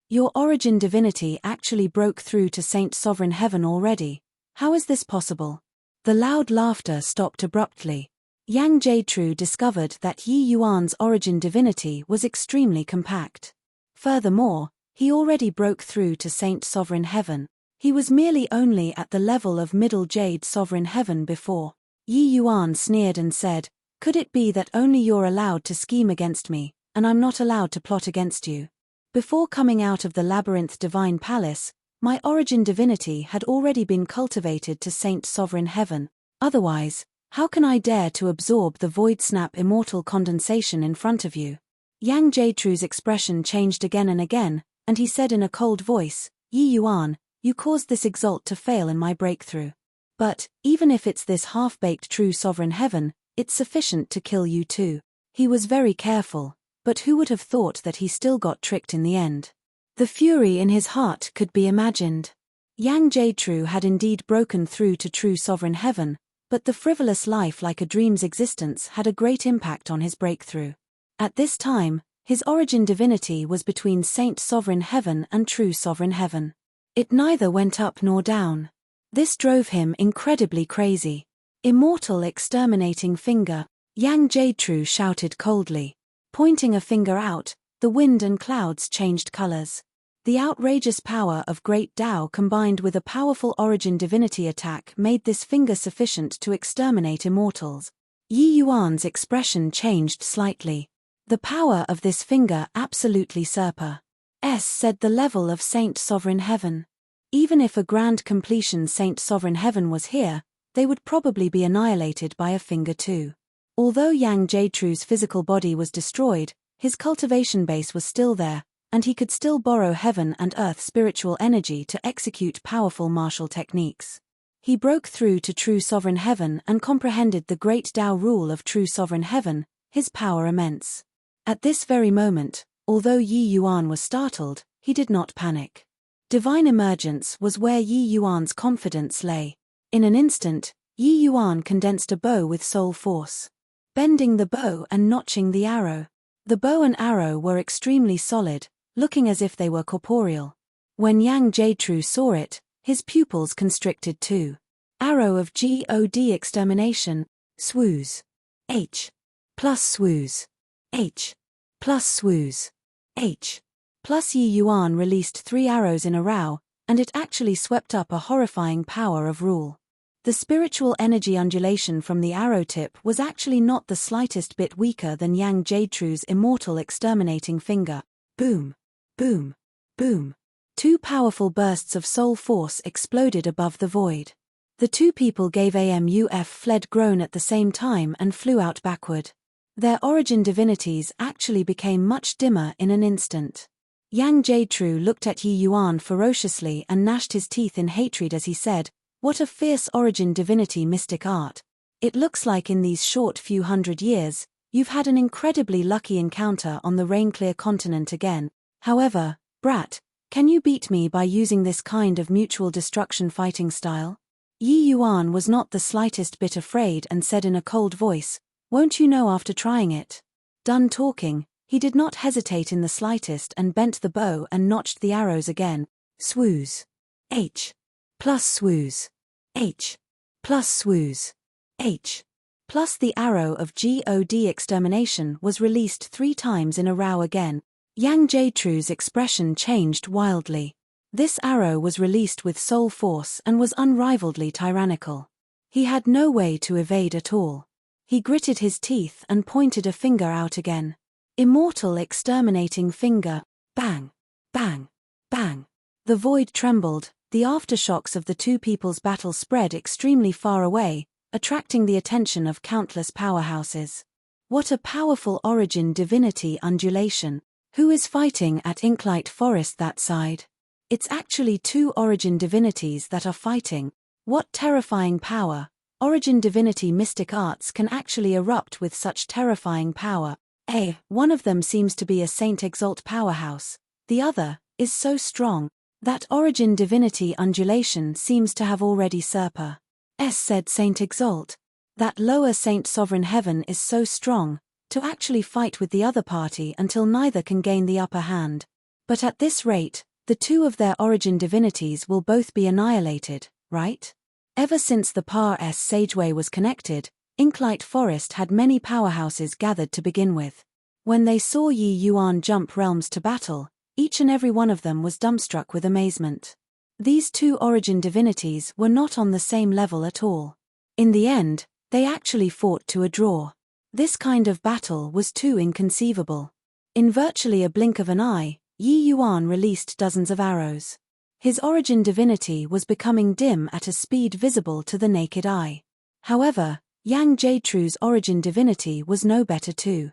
Your origin divinity actually broke through to Saint Sovereign Heaven already. How is this possible?" The loud laughter stopped abruptly. Yang Jade discovered that Yi Yuan's origin divinity was extremely compact. Furthermore, he already broke through to Saint Sovereign Heaven. He was merely only at the level of Middle Jade Sovereign Heaven before. Yi Yuan sneered and said, "Could it be that only you're allowed to scheme against me, and I'm not allowed to plot against you? Before coming out of the Labyrinth Divine Palace, my origin divinity had already been cultivated to Saint Sovereign Heaven. Otherwise, how can I dare to absorb the Void Snap immortal condensation in front of you?" Yang Jade expression changed again and again, and he said in a cold voice, "Yi Yuan, you caused this exalt to fail in my breakthrough. But, even if it's this half-baked true Sovereign Heaven, it's sufficient to kill you too." He was very careful, but who would have thought that he still got tricked in the end? The fury in his heart could be imagined. Yang Jade had indeed broken through to true Sovereign Heaven, but the frivolous life like a dream's existence had a great impact on his breakthrough. At this time, his origin divinity was between Saint Sovereign Heaven and true Sovereign Heaven. It neither went up nor down. This drove him incredibly crazy. "Immortal exterminating finger," Yang Jade shouted coldly. Pointing a finger out, the wind and clouds changed colors. The outrageous power of Great Tao combined with a powerful origin divinity attack made this finger sufficient to exterminate immortals. Yi Yuan's expression changed slightly. The power of this finger absolutely said the level of Saint Sovereign Heaven. Even if a grand completion Saint Sovereign Heaven was here, they would probably be annihilated by a finger too. Although Yang Jade physical body was destroyed, his cultivation base was still there, and he could still borrow heaven and earth spiritual energy to execute powerful martial techniques. He broke through to true Sovereign Heaven and comprehended the great Tao rule of true Sovereign Heaven, his power immense. At this very moment, although Yi Yuan was startled, he did not panic. Divine emergence was where Yi Yuan's confidence lay. In an instant, Yi Yuan condensed a bow with soul force. Bending the bow and notching the arrow. The bow and arrow were extremely solid, looking as if they were corporeal. When Yang Jade saw it, his pupils constricted too. Arrow of God extermination, swooze. H. Plus swooze. H. Plus swooze. H. plus Yi Yuan released 3 arrows in a row, and it actually swept up a horrifying power of rule. The spiritual energy undulation from the arrow tip was actually not the slightest bit weaker than Yang Jadetru's immortal exterminating finger. Boom! Boom! Boom! 2 powerful bursts of soul force exploded above the void. The 2 people gave a fled groan at the same time and flew out backward. Their origin divinities actually became much dimmer in an instant. Yang Jadetru looked at Yi Yuan ferociously and gnashed his teeth in hatred as he said, "What a fierce origin divinity mystic art. It looks like in these short few hundred years, you've had an incredibly lucky encounter on the Rainclear continent again. However, brat, can you beat me by using this kind of mutual destruction fighting style?" Yi Yuan was not the slightest bit afraid and said in a cold voice, "Won't you know after trying it?" Done talking, he did not hesitate in the slightest and bent the bow and notched the arrows again. Swooze. H. Plus swooze. H. Plus swooze. H. Plus the arrow of God extermination was released 3 times in a row again. Yang Jadetru's expression changed wildly. This arrow was released with soul force and was unrivaledly tyrannical. He had no way to evade at all. He gritted his teeth and pointed a finger out again. Immortal exterminating finger. Bang! Bang! Bang! The void trembled, the aftershocks of the 2 people's battle spread extremely far away, attracting the attention of countless powerhouses. What a powerful origin divinity undulation. Who is fighting at Inklight Forest that side? It's actually 2 origin divinities that are fighting. What terrifying power. Origin divinity mystic arts can actually erupt with such terrifying power. One of them seems to be a Saint Exalt powerhouse. The other is so strong. That origin divinity undulation seems to have already said Saint Exalt. That lower Saint Sovereign Heaven is so strong, to actually fight with the other party until neither can gain the upper hand. But at this rate, the 2 of their origin divinities will both be annihilated, right? Ever since the Par-S Sageway was connected, Inklight Forest had many powerhouses gathered to begin with. When they saw Yi Yuan jump realms to battle, each and every one of them was dumbstruck with amazement. These 2 origin divinities were not on the same level at all. In the end, they actually fought to a draw. This kind of battle was too inconceivable. In virtually a blink of an eye, Yi Yuan released dozens of arrows. His origin divinity was becoming dim at a speed visible to the naked eye. However, Yang Jadetru's origin divinity was no better too.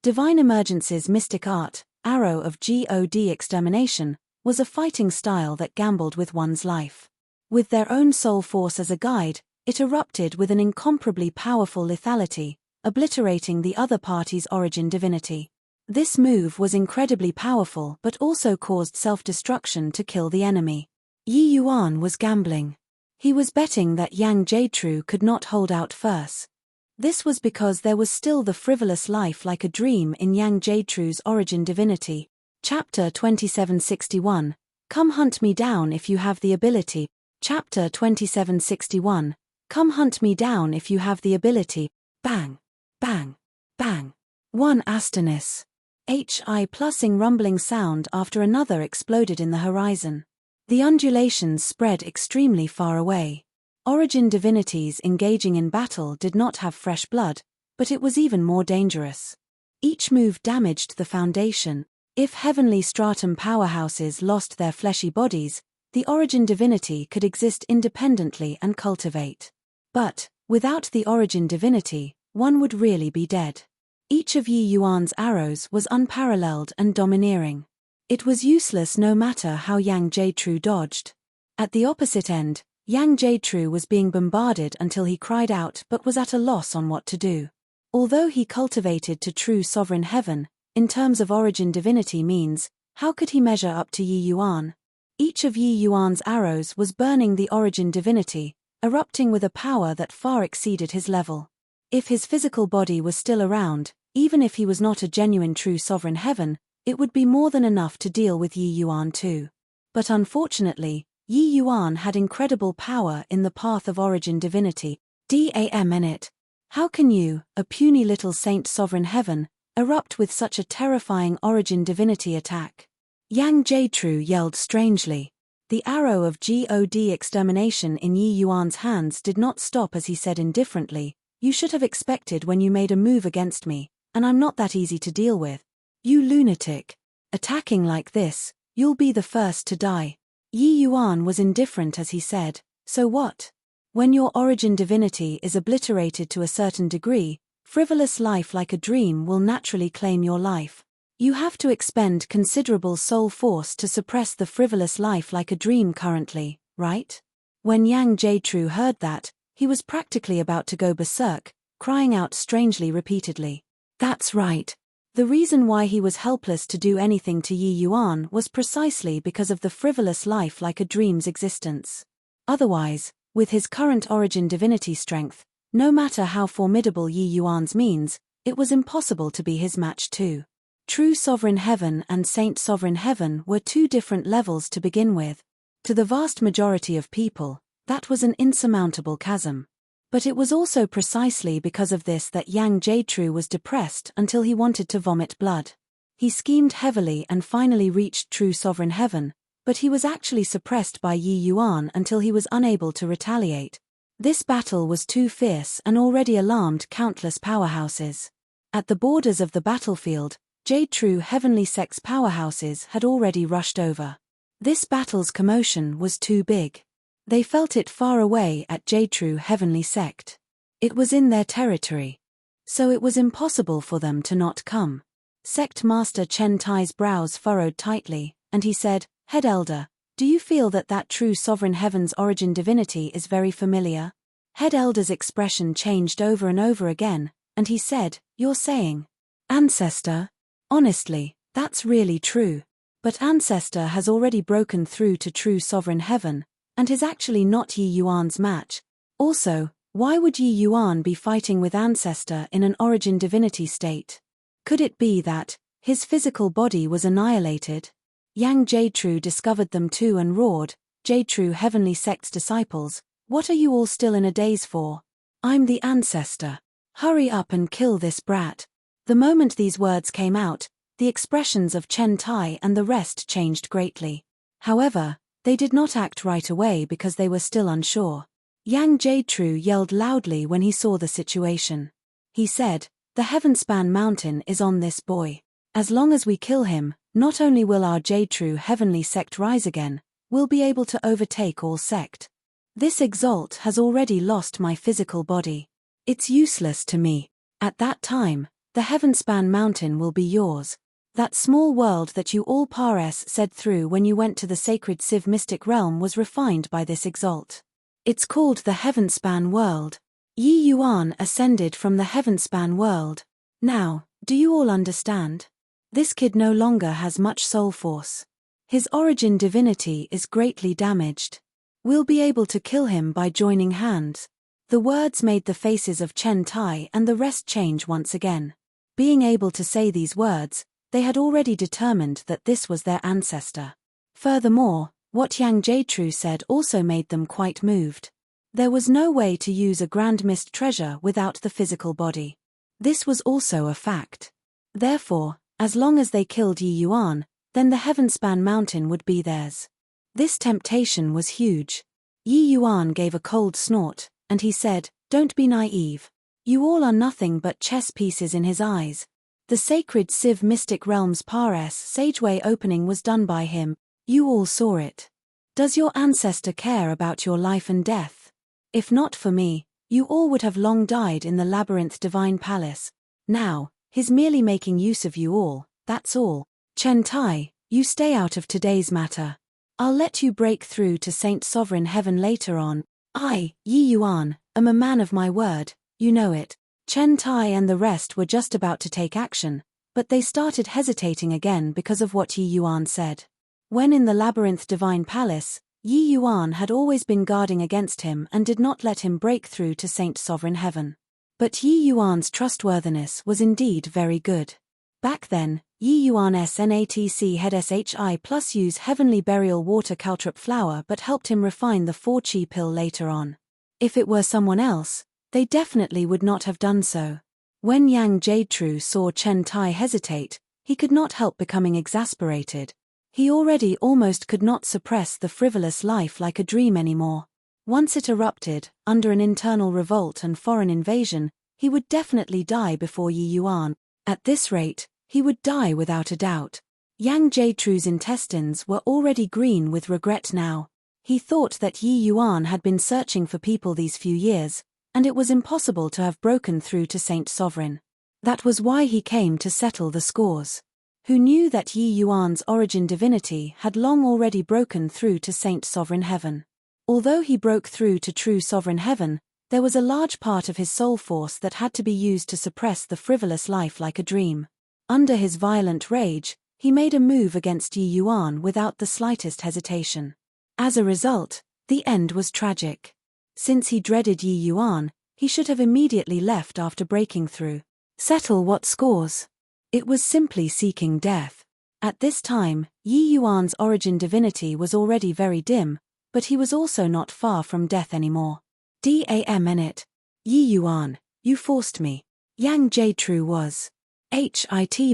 Divine Emergence's mystic art, arrow of God extermination, was a fighting style that gambled with one's life. With their own soul force as a guide, it erupted with an incomparably powerful lethality, obliterating the other party's origin divinity. This move was incredibly powerful but also caused self-destruction to kill the enemy. Yi Yuan was gambling. He was betting that Yang Jadetru could not hold out first. This was because there was still the frivolous life like a dream in Yang Jadetru's origin divinity. Chapter 2761. Come hunt me down if you have the ability. Chapter 2761. Come hunt me down if you have the ability. Bang! Bang! Bang! 1 Astonis. HI plusing rumbling sound after another exploded in the horizon. The undulations spread extremely far away. Origin divinities engaging in battle did not have fresh blood, but it was even more dangerous. Each move damaged the foundation. If heavenly stratum powerhouses lost their fleshy bodies, the origin divinity could exist independently and cultivate. But, without the origin divinity, one would really be dead. Each of Yi Yuan's arrows was unparalleled and domineering. It was useless no matter how Yang Jadetru dodged. At the opposite end, Yang Jadetru was being bombarded until he cried out but was at a loss on what to do. Although he cultivated to true sovereign heaven, in terms of origin divinity means, how could he measure up to Yi Yuan? Each of Yi Yuan's arrows was burning the origin divinity, erupting with a power that far exceeded his level. If his physical body was still around, even if he was not a genuine true sovereign heaven, it would be more than enough to deal with Yi Yuan too. But unfortunately, Yi Yuan had incredible power in the path of origin divinity. Damn it. How can you, a puny little saint sovereign heaven, erupt with such a terrifying origin divinity attack? Yang Jietrü yelled strangely. The arrow of God extermination in Yi Yuan's hands did not stop as he said indifferently, "You should have expected when you made a move against me, and I'm not that easy to deal with. You lunatic. Attacking like this, you'll be the first to die." Yi Yuan was indifferent as he said, "So what? When your origin divinity is obliterated to a certain degree, frivolous life like a dream will naturally claim your life. You have to expend considerable soul force to suppress the frivolous life like a dream currently, right?" When Yang Jietrü heard that, he was practically about to go berserk, crying out strangely repeatedly. That's right. The reason why he was helpless to do anything to Yi Yuan was precisely because of the frivolous life like a dream's existence. Otherwise, with his current origin divinity strength, no matter how formidable Yi Yuan's means, it was impossible to be his match too. True Sovereign Heaven and Saint Sovereign Heaven were two different levels to begin with. To the vast majority of people, that was an insurmountable chasm. But it was also precisely because of this that Yang Jietrü was depressed until he wanted to vomit blood. He schemed heavily and finally reached True Sovereign Heaven, but he was actually suppressed by Yi Yuan until he was unable to retaliate. This battle was too fierce and already alarmed countless powerhouses. At the borders of the battlefield, Jietrü Heavenly Sect's powerhouses had already rushed over. This battle's commotion was too big. They felt it far away at Jietrü Heavenly Sect. It was in their territory. So it was impossible for them to not come. Sect Master Chen Tai's brows furrowed tightly, and he said, "Head Elder, do you feel that True Sovereign Heaven's origin divinity is very familiar?" Head Elder's expression changed over and over again, and he said, "You're saying, Ancestor? Honestly, that's really true. But Ancestor has already broken through to True Sovereign Heaven, and is actually not Yi Yuan's match. Also, why would Yi Yuan be fighting with Ancestor in an origin divinity state? Could it be that his physical body was annihilated?" Yang Jietrü discovered them too and roared, "Jietrü Heavenly Sect's disciples, what are you all still in a daze for? I'm the Ancestor. Hurry up and kill this brat." The moment these words came out, the expressions of Chen Tai and the rest changed greatly. However, they did not act right away because they were still unsure. Yang Jietrü yelled loudly when he saw the situation. He said, "The Heavenspan Mountain is on this boy. As long as we kill him, not only will our Jietrü Heavenly Sect rise again, we'll be able to overtake all sect. This exalt has already lost my physical body. It's useless to me. At that time, the Heavenspan Mountain will be yours. That small world that you all Pares said through when you went to the sacred Civ mystic realm was refined by this exalt. It's called the Heavenspan World. Yi Yuan ascended from the Heavenspan World. Now, do you all understand? This kid no longer has much soul force. His origin divinity is greatly damaged. We'll be able to kill him by joining hands." The words made the faces of Chen Tai and the rest change once again. Being able to say these words, they had already determined that this was their ancestor. Furthermore, what Yang Jietrü said also made them quite moved. There was no way to use a grand mist treasure without the physical body. This was also a fact. Therefore, as long as they killed Yi Yuan, then the Heavenspan Mountain would be theirs. This temptation was huge. Yi Yuan gave a cold snort, and he said, "Don't be naive. You all are nothing but chess pieces in his eyes. The sacred Civ mystic realm's Pares sageway opening was done by him. You all saw it. Does your ancestor care about your life and death? If not for me, you all would have long died in the labyrinth divine palace. Now, he's merely making use of you all, that's all. Chen Tai, you stay out of today's matter. I'll let you break through to Saint Sovereign Heaven later on. I, Yi Yuan, am a man of my word, you know it." Chen Tai and the rest were just about to take action, but they started hesitating again because of what Yi Yuan said. When in the labyrinth divine palace, Yi Yuan had always been guarding against him and did not let him break through to Saint Sovereign Heaven. But Yi Yuan's trustworthiness was indeed very good. Back then, Yi Yuan's NATC had SHI plus use heavenly burial water caltrop flower but helped him refine the 4-chi pill later on. If it were someone else, they definitely would not have done so. When Yang Jietrü saw Chen Tai hesitate, he could not help becoming exasperated. He already almost could not suppress the frivolous life like a dream anymore. Once it erupted, under an internal revolt and foreign invasion, he would definitely die before Yi Yuan. At this rate, he would die without a doubt. Yang Jiechu's intestines were already green with regret now. He thought that Yi Yuan had been searching for people these few years, and it was impossible to have broken through to Saint Sovereign. That was why he came to settle the scores. Who knew that Yi Yuan's origin divinity had long already broken through to Saint Sovereign Heaven? Although he broke through to true Sovereign Heaven, there was a large part of his soul force that had to be used to suppress the frivolous life like a dream. Under his violent rage, he made a move against Yi Yuan without the slightest hesitation. As a result, the end was tragic. Since he dreaded Yi Yuan, he should have immediately left after breaking through. Settle what scores? It was simply seeking death. At this time, Yi Yuan's origin divinity was already very dim, but he was also not far from death anymore. Damn it. Yi Yuan, you forced me. Yang Jiechu was hit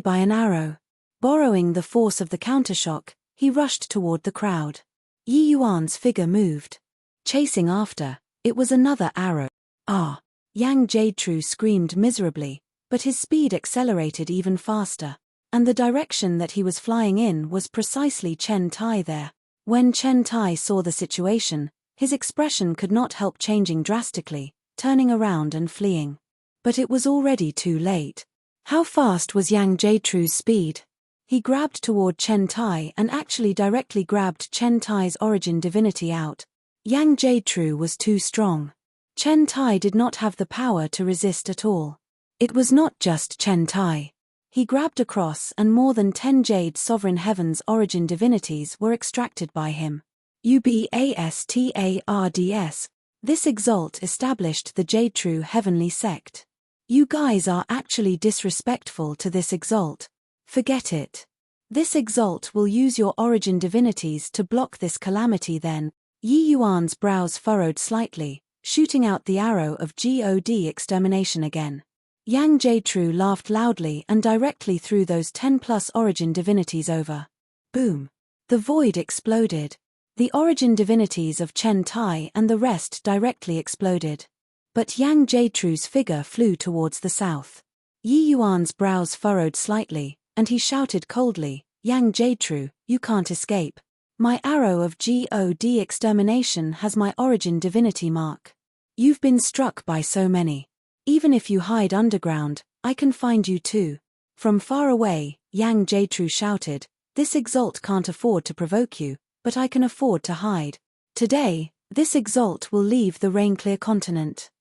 by an arrow. Borrowing the force of the countershock, he rushed toward the crowd. Yi Yuan's figure moved. Chasing after, it was another arrow. Ah! Yang Jiechu screamed miserably, but his speed accelerated even faster, and the direction that he was flying in was precisely Chen Tai there. When Chen Tai saw the situation, his expression could not help changing drastically, turning around and fleeing. But it was already too late. How fast was Yang Jiechu's speed? He grabbed toward Chen Tai and actually directly grabbed Chen Tai's origin divinity out. Yang Jiechu was too strong. Chen Tai did not have the power to resist at all. It was not just Chen Tai. He grabbed across and more than 10 Jade Sovereign Heaven's origin divinities were extracted by him. Ubastards. This exalt established the Jiechu heavenly sect. You guys are actually disrespectful to this exalt. Forget it. This exalt will use your origin divinities to block this calamity then. Yi Yuan's brows furrowed slightly, shooting out the arrow of God extermination again. Yang Jiechu laughed loudly and directly threw those 10+ origin divinities over. Boom! The void exploded. The origin divinities of Chen Tai and the rest directly exploded. But Yang Jiechu's figure flew towards the south. Yi Yuan's brows furrowed slightly, and he shouted coldly, Yang Jiechu, you can't escape. My arrow of God extermination has my origin divinity mark. You've been struck by so many. Even if you hide underground, I can find you too. From far away, Yang Jiechu shouted, this exalt can't afford to provoke you, but I can afford to hide. Today, this exalt will leave the rain-clear continent.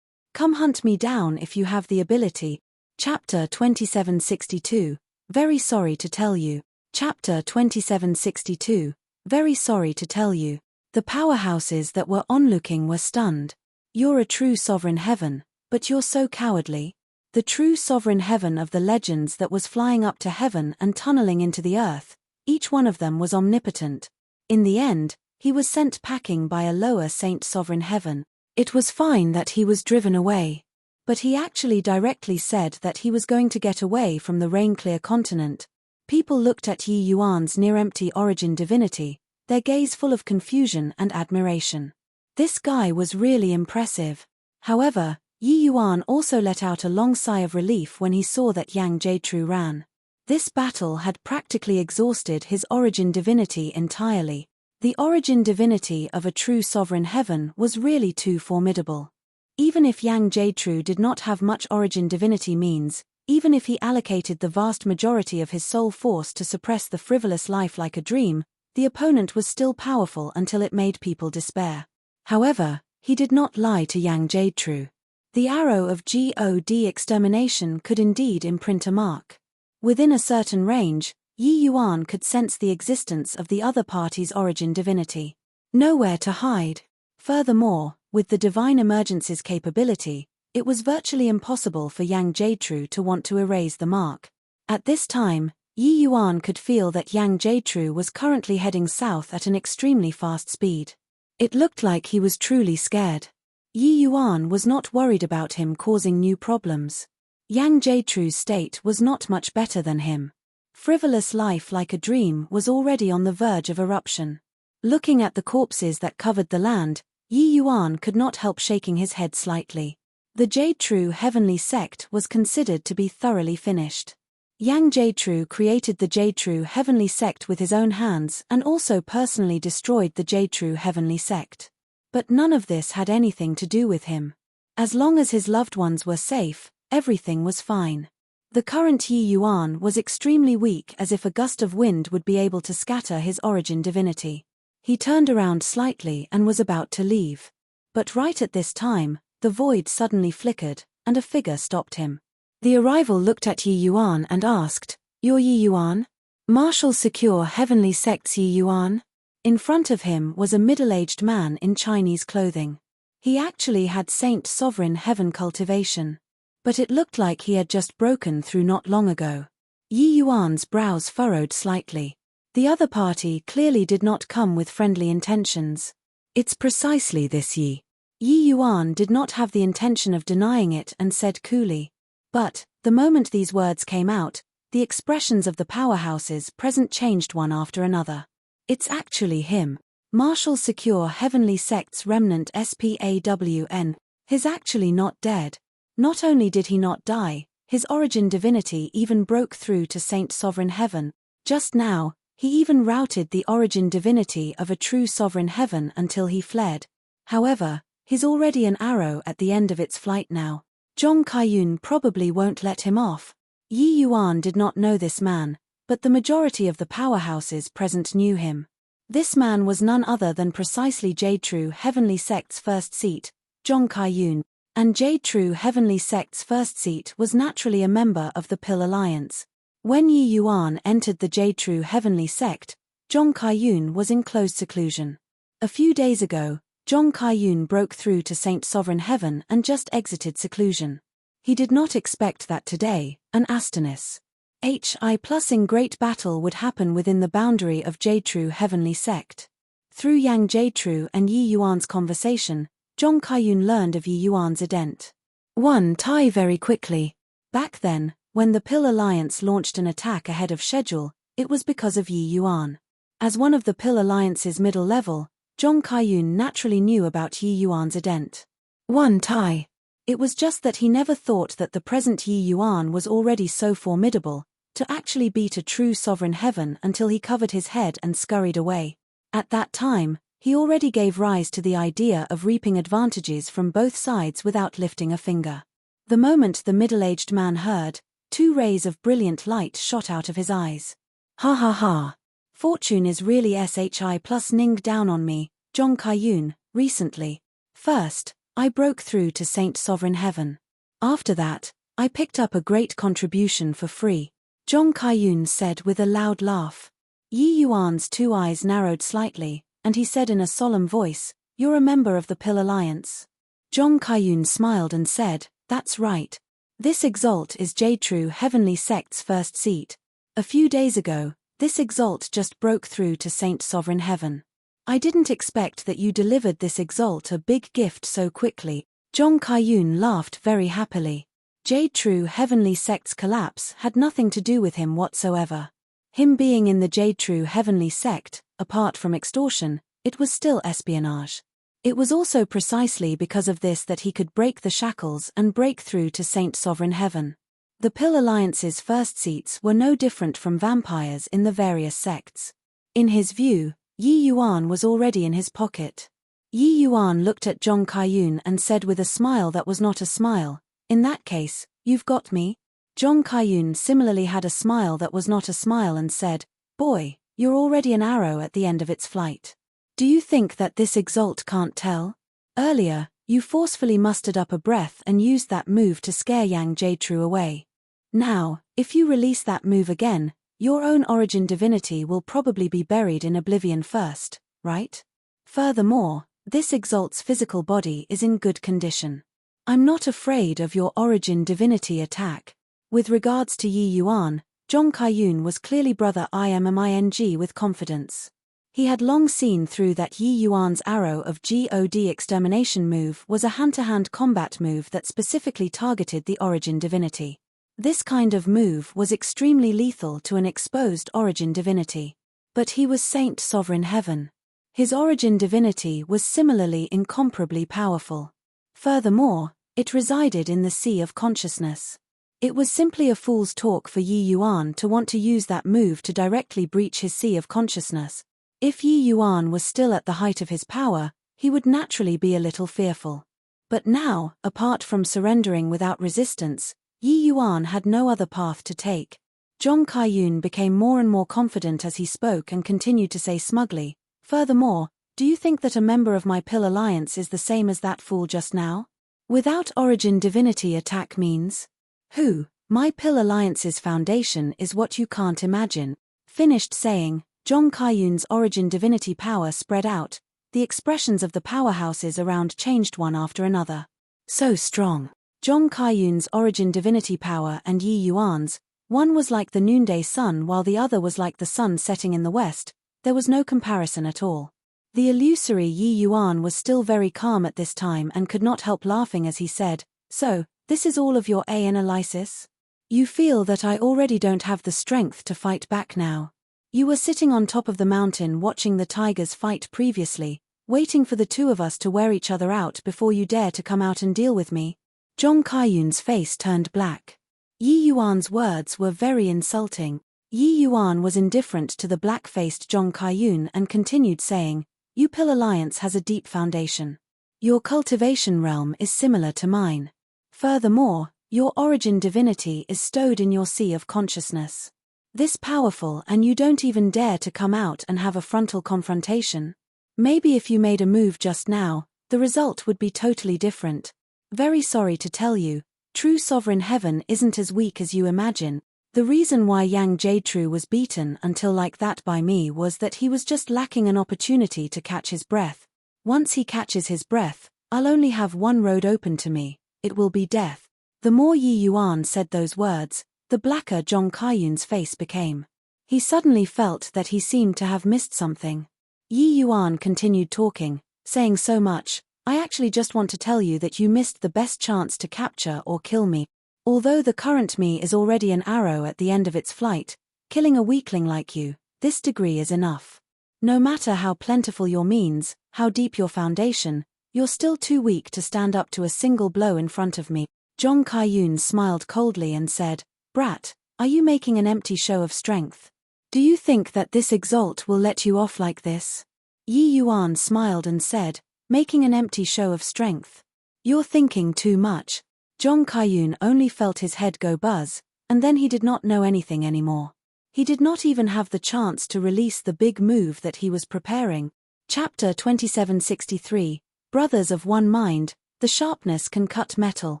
Come hunt me down if you have the ability. Chapter 2762, Very sorry to tell you. Chapter 2762, Very sorry to tell you. The powerhouses that were onlooking were stunned. You're a true sovereign heaven. But you're so cowardly. The true sovereign heaven of the legends that was flying up to heaven and tunneling into the earth, each one of them was omnipotent. In the end, he was sent packing by a lower Saint Sovereign Heaven. It was fine that he was driven away. But he actually directly said that he was going to get away from the rain-clear continent. People looked at Yi Yuan's near-empty origin divinity, their gaze full of confusion and admiration. This guy was really impressive. However, Yi Yuan also let out a long sigh of relief when he saw that Yang Jiechu ran. This battle had practically exhausted his origin divinity entirely. The origin divinity of a true sovereign heaven was really too formidable. Even if Yang Jiechu did not have much origin divinity means, even if he allocated the vast majority of his soul force to suppress the frivolous life like a dream, the opponent was still powerful until it made people despair. However, he did not lie to Yang Jiechu. The arrow of God extermination could indeed imprint a mark. Within a certain range, Yi Yuan could sense the existence of the other party's origin divinity. Nowhere to hide. Furthermore, with the divine emergence's capability, it was virtually impossible for Yang Jiechu to want to erase the mark. At this time, Yi Yuan could feel that Yang Jiechu was currently heading south at an extremely fast speed. It looked like he was truly scared. Yi Yuan was not worried about him causing new problems. Yang Jiechu's state was not much better than him. Frivolous life like a dream was already on the verge of eruption. Looking at the corpses that covered the land, Yi Yuan could not help shaking his head slightly. The Jade-True Heavenly Sect was considered to be thoroughly finished. Yang Jade-True created the Jade-True Heavenly Sect with his own hands and also personally destroyed the Jade-True Heavenly Sect. But none of this had anything to do with him. As long as his loved ones were safe, everything was fine. The current Yi Yuan was extremely weak, as if a gust of wind would be able to scatter his origin divinity. He turned around slightly and was about to leave. But right at this time, the void suddenly flickered, and a figure stopped him. The arrival looked at Yi Yuan and asked, "You're Yi Yuan? Marshal Secure Heavenly Sect's Yi Yuan?" In front of him was a middle-aged man in Chinese clothing. He actually had Saint Sovereign Heaven cultivation. But it looked like he had just broken through not long ago. Yi Yuan's brows furrowed slightly. The other party clearly did not come with friendly intentions. "It's precisely this Yi." Yi Yuan did not have the intention of denying it and said coolly. But, the moment these words came out, the expressions of the powerhouses present changed one after another. "It's actually him. Marshal Secure Heavenly Sect's remnant SPAWN. He's actually not dead. Not only did he not die, his origin divinity even broke through to Saint Sovereign Heaven. Just now, he even routed the origin divinity of a true Sovereign Heaven until he fled. However, he's already an arrow at the end of its flight now. Zhong Kaiyun probably won't let him off." Yi Yuan did not know this man, but the majority of the powerhouses present knew him. This man was none other than precisely Jade-True Heavenly Sect's first seat, Zhong Kaiyun, and Jade-True Heavenly Sect's first seat was naturally a member of the Pill Alliance. When Yi Yuan entered the Jade-True Heavenly Sect, Zhong Kaiyun was in closed seclusion. A few days ago, Zhong Kaiyun broke through to Saint Sovereign Heaven and just exited seclusion. He did not expect that today, an Astonis HI plus in great battle would happen within the boundary of Jade-True Heavenly Sect. Through Yang Jade-True and Yi Yuan's conversation, Zhong Kaiyun learned of Yi Yuan's ident. One Tai very quickly. Back then, when the Pill Alliance launched an attack ahead of schedule, it was because of Yi Yuan. As one of the Pill Alliance's middle level, Zhong Kaiyun naturally knew about Yi Yuan's ident. One Tai. It was just that he never thought that the present Yi Yuan was already so formidable, to actually beat a true Sovereign Heaven until he covered his head and scurried away. At that time, he already gave rise to the idea of reaping advantages from both sides without lifting a finger. The moment the middle-aged man heard, 2 rays of brilliant light shot out of his eyes. "Ha ha ha. Fortune is really SHI plus ning down on me, Zhong Kaiyun, recently. First, I broke through to Saint Sovereign Heaven. After that, I picked up a great contribution for free," Zhong Kaiyun said with a loud laugh. Yi Yuan's 2 eyes narrowed slightly, and he said in a solemn voice, "You're a member of the Pill Alliance." Zhong Kaiyun smiled and said, "That's right. This Exalt is Jade-True Heavenly Sect's first seat. A few days ago, this Exalt just broke through to Saint Sovereign Heaven. I didn't expect that you delivered this Exalt a big gift so quickly." Zhong Kaiyun laughed very happily. Jade-True Heavenly Sect's collapse had nothing to do with him whatsoever. Him being in the Jade-True Heavenly Sect, apart from extortion, it was still espionage. It was also precisely because of this that he could break the shackles and break through to Saint Sovereign Heaven. The Pill Alliance's first seats were no different from vampires in the various sects. In his view, Yi Yuan was already in his pocket. Yi Yuan looked at Zhong Kaiyun and said with a smile that was not a smile, "In that case, you've got me." Zhong Kaiyun similarly had a smile that was not a smile and said, "Boy, you're already an arrow at the end of its flight. Do you think that this Exalt can't tell? Earlier, you forcefully mustered up a breath and used that move to scare Yang Jade-True away. Now, if you release that move again, your own origin divinity will probably be buried in oblivion first, right? Furthermore, this Exalt's physical body is in good condition. I'm not afraid of your origin divinity attack." With regards to Yi Yuan, Zhong Kaiyun was clearly brother IMMING with confidence. He had long seen through that Yi Yuan's arrow of God extermination move was a hand-to-hand combat move that specifically targeted the origin divinity. This kind of move was extremely lethal to an exposed origin divinity. But he was Saint Sovereign Heaven. His origin divinity was similarly incomparably powerful. Furthermore, it resided in the sea of consciousness. It was simply a fool's talk for Yi Yuan to want to use that move to directly breach his sea of consciousness. If Yi Yuan was still at the height of his power, he would naturally be a little fearful. But now, apart from surrendering without resistance, Yi Yuan had no other path to take. Zhong Kaiyun became more and more confident as he spoke and continued to say smugly, "Furthermore, do you think that a member of my Pill Alliance is the same as that fool just now? Without origin divinity attack means? Who? My Pill Alliance's foundation is what you can't imagine." Finished saying, Zhong Kaiyun's origin divinity power spread out. The expressions of the powerhouses around changed one after another. So strong. Zhong Kaiyun's origin divinity power and Yi Yuan's, one was like the noonday sun while the other was like the sun setting in the west. There was no comparison at all. The illusory Yi Yuan was still very calm at this time and could not help laughing as he said, "So, this is all of your analysis? You feel that I already don't have the strength to fight back now? You were sitting on top of the mountain watching the tigers fight previously, waiting for the two of us to wear each other out before you dare to come out and deal with me?" Zhong Kaiyun's face turned black. Yi Yuan's words were very insulting. Yi Yuan was indifferent to the black-faced Zhong Kaiyun and continued saying, "Your Pill Alliance has a deep foundation. Your cultivation realm is similar to mine. Furthermore, your origin divinity is stowed in your sea of consciousness. This powerful and you don't even dare to come out and have a frontal confrontation? Maybe if you made a move just now, the result would be totally different. Very sorry to tell you, true Sovereign Heaven isn't as weak as you imagine. The reason why Yang Jade was beaten until like that by me was that he was just lacking an opportunity to catch his breath. Once he catches his breath, I'll only have one road open to me. It will be death." The more Yi Yuan said those words, the blacker Zhong Kaiyun's face became. He suddenly felt that he seemed to have missed something. Yi Yuan continued talking, saying so much, "I actually just want to tell you that you missed the best chance to capture or kill me. Although the current me is already an arrow at the end of its flight, killing a weakling like you, this degree is enough. No matter how plentiful your means, how deep your foundation, you're still too weak to stand up to a single blow in front of me." Zhong Kaiyun smiled coldly and said, "Brat, are you making an empty show of strength? Do you think that this exalt will let you off like this?" Yi Yuan smiled and said, "Making an empty show of strength? You're thinking too much." Zhong Kaiyun only felt his head go buzz, and then he did not know anything anymore. He did not even have the chance to release the big move that he was preparing. Chapter 2763, Brothers of One Mind, The Sharpness Can Cut Metal.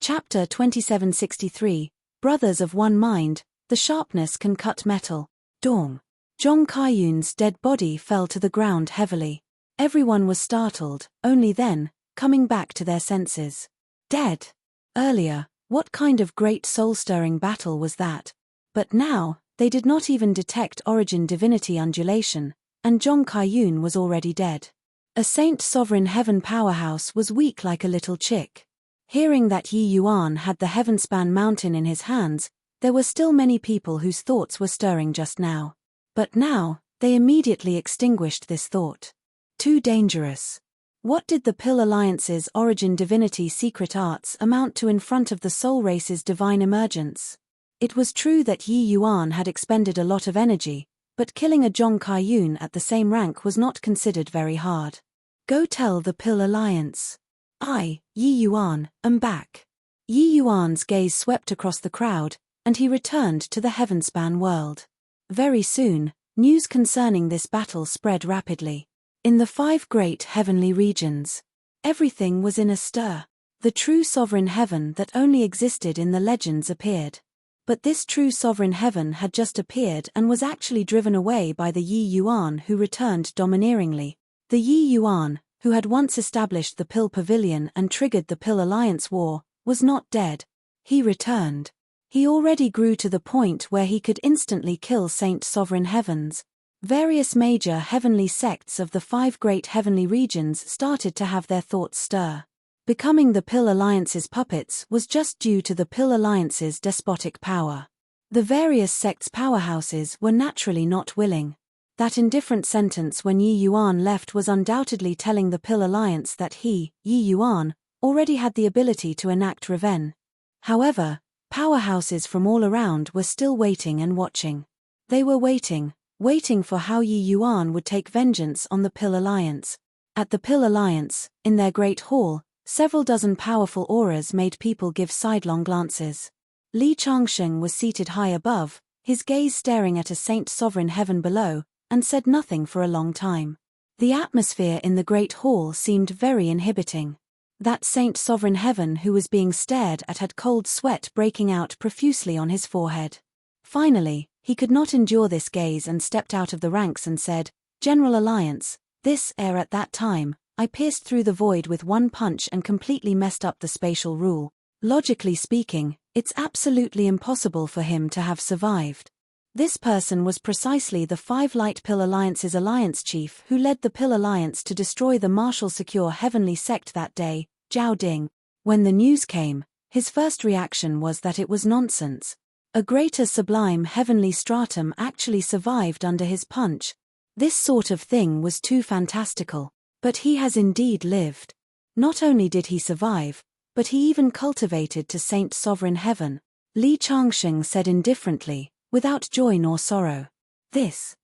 Chapter 2763, Brothers of One Mind, The Sharpness Can Cut Metal. Dawn. Zhong Kaiyun's dead body fell to the ground heavily. Everyone was startled, only then, coming back to their senses. Dead. Earlier, what kind of great soul-stirring battle was that? But now, they did not even detect origin divinity undulation, and Zhong Kaiyun was already dead. A Saint Sovereign Heaven powerhouse was weak like a little chick. Hearing that Yi Yuan had the Heavenspan mountain in his hands, there were still many people whose thoughts were stirring just now. But now, they immediately extinguished this thought. Too dangerous. What did the Pill Alliance's origin divinity secret arts amount to in front of the soul race's divine emergence? It was true that Yi Yuan had expended a lot of energy, but killing a Zhong Kaiyun at the same rank was not considered very hard. Go tell the Pill Alliance. I, Yi Yuan, am back. Yi Yuan's gaze swept across the crowd, and he returned to the Heavenspan world. Very soon, news concerning this battle spread rapidly. In the 5 great heavenly regions, everything was in a stir. The true sovereign heaven that only existed in the legends appeared. But this true sovereign heaven had just appeared and was actually driven away by the Yi Yuan who returned domineeringly. The Yi Yuan, who had once established the Pill Pavilion and triggered the Pill Alliance War, was not dead. He returned. He already grew to the point where he could instantly kill Saint Sovereign Heavens. Various major heavenly sects of the 5 great heavenly regions started to have their thoughts stir. Becoming the Pill Alliance's puppets was just due to the Pill Alliance's despotic power. The various sects' powerhouses were naturally not willing. That indifferent sentence when Yi Yuan left was undoubtedly telling the Pill Alliance that he, Yi Yuan, already had the ability to enact revenge. However, powerhouses from all around were still waiting and watching. They were waiting for how Yi Yuan would take vengeance on the Pill Alliance. At the Pill Alliance, in their great hall, several dozen powerful auras made people give sidelong glances. Li Changsheng was seated high above, his gaze staring at a Saint Sovereign Heaven below, and said nothing for a long time. The atmosphere in the great hall seemed very inhibiting. That Saint Sovereign Heaven who was being stared at had cold sweat breaking out profusely on his forehead. Finally, he could not endure this gaze and stepped out of the ranks and said, "General Alliance, this air at that time, I pierced through the void with one punch and completely messed up the spatial rule. Logically speaking, it's absolutely impossible for him to have survived." This person was precisely the Five Light Pill Alliance's alliance chief who led the Pill Alliance to destroy the Martial Secure Heavenly Sect that day, Zhao Ding. When the news came, his first reaction was that it was nonsense. A greater sublime heavenly stratum actually survived under his punch. This sort of thing was too fantastical. But he has indeed lived. Not only did he survive, but he even cultivated to Saint Sovereign Heaven. Li Changsheng said indifferently, without joy nor sorrow. This.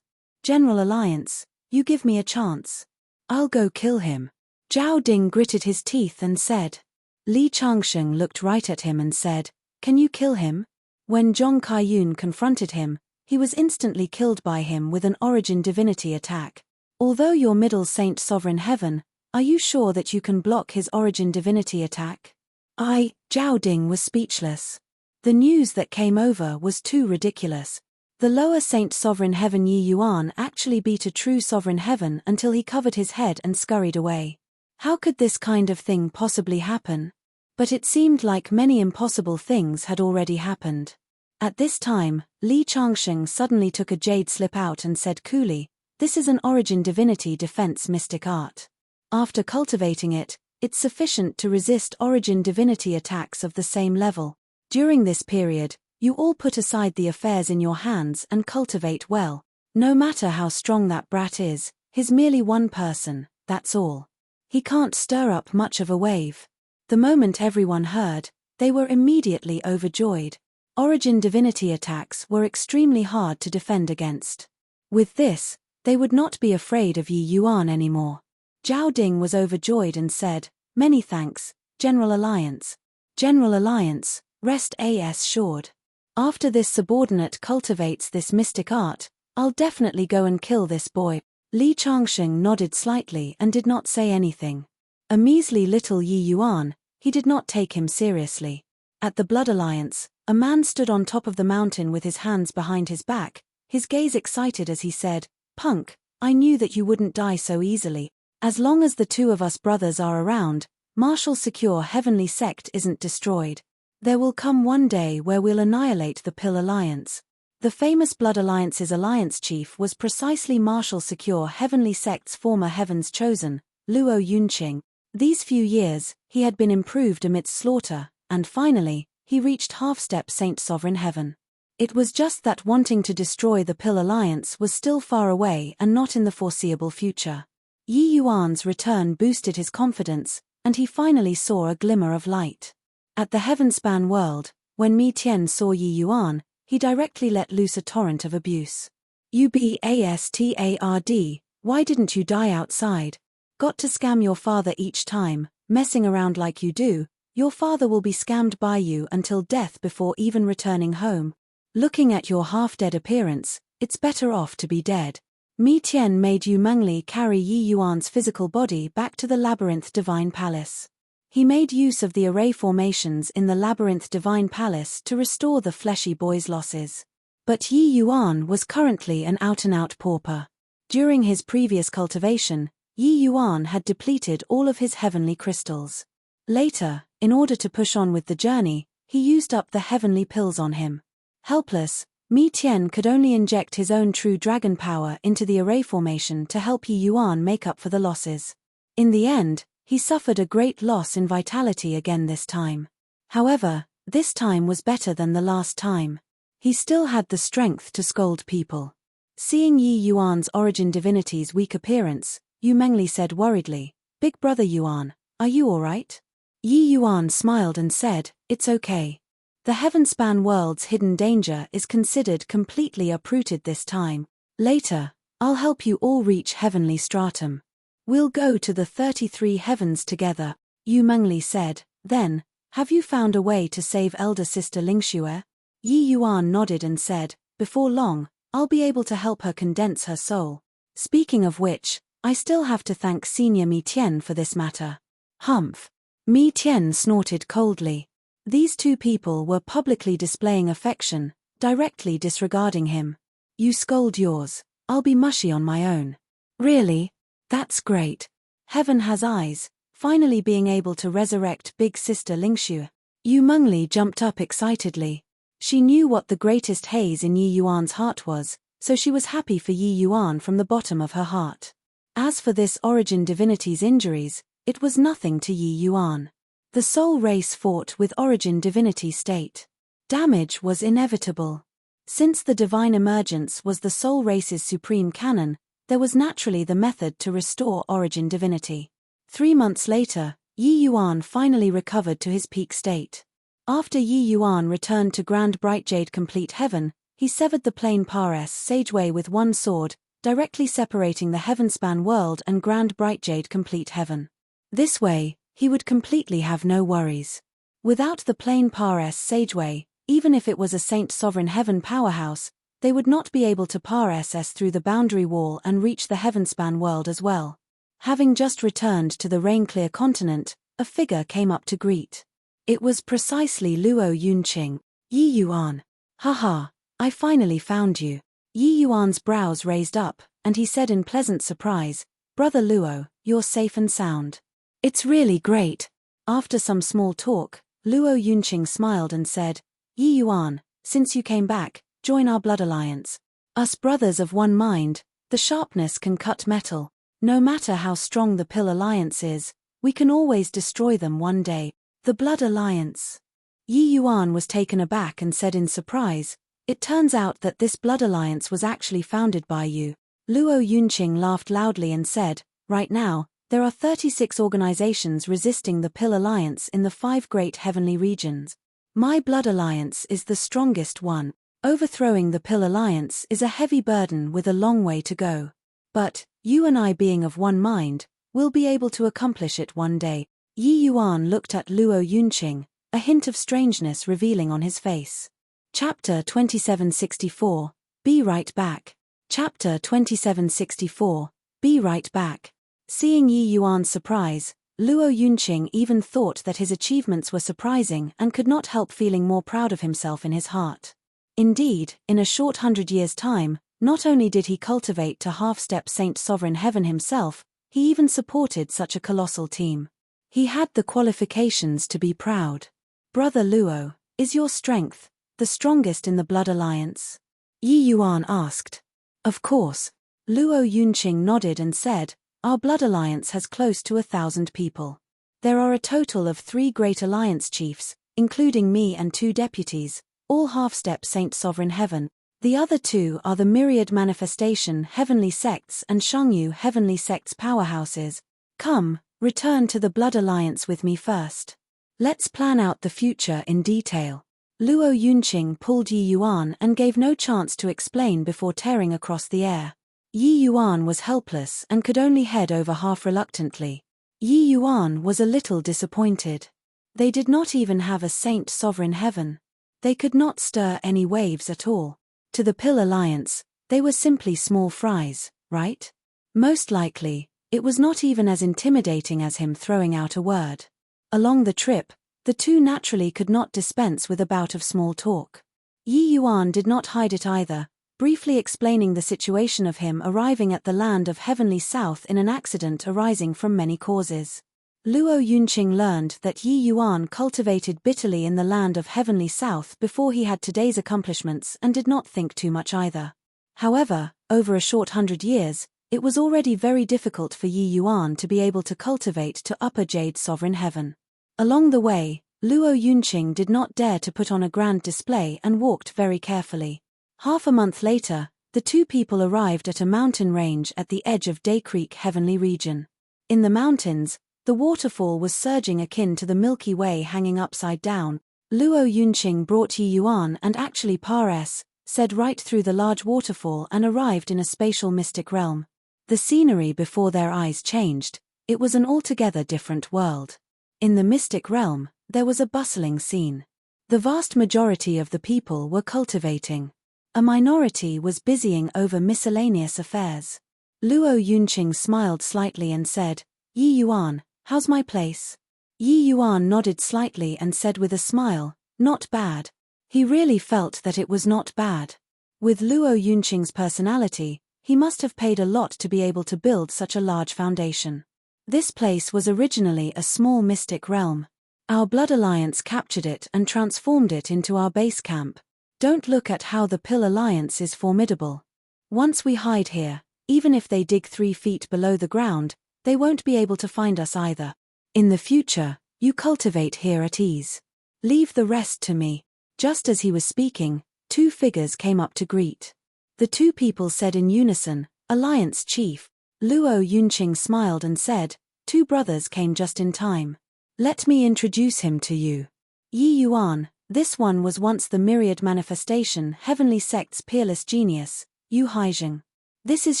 General Alliance, you give me a chance. I'll go kill him. Zhao Ding gritted his teeth and said. Li Changsheng looked right at him and said, "Can you kill him?" When Zhong Kaiyun confronted him, he was instantly killed by him with an Origin Divinity attack. Although your middle Saint Sovereign Heaven, are you sure that you can block his Origin Divinity attack? Zhao Ding was speechless. The news that came over was too ridiculous. The lower Saint Sovereign Heaven Yi Yuan actually beat a true Sovereign Heaven until he covered his head and scurried away. How could this kind of thing possibly happen? But it seemed like many impossible things had already happened. At this time, Li Changsheng suddenly took a jade slip out and said coolly, "This is an Origin Divinity defense mystic art. After cultivating it, it's sufficient to resist Origin Divinity attacks of the same level. During this period, you all put aside the affairs in your hands and cultivate well. No matter how strong that brat is, he's merely one person, that's all. He can't stir up much of a wave." The moment everyone heard, they were immediately overjoyed. Origin Divinity attacks were extremely hard to defend against. With this, they would not be afraid of Yi Yuan anymore. Zhao Ding was overjoyed and said, "Many thanks, General Alliance. General Alliance, rest assured. After this subordinate cultivates this mystic art, I'll definitely go and kill this boy." Li Changsheng nodded slightly and did not say anything. A measly little Yi Yuan, he did not take him seriously. At the Blood Alliance, a man stood on top of the mountain with his hands behind his back, his gaze excited as he said, "Punk, I knew that you wouldn't die so easily. As long as the two of us brothers are around, Martial Secure Heavenly Sect isn't destroyed. There will come one day where we'll annihilate the Pill Alliance." The famous Blood Alliance's alliance chief was precisely Martial Secure Heavenly Sect's former Heavens Chosen, Luo Yunqing. These few years, he had been improved amidst slaughter, and finally, he reached half-step Saint Sovereign Heaven. It was just that wanting to destroy the Pill Alliance was still far away and not in the foreseeable future. Yi Yuan's return boosted his confidence, and he finally saw a glimmer of light. At the Heavenspan world, when Mi Tian saw Yi Yuan, he directly let loose a torrent of abuse. "You bastard, why didn't you die outside? Got to scam your father each time, messing around like you do, your father will be scammed by you until death before even returning home. Looking at your half-dead appearance, it's better off to be dead." Mi Tian made Yu Mengli carry Yi Yuan's physical body back to the Labyrinth Divine Palace. He made use of the array formations in the Labyrinth Divine Palace to restore the fleshy boy's losses. But Yi Yuan was currently an out-and-out pauper. During his previous cultivation, Yi Yuan had depleted all of his heavenly crystals. Later, in order to push on with the journey, he used up the heavenly pills on him. Helpless, Mi Tian could only inject his own true dragon power into the array formation to help Yi Yuan make up for the losses. In the end, He suffered a great loss in vitality again this time. However, this time was better than the last time. He still had the strength to scold people. Seeing Yi Yuan's origin divinity's weak appearance, Yu Mengli said worriedly, "Big brother Yuan, are you alright?" Yi Yuan smiled and said, "It's okay. The heaven-span world's hidden danger is considered completely uprooted this time. Later, I'll help you all reach heavenly stratum. We'll go to the 33 heavens together," Yu Mengli said. "Then, have you found a way to save elder sister Lingxue?" Yi Yuan nodded and said, "Before long, I'll be able to help her condense her soul. Speaking of which, I still have to thank Senior Mi Tian for this matter." Humph. Mi Tian snorted coldly. These two people were publicly displaying affection, directly disregarding him. "You scold yours, I'll be mushy on my own." "Really? That's great. Heaven has eyes, finally being able to resurrect big sister Lingxue." Yu Mengli jumped up excitedly. She knew what the greatest haze in Yi Yuan's heart was, so she was happy for Yi Yuan from the bottom of her heart. As for this origin divinity's injuries, it was nothing to Yi Yuan. The soul race fought with origin divinity state. Damage was inevitable. Since the divine emergence was the soul race's supreme canon, there was naturally the method to restore origin divinity. 3 months later, Yi Yuan finally recovered to his peak state. After Yi Yuan returned to Grand Bright Jade Complete Heaven, he severed the plain Pares Sageway with one sword, directly separating the Heavenspan world and Grand Bright Jade Complete Heaven. This way, he would completely have no worries. Without the plain Pares Sageway, even if it was a Saint Sovereign Heaven powerhouse, they would not be able to Pares through the boundary wall and reach the Heavenspan world as well. Having just returned to the rain-clear continent, a figure came up to greet. It was precisely Luo Yunqing. "Yi Yuan. Haha, I finally found you." Yi Yuan's brows raised up, and he said in pleasant surprise, "Brother Luo, you're safe and sound." "It's really great." After some small talk, Luo Yunqing smiled and said, "Yi Yuan, since you came back, join our blood alliance. Us brothers of one mind, the sharpness can cut metal. No matter how strong the Pill Alliance is, we can always destroy them one day." The Blood Alliance. Yi Yuan was taken aback and said in surprise, "It turns out that this Blood Alliance was actually founded by you." Luo Yunqing laughed loudly and said, "Right now, there are 36 organizations resisting the Pill Alliance in the 5 great heavenly regions. My Blood Alliance is the strongest one. Overthrowing the Pill Alliance is a heavy burden with a long way to go. But, you and I being of one mind, will be able to accomplish it one day." Yi Yuan looked at Luo Yunqing, a hint of strangeness revealing on his face. Chapter 2764, Be Right Back. Chapter 2764, Be Right Back. Seeing Yi Yuan's surprise, Luo Yunqing even thought that his achievements were surprising and could not help feeling more proud of himself in his heart. Indeed, in a short 100 years' time, not only did he cultivate to half-step Saint Sovereign Heaven himself, he even supported such a colossal team. He had the qualifications to be proud. "Brother Luo, is your strength the strongest in the Blood Alliance?" Yi Yuan asked. "Of course." Luo Yunqing nodded and said, "Our Blood Alliance has close to 1,000 people. There are a total of 3 great alliance chiefs, including me and 2 deputies, all half-step Saint Sovereign Heaven. The other 2 are the Myriad Manifestation Heavenly Sects and Shangyu Heavenly Sects powerhouses. Come, return to the Blood Alliance with me first. Let's plan out the future in detail." Luo Yunqing pulled Yi Yuan and gave no chance to explain before tearing across the air. Yi Yuan was helpless and could only head over half reluctantly. Yi Yuan was a little disappointed. They did not even have a Saint Sovereign Heaven. They could not stir any waves at all. To the Pill Alliance, they were simply small fries, right? Most likely, it was not even as intimidating as him throwing out a word. Along the trip, the 2 naturally could not dispense with a bout of small talk. Yi Yuan did not hide it either, briefly explaining the situation of him arriving at the land of Heavenly South in an accident arising from many causes. Luo Yunqing learned that Yi Yuan cultivated bitterly in the land of Heavenly South before he had today's accomplishments and did not think too much either. However, over a short 100 years, It was already very difficult for Yi Yuan to be able to cultivate to upper Jade Sovereign Heaven. Along the way, Luo Yunqing did not dare to put on a grand display and walked very carefully. Half a month later, the two people arrived at a mountain range at the edge of Day Creek Heavenly Region. In the mountains, the waterfall was surging akin to the Milky Way hanging upside down. Luo Yunqing brought Yi Yuan and actually Pares, said right through the large waterfall and arrived in a spatial mystic realm. The scenery before their eyes changed, it was an altogether different world. In the mystic realm, there was a bustling scene. The vast majority of the people were cultivating. A minority was busying over miscellaneous affairs. Luo Yunqing smiled slightly and said, "Yi Yuan, how's my place?" Yi Yuan nodded slightly and said with a smile, "Not bad." He really felt that it was not bad. With Luo Yunqing's personality, he must have paid a lot to be able to build such a large foundation. This place was originally a small mystic realm. Our Blood Alliance captured it and transformed it into our base camp. Don't look at how the Pill Alliance is formidable. Once we hide here, even if they dig 3 feet below the ground, they won't be able to find us either. In the future, you cultivate here at ease. Leave the rest to me. Just as he was speaking, 2 figures came up to greet. The 2 people said in unison, "Alliance Chief." Luo Yunqing smiled and said, "2 brothers came just in time. Let me introduce him to you. Yi Yuan, this one was once the myriad manifestation Heavenly Sect's peerless genius, Yu Haizheng. This is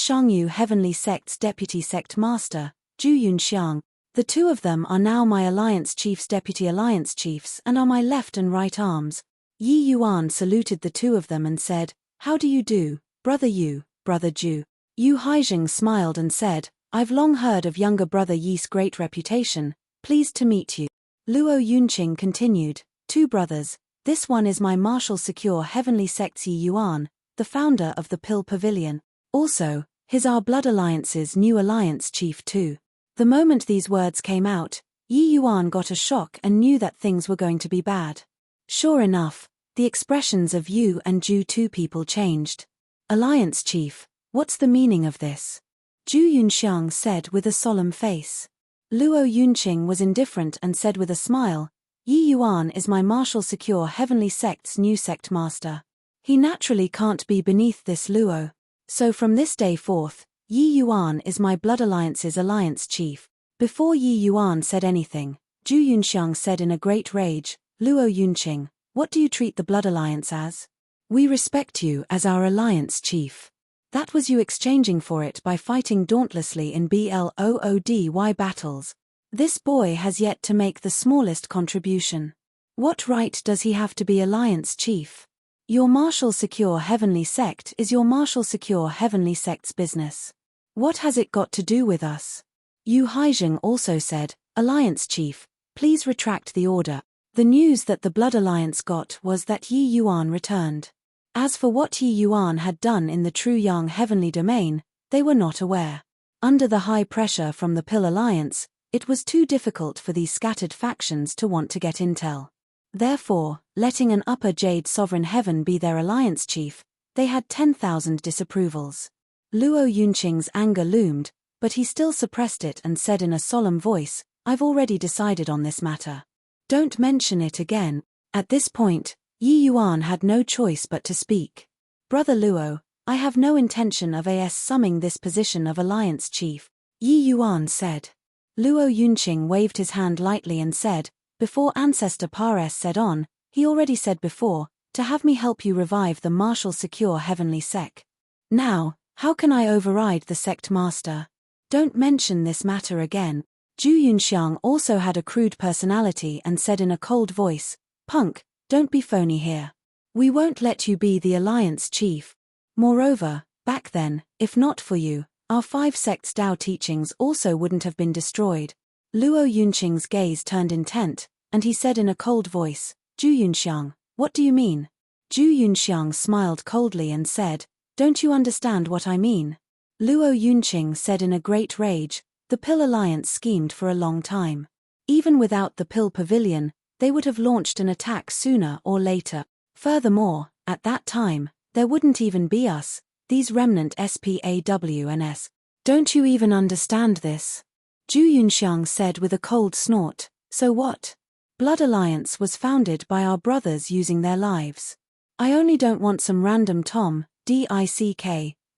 Shangyu Heavenly Sect's deputy sect master, Zhu Yunxiang. The 2 of them are now my Alliance Chief's deputy Alliance Chiefs and are my left and right arms." Yi Yuan saluted the 2 of them and said, "How do you do, Brother Yu, Brother Zhu?" Yu Haizheng smiled and said, "I've long heard of younger brother Yi's great reputation, pleased to meet you." Luo Yunqing continued, "2 brothers, this one is my Martial Secure Heavenly Sect's Yi Yuan, the founder of the Pill Pavilion. Also, he's our Blood Alliance's new Alliance Chief too." The moment these words came out, Yi Yuan got a shock and knew that things were going to be bad. Sure enough, the expressions of Yu and Zhu 2 people changed. "Alliance Chief, what's the meaning of this?" Zhu Yunxiang said with a solemn face. Luo Yunqing was indifferent and said with a smile, "Yi Yuan is my Martial Secure Heavenly Sect's new sect master. He naturally can't be beneath this Luo. So from this day forth, Yi Yuan is my Blood Alliance's Alliance Chief." Before Yi Yuan said anything, Zhu Yunxiang said in a great rage, "Luo Yunqing, what do you treat the Blood Alliance as? We respect you as our Alliance Chief. That was you exchanging for it by fighting dauntlessly in BLOODY battles. This boy has yet to make the smallest contribution. What right does he have to be Alliance Chief? Your Martial Secure Heavenly Sect is your Martial Secure Heavenly Sect's business. What has it got to do with us?" Yu Haizheng also said, "Alliance Chief, please retract the order." The news that the Blood Alliance got was that Yi Yuan returned. As for what Yi Yuan had done in the True Yang Heavenly Domain, they were not aware. Under the high pressure from the Pill Alliance, it was too difficult for these scattered factions to want to get intel. Therefore, letting an Upper Jade Sovereign Heaven be their Alliance Chief, they had 10,000 disapprovals. Luo Yunqing's anger loomed, but he still suppressed it and said in a solemn voice, "I've already decided on this matter. Don't mention it again." At this point, Yi Yuan had no choice but to speak. "Brother Luo, I have no intention of assuming this position of Alliance Chief," Yi Yuan said. Luo Yunqing waved his hand lightly and said, "Before Ancestor Pares said on, he already said before, to have me help you revive the Martial Secure Heavenly Sect. Now, how can I override the Sect Master? Don't mention this matter again." Zhu Yunxiang also had a crude personality and said in a cold voice, "Punk, don't be phony here. We won't let you be the Alliance Chief. Moreover, back then, if not for you, our 5 sects' Tao teachings also wouldn't have been destroyed." Luo Yunqing's gaze turned intent, and he said in a cold voice, "Zhu Yunxiang, what do you mean?" Zhu Yunxiang smiled coldly and said, "Don't you understand what I mean?" Luo Yunqing said in a great rage, "The Pill Alliance schemed for a long time. Even without the Pill Pavilion, they would have launched an attack sooner or later. Furthermore, at that time, there wouldn't even be us, these remnant SPAWNS. Don't you even understand this? Zhu Yunxiang said with a cold snort. So what? Blood Alliance was founded by our brothers using their lives. I only don't want some random Tom, Dick,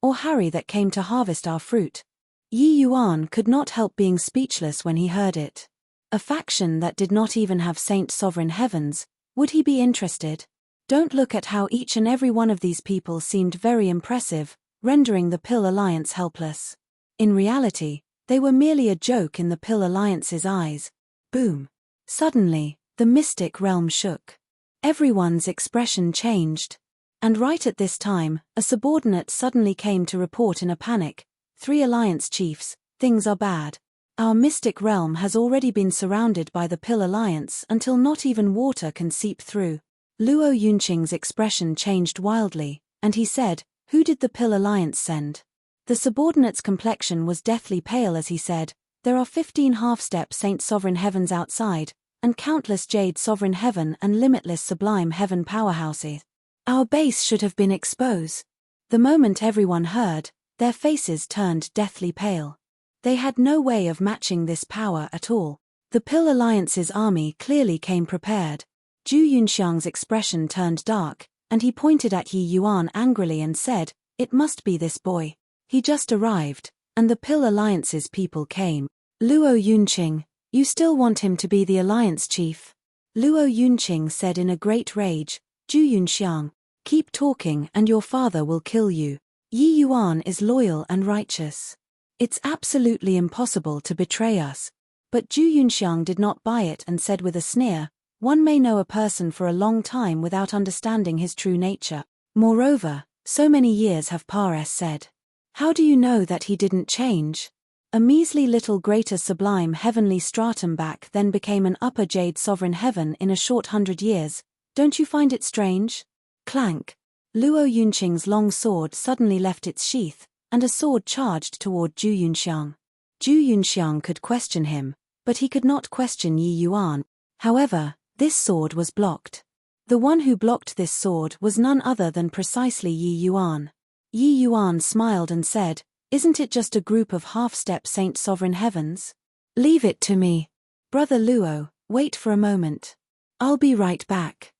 or Harry that came to harvest our fruit. Yi Yuan could not help being speechless when he heard it. A faction that did not even have Saint Sovereign Heavens, would he be interested? Don't look at how each and every one of these people seemed very impressive, rendering the Pill Alliance helpless. In reality, they were merely a joke in the Pill Alliance's eyes. Boom. Suddenly, the mystic realm shook. Everyone's expression changed. And right at this time, a subordinate suddenly came to report in a panic. 3 Alliance chiefs, things are bad. Our mystic realm has already been surrounded by the Pill Alliance until not even water can seep through. Luo Yunqing's expression changed wildly, and he said, "Who did the Pill Alliance send?" The subordinate's complexion was deathly pale as he said, "There are 15 half-step Saint Sovereign Heavens outside, and countless Jade Sovereign Heaven and limitless Sublime Heaven powerhouses. Our base should have been exposed." The moment everyone heard, their faces turned deathly pale. They had no way of matching this power at all. The Pill Alliance's army clearly came prepared. Zhu Yunxiang's expression turned dark, and he pointed at Yi Yuan angrily and said, "It must be this boy. He just arrived, and the Pill Alliance's people came." "Luo Yunqing, you still want him to be the Alliance chief?" Luo Yunqing said in a great rage. "Zhu Yunxiang, keep talking and your father will kill you. Yi Yuan is loyal and righteous. It's absolutely impossible to betray us." But Zhu Yunxiang did not buy it and said with a sneer, "One may know a person for a long time without understanding his true nature. Moreover, so many years have passed. How do you know that he didn't change? A measly little greater sublime heavenly stratum back then became an upper Jade Sovereign Heaven in a short 100 years. Don't you find it strange?" Clank. Luo Yunqing's long sword suddenly left its sheath, and a sword charged toward Zhu Yunxiang. Zhu Yunxiang could question him, but he could not question Yi Yuan. However, this sword was blocked. The one who blocked this sword was none other than precisely Yi Yuan. Yi Yuan smiled and said, "Isn't it just a group of half-step Saint Sovereign Heavens? Leave it to me. Brother Luo, wait for a moment. I'll be right back."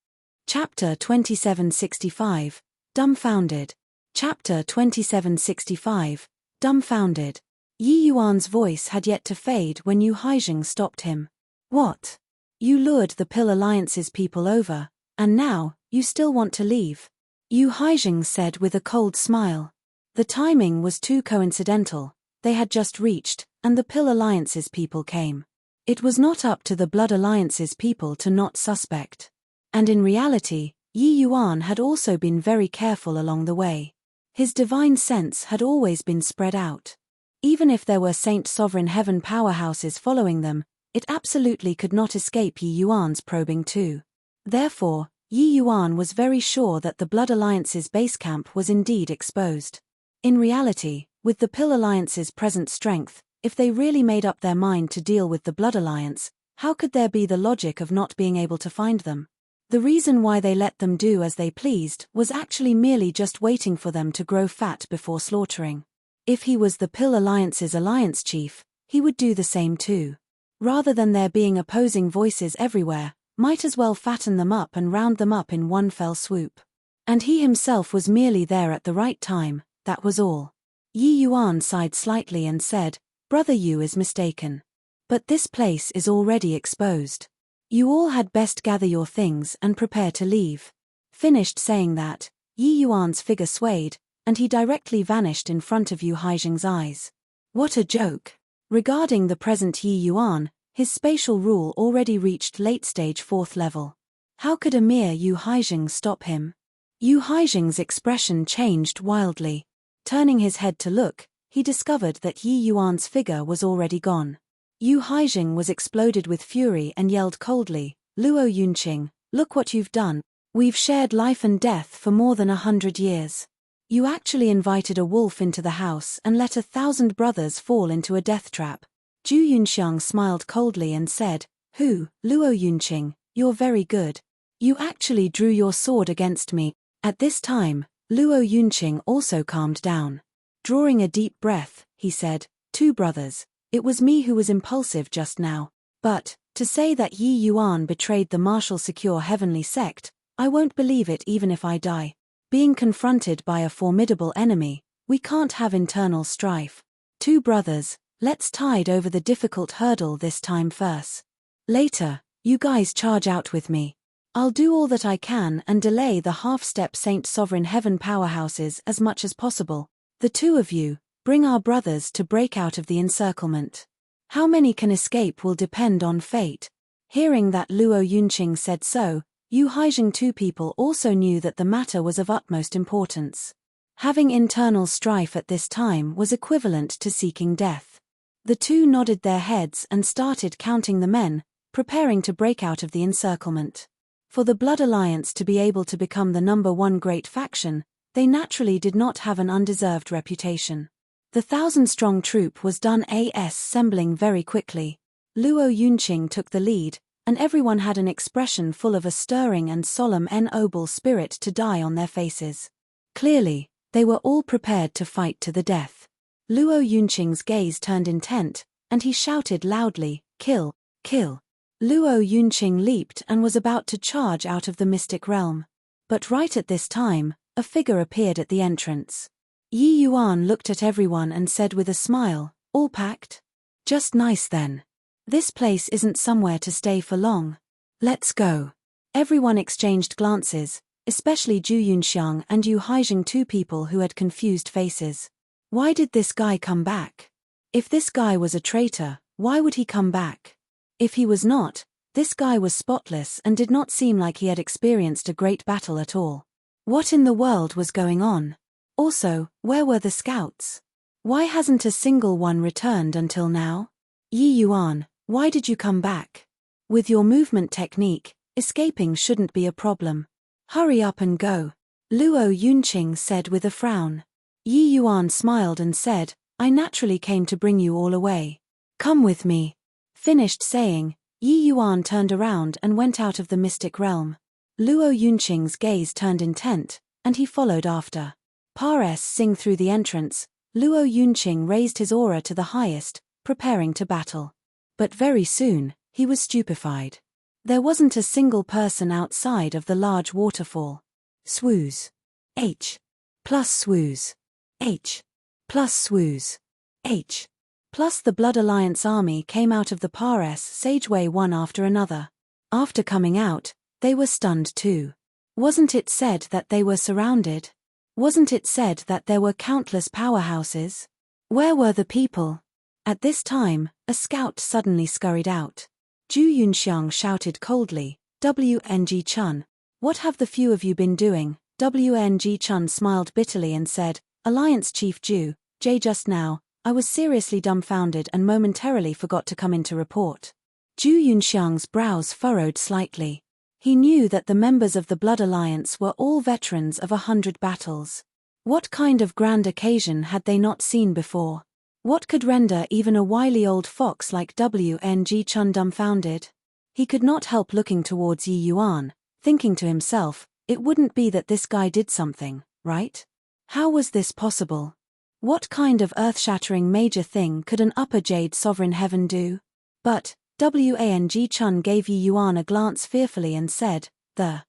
Chapter 2765, Dumbfounded. Chapter 2765, Dumbfounded. Yi Yuan's voice had yet to fade when Yu Haizheng stopped him. "What? You lured the Pill Alliance's people over, and now, you still want to leave?" Yu Haizheng said with a cold smile. The timing was too coincidental. They had just reached, and the Pill Alliance's people came. It was not up to the Blood Alliance's people to not suspect. And in reality, Yi Yuan had also been very careful along the way. His divine sense had always been spread out. Even if there were Saint Sovereign Heaven powerhouses following them, it absolutely could not escape Yi Yuan's probing too. Therefore, Yi Yuan was very sure that the Blood Alliance's base camp was indeed exposed. In reality, with the Pill Alliance's present strength, if they really made up their mind to deal with the Blood Alliance, how could there be the logic of not being able to find them? The reason why they let them do as they pleased was actually merely just waiting for them to grow fat before slaughtering. If he was the Pill Alliance's alliance chief, he would do the same too. Rather than there being opposing voices everywhere, might as well fatten them up and round them up in one fell swoop. And he himself was merely there at the right time, that was all. Yi Yuan sighed slightly and said, "Brother Yu is mistaken. But this place is already exposed. You all had best gather your things and prepare to leave." Finished saying that, Yi Yuan's figure swayed, and he directly vanished in front of Yu Haizheng's eyes. What a joke! Regarding the present Yi Yuan, his spatial rule already reached late-stage 4th level. How could a mere Yu Haizheng stop him? Yu Haizheng's expression changed wildly. Turning his head to look, he discovered that Yi Yuan's figure was already gone. Yu Haizheng was exploded with fury and yelled coldly, "Luo Yunqing, look what you've done. We've shared life and death for more than 100 years. You actually invited a wolf into the house and let 1,000 brothers fall into a death trap." Zhu Yunxiang smiled coldly and said, "Who, Luo Yunqing, you're very good. You actually drew your sword against me." At this time, Luo Yunqing also calmed down. Drawing a deep breath, he said, "Two brothers, it was me who was impulsive just now. But, to say that Yi Yuan betrayed the martial secure heavenly sect, I won't believe it even if I die. Being confronted by a formidable enemy, we can't have internal strife. Two brothers, let's tide over the difficult hurdle this time first. Later, you guys charge out with me. I'll do all that I can and delay the half-step Saint Sovereign Heaven powerhouses as much as possible. The two of you, bring our brothers to break out of the encirclement. How many can escape will depend on fate." Hearing that Luo Yunqing said so, Yu Haijing two people also knew that the matter was of utmost importance. Having internal strife at this time was equivalent to seeking death. The two nodded their heads and started counting the men, preparing to break out of the encirclement. For the Blood Alliance to be able to become the #1 great faction, they naturally did not have an undeserved reputation. The 1,000-strong troop was done assembling very quickly. Luo Yunqing took the lead, and everyone had an expression full of a stirring and solemn noble spirit to die on their faces. Clearly, they were all prepared to fight to the death. Luo Yunqing's gaze turned intent, and he shouted loudly, "Kill! Kill!" Luo Yunqing leaped and was about to charge out of the mystic realm. But right at this time, a figure appeared at the entrance. Yi Yuan looked at everyone and said with a smile, "All packed? Just nice then. This place isn't somewhere to stay for long. Let's go." Everyone exchanged glances, especially Zhu Yunxiang and Yu Haijing, two people who had confused faces. Why did this guy come back? If this guy was a traitor, why would he come back? If he was not, this guy was spotless and did not seem like he had experienced a great battle at all. What in the world was going on? Also, where were the scouts? Why hasn't a single one returned until now? Yi Yuan, why did you come back? With your movement technique, escaping shouldn't be a problem. Hurry up and go. Luo Yunqing said with a frown. Yi Yuan smiled and said, "I naturally came to bring you all away. Come with me." Finished saying, Yi Yuan turned around and went out of the mystic realm. Luo Yunqing's gaze turned intent, and he followed after. Passing through the entrance, Luo Yunqing raised his aura to the highest, preparing to battle. But very soon, he was stupefied. There wasn't a single person outside of the large waterfall. Swooze. H. Plus swooze. H. Plus swooze. H. Plus the Blood Alliance army came out of the passageway one after another. After coming out, they were stunned too. Wasn't it said that they were surrounded? Wasn't it said that there were countless powerhouses? Where were the people? At this time, a scout suddenly scurried out. Zhu Yunxiang shouted coldly, "WNG Chun, what have the few of you been doing?" WNG Chun smiled bitterly and said, "Alliance Chief Zhu, just now, I was seriously dumbfounded and momentarily forgot to come in to report." Zhu Yunxiang's brows furrowed slightly. He knew that the members of the Blood Alliance were all veterans of 100 battles. What kind of grand occasion had they not seen before? What could render even a wily old fox like WNG Chun dumbfounded? He could not help looking towards Yi Yuan, thinking to himself, it wouldn't be that this guy did something, right? How was this possible? What kind of earth-shattering major thing could an upper Jade Sovereign Heaven do? But Wang Chun gave Yi Yuan a glance fearfully and said, The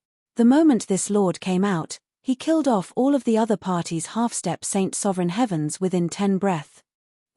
moment this lord came out, he killed off all of the other party's half-step Saint Sovereign Heavens within 10 breath.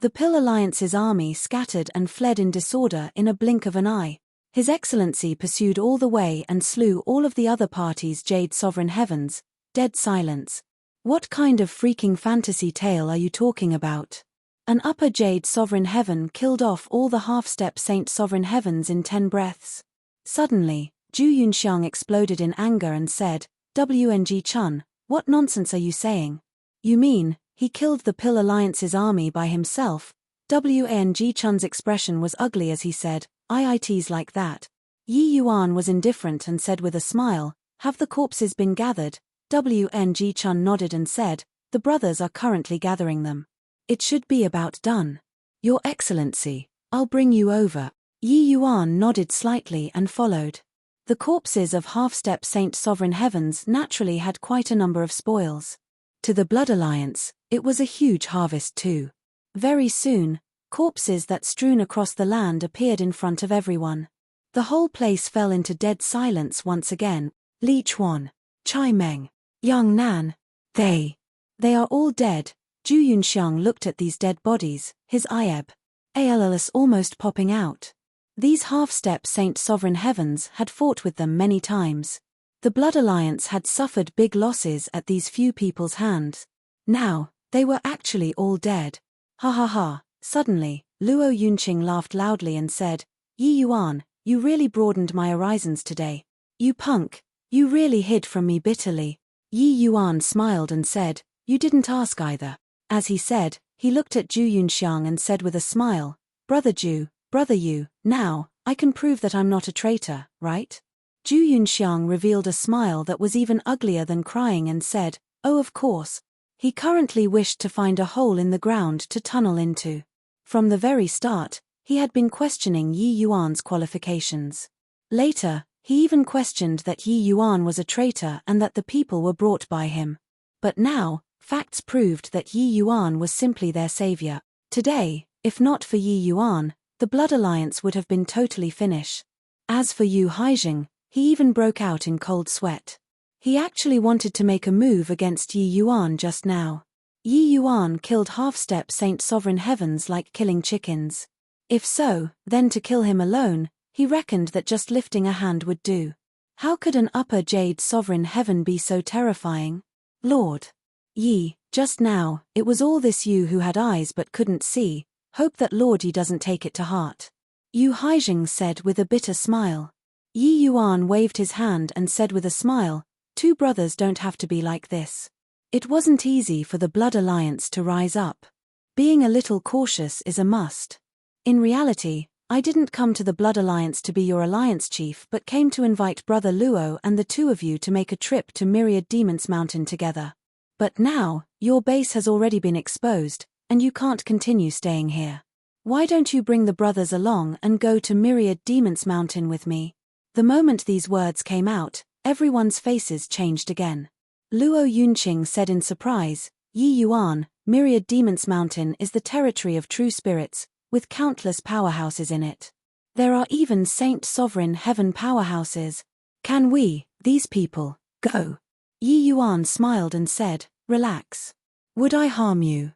The Pill Alliance's army scattered and fled in disorder in a blink of an eye. His Excellency pursued all the way and slew all of the other party's Jade Sovereign Heavens. Dead silence. What kind of freaking fantasy tale are you talking about? An upper Jade Sovereign Heaven killed off all the half-step Saint Sovereign Heavens in 10 breaths. Suddenly, Zhu Yunxiang exploded in anger and said, "WNG Chun, what nonsense are you saying? You mean, he killed the Pill Alliance's army by himself?" WNG Chun's expression was ugly as he said, "IITs like that." Yi Yuan was indifferent and said with a smile, "Have the corpses been gathered?" WNG Chun nodded and said, "The brothers are currently gathering them. It should be about done. Your Excellency, I'll bring you over." Yi Yuan nodded slightly and followed. The corpses of half-step Saint Sovereign Heavens naturally had quite a number of spoils. To the Blood Alliance, it was a huge harvest too. Very soon, corpses that strewn across the land appeared in front of everyone. The whole place fell into dead silence once again. Li Chuan, Chai Meng, Young Nan, they are all dead. Zhu Yunxiang looked at these dead bodies, his eyebrows almost popping out. These half-step Saint Sovereign Heavens had fought with them many times. The Blood Alliance had suffered big losses at these few people's hands. Now, they were actually all dead. Ha ha ha. Suddenly, Luo Yunqing laughed loudly and said, Yi Yuan, you really broadened my horizons today. You punk, you really hid from me bitterly. Yi Yuan smiled and said, you didn't ask either. As he said, he looked at Zhu Yunxiang and said with a smile, Brother Zhu, brother Yu, now, I can prove that I'm not a traitor, right? Zhu Yunxiang revealed a smile that was even uglier than crying and said, oh of course. He currently wished to find a hole in the ground to tunnel into. From the very start, he had been questioning Yi Yuan's qualifications. Later, he even questioned that Yi Yuan was a traitor and that the people were brought by him. But now, facts proved that Yi Yuan was simply their savior. Today, if not for Yi Yuan, the Blood Alliance would have been totally finished. As for Yu Haijing, he even broke out in cold sweat. He actually wanted to make a move against Yi Yuan just now. Yi Yuan killed half-step Saint Sovereign Heavens like killing chickens. If so, then to kill him alone, he reckoned that just lifting a hand would do. How could an upper Jade Sovereign Heaven be so terrifying? Lord Yi, just now, it was all this you who had eyes but couldn't see. Hope that Lord Yi doesn't take it to heart. Yu Haijing said with a bitter smile. Yi Yuan waved his hand and said with a smile, two brothers don't have to be like this. It wasn't easy for the Blood Alliance to rise up. Being a little cautious is a must. In reality, I didn't come to the Blood Alliance to be your alliance chief but came to invite Brother Luo and the two of you to make a trip to Myriad Demons Mountain together. But now, your base has already been exposed, and you can't continue staying here. Why don't you bring the brothers along and go to Myriad Demons Mountain with me? The moment these words came out, everyone's faces changed again. Luo Yunqing said in surprise, Yi Yuan, Myriad Demons Mountain is the territory of true spirits, with countless powerhouses in it. There are even Saint Sovereign Heaven powerhouses. Can we, these people, go? Yi Yuan smiled and said, relax. Would I harm you?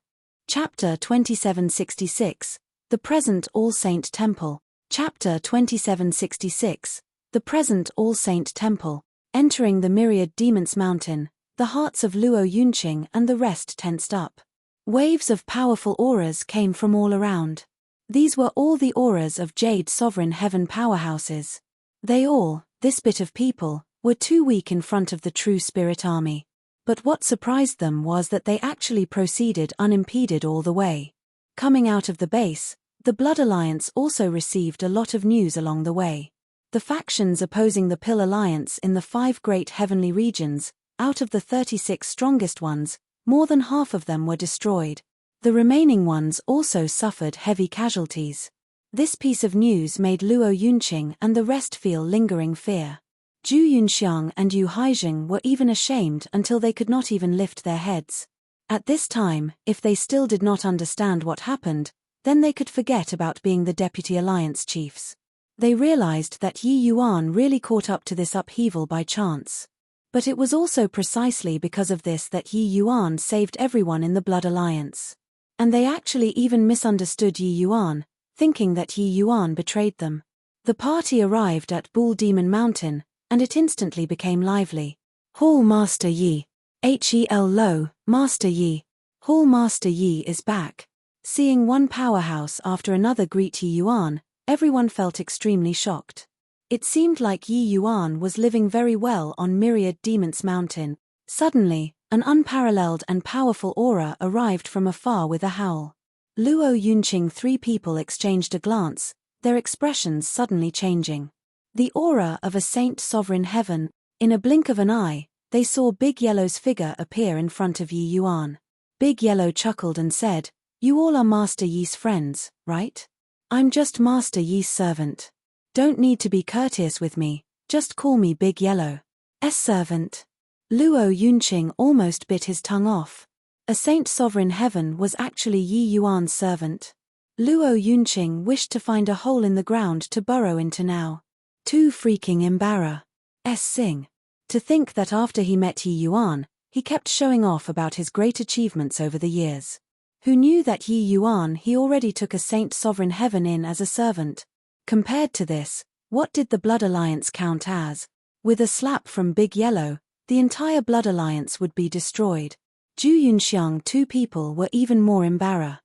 Chapter 2766, The Present All Saint Temple. Chapter 2766, The Present All Saint Temple. Entering the Myriad Demons Mountain, the hearts of Luo Yunqing and the rest tensed up. Waves of powerful auras came from all around. These were all the auras of Jade Sovereign Heaven powerhouses. They all, this bit of people, were too weak in front of the true spirit army. But what surprised them was that they actually proceeded unimpeded all the way. Coming out of the base, the Blood Alliance also received a lot of news along the way. The factions opposing the Pill Alliance in the 5 great heavenly regions, out of the 36 strongest ones, more than half of them were destroyed. The remaining ones also suffered heavy casualties. This piece of news made Luo Yunqing and the rest feel lingering fear. Zhu Yunxiang and Yu Haijing were even ashamed until they could not even lift their heads. At this time, if they still did not understand what happened, then they could forget about being the deputy alliance chiefs. They realized that Yi Yuan really caught up to this upheaval by chance. But it was also precisely because of this that Yi Yuan saved everyone in the Blood Alliance. And they actually even misunderstood Yi Yuan, thinking that Yi Yuan betrayed them. The party arrived at Bull Demon Mountain, and it instantly became lively. Hall Master Yi. Hel Lo, Master Yi. Hall Master Yi is back. Seeing one powerhouse after another greet Yi Yuan, everyone felt extremely shocked. It seemed like Yi Yuan was living very well on Myriad Demons Mountain. Suddenly, an unparalleled and powerful aura arrived from afar with a howl. Luo Yunqing 3 people exchanged a glance, their expressions suddenly changing. The aura of a Saint Sovereign Heaven. In a blink of an eye, they saw Big Yellow's figure appear in front of Yi Yuan. Big Yellow chuckled and said, "You all are Master Yi's friends, right? I'm just Master Yi's servant. Don't need to be courteous with me, just call me Big Yellow's servant." Luo Yunqing almost bit his tongue off. A Saint Sovereign Heaven was actually Yi Yuan's servant. Luo Yunqing wished to find a hole in the ground to burrow into now. Too freaking embarrassing. To think that after he met Yi Yuan, he kept showing off about his great achievements over the years. Who knew that Yi Yuan he already took a Saint Sovereign Heaven in as a servant? Compared to this, what did the Blood Alliance count as? With a slap from Big Yellow, the entire Blood Alliance would be destroyed. Zhu Yunxiang two people were even more embarrassed.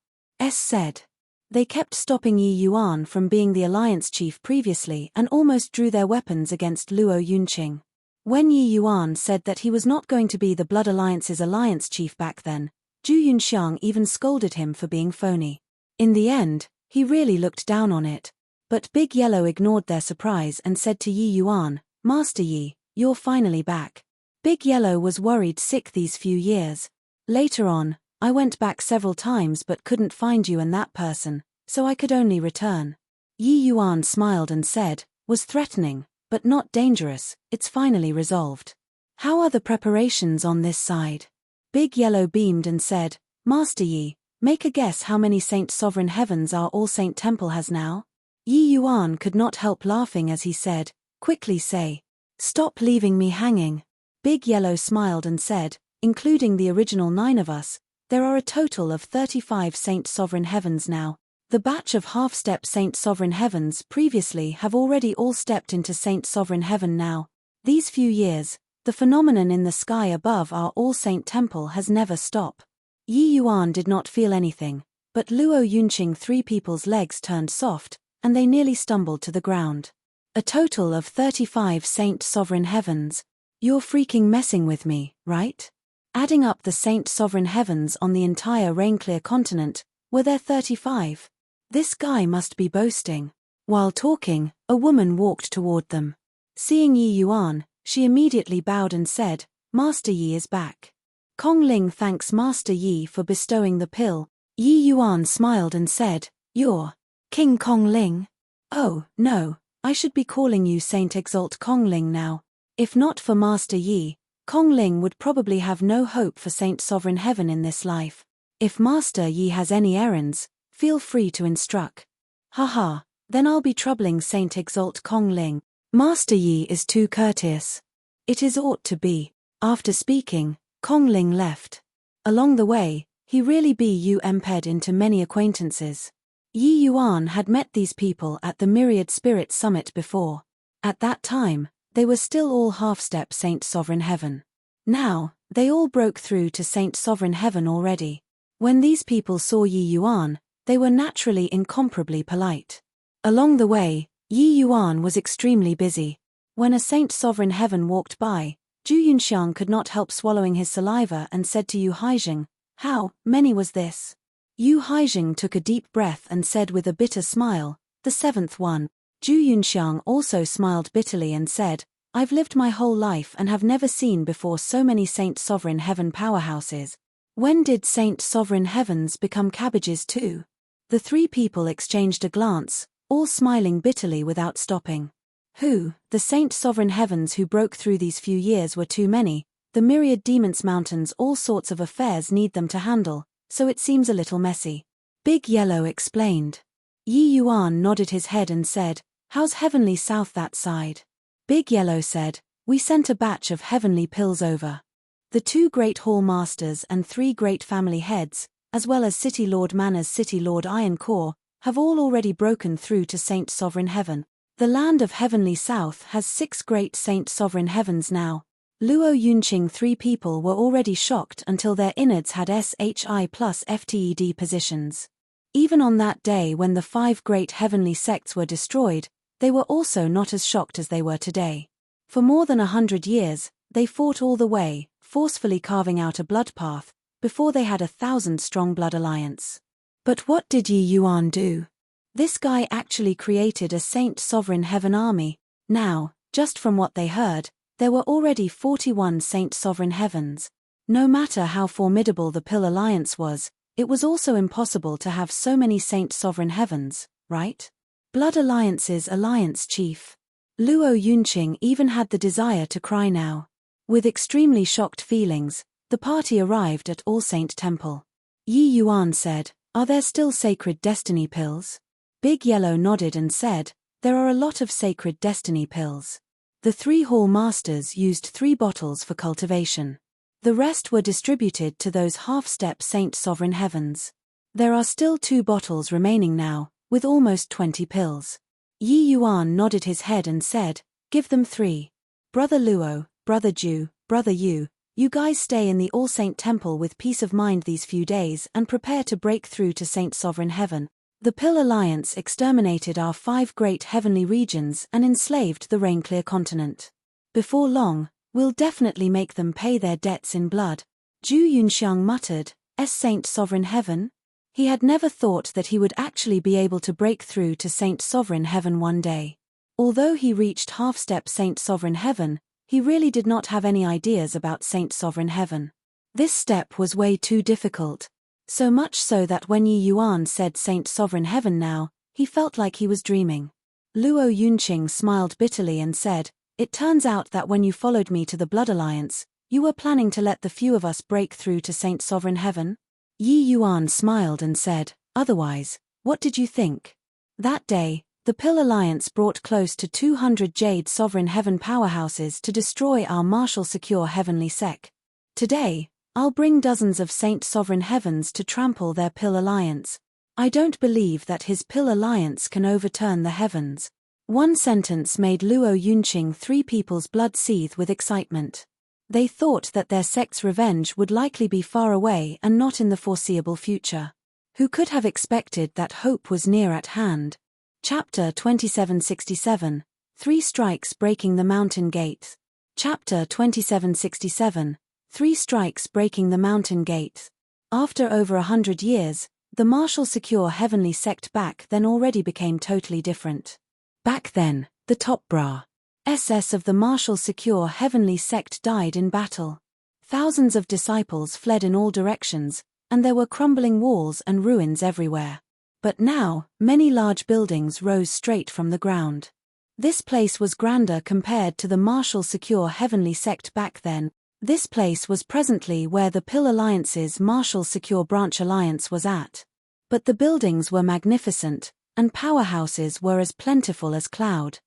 Said. They kept stopping Yi Yuan from being the alliance chief previously and almost drew their weapons against Luo Yunqing. When Yi Yuan said that he was not going to be the Blood Alliance's alliance chief back then, Zhu Yunxiang even scolded him for being phony. In the end, he really looked down on it. But Big Yellow ignored their surprise and said to Yi Yuan, "Master Yi, you're finally back." Big Yellow was worried sick these few years. Later on, I went back several times but couldn't find you and that person, so I could only return. Yi Yuan smiled and said, "Was threatening, but not dangerous, it's finally resolved. How are the preparations on this side?" Big Yellow beamed and said, "Master Yi, make a guess how many Saint Sovereign Heavens our All-Saint Temple has now?" Yi Yuan could not help laughing as he said, "Quickly say. Stop leaving me hanging." Big Yellow smiled and said, "Including the original 9 of us, there are a total of 35 Saint Sovereign Heavens now. The batch of half-step Saint Sovereign Heavens previously have already all stepped into Saint Sovereign Heaven now. These few years, the phenomenon in the sky above our All-Saint Temple has never stopped." Yi Yuan did not feel anything, but Luo Yunqing three people's legs turned soft, and they nearly stumbled to the ground. A total of 35 Saint Sovereign Heavens. You're freaking messing with me, right? Adding up the Saint Sovereign Heavens on the entire Rainclear continent, were there 35? This guy must be boasting. While talking, a woman walked toward them. Seeing Yi Yuan, she immediately bowed and said, "Master Yi is back." Kong Ling thanks Master Yi for bestowing the pill. Yi Yuan smiled and said, "You're King Kong Ling?" "Oh, no, I should be calling you Saint Exalt Kong Ling now. If not for Master Yi, Kong Ling would probably have no hope for Saint Sovereign Heaven in this life. If Master Yi has any errands, feel free to instruct." "Haha, then I'll be troubling Saint Exalt Kong Ling. Master Yi is too courteous." "It is ought to be." After speaking, Kong Ling left. Along the way, he really bumped into many acquaintances. Yi Yuan had met these people at the Myriad Spirit Summit before. At that time, they were still all half-step Saint Sovereign Heaven. Now, they all broke through to Saint Sovereign Heaven already. When these people saw Yi Yuan, they were naturally incomparably polite. Along the way, Yi Yuan was extremely busy. When a Saint Sovereign Heaven walked by, Zhu Yunxiang could not help swallowing his saliva and said to Yu Haijing, "How many was this?" Yu Haijing took a deep breath and said with a bitter smile, "The 7th one." Zhu Yunxiang also smiled bitterly and said, "I've lived my whole life and have never seen before so many Saint Sovereign Heaven powerhouses. When did Saint Sovereign Heavens become cabbages too?" The three people exchanged a glance, all smiling bitterly without stopping. The Saint Sovereign Heavens who broke through these few years were too many. The Myriad Demons Mountains all sorts of affairs need them to handle, so it seems a little messy. Big Yellow explained. Yi Yuan nodded his head and said, "How's Heavenly South that side?" Big Yellow said, "We sent a batch of heavenly pills over. The 2 great hall masters and 3 great family heads, as well as City Lord Manner's City Lord Iron Core, have all already broken through to Saint Sovereign Heaven. The land of Heavenly South has 6 great Saint Sovereign Heavens now." Luo Yunqing 3 people were already shocked until their innards had SHI plus FTED positions. Even on that day when the 5 great heavenly sects were destroyed, they were also not as shocked as they were today. For more than 100 years, they fought all the way, forcefully carving out a blood path, before they had a 1,000-strong blood alliance. But what did Yi Yuan do? This guy actually created a Saint Sovereign Heaven army. Now, just from what they heard, there were already 41 Saint Sovereign Heavens. No matter how formidable the Pill Alliance was, it was also impossible to have so many Saint Sovereign Heavens, right? Blood Alliance's alliance chief. Luo Yunqing even had the desire to cry now. With extremely shocked feelings, the party arrived at All Saint Temple. Yi Yuan said, "Are there still sacred destiny pills?" Big Yellow nodded and said, "There are a lot of sacred destiny pills." The 3 hall masters used 3 bottles for cultivation. The rest were distributed to those half-step Saint Sovereign Heavens. There are still 2 bottles remaining now, with almost 20 pills. Yi Yuan nodded his head and said, "Give them 3. Brother Luo, Brother Ju, Brother Yu, you guys stay in the All Saint Temple with peace of mind these few days and prepare to break through to Saint Sovereign Heaven. The Pill Alliance exterminated our 5 great heavenly regions and enslaved the Rainclear continent. Before long, we'll definitely make them pay their debts in blood." Zhu Yunxiang muttered, Saint Sovereign Heaven? He had never thought that he would actually be able to break through to Saint Sovereign Heaven one day. Although he reached half-step Saint Sovereign Heaven, he really did not have any ideas about Saint Sovereign Heaven. This step was way too difficult. So much so that when Yi Yuan said Saint Sovereign Heaven now, he felt like he was dreaming. Luo Yunqing smiled bitterly and said, "It turns out that when you followed me to the Blood Alliance, you were planning to let the few of us break through to Saint Sovereign Heaven?" Yi Yuan smiled and said, "Otherwise, what did you think?" That day, the Pill Alliance brought close to 200 Jade Sovereign Heaven powerhouses to destroy our Martial Secure Heavenly Sec. Today, I'll bring dozens of Saint Sovereign Heavens to trample their Pill Alliance. I don't believe that his Pill Alliance can overturn the heavens. One sentence made Luo Yunqing 3 people's blood seethe with excitement. They thought that their sect's revenge would likely be far away and not in the foreseeable future. Who could have expected that hope was near at hand? Chapter 2767, 3 Strikes Breaking the Mountain Gate. Chapter 2767, 3 Strikes Breaking the Mountain Gate. After over 100 years, the Martial Secure Heavenly Sect back then already became totally different. Back then, the top bra SS of the Martial Secure Heavenly Sect died in battle. Thousands of disciples fled in all directions, and there were crumbling walls and ruins everywhere. But now, many large buildings rose straight from the ground. This place was grander compared to the Martial Secure Heavenly Sect back then. This place was presently where the Pill Alliance's Martial Secure Branch Alliance was at. But the buildings were magnificent, and powerhouses were as plentiful as cloud.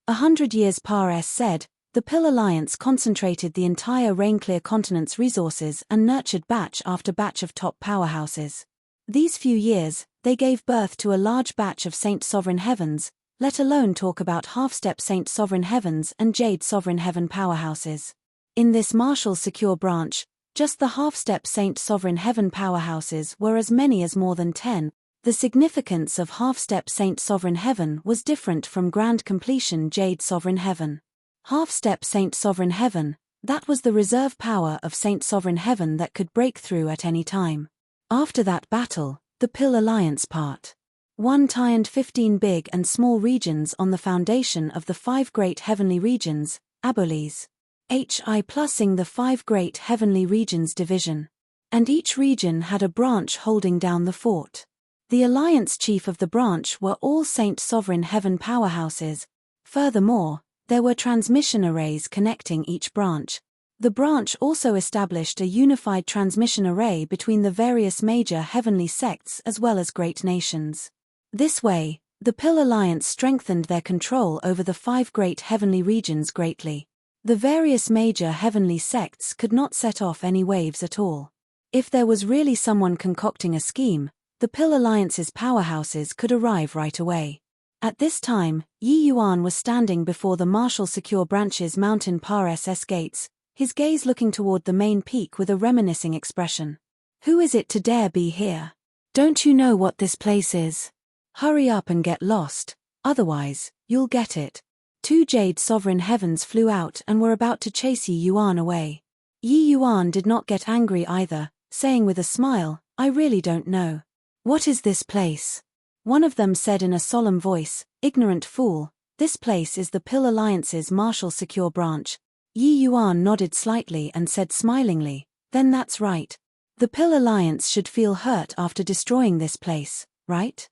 100 years Pares said, the Pill Alliance concentrated the entire Rainclear continent's resources and nurtured batch after batch of top powerhouses. These few years, they gave birth to a large batch of Saint Sovereign Heavens, let alone talk about half-step Saint Sovereign Heavens and Jade Sovereign Heaven powerhouses. In this Martial Secure branch, just the half-step Saint Sovereign Heaven powerhouses were as many as more than 10. The significance of half-step Saint Sovereign Heaven was different from Grand Completion Jade Sovereign Heaven. Half-step Saint Sovereign Heaven, that was the reserve power of Saint Sovereign Heaven that could break through at any time. After that battle, the Pill Alliance Part 1 tied 15 big and small regions on the foundation of the 5 great heavenly regions, Aboles. HI plusing the 5 great heavenly regions division. And each region had a branch holding down the fort. The alliance chief of the branch were all Saint Sovereign Heaven powerhouses. Furthermore, there were transmission arrays connecting each branch. The branch also established a unified transmission array between the various major heavenly sects as well as great nations. This way, the Pill Alliance strengthened their control over the 5 great heavenly regions greatly. The various major heavenly sects could not set off any waves at all. If there was really someone concocting a scheme, the Pill Alliance's powerhouses could arrive right away. At this time, Yi Yuan was standing before the Martial Secure Branch's Mountain Pares gates, his gaze looking toward the main peak with a reminiscing expression. "Who is it to dare be here? Don't you know what this place is? Hurry up and get lost, otherwise, you'll get it." 2 Jade Sovereign Heavens flew out and were about to chase Yi Yuan away. Yi Yuan did not get angry either, saying with a smile, "I really don't know. What is this place?" One of them said in a solemn voice, "Ignorant fool, this place is the Pill Alliance's Martial Secure Branch." Yi Yuan nodded slightly and said smilingly, "Then that's right. The Pill Alliance should feel hurt after destroying this place, right?"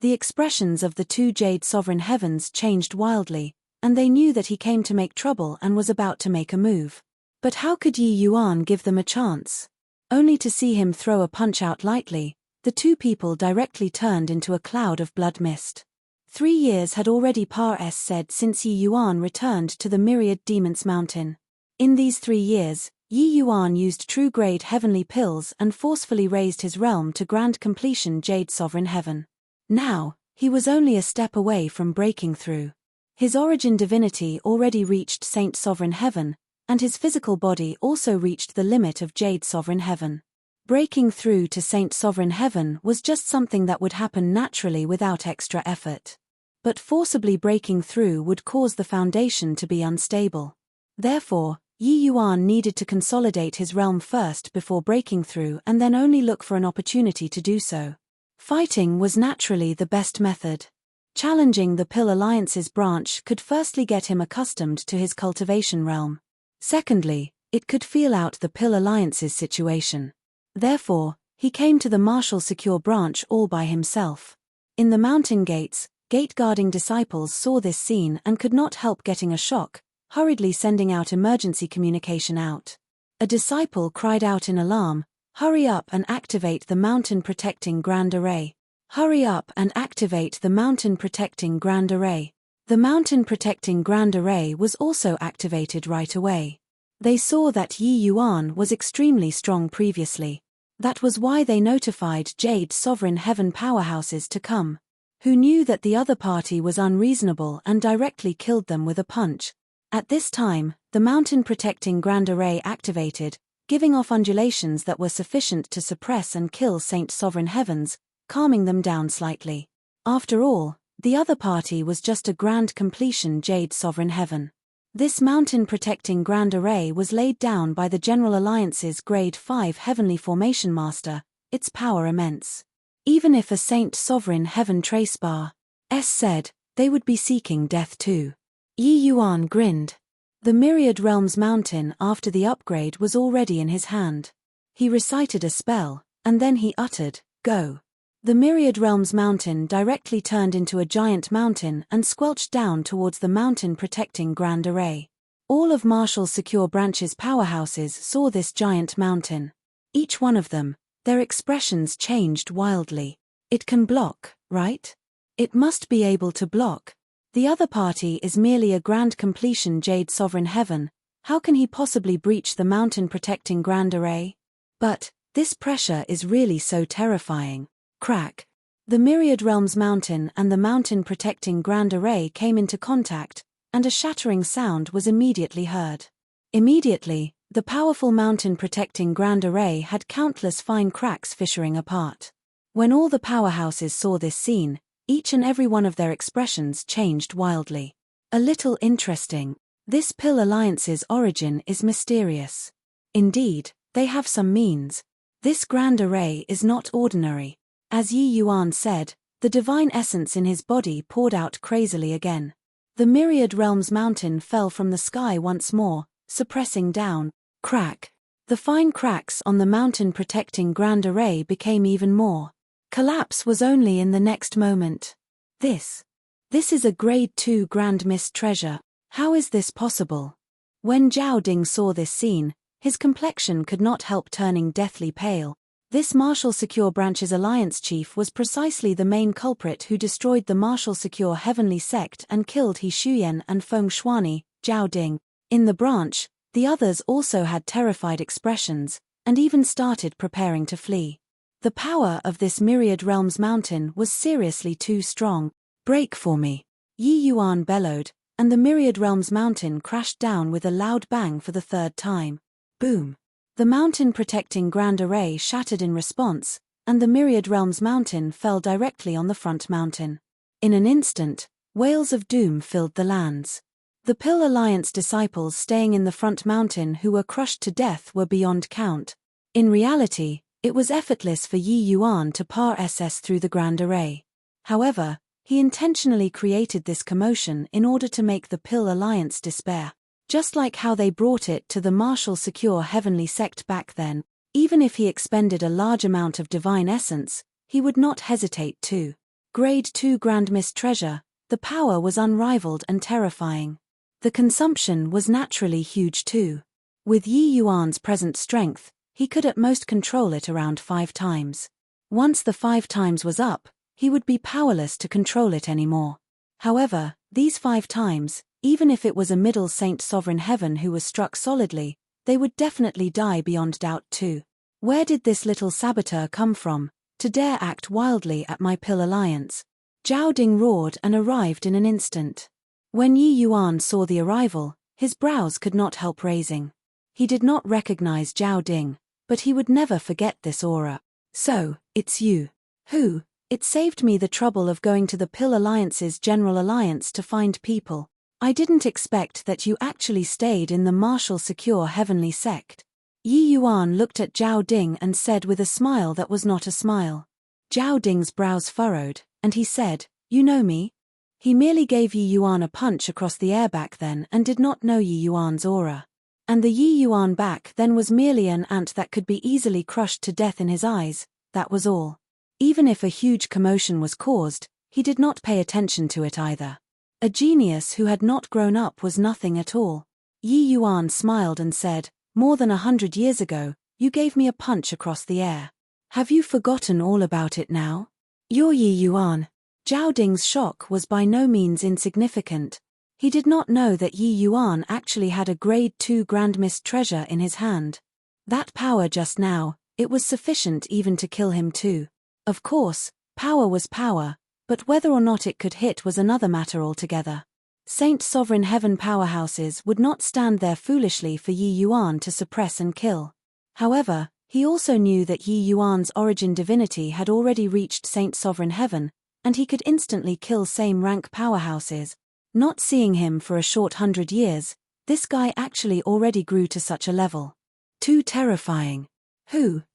The expressions of the 2 Jade Sovereign Heavens changed wildly, and they knew that he came to make trouble and was about to make a move. But how could Yi Yuan give them a chance? Only to see him throw a punch out lightly, the two people directly turned into a cloud of blood mist. 3 years had already passed since Yi Yuan returned to the Myriad Demons Mountain. In these 3 years, Yi Yuan used true-grade heavenly pills and forcefully raised his realm to grand completion Jade Sovereign Heaven. Now, he was only a step away from breaking through. His origin divinity already reached Saint Sovereign Heaven, and his physical body also reached the limit of Jade Sovereign Heaven. Breaking through to Saint Sovereign Heaven was just something that would happen naturally without extra effort. But forcibly breaking through would cause the foundation to be unstable. Therefore, Yi Yuan needed to consolidate his realm first before breaking through and then only look for an opportunity to do so. Fighting was naturally the best method. Challenging the Pill Alliance's branch could firstly get him accustomed to his cultivation realm. Secondly, it could feel out the Pill Alliance's situation. Therefore, he came to the Martial Secure branch all by himself. In the mountain gates, gate-guarding disciples saw this scene and could not help getting a shock, hurriedly sending out emergency communication out. A disciple cried out in alarm, "Hurry up and activate the Mountain Protecting Grand Array. Hurry up and activate the Mountain Protecting Grand Array." The Mountain Protecting Grand Array was also activated right away. They saw that Yi Yuan was extremely strong previously. That was why they notified Jade Sovereign Heaven powerhouses to come. Who knew that the other party was unreasonable and directly killed them with a punch. At this time, the Mountain Protecting Grand Array activated, giving off undulations that were sufficient to suppress and kill Saint Sovereign Heavens, calming them down slightly. After all, the other party was just a grand completion Jade Sovereign Heaven. This Mountain Protecting Grand Array was laid down by the General Alliance's Grade 5 Heavenly Formation Master, its power immense. Even if a Saint Sovereign Heaven Trace Bar said, they would be seeking death too. Yi Yuan grinned. The Myriad Realms Mountain after the upgrade was already in his hand. He recited a spell, and then he uttered, "Go." The Myriad Realms Mountain directly turned into a giant mountain and squelched down towards the Mountain Protecting Grand Array. All of Martial Secure Branch's powerhouses saw this giant mountain. Each one of them, their expressions changed wildly. It can block, right? It must be able to block. The other party is merely a grand completion Jade Sovereign Heaven. How can he possibly breach the Mountain Protecting Grand Array? But, this pressure is really so terrifying. Crack. The Myriad Realms Mountain and the Mountain Protecting Grand Array came into contact, and a shattering sound was immediately heard. Immediately, the powerful Mountain Protecting Grand Array had countless fine cracks fissuring apart. When all the powerhouses saw this scene, each and every one of their expressions changed wildly. A little interesting. This Pill Alliance's origin is mysterious. Indeed, they have some means. This Grand Array is not ordinary. As Yi Yuan said, the divine essence in his body poured out crazily again. The Myriad Realms Mountain fell from the sky once more, suppressing down. Crack. The fine cracks on the Mountain Protecting Grand Array became even more. Collapse was only in the next moment. This is a Grade 2 Grand Mist treasure. How is this possible? When Zhao Ding saw this scene, his complexion could not help turning deathly pale. This Martial Secure Branch's alliance chief was precisely the main culprit who destroyed the Martial Secure Heavenly Sect and killed He Shuyan and Feng Shuani, Zhao Ding. In the branch, the others also had terrified expressions, and even started preparing to flee. The power of this Myriad Realms Mountain was seriously too strong. "Break for me," Yi Yuan bellowed, and the Myriad Realms Mountain crashed down with a loud bang for the third time. Boom. The Mountain Protecting Grand Array shattered in response, and the Myriad Realms Mountain fell directly on the front mountain. In an instant, wails of doom filled the lands. The Pill Alliance disciples staying in the front mountain who were crushed to death were beyond count. In reality, it was effortless for Yi Yuan to pass through the Grand Array. However, he intentionally created this commotion in order to make the Pill Alliance despair. Just like how they brought it to the Martial Secure Heavenly Sect back then, even if he expended a large amount of divine essence, he would not hesitate to. Grade 2 Grand Mist treasure, the power was unrivaled and terrifying. The consumption was naturally huge too. With Yi Yuan's present strength, he could at most control it around 5 times. Once the 5 times was up, he would be powerless to control it anymore. However, these 5 times, even if it was a middle Saint Sovereign Heaven who was struck solidly, they would definitely die beyond doubt too. Where did this little saboteur come from, to dare act wildly at my Pill Alliance? Zhao Ding roared and arrived in an instant. When Yi Yuan saw the arrival, his brows could not help raising. He did not recognize Zhao Ding, but he would never forget this aura. So, it's you. Who? It saved me the trouble of going to the Pill Alliance's General Alliance to find people. I didn't expect that you actually stayed in the martial secure heavenly sect. Yi Yuan looked at Zhao Ding and said with a smile that was not a smile. Zhao Ding's brows furrowed, and he said, "You know me?" He merely gave Yi Yuan a punch across the air back then and did not know Yi Yuan's aura. And the Yi Yuan back then was merely an ant that could be easily crushed to death in his eyes, that was all. Even if a huge commotion was caused, he did not pay attention to it either. A genius who had not grown up was nothing at all. Yi Yuan smiled and said, "More than 100 years ago, you gave me a punch across the air. Have you forgotten all about it now? You're Yi Yuan." Zhao Ding's shock was by no means insignificant. He did not know that Yi Yuan actually had a grade 2 Grand Mist treasure in his hand. That power just now, it was sufficient even to kill him too. Of course, power was power, but whether or not it could hit was another matter altogether. Saint Sovereign Heaven powerhouses would not stand there foolishly for Yi Yuan to suppress and kill. However, he also knew that Yi Yuan's origin divinity had already reached Saint Sovereign Heaven, and he could instantly kill same rank powerhouses. Not seeing him for a short 100 years, this guy actually already grew to such a level. Too terrifying.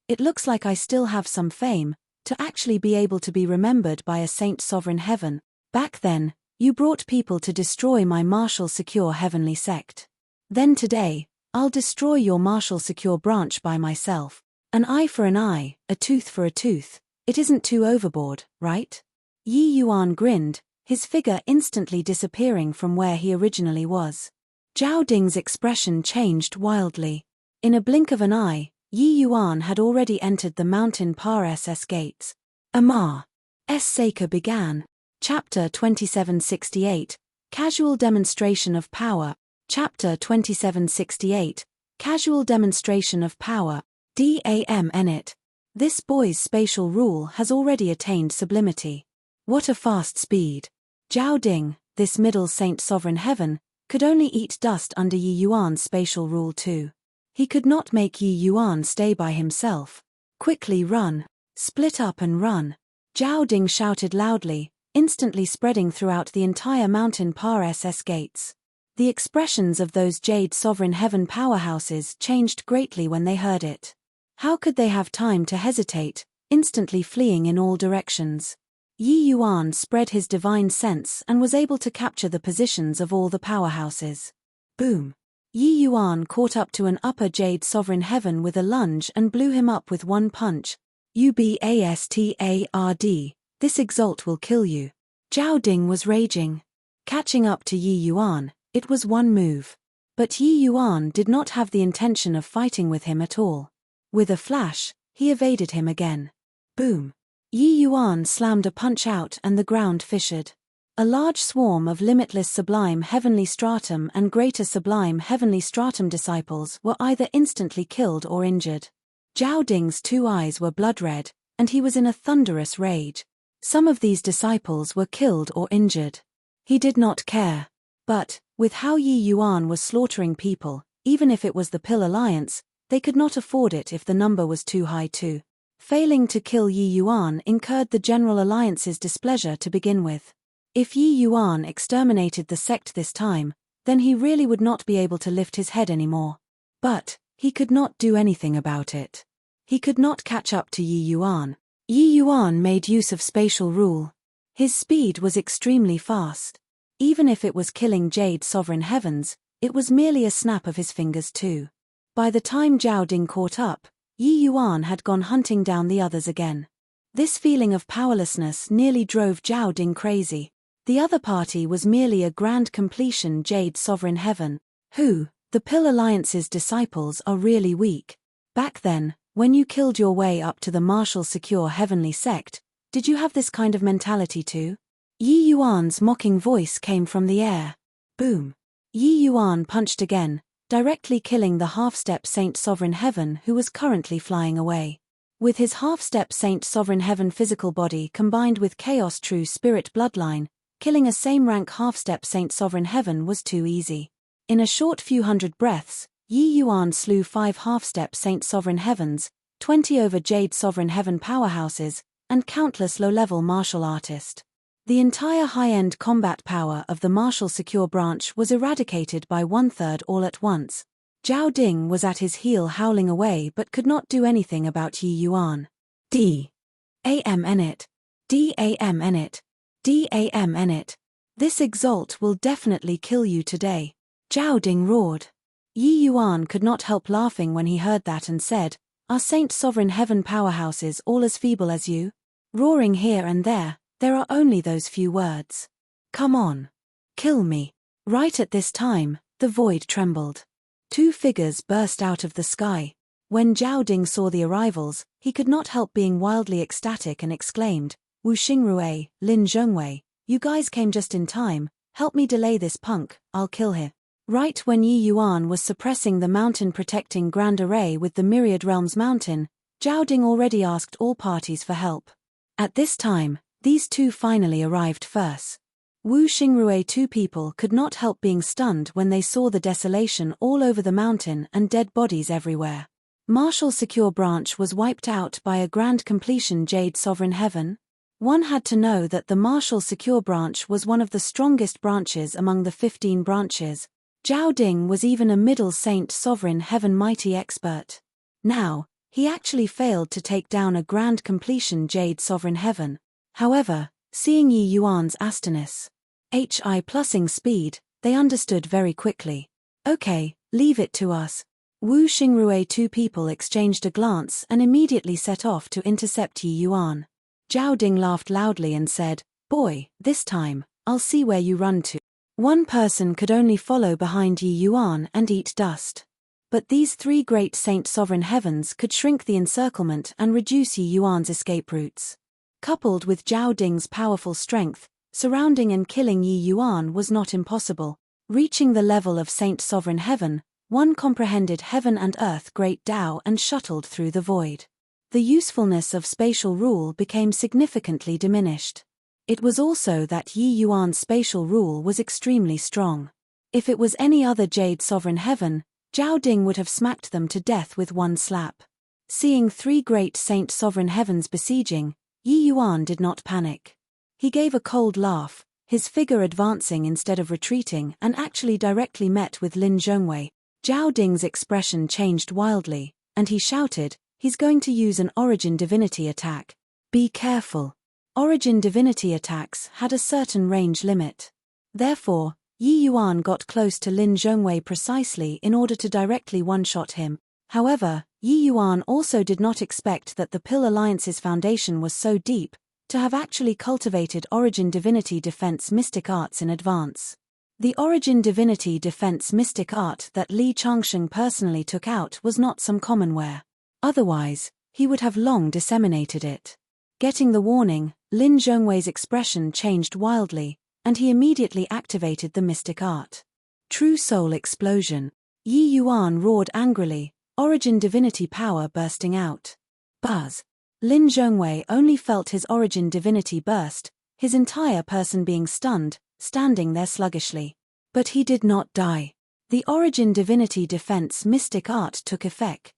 It looks like I still have some fame, to actually be able to be remembered by a Saint Sovereign Heaven. Back then, you brought people to destroy my martial secure heavenly sect. Then today, I'll destroy your martial secure branch by myself. An eye for an eye, a tooth for a tooth. It isn't too overboard, right? Yi Yuan grinned, his figure instantly disappearing from where he originally was. Zhao Ding's expression changed wildly. In a blink of an eye, Yi Yuan had already entered the mountain Par-SS gates. Amar. Seika began. Chapter 2768, Casual Demonstration of Power. Chapter 2768, Casual Demonstration of Power. DAMN. This boy's spatial rule has already attained sublimity. What a fast speed. Zhao Ding, this middle Saint Sovereign Heaven, could only eat dust under Yi Yuan's spatial rule too. He could not make Yi Yuan stay by himself. Quickly run. Split up and run. Zhao Ding shouted loudly, instantly spreading throughout the entire mountain Par-SS gates. The expressions of those Jade Sovereign Heaven powerhouses changed greatly when they heard it. How could they have time to hesitate, instantly fleeing in all directions? Yi Yuan spread his divine sense and was able to capture the positions of all the powerhouses. Boom! Yi Yuan caught up to an upper Jade Sovereign Heaven with a lunge and blew him up with one punch. Ubastard, this exalt will kill you. Zhao Ding was raging. Catching up to Yi Yuan, it was one move. But Yi Yuan did not have the intention of fighting with him at all. With a flash, he evaded him again. Boom! Yi Yuan slammed a punch out and the ground fissured. A large swarm of limitless sublime heavenly stratum and greater sublime heavenly stratum disciples were either instantly killed or injured. Zhao Ding's 2 eyes were blood red, and he was in a thunderous rage. Some of these disciples were killed or injured. He did not care. But, with how Yi Yuan was slaughtering people, even if it was the Pill Alliance, they could not afford it if the number was too high too. Failing to kill Yi Yuan incurred the General Alliance's displeasure to begin with. If Yi Yuan exterminated the sect this time, then he really would not be able to lift his head anymore. But, he could not do anything about it. He could not catch up to Yi Yuan. Yi Yuan made use of spatial rule. His speed was extremely fast. Even if it was killing Jade Sovereign Heavens, it was merely a snap of his fingers too. By the time Zhao Ding caught up, Yi Yuan had gone hunting down the others again. This feeling of powerlessness nearly drove Zhao Ding crazy. The other party was merely a grand completion Jade Sovereign Heaven. The Pill Alliance's disciples are really weak. Back then, when you killed your way up to the Marshall Secure Heavenly Sect, did you have this kind of mentality too? Yi Yuan's mocking voice came from the air. Boom. Yi Yuan punched again, directly killing the half-step Saint Sovereign Heaven who was currently flying away. With his half-step Saint Sovereign Heaven physical body combined with Chaos True Spirit bloodline, killing a same-rank half-step Saint Sovereign Heaven was too easy. In a short few hundred breaths, Yi Yuan slew 5 half-step Saint Sovereign Heavens, 20 over Jade Sovereign Heaven powerhouses, and countless low-level martial artists. The entire high-end combat power of the Martial Secure branch was eradicated by 1/3 all at once. Zhao Ding was at his heel howling away but could not do anything about Yi Yuan. D-A-M-N it. D-A-M-N it. D-A-M-N it. This exalt will definitely kill you today. Zhao Ding roared. Yi Yuan could not help laughing when he heard that and said, "Are Saint Sovereign Heaven powerhouses all as feeble as you?" Roaring here and there are only those few words. Come on. Kill me. Right at this time, the void trembled. 2 figures burst out of the sky. When Zhao Ding saw the arrivals, he could not help being wildly ecstatic and exclaimed, "Wu Xingrui, Lin Zhongwei, you guys came just in time, help me delay this punk, I'll kill him." Right when Yi Yuan was suppressing the mountain-protecting Grand Array with the Myriad Realms Mountain, Zhao Ding already asked all parties for help. At this time, these 2 finally arrived first. Wu Xingrui 2 people could not help being stunned when they saw the desolation all over the mountain and dead bodies everywhere. Martial Secure branch was wiped out by a grand completion Jade Sovereign Heaven. One had to know that the Martial Secure branch was one of the strongest branches among the 15 branches. Zhao Ding was even a middle Saint Sovereign Heaven mighty expert. Now, he actually failed to take down a grand completion Jade Sovereign Heaven. However, seeing Yi Yuan's astonished HI+ing speed, they understood very quickly. Okay, leave it to us. Wu Xingrui 2 people exchanged a glance and immediately set off to intercept Yi Yuan. Zhao Ding laughed loudly and said, "Boy, this time, I'll see where you run to." One person could only follow behind Yi Yuan and eat dust. But these 3 great Saint Sovereign Heavens could shrink the encirclement and reduce Yi Yuan's escape routes. Coupled with Zhao Ding's powerful strength, surrounding and killing Yi Yuan was not impossible. Reaching the level of Saint Sovereign Heaven, one comprehended heaven and earth great Tao and shuttled through the void. The usefulness of spatial rule became significantly diminished. It was also that Yi Yuan's spatial rule was extremely strong. If it was any other Jade Sovereign Heaven, Zhao Ding would have smacked them to death with one slap. Seeing 3 great Saint Sovereign Heavens besieging, Yi Yuan did not panic. He gave a cold laugh, his figure advancing instead of retreating and actually directly met with Lin Zhongwei. Zhao Ding's expression changed wildly, and he shouted, "He's going to use an Origin Divinity attack. Be careful." Origin Divinity attacks had a certain range limit. Therefore, Yi Yuan got close to Lin Zhongwei precisely in order to directly one-shot him. However, Yi Yuan also did not expect that the Pill Alliance's foundation was so deep, to have actually cultivated Origin Divinity Defense Mystic Arts in advance. The Origin Divinity Defense Mystic Art that Li Changsheng personally took out was not some commonware. Otherwise, he would have long disseminated it. Getting the warning, Lin Zhongwei's expression changed wildly, and he immediately activated the mystic art. True Soul Explosion. Yi Yuan roared angrily, Origin Divinity power bursting out. Buzz. Lin Zhongwei only felt his Origin Divinity burst, his entire person being stunned, standing there sluggishly. But he did not die. The Origin Divinity Defense Mystic Art took effect.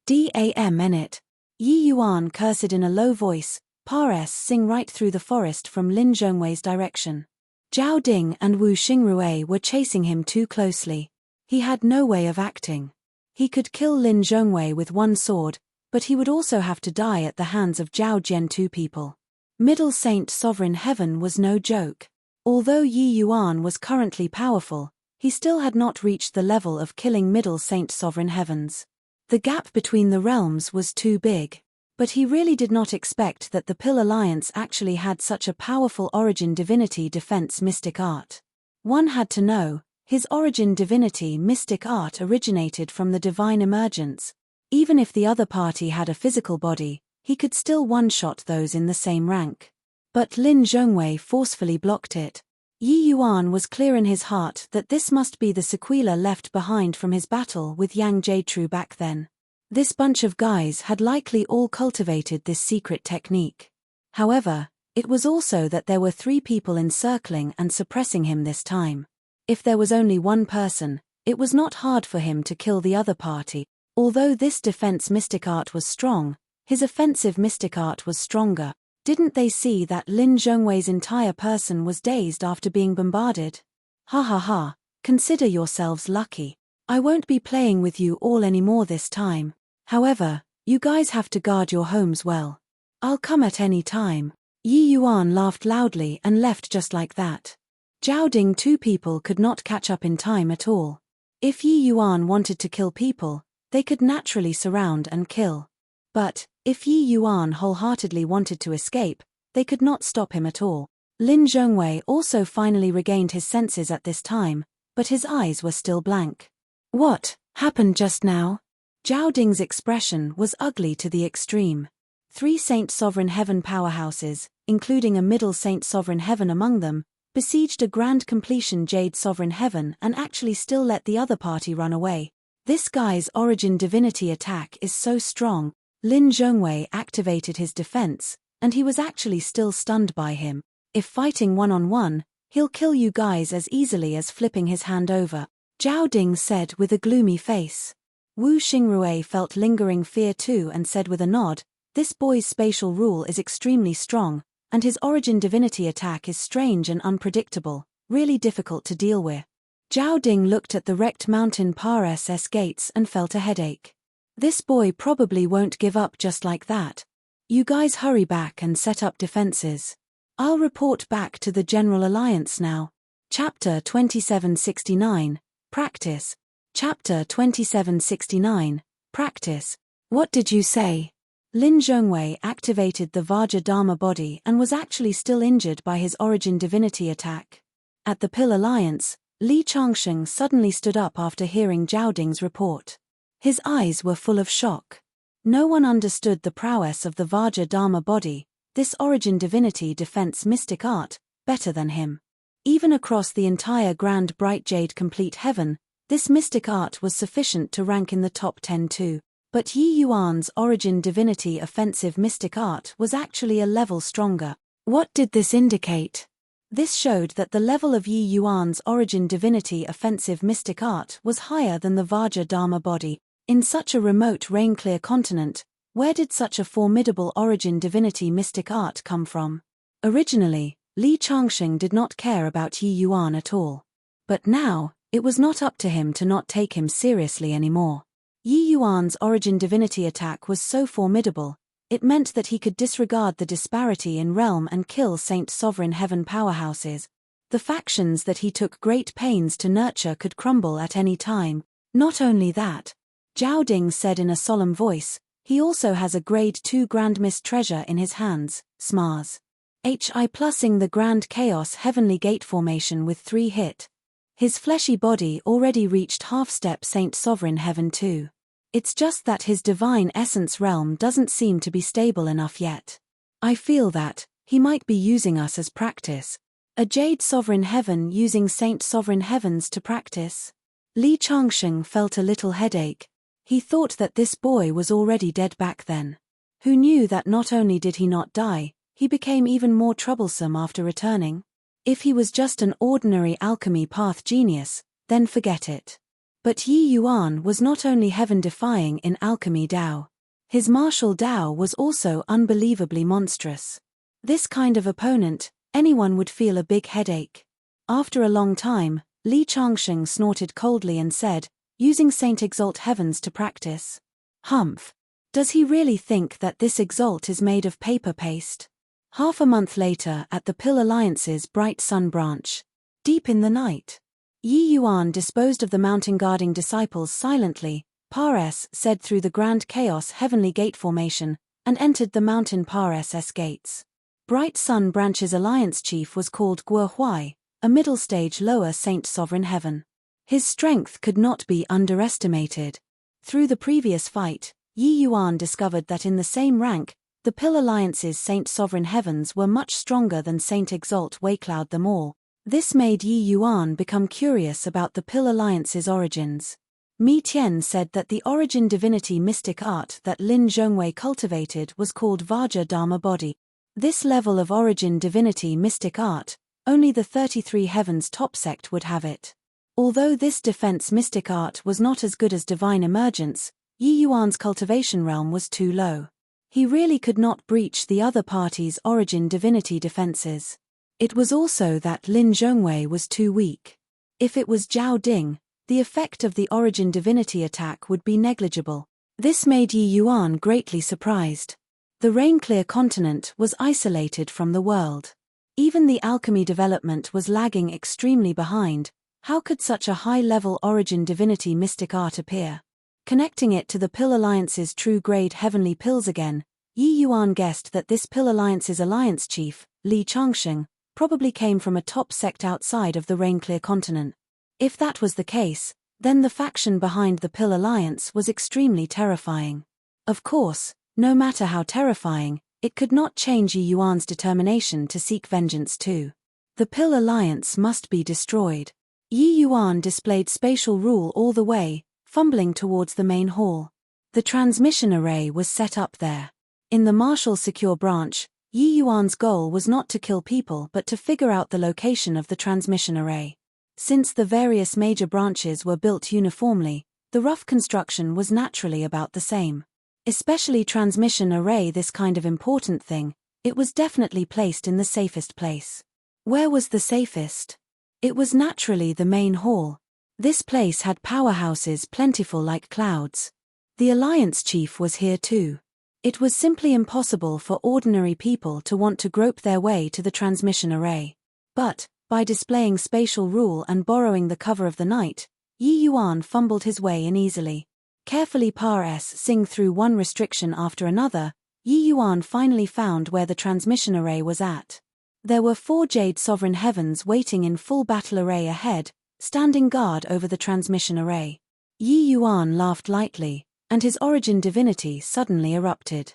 Damn it. Yi Yuan cursed in a low voice, Pares sing right through the forest from Lin Zhongwei's direction. Zhao Ding and Wu Xingrui were chasing him too closely. He had no way of acting. He could kill Lin Zhongwei with one sword, but he would also have to die at the hands of Zhao Jian 2 people. Middle Saint Sovereign Heaven was no joke. Although Yi Yuan was currently powerful, he still had not reached the level of killing Middle Saint Sovereign Heavens. The gap between the realms was too big. But he really did not expect that the Pill Alliance actually had such a powerful Origin Divinity Defense Mystic Art. One had to know, His origin divinity mystic art originated from the divine emergence. Even if the other party had a physical body, he could still one-shot those in the same rank. But Lin Zhongwei forcefully blocked it. Yi Yuan was clear in his heart that this must be the sequela left behind from his battle with Yang Jadetru back then. This bunch of guys had likely all cultivated this secret technique. However, it was also that there were 3 people encircling and suppressing him this time. If there was only one person, it was not hard for him to kill the other party. Although this defense mystic art was strong, his offensive mystic art was stronger. Didn't they see that Lin Zhongwei's entire person was dazed after being bombarded? Ha ha ha, consider yourselves lucky. I won't be playing with you all anymore this time. However, you guys have to guard your homes well. I'll come at any time. Yi Yuan laughed loudly and left just like that. Zhao Ding 2 people could not catch up in time at all. If Yi Yuan wanted to kill people, they could naturally surround and kill. But, if Yi Yuan wholeheartedly wanted to escape, they could not stop him at all. Lin Zhongwei also finally regained his senses at this time, but his eyes were still blank. What happened just now? Zhao Ding's expression was ugly to the extreme. 3 Saint Sovereign Heaven powerhouses, including a middle Saint Sovereign Heaven among them, besieged a grand completion Jade Sovereign Heaven and actually still let the other party run away. This guy's origin divinity attack is so strong. Lin Zhongwei activated his defense, and he was actually still stunned by him. If fighting one-on-one, he'll kill you guys as easily as flipping his hand over, Zhao Ding said with a gloomy face. Wu Xingrui felt lingering fear too and said with a nod, this boy's spatial rule is extremely strong, and his origin divinity attack is strange and unpredictable, really difficult to deal with. Zhao Ding looked at the wrecked mountain PRSS gates and felt a headache. This boy probably won't give up just like that. You guys hurry back and set up defenses. I'll report back to the General Alliance now. Chapter 2769, Practice. Chapter 2769, Practice. What did you say? Lin Zhongwei activated the Vajra Dharma body and was actually still injured by his origin divinity attack. At the Pill Alliance, Li Changsheng suddenly stood up after hearing Zhao Ding's report. His eyes were full of shock. No one understood the prowess of the Vajra Dharma body, this origin divinity defense mystic art, better than him. Even across the entire Grand Bright Jade Complete Heaven, this mystic art was sufficient to rank in the top 10 too. But Yi Yuan's origin divinity offensive mystic art was actually a level stronger. What did this indicate? This showed that the level of Yi Yuan's origin divinity offensive mystic art was higher than the Vajra Dharma body. In such a remote rain-clear continent, where did such a formidable origin divinity mystic art come from? Originally, Li Changsheng did not care about Yi Yuan at all. But now, it was not up to him to not take him seriously anymore. Yi Yuan's origin divinity attack was so formidable, it meant that he could disregard the disparity in realm and kill Saint Sovereign Heaven powerhouses. The factions that he took great pains to nurture could crumble at any time. Not only that, Zhao Ding said in a solemn voice, he also has a grade 2 Grand Mist treasure in his hands, Smars. HI plusing the Grand Chaos Heavenly Gate formation with 3 hit. His fleshy body already reached half-step Saint Sovereign Heaven too. It's just that his divine essence realm doesn't seem to be stable enough yet. I feel that he might be using us as practice. A Jade Sovereign Heaven using Saint Sovereign Heavens to practice? Li Changsheng felt a little headache. He thought that this boy was already dead back then. Who knew that not only did he not die, he became even more troublesome after returning? If he was just an ordinary alchemy path genius, then forget it. But Yi Yuan was not only heaven-defying in alchemy Dao. His martial Dao was also unbelievably monstrous. This kind of opponent, anyone would feel a big headache. After a long time, Li Changsheng snorted coldly and said, using Saint Exalt Heavens to practice. Humph. Does he really think that this Exalt is made of paper paste? Half a month later at the Pill Alliance's Bright Sun branch. Deep in the night. Yi Yuan disposed of the mountain guarding disciples silently, Pares said through the Grand Chaos Heavenly Gate formation, and entered the mountain Pares gates. Bright Sun branch's alliance chief was called Guo Huai, a middle stage lower Saint Sovereign Heaven. His strength could not be underestimated. Through the previous fight, Yi Yuan discovered that in the same rank, the Pill Alliance's Saint Sovereign Heavens were much stronger than Saint Exalt Waecloud them all. This made Yi Yuan become curious about the Pill Alliance's origins. Mi Tian said that the origin divinity mystic art that Lin Zhongwei cultivated was called Vajra Dharma Body. This level of origin divinity mystic art, only the 33 Heavens top sect would have it. Although this defense mystic art was not as good as divine emergence, Yi Yuan's cultivation realm was too low. He really could not breach the other party's origin divinity defenses. It was also that Lin Zhongwei was too weak. If it was Zhao Ding, the effect of the origin divinity attack would be negligible. This made Yi Yuan greatly surprised. The rain-clear continent was isolated from the world. Even the alchemy development was lagging extremely behind. How could such a high-level origin divinity mystic art appear? Connecting it to the Pill Alliance's true-grade heavenly pills again, Yi Yuan guessed that this Pill Alliance's alliance chief, Li Changsheng, probably came from a top sect outside of the rain-clear continent. If that was the case, then the faction behind the Pill Alliance was extremely terrifying. Of course, no matter how terrifying, it could not change Yi Yuan's determination to seek vengeance too. The Pill Alliance must be destroyed. Yi Yuan displayed spatial rule all the way, fumbling towards the main hall. The transmission array was set up there. In the Marshall Secure branch, Yi Yuan's goal was not to kill people but to figure out the location of the transmission array. Since the various major branches were built uniformly, the rough construction was naturally about the same. Especially transmission array, this kind of important thing, it was definitely placed in the safest place. Where was the safest? It was naturally the main hall. This place had powerhouses plentiful like clouds. The Alliance chief was here too. It was simply impossible for ordinary people to want to grope their way to the transmission array. But, by displaying spatial rule and borrowing the cover of the night, Yi Yuan fumbled his way in easily. Carefully parsing through one restriction after another, Yi Yuan finally found where the transmission array was at. There were 4 Jade Sovereign Heavens waiting in full battle array ahead, standing guard over the transmission array. Yi Yuan laughed lightly, and his origin divinity suddenly erupted.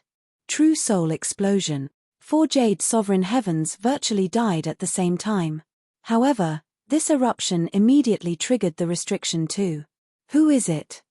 True soul explosion. 4 Jade Sovereign Heavens virtually died at the same time. However, this eruption immediately triggered the restriction too. Who is it?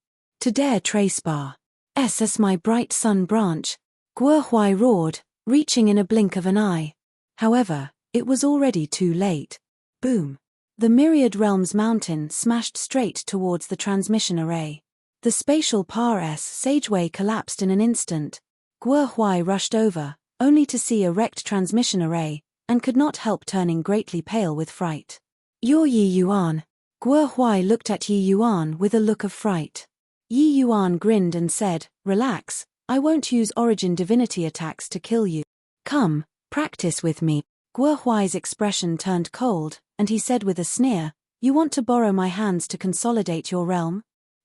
To dare trace bar. SS my bright sun branch, Guo Huai roared, reaching in a blink of an eye. However, it was already too late. Boom. The Myriad Realms mountain smashed straight towards the transmission array. The spatial sageway collapsed in an instant. Guo Huai rushed over, only to see a wrecked transmission array, and could not help turning greatly pale with fright. You're Yi Yuan. Guo Huai looked at Yi Yuan with a look of fright. Yi Yuan grinned and said, "Relax, I won't use origin divinity attacks to kill you. Come, practice with me." Guo Huai's expression turned cold, and he said with a sneer, "You want to borrow my hands to consolidate your realm?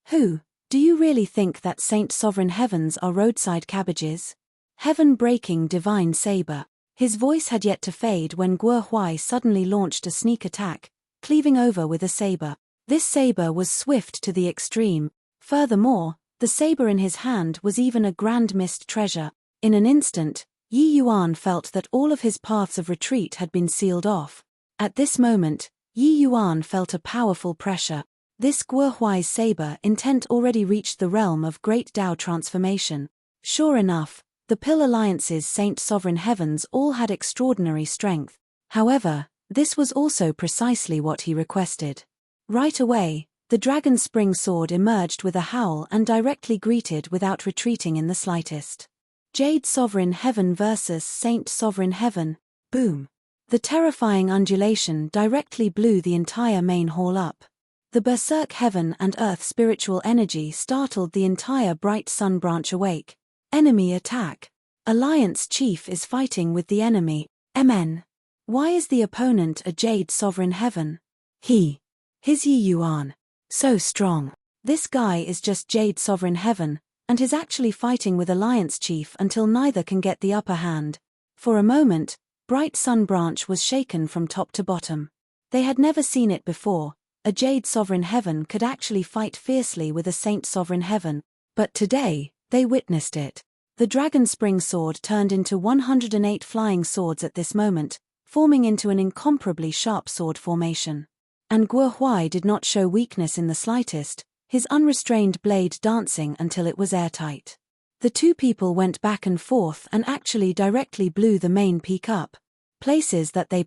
Who? Do you really think that Saint Sovereign Heavens are roadside cabbages? Heaven-breaking divine saber." His voice had yet to fade when Guo Huai suddenly launched a sneak attack, cleaving over with a saber. This saber was swift to the extreme. Furthermore, the saber in his hand was even a grand missed treasure. In an instant, Yi Yuan felt that all of his paths of retreat had been sealed off. At this moment, Yi Yuan felt a powerful pressure. This Guo Huai's saber intent already reached the realm of Great Tao transformation. Sure enough, the Pill Alliance's Saint Sovereign Heavens all had extraordinary strength. However, this was also precisely what he requested. Right away, the Dragon Spring Sword emerged with a howl and directly greeted without retreating in the slightest. Jade Sovereign Heaven versus Saint Sovereign Heaven. Boom. The terrifying undulation directly blew the entire main hall up. The Berserk Heaven and Earth spiritual energy startled the entire Bright Sun branch awake. Enemy attack. Alliance Chief is fighting with the enemy. MN. Why is the opponent a Jade Sovereign Heaven? His Yi Yuan. So strong. This guy is just Jade Sovereign Heaven, and is actually fighting with Alliance Chief until neither can get the upper hand. For a moment, Bright Sun branch was shaken from top to bottom. They had never seen it before, a Jade Sovereign Heaven could actually fight fiercely with a Saint Sovereign Heaven, but today, they witnessed it. The Dragon Spring Sword turned into 108 flying swords at this moment, forming into an incomparably sharp sword formation. And Guo Huai did not show weakness in the slightest, his unrestrained blade dancing until it was airtight. The two people went back and forth and actually directly blew the main peak up. Places that they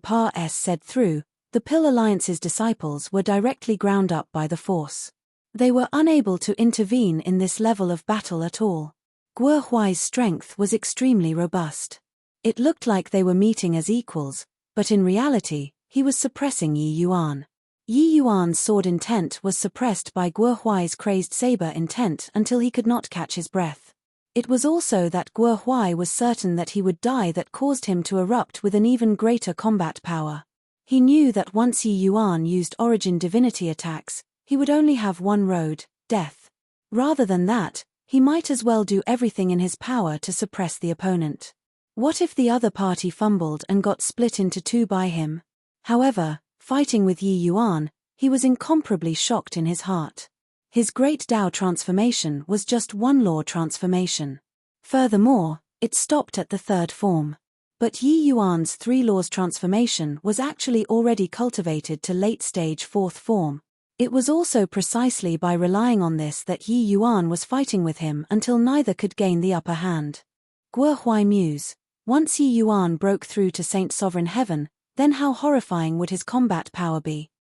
said through, the Pill Alliance's disciples were directly ground up by the force. They were unable to intervene in this level of battle at all. Guo Huai's strength was extremely robust. It looked like they were meeting as equals, but in reality, he was suppressing Yi Yuan. Yi Yuan's sword intent was suppressed by Guo Huai's crazed saber intent until he could not catch his breath. It was also that Guo Huai was certain that he would die that caused him to erupt with an even greater combat power. He knew that once Yi Yuan used Origin Divinity attacks, he would only have one road, death. Rather than that, he might as well do everything in his power to suppress the opponent. What if the other party fumbled and got split into two by him? However, fighting with Yi Yuan, he was incomparably shocked in his heart. His great Dao transformation was just one law transformation. Furthermore, it stopped at the third form. But Yi Yuan's three laws transformation was actually already cultivated to late-stage fourth form. It was also precisely by relying on this that Yi Yuan was fighting with him until neither could gain the upper hand. Guo Huai mused, once Yi Yuan broke through to Saint Sovereign Heaven, then how horrifying would his combat power be?